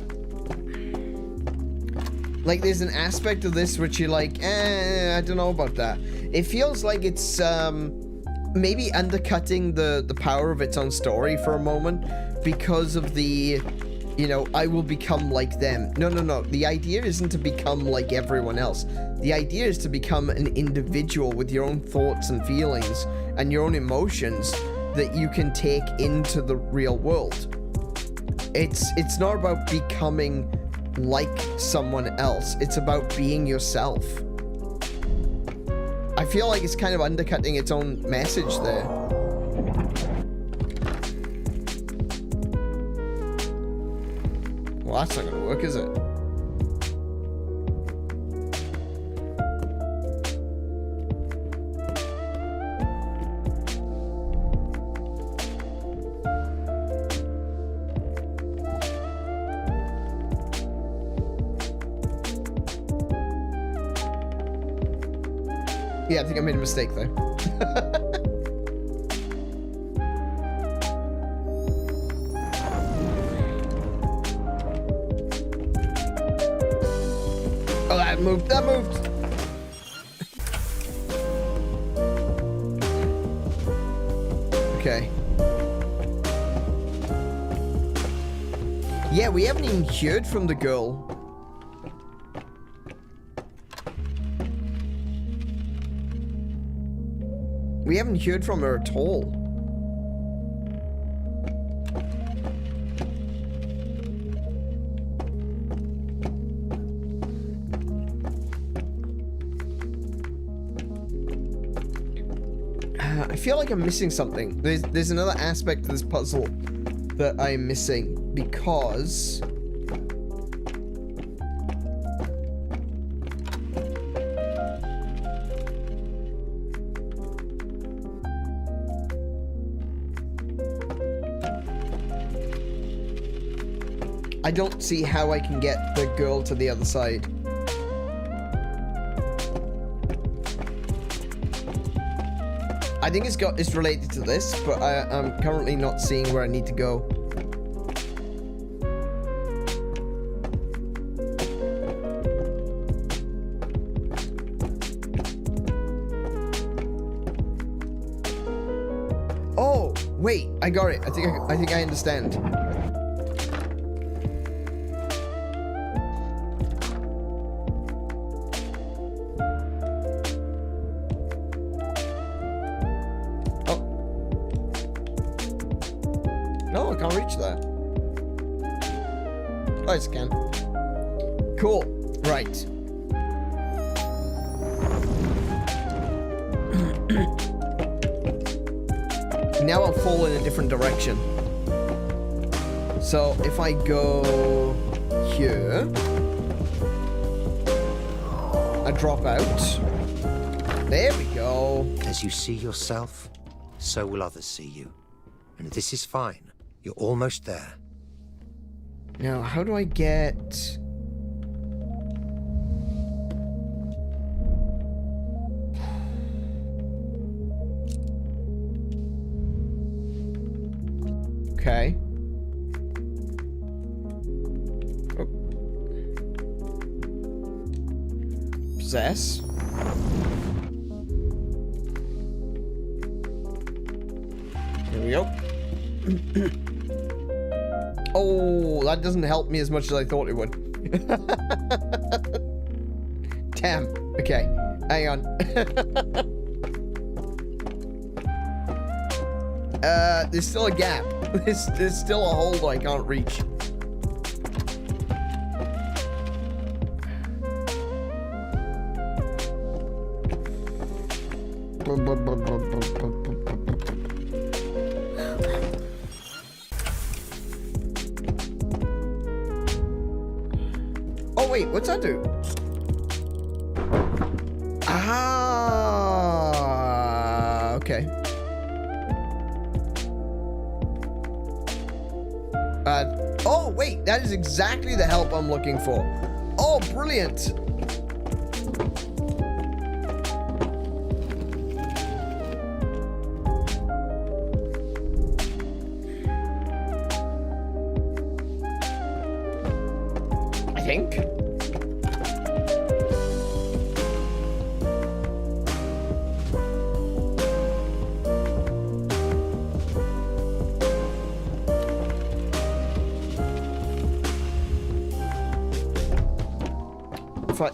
Like, there's an aspect of this which you're like, I don't know about that. It feels like it's, maybe undercutting the power of its own story for a moment because of the, you know, I will become like them. No, no, no. The idea isn't to become like everyone else. The idea is to become an individual with your own thoughts and feelings and your own emotions that you can take into the real world. It's not about becoming like someone else. It's about being yourself. I feel like it's kind of undercutting its own message there. Well, that's not gonna work, is it? Yeah, I think I made a mistake there. Oh, that moved. That moved. Okay. Yeah, we haven't even heard from the girl. We haven't heard from her at all. I feel like I'm missing something. There's another aspect of this puzzle that I'm missing because I don't see how I can get the girl to the other side. I think it's related to this, but I'm currently not seeing where I need to go. Oh, wait, I got it. I think I understand. No, I can't reach that. Oh, yes, I can. Cool. Right. Now I'll fall in a different direction. So if I go here, I drop out. There we go. As you see yourself, so will others see you. And this is fine. You're almost there. Now, how do I get... Okay. Oh. Possess. Here we go. Oh, that doesn't help me as much as I thought it would. Damn. Okay. Hang on. There's still a gap. There's still a hole I can't reach. Oh wait, what's that do? Ah, okay. Oh wait, that is exactly the help I'm looking for. Oh, brilliant. I think. If I...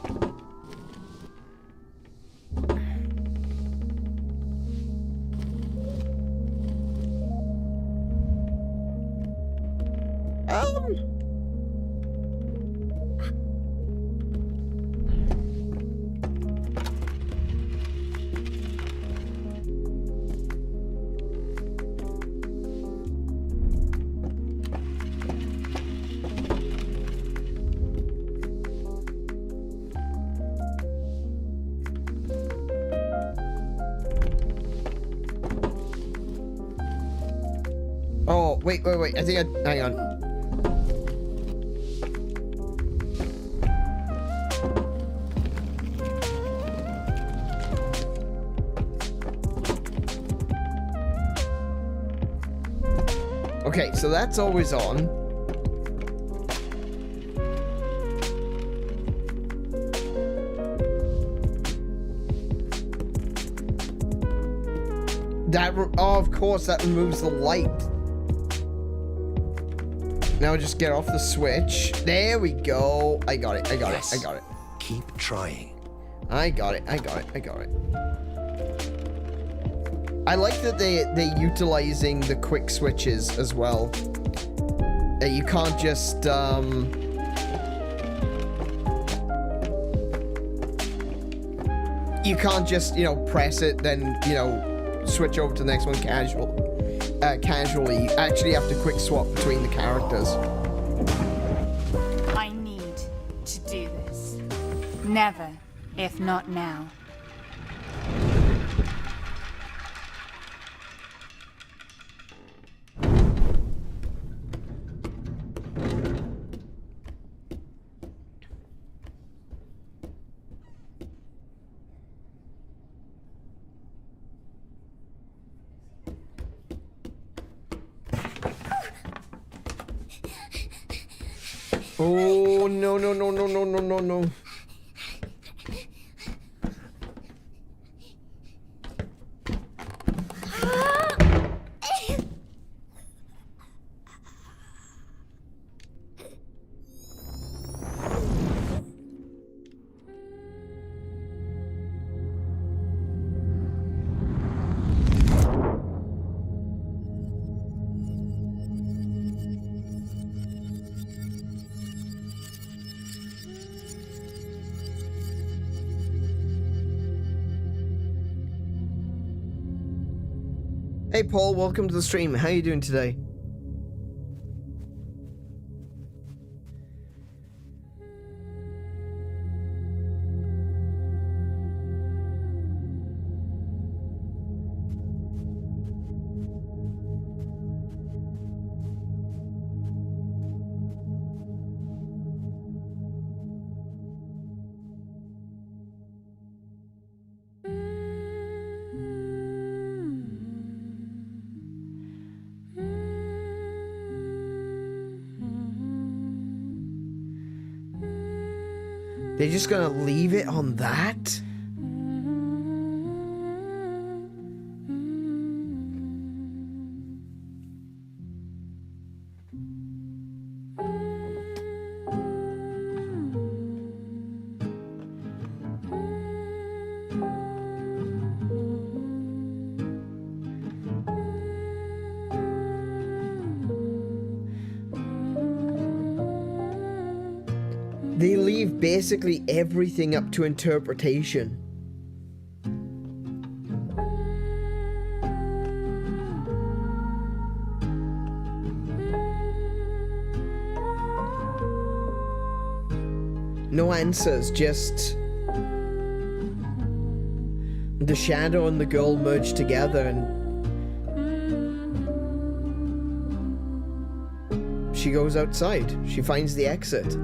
Oh, wait. I think I... Hang on. Okay, so that's always on. That, oh, of course, that removes the light. Now just get off the switch. There we go. I got it, I got it, I got it. Keep trying. I got it, I got it, I got it. I like that they're utilizing the quick switches as well. You can't just, you can't just, you know, press it, then, you know, switch over to the next one casually. You actually have to quick swap between the characters. I need to do this. Never, if not now. Oh, no, no, no, no, no, no, no, no. Hey Paul, welcome to the stream. How are you doing today? They're just gonna leave it on that? They leave basically everything up to interpretation. No answers, just the shadow and the girl merge together, and she goes outside. She finds the exit.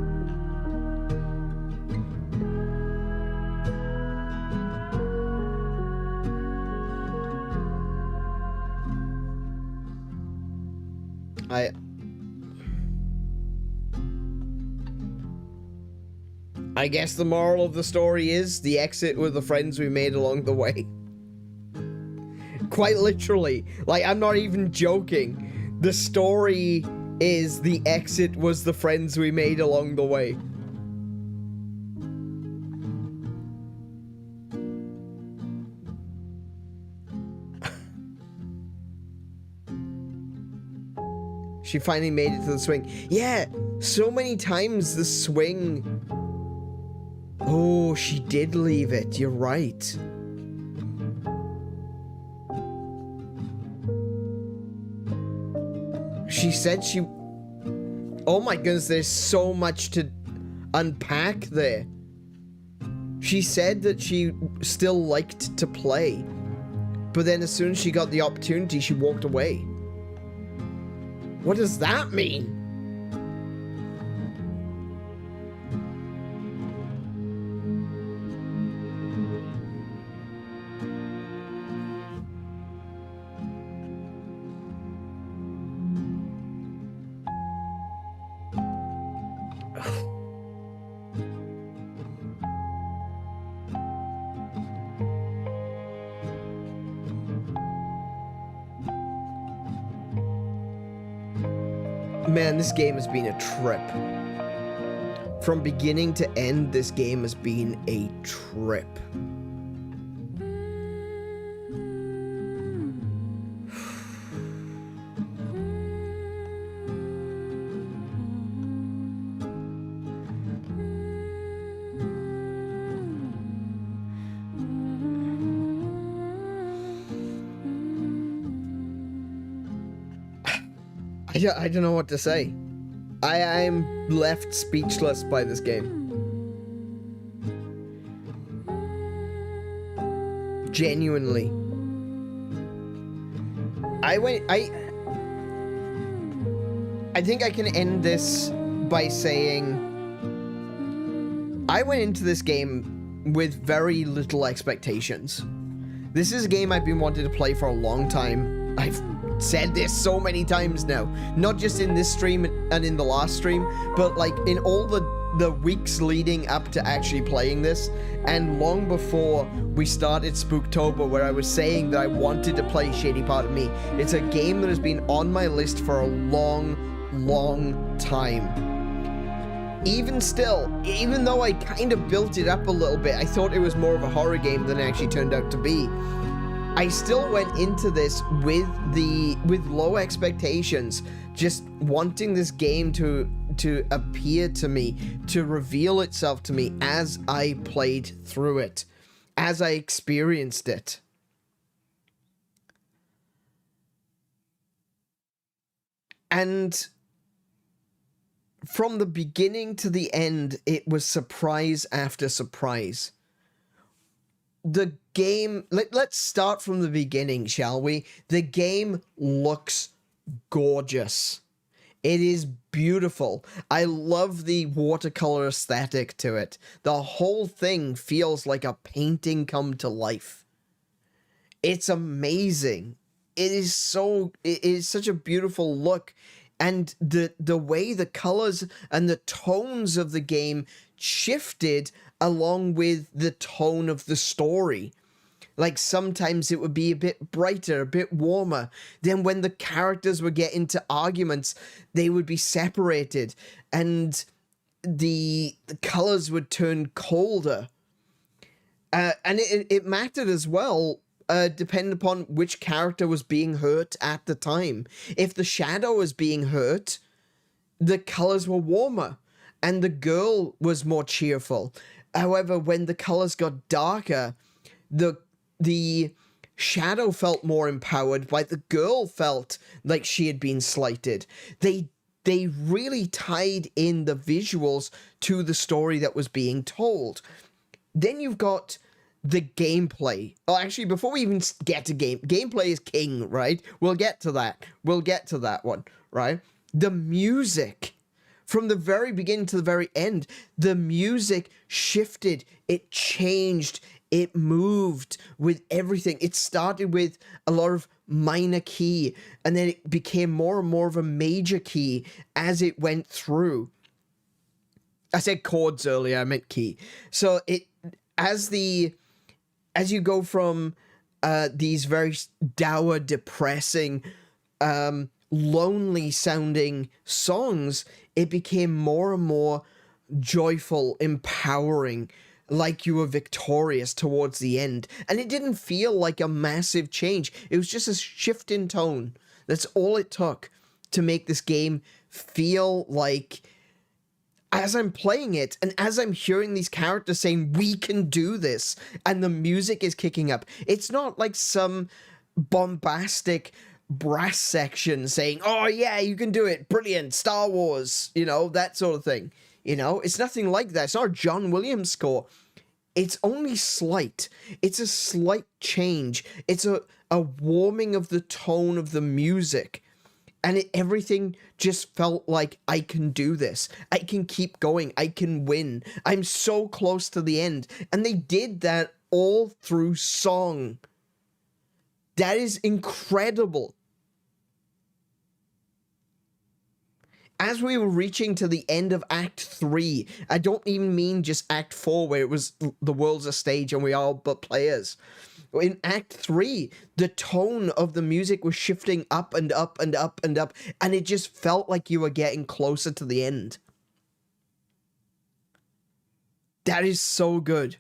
I guess the moral of the story is the exit were the friends we made along the way. Quite literally. Like, I'm not even joking. The story is the exit was the friends we made along the way. She finally made it to the swing. Yeah, so many times the swing... Oh, she did leave it. You're right. She said she... Oh my goodness, there's so much to unpack there. She said that she still liked to play, but then as soon as she got the opportunity, she walked away. What does that mean? Man, this game has been a trip. From beginning to end, this game has been a trip. I don't know what to say. I'm left speechless by this game. Genuinely. I think I can end this by saying I went into this game with very little expectations. This is a game I've been wanting to play for a long time. I've said this so many times now, not just in this stream and in the last stream, but like in all the weeks leading up to actually playing this, and long before we started Spooktober, where I was saying that I wanted to play Shady Part of Me. It's a game that has been on my list for a long time. Even still, even though I kind of built it up a little bit, I thought it was more of a horror game than it actually turned out to be. I still went into this with low expectations, just wanting this game to appear to me, to reveal itself to me as I played through it, as I experienced it. And from the beginning to the end, it was surprise after surprise. The game, let's start from the beginning, shall we? The game looks gorgeous. It is beautiful. I love the watercolor aesthetic to it. The whole thing feels like a painting come to life. It's amazing. It is such a beautiful look. And the way the colors and the tones of the game shifted along with the tone of the story. Like sometimes it would be a bit brighter, a bit warmer. Then when the characters would get into arguments, they would be separated and the colors would turn colder. And it mattered as well, depending upon which character was being hurt at the time. If the shadow was being hurt, the colors were warmer and the girl was more cheerful. However, when the colors got darker, the shadow felt more empowered, while the girl felt like she had been slighted. They really tied in the visuals to the story that was being told. Then you've got the gameplay. Oh, actually, before we even get to gameplay is king, right? We'll get to that. We'll get to that one, right? The music. From the very beginning to the very end, the music shifted, it changed, it moved with everything. It started with a lot of minor key, and then it became more and more of a major key as it went through. I said chords earlier, I meant key. So as you go from these very dour, depressing, lonely sounding songs, it became more and more joyful, empowering, like you were victorious towards the end. And it didn't feel like a massive change. It was just a shift in tone. That's all it took to make this game feel like, as I'm playing it and as I'm hearing these characters saying, we can do this, and the music is kicking up, it's not like some bombastic brass section saying, oh yeah, you can do it, brilliant, Star Wars, you know, that sort of thing. You know, it's nothing like that. It's not a John Williams score. It's only slight. It's a slight change. It's a warming of the tone of the music. And everything just felt like, I can do this. I can keep going. I can win. I'm so close to the end. And they did that all through song. That is incredible. as we were reaching to the end of Act 3, I don't even mean just Act 4 where it was the world's a stage and we all but players. In Act 3, the tone of the music was shifting up and up and up and up, and it just felt like you were getting closer to the end. That is so good.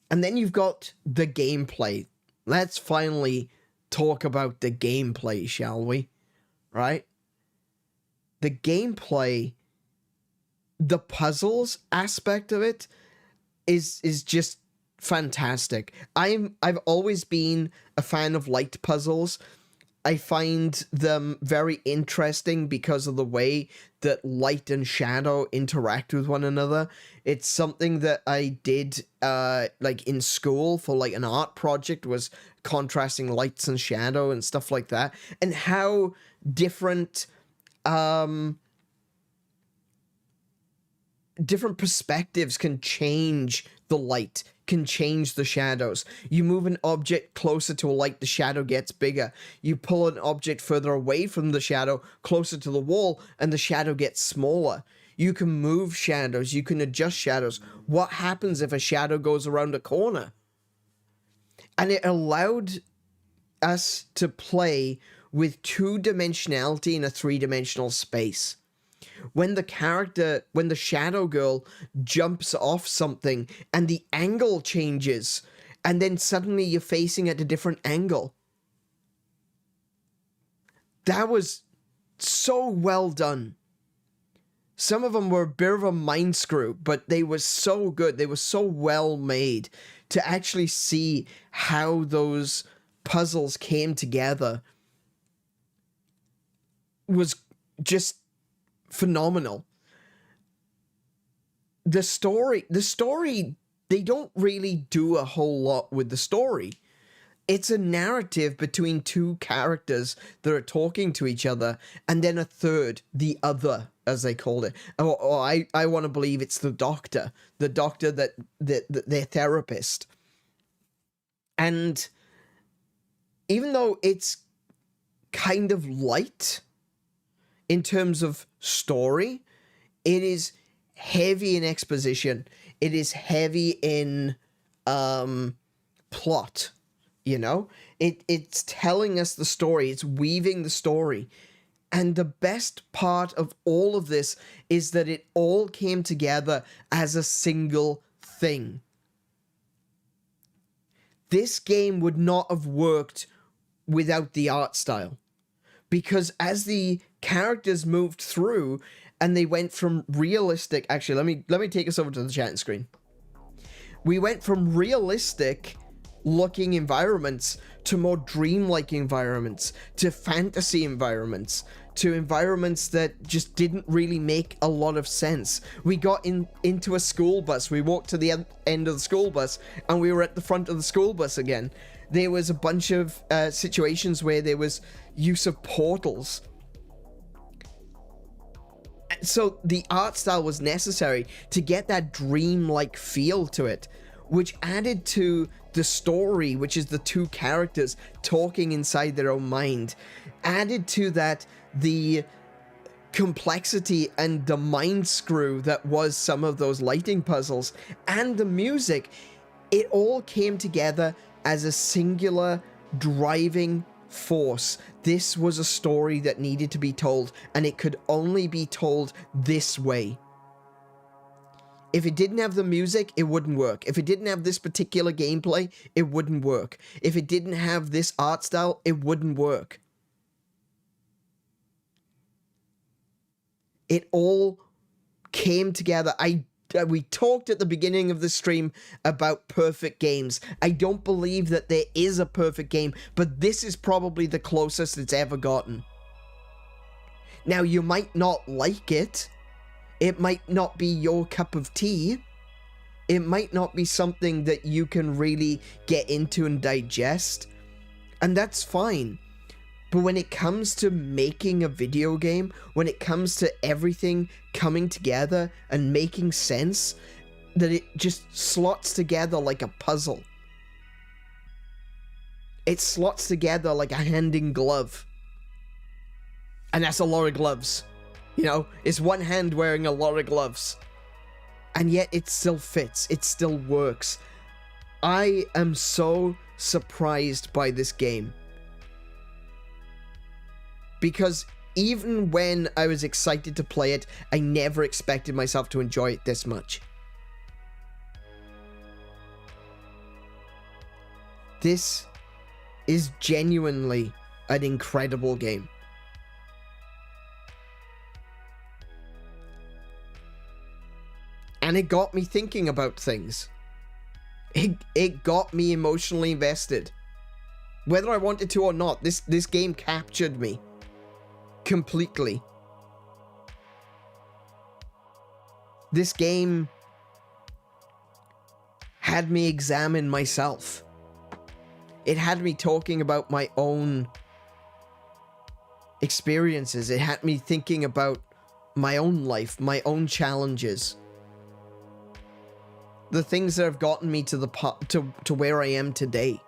And then you've got the gameplay. Let's finally talk about the gameplay, shall we? Right? The gameplay, the puzzles aspect of it is just fantastic. I've always been a fan of light puzzles. I find them very interesting because of the way that light and shadow interact with one another. It's something that I did like in school for like an art project, was contrasting lights and shadow and stuff like that, and how different different perspectives can change the light, can change the shadows. You move an object closer to a light, the shadow gets bigger. You pull an object further away from the shadow, closer to the wall, and the shadow gets smaller. You can move shadows, you can adjust shadows. What happens if a shadow goes around a corner? And it allowed us to play with two-dimensionality in a three-dimensional space. When the shadow girl jumps off something and the angle changes, and then suddenly you're facing at a different angle. That was so well done. Some of them were a bit of a mind screw, but they were so good. They were so well made to actually see how those puzzles came together. Was just phenomenal. The story, they don't really do a whole lot with the story. It's a narrative between two characters that are talking to each other, and then a third, the other, as they called it. Or I want to believe it's the doctor that their therapist. And even though it's kind of light in terms of story, it is heavy in exposition. It is heavy in plot, you know? It's telling us the story. It's weaving the story. And the best part of all of this is that it all came together as a single thing. This game would not have worked without the art style. Because as the characters moved through and they went from realistic... Actually, let me take us over to the chatting screen. We went from realistic looking environments to more dreamlike environments, to fantasy environments, to environments that just didn't really make a lot of sense. We got into a school bus. We walked to the end of the school bus and we were at the front of the school bus again. There was a bunch of situations where there was use of portals. So the art style was necessary to get that dream-like feel to it, which added to the story, which is the two characters talking inside their own mind. Added to that the complexity and the mind screw that was some of those lighting puzzles, and the music. It all came together as a singular driving force. This was a story that needed to be told, and it could only be told this way. If it didn't have the music, it wouldn't work. If it didn't have this particular gameplay, it wouldn't work. If it didn't have this art style, it wouldn't work. It all came together. We talked at the beginning of the stream about perfect games. I don't believe that there is a perfect game, but this is probably the closest it's ever gotten. Now, you might not like it. It might not be your cup of tea. It might not be something that you can really get into and digest. And that's fine. But when it comes to making a video game, when it comes to everything coming together and making sense, that it just slots together like a puzzle. It slots together like a hand in glove. And that's a lot of gloves. You know, it's one hand wearing a lot of gloves. And yet it still fits. It still works. I am so surprised by this game. Because even when I was excited to play it, I never expected myself to enjoy it this much. This is genuinely an incredible game. And it got me thinking about things. It got me emotionally invested. Whether I wanted to or not, this game captured me completely. This game had me examine myself. It had me talking about my own experiences. It had me thinking about my own life, my own challenges. The things that have gotten me to to where I am today.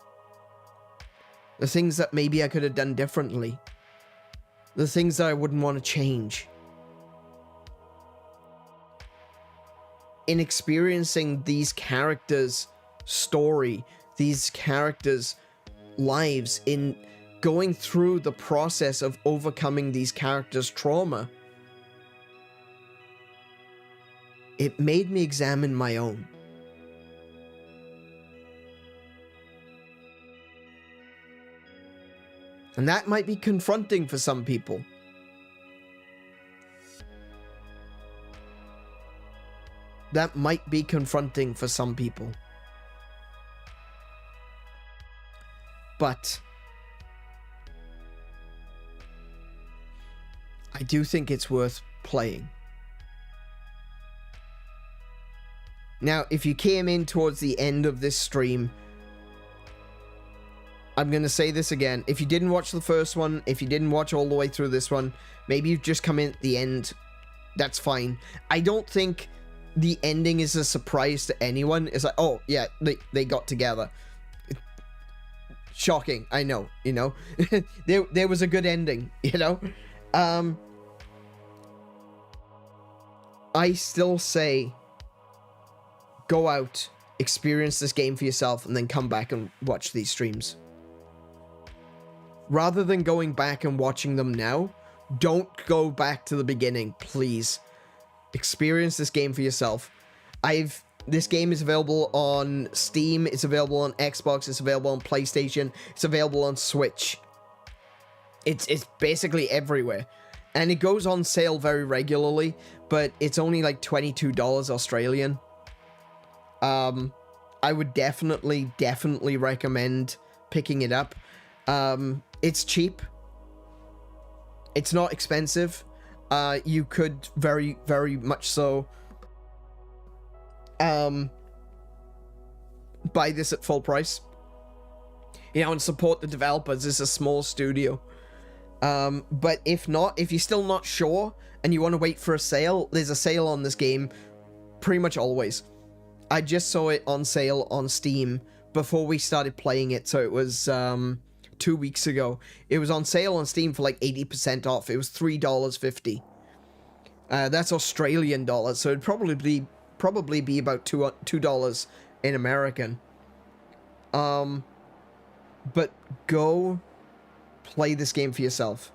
The things that maybe I could have done differently. The things that I wouldn't want to change. In experiencing these characters' story, these characters' lives, in going through the process of overcoming these characters' trauma, it made me examine my own. And that might be confronting for some people. That might be confronting for some people. But I do think it's worth playing. Now, if you came in towards the end of this stream, I'm going to say this again. If you didn't watch the first one, if you didn't watch all the way through this one, maybe you've just come in at the end. That's fine. I don't think the ending is a surprise to anyone. It's like, oh, yeah, they got together. Shocking, I know, you know. there was a good ending, you know. I still say, go out, experience this game for yourself, and then come back and watch these streams. Rather than going back and watching them now, don't go back to the beginning, please. Experience this game for yourself. This game is available on Steam, it's available on Xbox, it's available on PlayStation, it's available on Switch. It's basically everywhere. And it goes on sale very regularly, but it's only like $22 Australian. I would definitely recommend picking it up. It's cheap. It's not expensive. You could very much so buy this at full price, you know, and support the developers. It's a small studio. But if not, if you're still not sure and you want to wait for a sale, there's a sale on this game pretty much always. I just saw it on sale on Steam before we started playing it, so it was 2 weeks ago. It was on sale on Steam for like 80% off. It was $3.50. That's Australian dollars, so it'd probably be about $2 in American. But go play this game for yourself.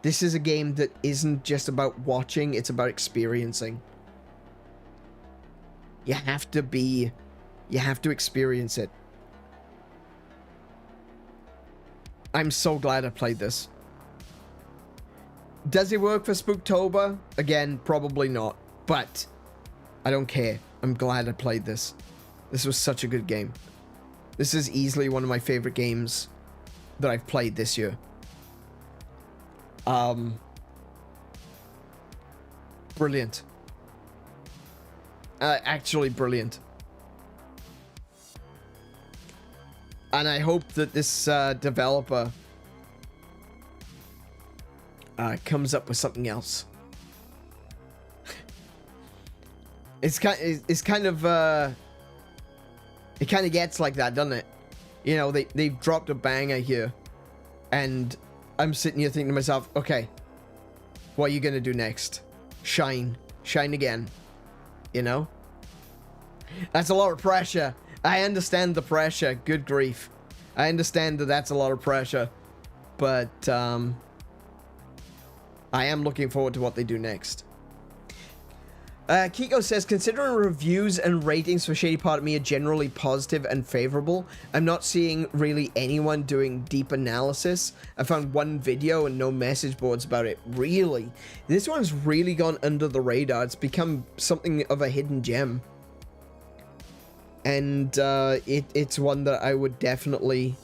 This is a game that isn't just about watching, it's about experiencing. You have to experience it. I'm so glad I played this. Does it work for Spooktober? Again, probably not. But I don't care. I'm glad I played this. This was such a good game. This is easily one of my favorite games that I've played this year. Brilliant. Actually brilliant. And I hope that this developer comes up with something else. It kind of gets like that, doesn't it? You know, they've dropped a banger here, and I'm sitting here thinking to myself, okay, what are you gonna do next? Shine again, you know? That's a lot of pressure. I understand the pressure. Good grief. I understand that that's a lot of pressure, but I am looking forward to what they do next. Kiko says, considering reviews and ratings for Shady Part of Me are generally positive and favorable, I'm not seeing really anyone doing deep analysis. I found one video and no message boards about it. Really? This one's really gone under the radar. It's become something of a hidden gem. And it's one that I would definitely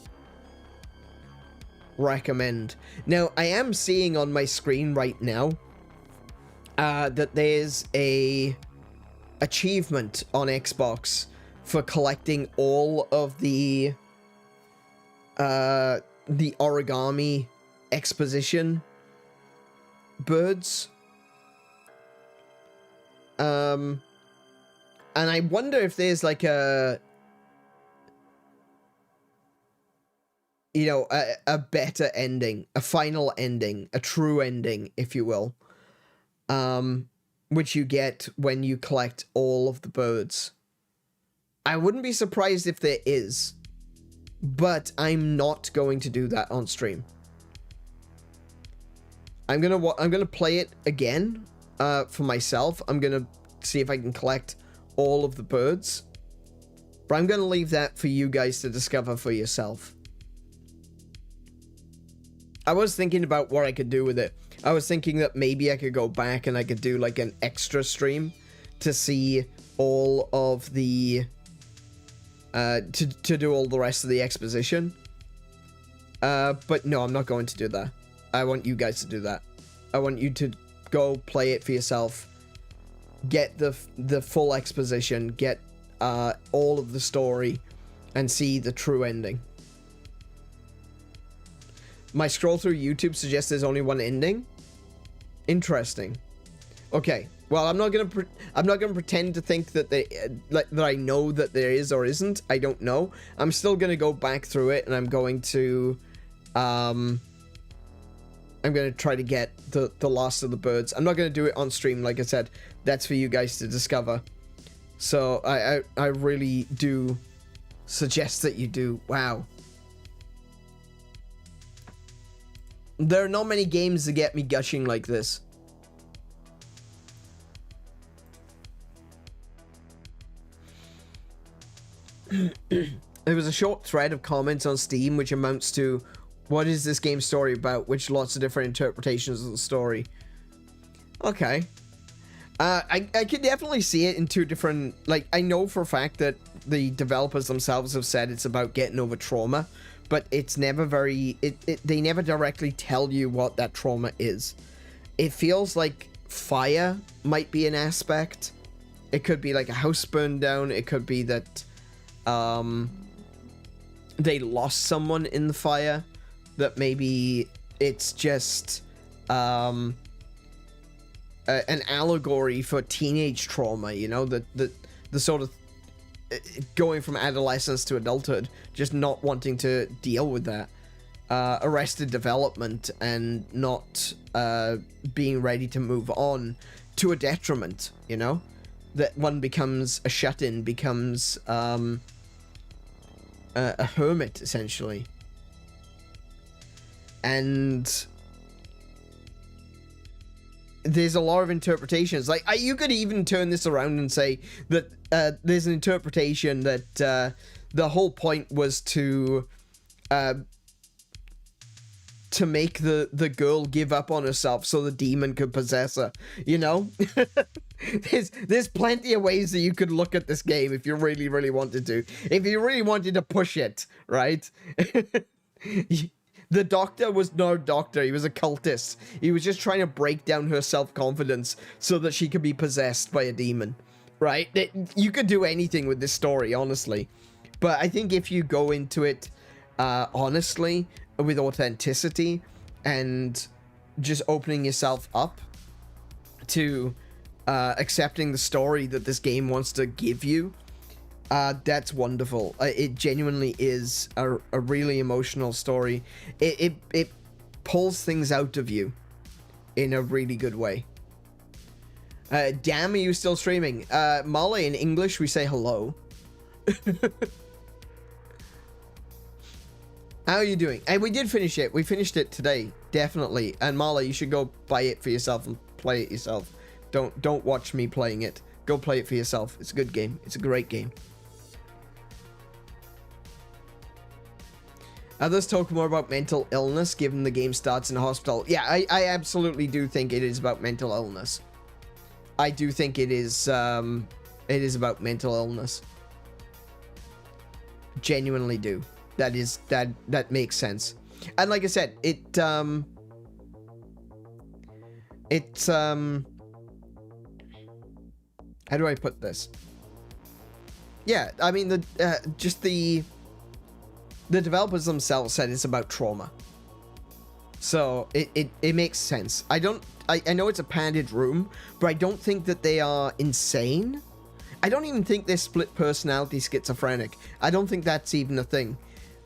recommend. Now, I am seeing on my screen right now that there's a achievement on Xbox for collecting all of the origami exposition birds. And I wonder if there's like a, you know, a better ending, a final ending, a true ending, if you will. Which you get when you collect all of the birds. I wouldn't be surprised if there is, but I'm not going to do that on stream. I'm gonna play it again, for myself. I'm gonna see if I can collect all of the birds, but I'm gonna leave that for you guys to discover for yourself. I was thinking about what I could do with it. I was thinking that maybe I could go back and I could do like an extra stream to see all of the to do all the rest of the exposition. But no, I'm not going to do that. I want you guys to do that. I want you to go play it for yourself. Get the full exposition, get all of the story, and see the true ending. My scroll through YouTube suggests there's only one ending. Interesting. Okay. Well, I'm not gonna pretend to think that that I know that there is or isn't. I don't know. I'm still gonna go back through it, and I'm going to try to get the last of the birds. I'm not gonna do it on stream, like I said. That's for you guys to discover. So I really do suggest that you do. Wow. There are not many games that get me gushing like this. There was a short thread of comments on Steam which amounts to, what is this game's story about? Which lots of different interpretations of the story. Okay. I could definitely see it in two different, like, I know for a fact that the developers themselves have said it's about getting over trauma, but it's never very, they never directly tell you what that trauma is. It feels like fire might be an aspect. It could be like a house burned down. It could be that they lost someone in the fire. That maybe it's just an allegory for teenage trauma, you know, the sort of going from adolescence to adulthood, just not wanting to deal with that, arrested development, and not being ready to move on, to a detriment, you know, that one becomes a shut-in, becomes a hermit, essentially. And there's a lot of interpretations. Like, you could even turn this around and say that there's an interpretation that the whole point was to make the girl give up on herself so the demon could possess her, you know? There's plenty of ways that you could look at this game if you really, really wanted to. If you really wanted to push it, right? The doctor was no doctor. He was a cultist. He was just trying to break down her self-confidence so that she could be possessed by a demon, right? You could do anything with this story, honestly. But I think if you go into it honestly, with authenticity, and just opening yourself up to accepting the story that this game wants to give you, that's wonderful. It genuinely is a really emotional story. It pulls things out of you. in a really good way. Damn, are you still streaming? Molly, in English, we say hello. How are you doing? And we did finish it. We finished it today, definitely. And Marla, you should go buy it for yourself and play it yourself. Don't watch me playing it. Go play it for yourself. It's a good game. It's a great game. Others talk more about mental illness, given the game starts in a hospital. Yeah, I absolutely do think it is about mental illness. I do think it is about mental illness. Genuinely do. That makes sense. And like I said, how do I put this? Yeah, I mean, the developers themselves said it's about trauma. So it makes sense. I know it's a padded room, but I don't think that they are insane. I don't even think they're split personality schizophrenic. I don't think that's even a thing.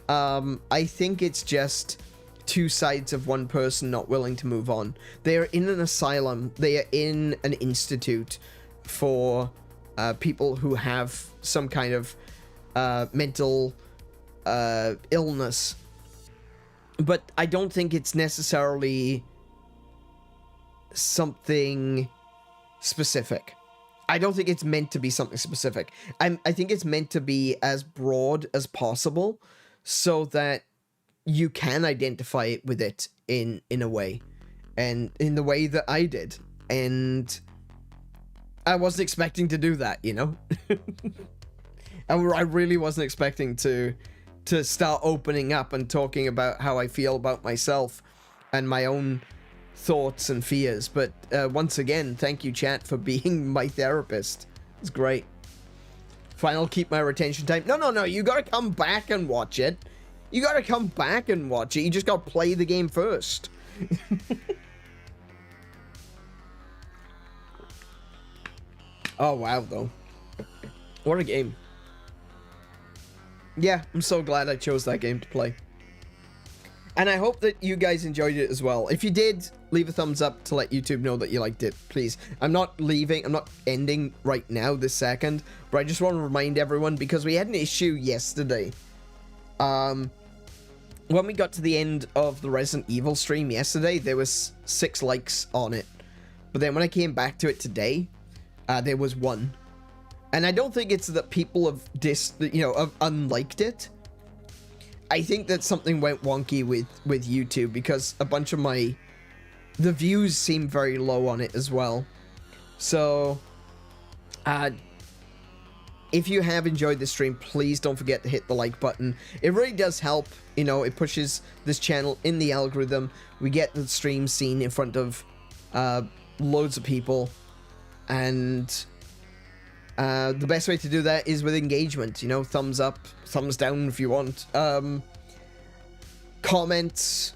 I think it's just two sides of one person not willing to move on. They are in an asylum. They are in an institute for people who have some kind of mental illness. But I don't think it's necessarily something specific. I don't think it's meant to be something specific. I think it's meant to be as broad as possible, so that you can identify it with it in a way, and in the way that I did. And I wasn't expecting to do that, you know? I really wasn't expecting to start opening up and talking about how I feel about myself and my own thoughts and fears. But once again, thank you, chat, for being my therapist. It's great. Fine, I'll keep my retention time. No, you gotta come back and watch it. You gotta come back and watch it. You just gotta play the game first. Oh, wow, though. What a game. Yeah, I'm so glad I chose that game to play. And I hope that you guys enjoyed it as well. If you did, leave a thumbs up to let YouTube know that you liked it, please. I'm not ending right now this second, but I just want to remind everyone, because we had an issue yesterday. When we got to the end of the Resident Evil stream yesterday, there was 6 likes on it. But then when I came back to it today, there was 1. And I don't think it's that people have unliked it. I think that something went wonky with YouTube, because a bunch of the views seem very low on it as well. So, if you have enjoyed the stream, please don't forget to hit the like button. It really does help. You know, it pushes this channel in the algorithm. We get the stream seen in front of loads of people. And the best way to do that is with engagement. You know, thumbs up, thumbs down if you want. Comments.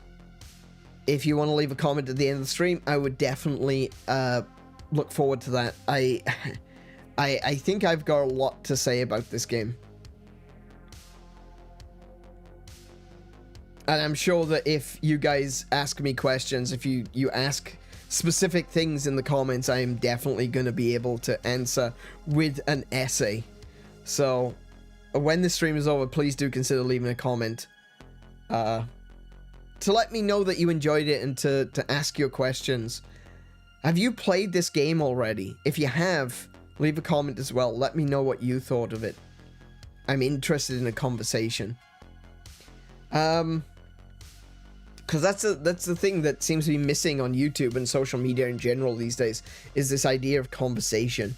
If you want to leave a comment at the end of the stream, I would definitely look forward to that. I think I've got a lot to say about this game. And I'm sure that if you guys ask me questions, if you ask specific things in the comments, I am definitely going to be able to answer with an essay. So, when the stream is over, please do consider leaving a comment to let me know that you enjoyed it, and to ask your questions. Have you played this game already? If you have, leave a comment as well. Let me know what you thought of it. I'm interested in a conversation. Because that's the thing that seems to be missing on YouTube and social media in general these days, is this idea of conversation.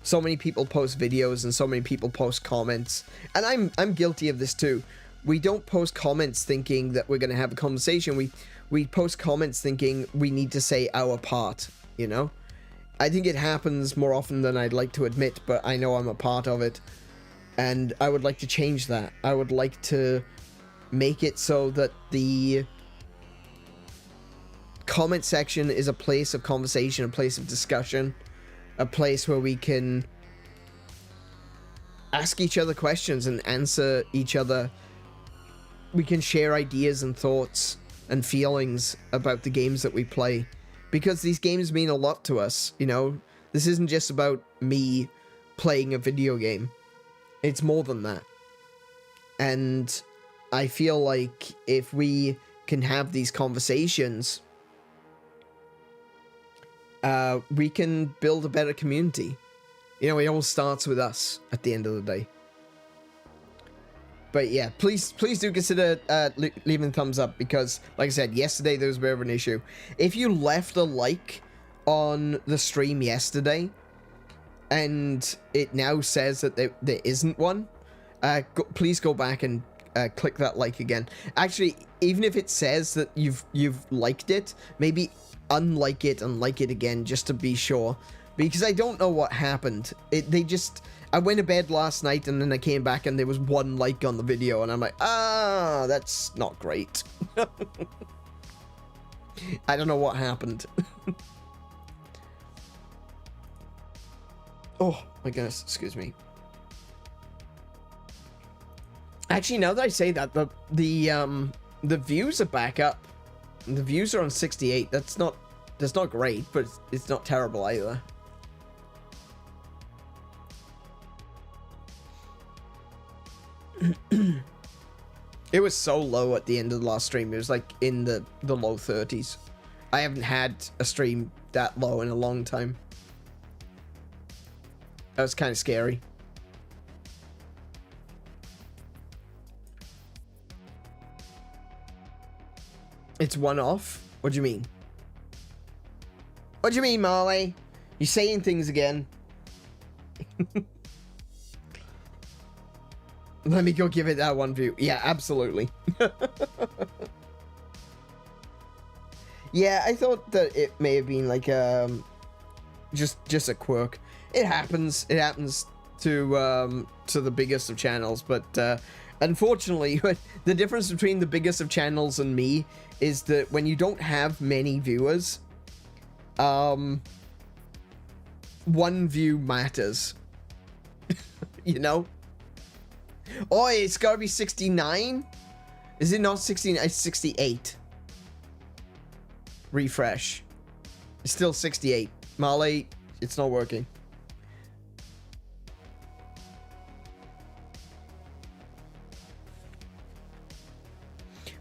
So many people post videos and so many people post comments, and I'm guilty of this too. We don't post comments thinking that we're going to have a conversation. We post comments thinking we need to say our part, you know? I think it happens more often than I'd like to admit, but I know I'm a part of it, and I would like to change that. I would like to make it so that the comment section is a place of conversation, a place of discussion, a place where we can ask each other questions and answer each other. We can share ideas and thoughts and feelings about the games that we play. because these games mean a lot to us, you know? This isn't just about me playing a video game. It's more than that. And I feel like if we can have these conversations, we can build a better community. You know, it all starts with us at the end of the day. But yeah, please do consider leaving a thumbs up, because, like I said, yesterday there was a bit of an issue. If you left a like on the stream yesterday, and it now says that there isn't one, please go back and click that like again. Actually, even if it says that you've liked it, maybe unlike it and like it again, just to be sure. Because I don't know what happened. I went to bed last night and then I came back and there was 1 like on the video, and I'm like, that's not great. I don't know what happened. Oh my goodness, excuse me. Actually, now that I say that, the views are back up. The views are on 68. That's not great, but it's not terrible either. It was so low at the end of the last stream. It was like in the low 30s. I haven't had a stream that low in a long time. That was kind of scary. It's one off? What do you mean? What do you mean, Marley? You're saying things again. Let me go give it that 1 view. Yeah, absolutely. Yeah, I thought that it may have been like just a quirk. It happens. It happens to the biggest of channels, but unfortunately, the difference between the biggest of channels and me is that when you don't have many viewers, 1 view matters. You know? Oh, it's gotta be 69? Is it not 69? It's 68. Refresh. It's still 68. Marley, it's not working.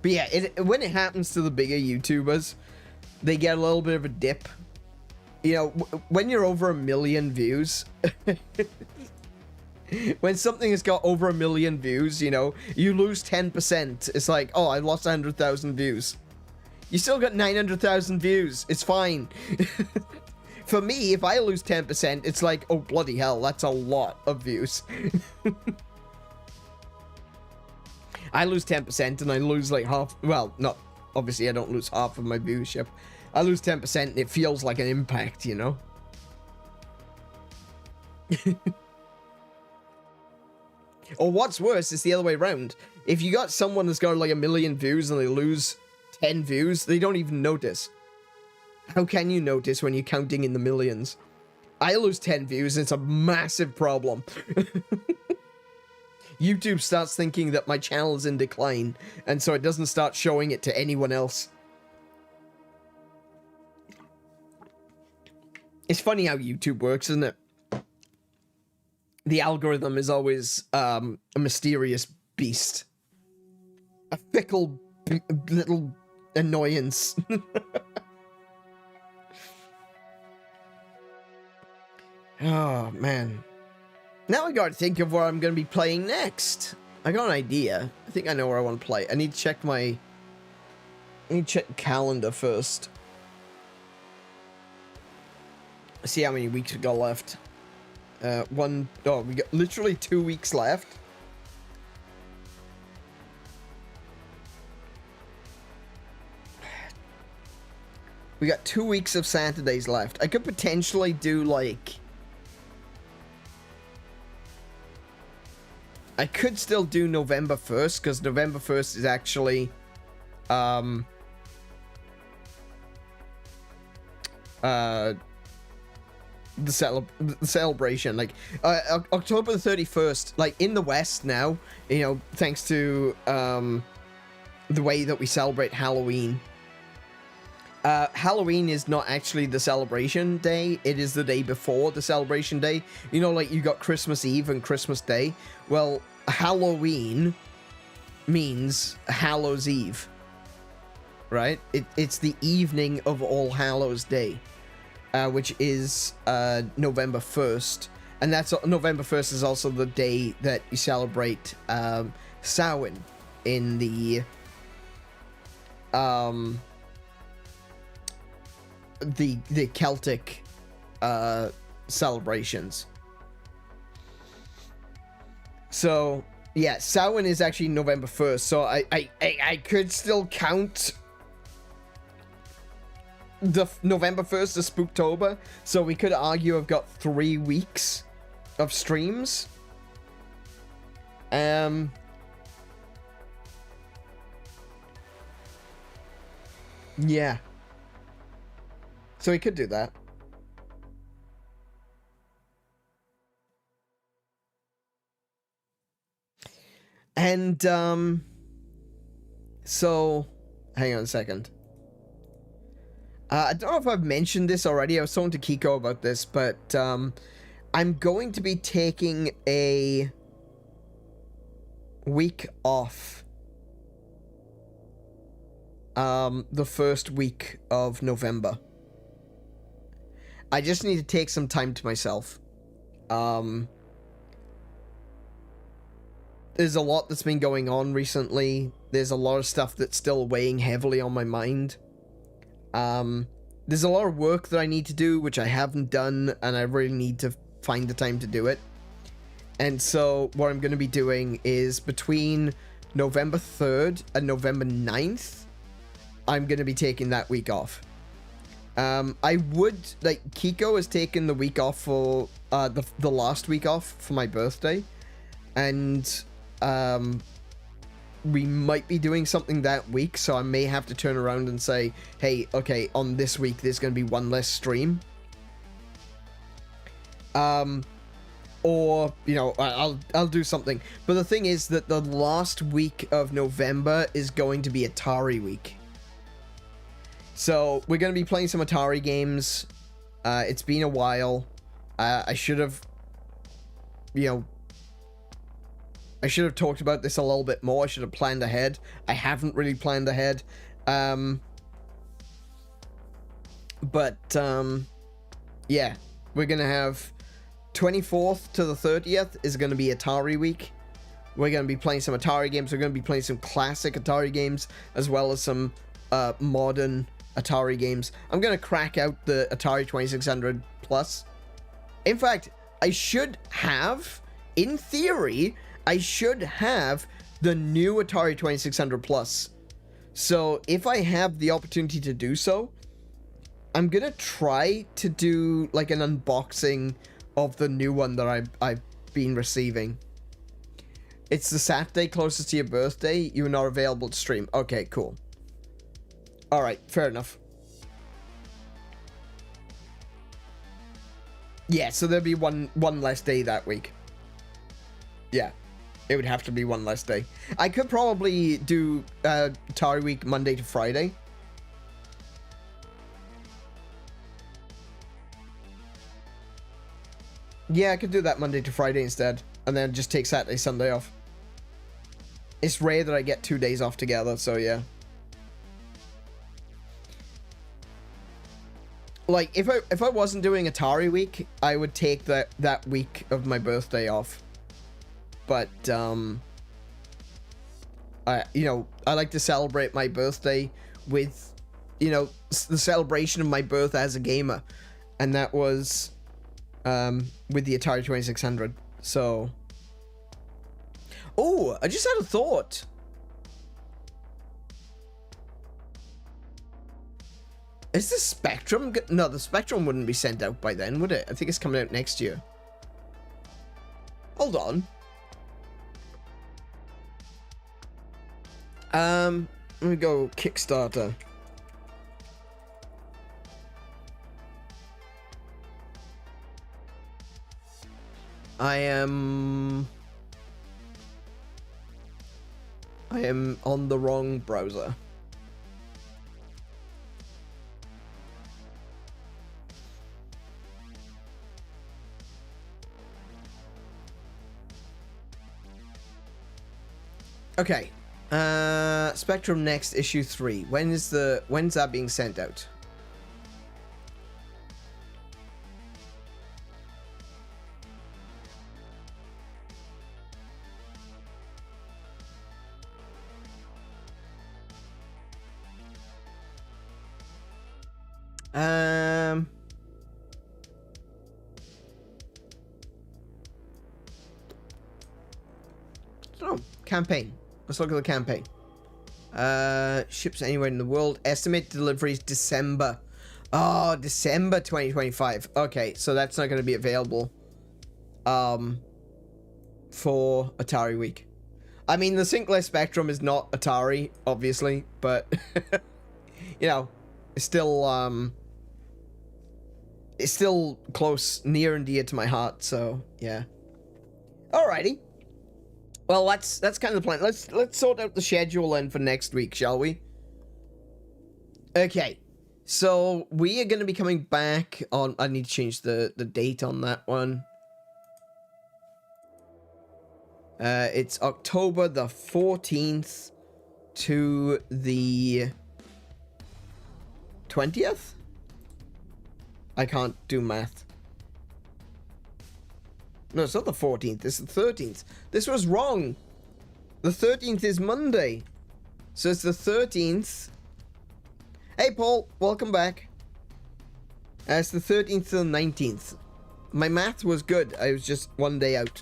But yeah, when it happens to the bigger YouTubers, they get a little bit of a dip. You know, when you're over 1 million views... When something has got over 1 million views, you know, you lose 10%. It's like, oh, I lost 100,000 views. You still got 900,000 views. It's fine. For me, if I lose 10%, it's like, oh, bloody hell, that's a lot of views. I lose 10% and I lose like half. Well, not obviously, I don't lose half of my viewership. I lose 10% and it feels like an impact, you know? Or what's worse is the other way around. If you got someone that's got like 1 million views and they lose 10 views, they don't even notice. How can you notice when you're counting in the millions? I lose 10 views and it's a massive problem. YouTube starts thinking that my channel is in decline, and so it doesn't start showing it to anyone else. It's funny how YouTube works, isn't it? The algorithm is always a mysterious beast. A fickle little annoyance. Oh, man. Now I gotta think of what I'm gonna be playing next. I got an idea. I think I know where I want to play. I need to check the calendar first. See how many weeks we got left. We got literally 2 weeks left. We got 2 weeks of Saturdays left. I could potentially do like... I could still do November 1st, because November 1st is actually... the celebration, like October the 31st, like in the West now, you know, thanks to the way that we celebrate Halloween, Halloween is not actually the celebration day. It is the day before the celebration day. You know, like you got Christmas Eve and Christmas Day. Well, Halloween means Hallows Eve, right? It's the evening of All Hallows Day, which is November 1st. And that's November 1st is also the day that you celebrate Samhain in the Celtic celebrations. So yeah, Samhain is actually November 1st, so I could still count the November 1st as Spooktober, so we could argue I've got 3 weeks of streams. Yeah. So we could do that. And, so, hang on a second. I don't know if I've mentioned this already. I was talking to Kiko about this, but, I'm going to be taking a week off. The first week of November. I just need to take some time to myself. There's a lot that's been going on recently. There's a lot of stuff that's still weighing heavily on my mind. There's a lot of work that I need to do, which I haven't done, and I really need to find the time to do it. And so what I'm going to be doing is between November 3rd and November 9th, I'm going to be taking that week off. I would, like, Kiko has taken the week off for, the last week off for my birthday. And, we might be doing something that week, so I may have to turn around and say, hey, okay, on this week, there's going to be one less stream. Or, you know, I'll do something. But the thing is that the last week of November is going to be Atari week. So, we're going to be playing some Atari games. It's been a while. I should have, you know, I should have talked about this a little bit more. I should have planned ahead. I haven't really planned ahead. Yeah, we're going to have 24th to the 30th is going to be Atari week. We're going to be playing some Atari games. We're going to be playing some classic Atari games, as well as some modern Atari games. I'm going to crack out the Atari 2600 Plus. In fact, I should have, in theory, I should have the new Atari 2600 Plus. So if I have the opportunity to do so, I'm going to try to do like an unboxing of the new one that I've been receiving. It's the Saturday closest to your birthday. You are not available to stream. Okay, cool. Alright, fair enough. Yeah, so there'll be one less day that week. Yeah, it would have to be one less day. I could probably do Atari week Monday to Friday. Yeah, I could do that Monday to Friday instead, and then just take Saturday, Sunday off. It's rare that I get 2 days off together, so yeah. Like, if I wasn't doing Atari week, I would take that week of my birthday off. But, you know, I like to celebrate my birthday with, you know, the celebration of my birth as a gamer. And that was, with the Atari 2600. So. Oh, I just had a thought. Is the Spectrum... No, the Spectrum wouldn't be sent out by then, would it? I think it's coming out next year. Hold on. Let me go Kickstarter. I am on the wrong browser. Okay. Spectrum Next issue 3. When's that being sent out? Oh, campaign. Let's look at the campaign. Ships anywhere in the world. Estimate deliveries December. Oh, December 2025. Okay, so that's not going to be available for Atari Week. I mean, the Sinclair Spectrum is not Atari, obviously, but you know, it's still close, near and dear to my heart. So yeah. Alrighty. Well, that's kind of the plan. Let's sort out the schedule then for next week, shall we? Okay. So we are going to be coming back on. I need to change the date on that one. It's October the 14th to the 20th? I can't do math. No, it's not the 14th. It's the 13th. This was wrong. The 13th is Monday. So it's the 13th. Hey, Paul. Welcome back. It's the 13th to the 19th. My math was good. I was just one day out.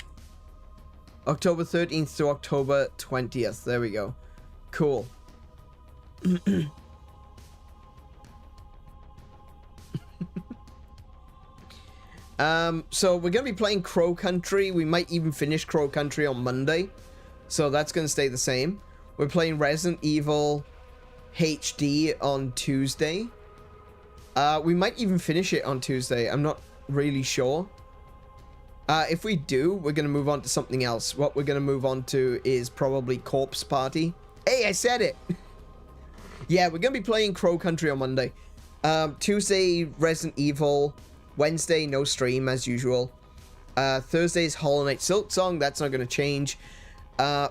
October 13th to October 20th. There we go. Cool. So we're going to be playing Crow Country. We might even finish Crow Country on Monday. So that's going to stay the same. We're playing Resident Evil HD on Tuesday. We might even finish it on Tuesday. I'm not really sure. If we do, we're going to move on to something else. What we're going to move on to is probably Corpse Party. Hey, I said it! Yeah, we're going to be playing Crow Country on Monday. Tuesday, Resident Evil. Wednesday, no stream, as usual. Thursday's Hollow Knight Silksong. That's not going to change.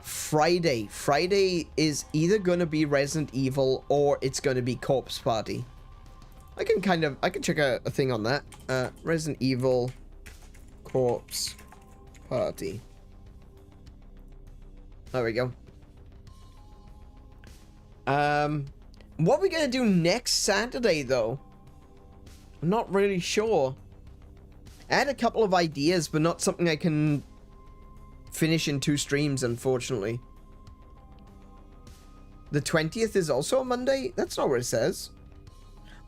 Friday is either going to be Resident Evil or it's going to be Corpse Party. I can check a thing on that. Resident Evil Corpse Party. There we go. What are we gonna do next Saturday, though? I'm not really sure. I had a couple of ideas, but not something I can finish in 2 streams, unfortunately. The 20th is also a Monday? That's not what it says.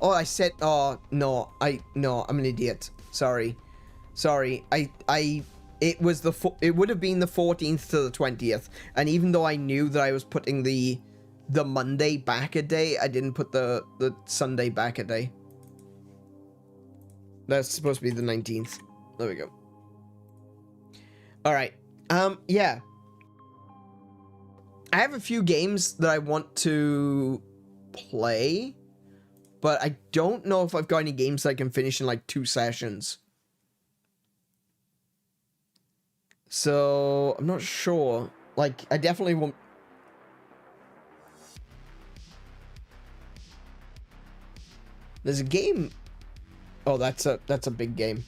Oh, I said, oh, no, I'm an idiot. Sorry. It would have been the 14th to the 20th. And even though I knew that I was putting the Monday back a day, I didn't put the Sunday back a day. That's supposed to be the 19th. There we go. Alright. Yeah. I have a few games that I want to play, but I don't know if I've got any games that I can finish in like 2 sessions. So, I'm not sure. Like, I definitely won't... There's a game... Oh, that's a big game.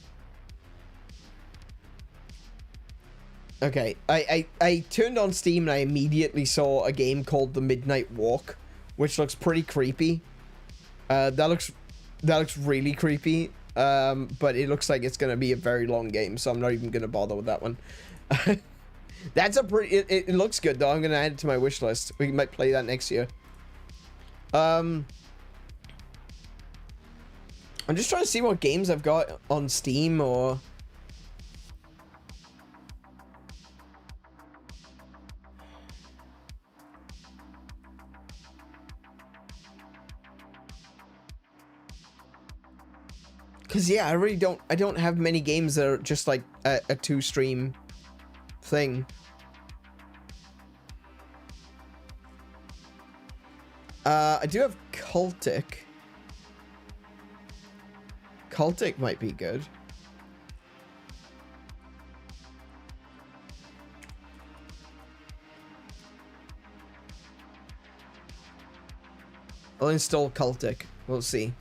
Okay, I turned on Steam and I immediately saw a game called The Midnight Walk, which looks pretty creepy. That looks really creepy. But it looks like it's gonna be a very long game, so I'm not even gonna bother with that one. That's a pretty... It looks good, though. I'm gonna add it to my wish list. We might play that next year. I'm just trying to see what games I've got on Steam, or... Because, yeah, I don't have many games that are just, like, a 2-stream thing. I do have Cultic. Cultic might be good. I'll install Cultic. We'll see.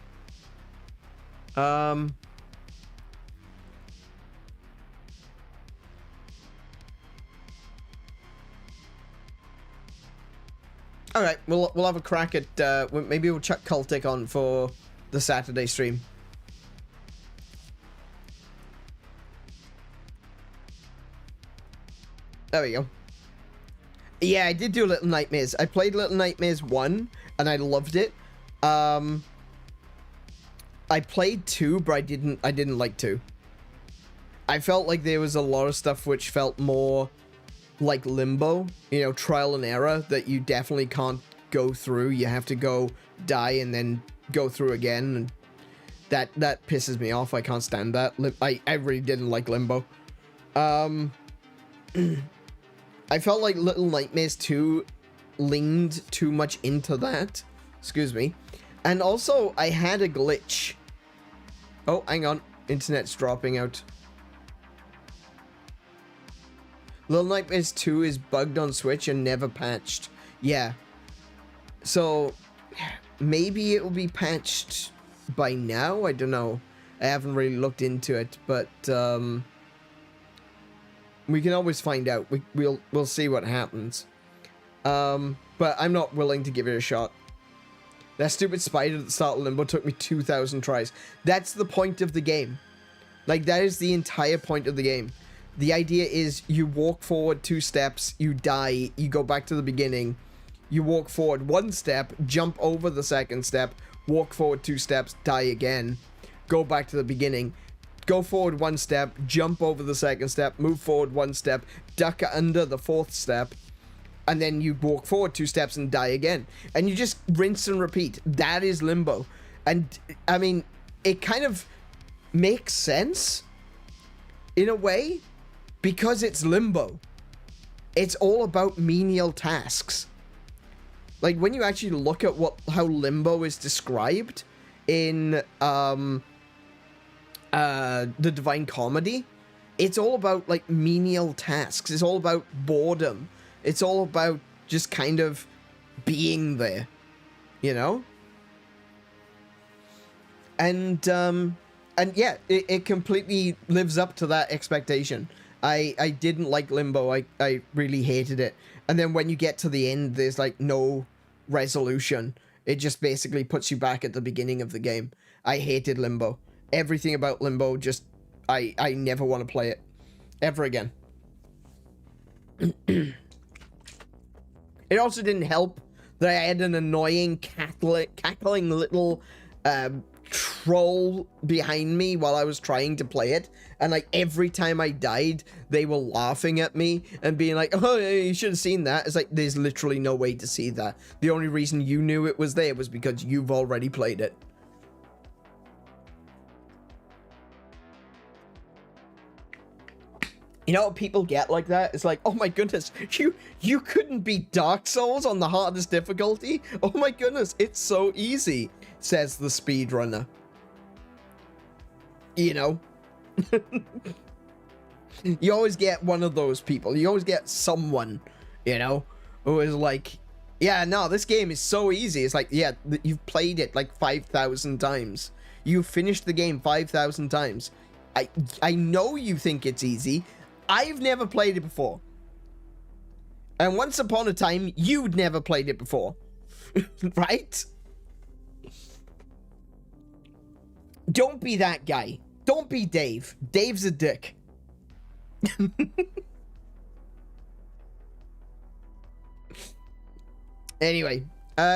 Alright, we'll have a crack at maybe we'll chuck Cultic on for the Saturday stream. There we go. Yeah, I did do Little Nightmares. I played Little Nightmares 1 and I loved it. I played 2, but I didn't like 2. I felt like there was a lot of stuff which felt more like Limbo, you know, trial and error, that you definitely can't go through. You have to go die and then go through again, and that pisses me off. I can't stand that. I really didn't like Limbo. I felt like Little Nightmares 2 leaned too much into that. Excuse me. And also, I had a glitch. Oh, hang on. Internet's dropping out. Little Nightmares 2 is bugged on Switch and never patched. Yeah. So, maybe it will be patched by now? I don't know. I haven't really looked into it, but, we can always find out. We'll see what happens. But I'm not willing to give it a shot. That stupid spider at the start of Limbo took me 2,000 tries. That's the point of the game. Like, that is the entire point of the game. The idea is you walk forward 2 steps, you die, you go back to the beginning, you walk forward 1 step, jump over the 2nd step, walk forward 2 steps, die again, go back to the beginning, go forward 1 step, jump over the 2nd step, move forward 1 step, duck under the 4th step, and then you walk forward 2 steps and die again. And you just rinse and repeat. That is Limbo. And, I mean, it kind of makes sense in a way, because it's Limbo. It's all about menial tasks. Like, when you actually look at how Limbo is described in the Divine Comedy, it's all about, like, menial tasks. It's all about boredom. It's all about just kind of being there, you know? And yeah, it completely lives up to that expectation. I didn't like Limbo. I really hated it. And then when you get to the end, there's like no resolution. It just basically puts you back at the beginning of the game. I hated Limbo. Everything about Limbo, just, I never want to play it ever again. It also didn't help that I had an annoying cackling little troll behind me while I was trying to play it, and like every time I died they were laughing at me and being like, oh, you should have seen that. It's like, there's literally no way to see that. The only reason you knew it was there was because you've already played it. You know what people get like that? It's like, oh my goodness, you couldn't beat Dark Souls on the hardest difficulty? Oh my goodness, it's so easy, says the speedrunner. You know? You always get one of those people. You always get someone, you know, who is like, yeah, no, this game is so easy. It's like, yeah, you've played it like 5,000 times. You've finished the game 5,000 times. I know you think it's easy. I've never played it before. And once upon a time, you'd never played it before. Right? Don't be that guy. Don't be Dave. Dave's a dick. Anyway,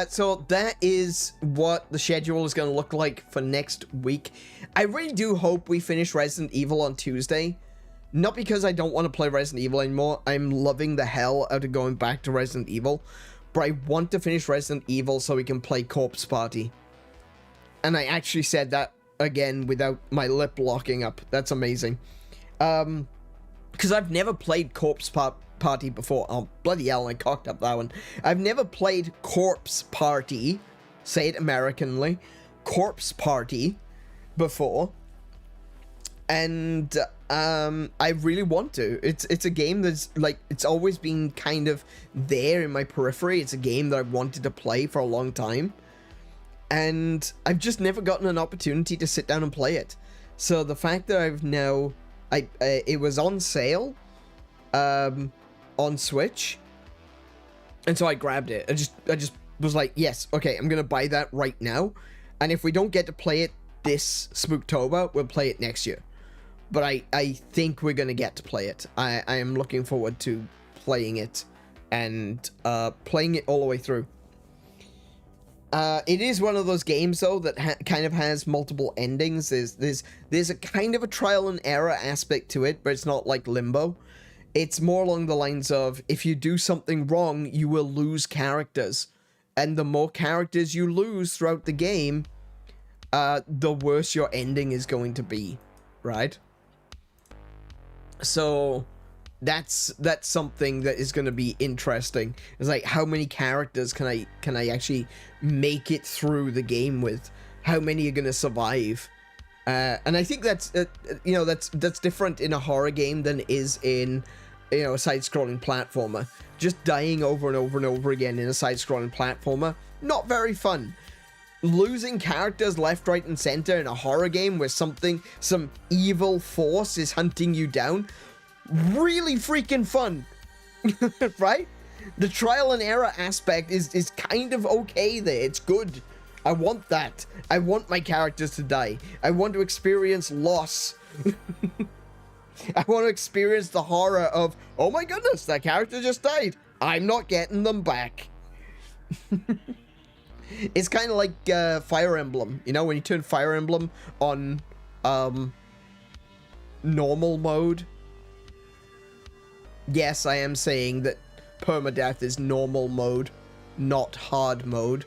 so that is what the schedule is going to look like for next week. I really do hope we finish Resident Evil on Tuesday. Not because I don't want to play Resident Evil anymore. I'm loving the hell out of going back to Resident Evil. But I want to finish Resident Evil so we can play Corpse Party. And I actually said that again without my lip locking up. That's amazing. Because I've never played Corpse Party before. Oh, bloody hell, I cocked up that one. I've never played Corpse Party. Say it Americanly. Corpse Party before. And I really want to. It's a game that's like, it's always been kind of there in my periphery. It's a game that I've wanted to play for a long time. and I've just never gotten an opportunity to sit down and play it. So the fact that I've now, it was on sale, on Switch, and so I grabbed it. I just was like, yes, okay, I'm gonna buy that right now, and if we don't get to play it this Spooktober, we'll play it next year. But I think we're gonna get to play it. I am looking forward to playing it, and playing it all the way through. It is one of those games though that kind of has multiple endings. There's a kind of a trial and error aspect to it, but it's not like Limbo. It's more along the lines of, if you do something wrong, you will lose characters, and the more characters you lose throughout the game, the worse your ending is going to be, right? So that's something that is going to be interesting. It's like, how many characters can I actually make it through the game with? How many are going to survive? And I think that's that's different in a horror game than it is in a side-scrolling platformer. Just dying over and over and over again in a side-scrolling platformer, not very fun. Losing characters left, right, and center in a horror game where some evil force is hunting you down, really freaking fun. Right? The trial and error aspect is kind of okay there. It's good. I want that. I want my characters to die. I want to experience loss. I want to experience the horror of, oh my goodness, that character just died. I'm not getting them back. It's kind of like Fire Emblem. You know, when you turn Fire Emblem on normal mode. Yes, I am saying that permadeath is normal mode, not hard mode.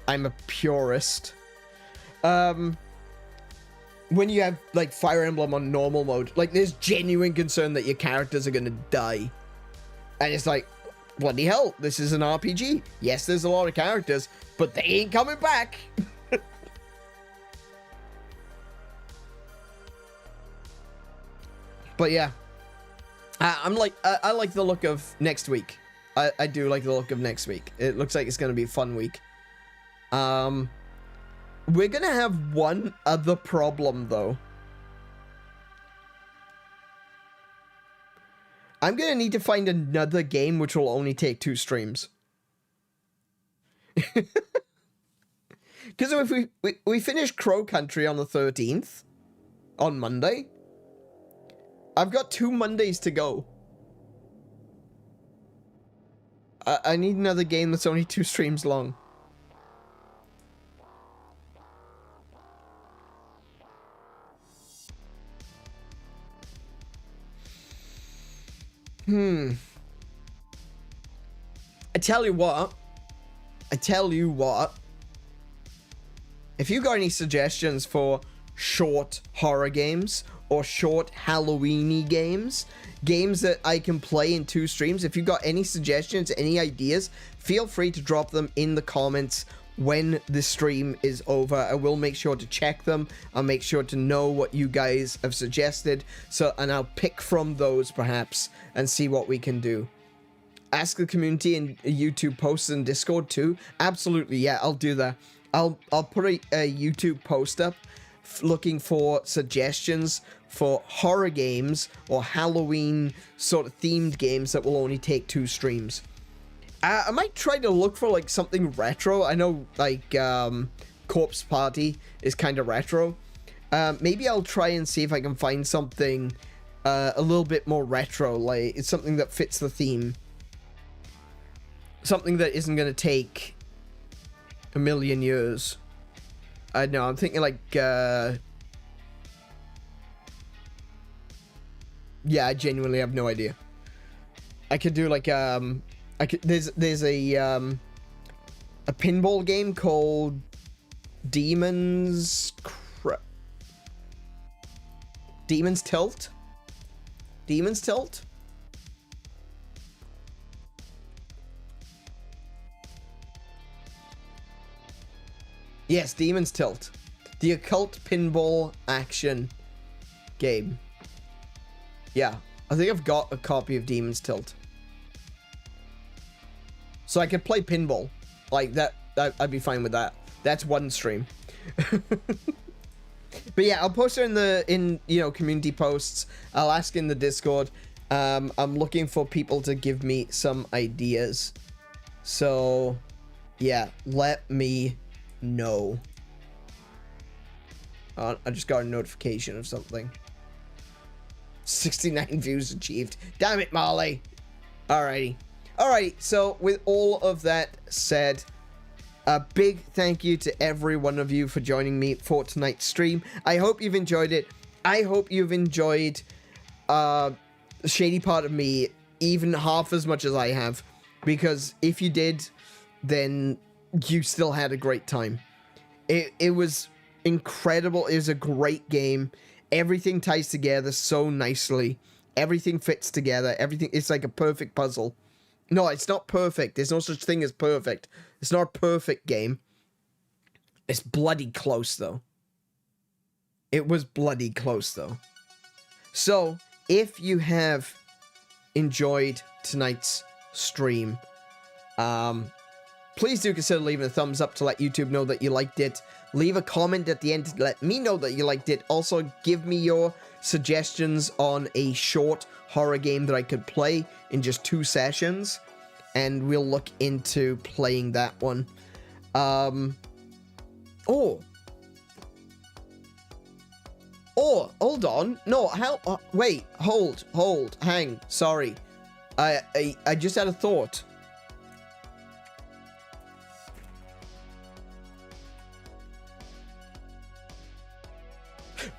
I'm a purist. When you have, like, Fire Emblem on normal mode, like, there's genuine concern that your characters are gonna die. And it's like, bloody hell, this is an RPG. Yes, there's a lot of characters, but they ain't coming back. But yeah, I like the look of next week. I do like the look of next week. It looks like it's gonna be a fun week. We're gonna have one other problem though. I'm gonna need to find another game which will only take 2 streams. Because if we finish Crow Country on the 13th, on Monday, I've got 2 Mondays to go. I need another game that's only 2 streams long. I tell you what. If you got any suggestions for short horror games or short Halloween-y games that I can play in 2 streams, if you got any suggestions, any ideas, feel free to drop them in the comments when the stream is over. I will make sure to check them. I'll make sure to know what you guys have suggested, and I'll pick from those perhaps and see what we can do. Ask the community in YouTube posts and Discord too. Absolutely, yeah, I'll do that. I'll put a YouTube post up looking for suggestions for horror games or Halloween sort of themed games that will only take 2 streams. I might try to look for like something retro. I know like Corpse Party is kind of retro. Maybe I'll try and see if I can find something a little bit more retro. Like it's something that fits the theme. Something that isn't going to take a million years. I know, I'm thinking like yeah, I genuinely have no idea. I could do like there's a pinball game called Demon's Tilt. Demon's Tilt. Yes, Demon's Tilt. The occult pinball action game. Yeah, I think I've got a copy of Demon's Tilt. So I could play pinball. Like, that I'd be fine with that. That's one stream. But yeah, I'll post it in community posts. I'll ask in the Discord. I'm looking for people to give me some ideas. So yeah, let me know. I just got a notification of something. 69 views achieved. Damn it, Marley. Alrighty. Alright, so with all of that said, a big thank you to every one of you for joining me for tonight's stream. I hope you've enjoyed it. I hope you've enjoyed Shady Part of Me even half as much as I have. Because if you did, then you still had a great time. It was incredible. It was a great game. Everything ties together so nicely. Everything fits together. It's like a perfect puzzle. No, it's not perfect. There's no such thing as perfect. It's not a perfect game. It's bloody close, though. It was bloody close, though. So, if you have enjoyed tonight's stream, please do consider leaving a thumbs up to let YouTube know that you liked it. Leave a comment at the end to let me know that you liked it. Also, give me your suggestions on a short horror game that I could play in just 2 sessions, and we'll look into playing that one. Oh, hold on. No, wait, hold, hang, sorry. I just had a thought.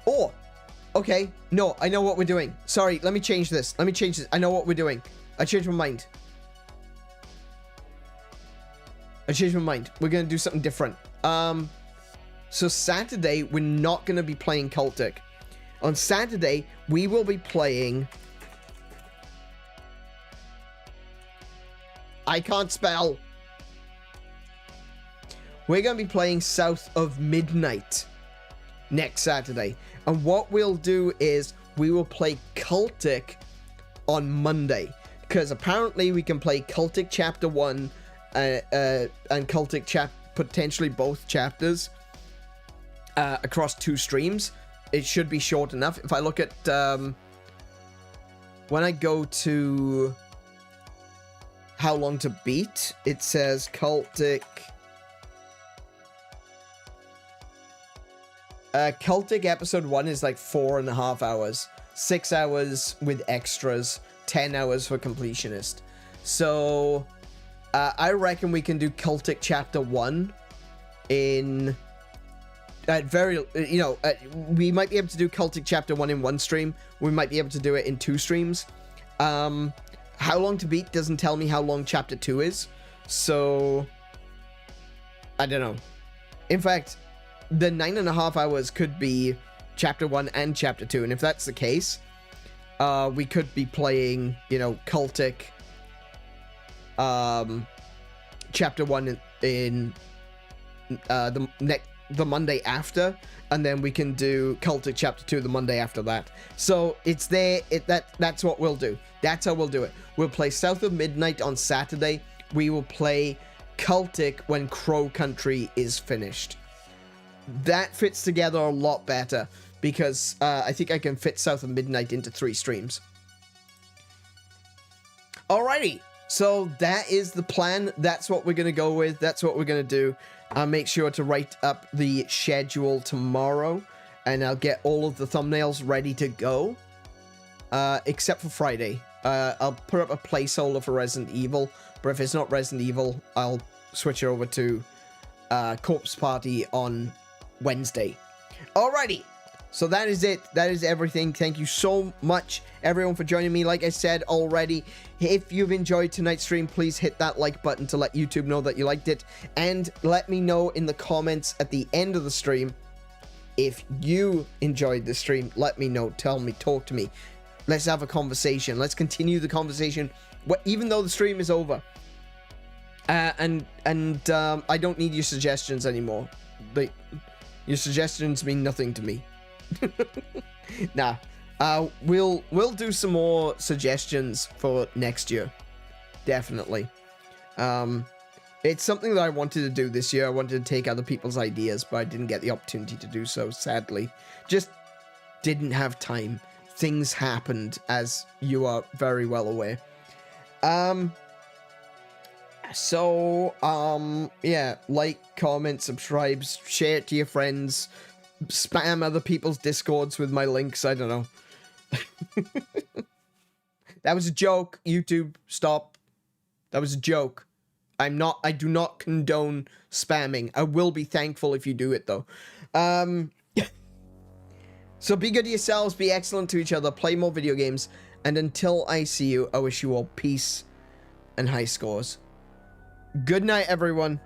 Oh, okay. No, I know what we're doing. Sorry, let me change this. I know what we're doing. I changed my mind. We're going to do something different. So Saturday, we're not going to be playing Cultic. On Saturday, we will be playing... I can't spell. We're going to be playing South of Midnight next Saturday. And what we'll do is we will play Cultic on Monday. Because apparently we can play Cultic Chapter 1 and Cultic potentially both chapters across 2 streams. It should be short enough. If I look at... when I go to... How long to beat, it says Cultic... Cultic episode 1 is like 4.5 hours. 6 hours with extras. 10 hours for completionist. So, I reckon we can do Cultic chapter 1 in... we might be able to do Cultic chapter 1 in 1 stream. We might be able to do it in 2 streams. How long to beat doesn't tell me how long chapter 2 is. So, I don't know. In fact... the 9.5 hours could be chapter 1 and chapter 2, and if that's the case, we could be playing, Cultic, chapter 1 in the Monday after, and then we can do Cultic chapter 2 the Monday after that. So it's there. That's what we'll do. That's how we'll do it. We'll play South of Midnight on Saturday. We will play Cultic when Crow Country is finished. That fits together a lot better because I think I can fit South of Midnight into 3 streams. Alrighty, so that is the plan. That's what we're going to go with. That's what we're going to do. I'll make sure to write up the schedule tomorrow, and I'll get all of the thumbnails ready to go, except for Friday. I'll put up a placeholder for Resident Evil, but if it's not Resident Evil, I'll switch it over to Corpse Party on Wednesday. Alrighty, so that is it. That is everything. Thank you so much, everyone, for joining me. Like I said already, if you've enjoyed tonight's stream, please hit that like button to let YouTube know that you liked it, and let me know in the comments at the end of the stream if you enjoyed the stream. Let me know. Tell me. Talk to me. Let's have a conversation. Let's continue the conversation, even though the stream is over. And I don't need your suggestions anymore. Your suggestions mean nothing to me. Nah. We'll do some more suggestions for next year. Definitely. It's something that I wanted to do this year. I wanted to take other people's ideas, but I didn't get the opportunity to do so, sadly. Just didn't have time. Things happened, as you are very well aware. Yeah, like, comment, subscribe, share it to your friends, spam other people's Discords with my links, I don't know. That was a joke, YouTube, stop. That was a joke. I do not condone spamming. I will be thankful if you do it, though. So be good to yourselves, be excellent to each other, play more video games, and until I see you, I wish you all peace and high scores. Good night, everyone.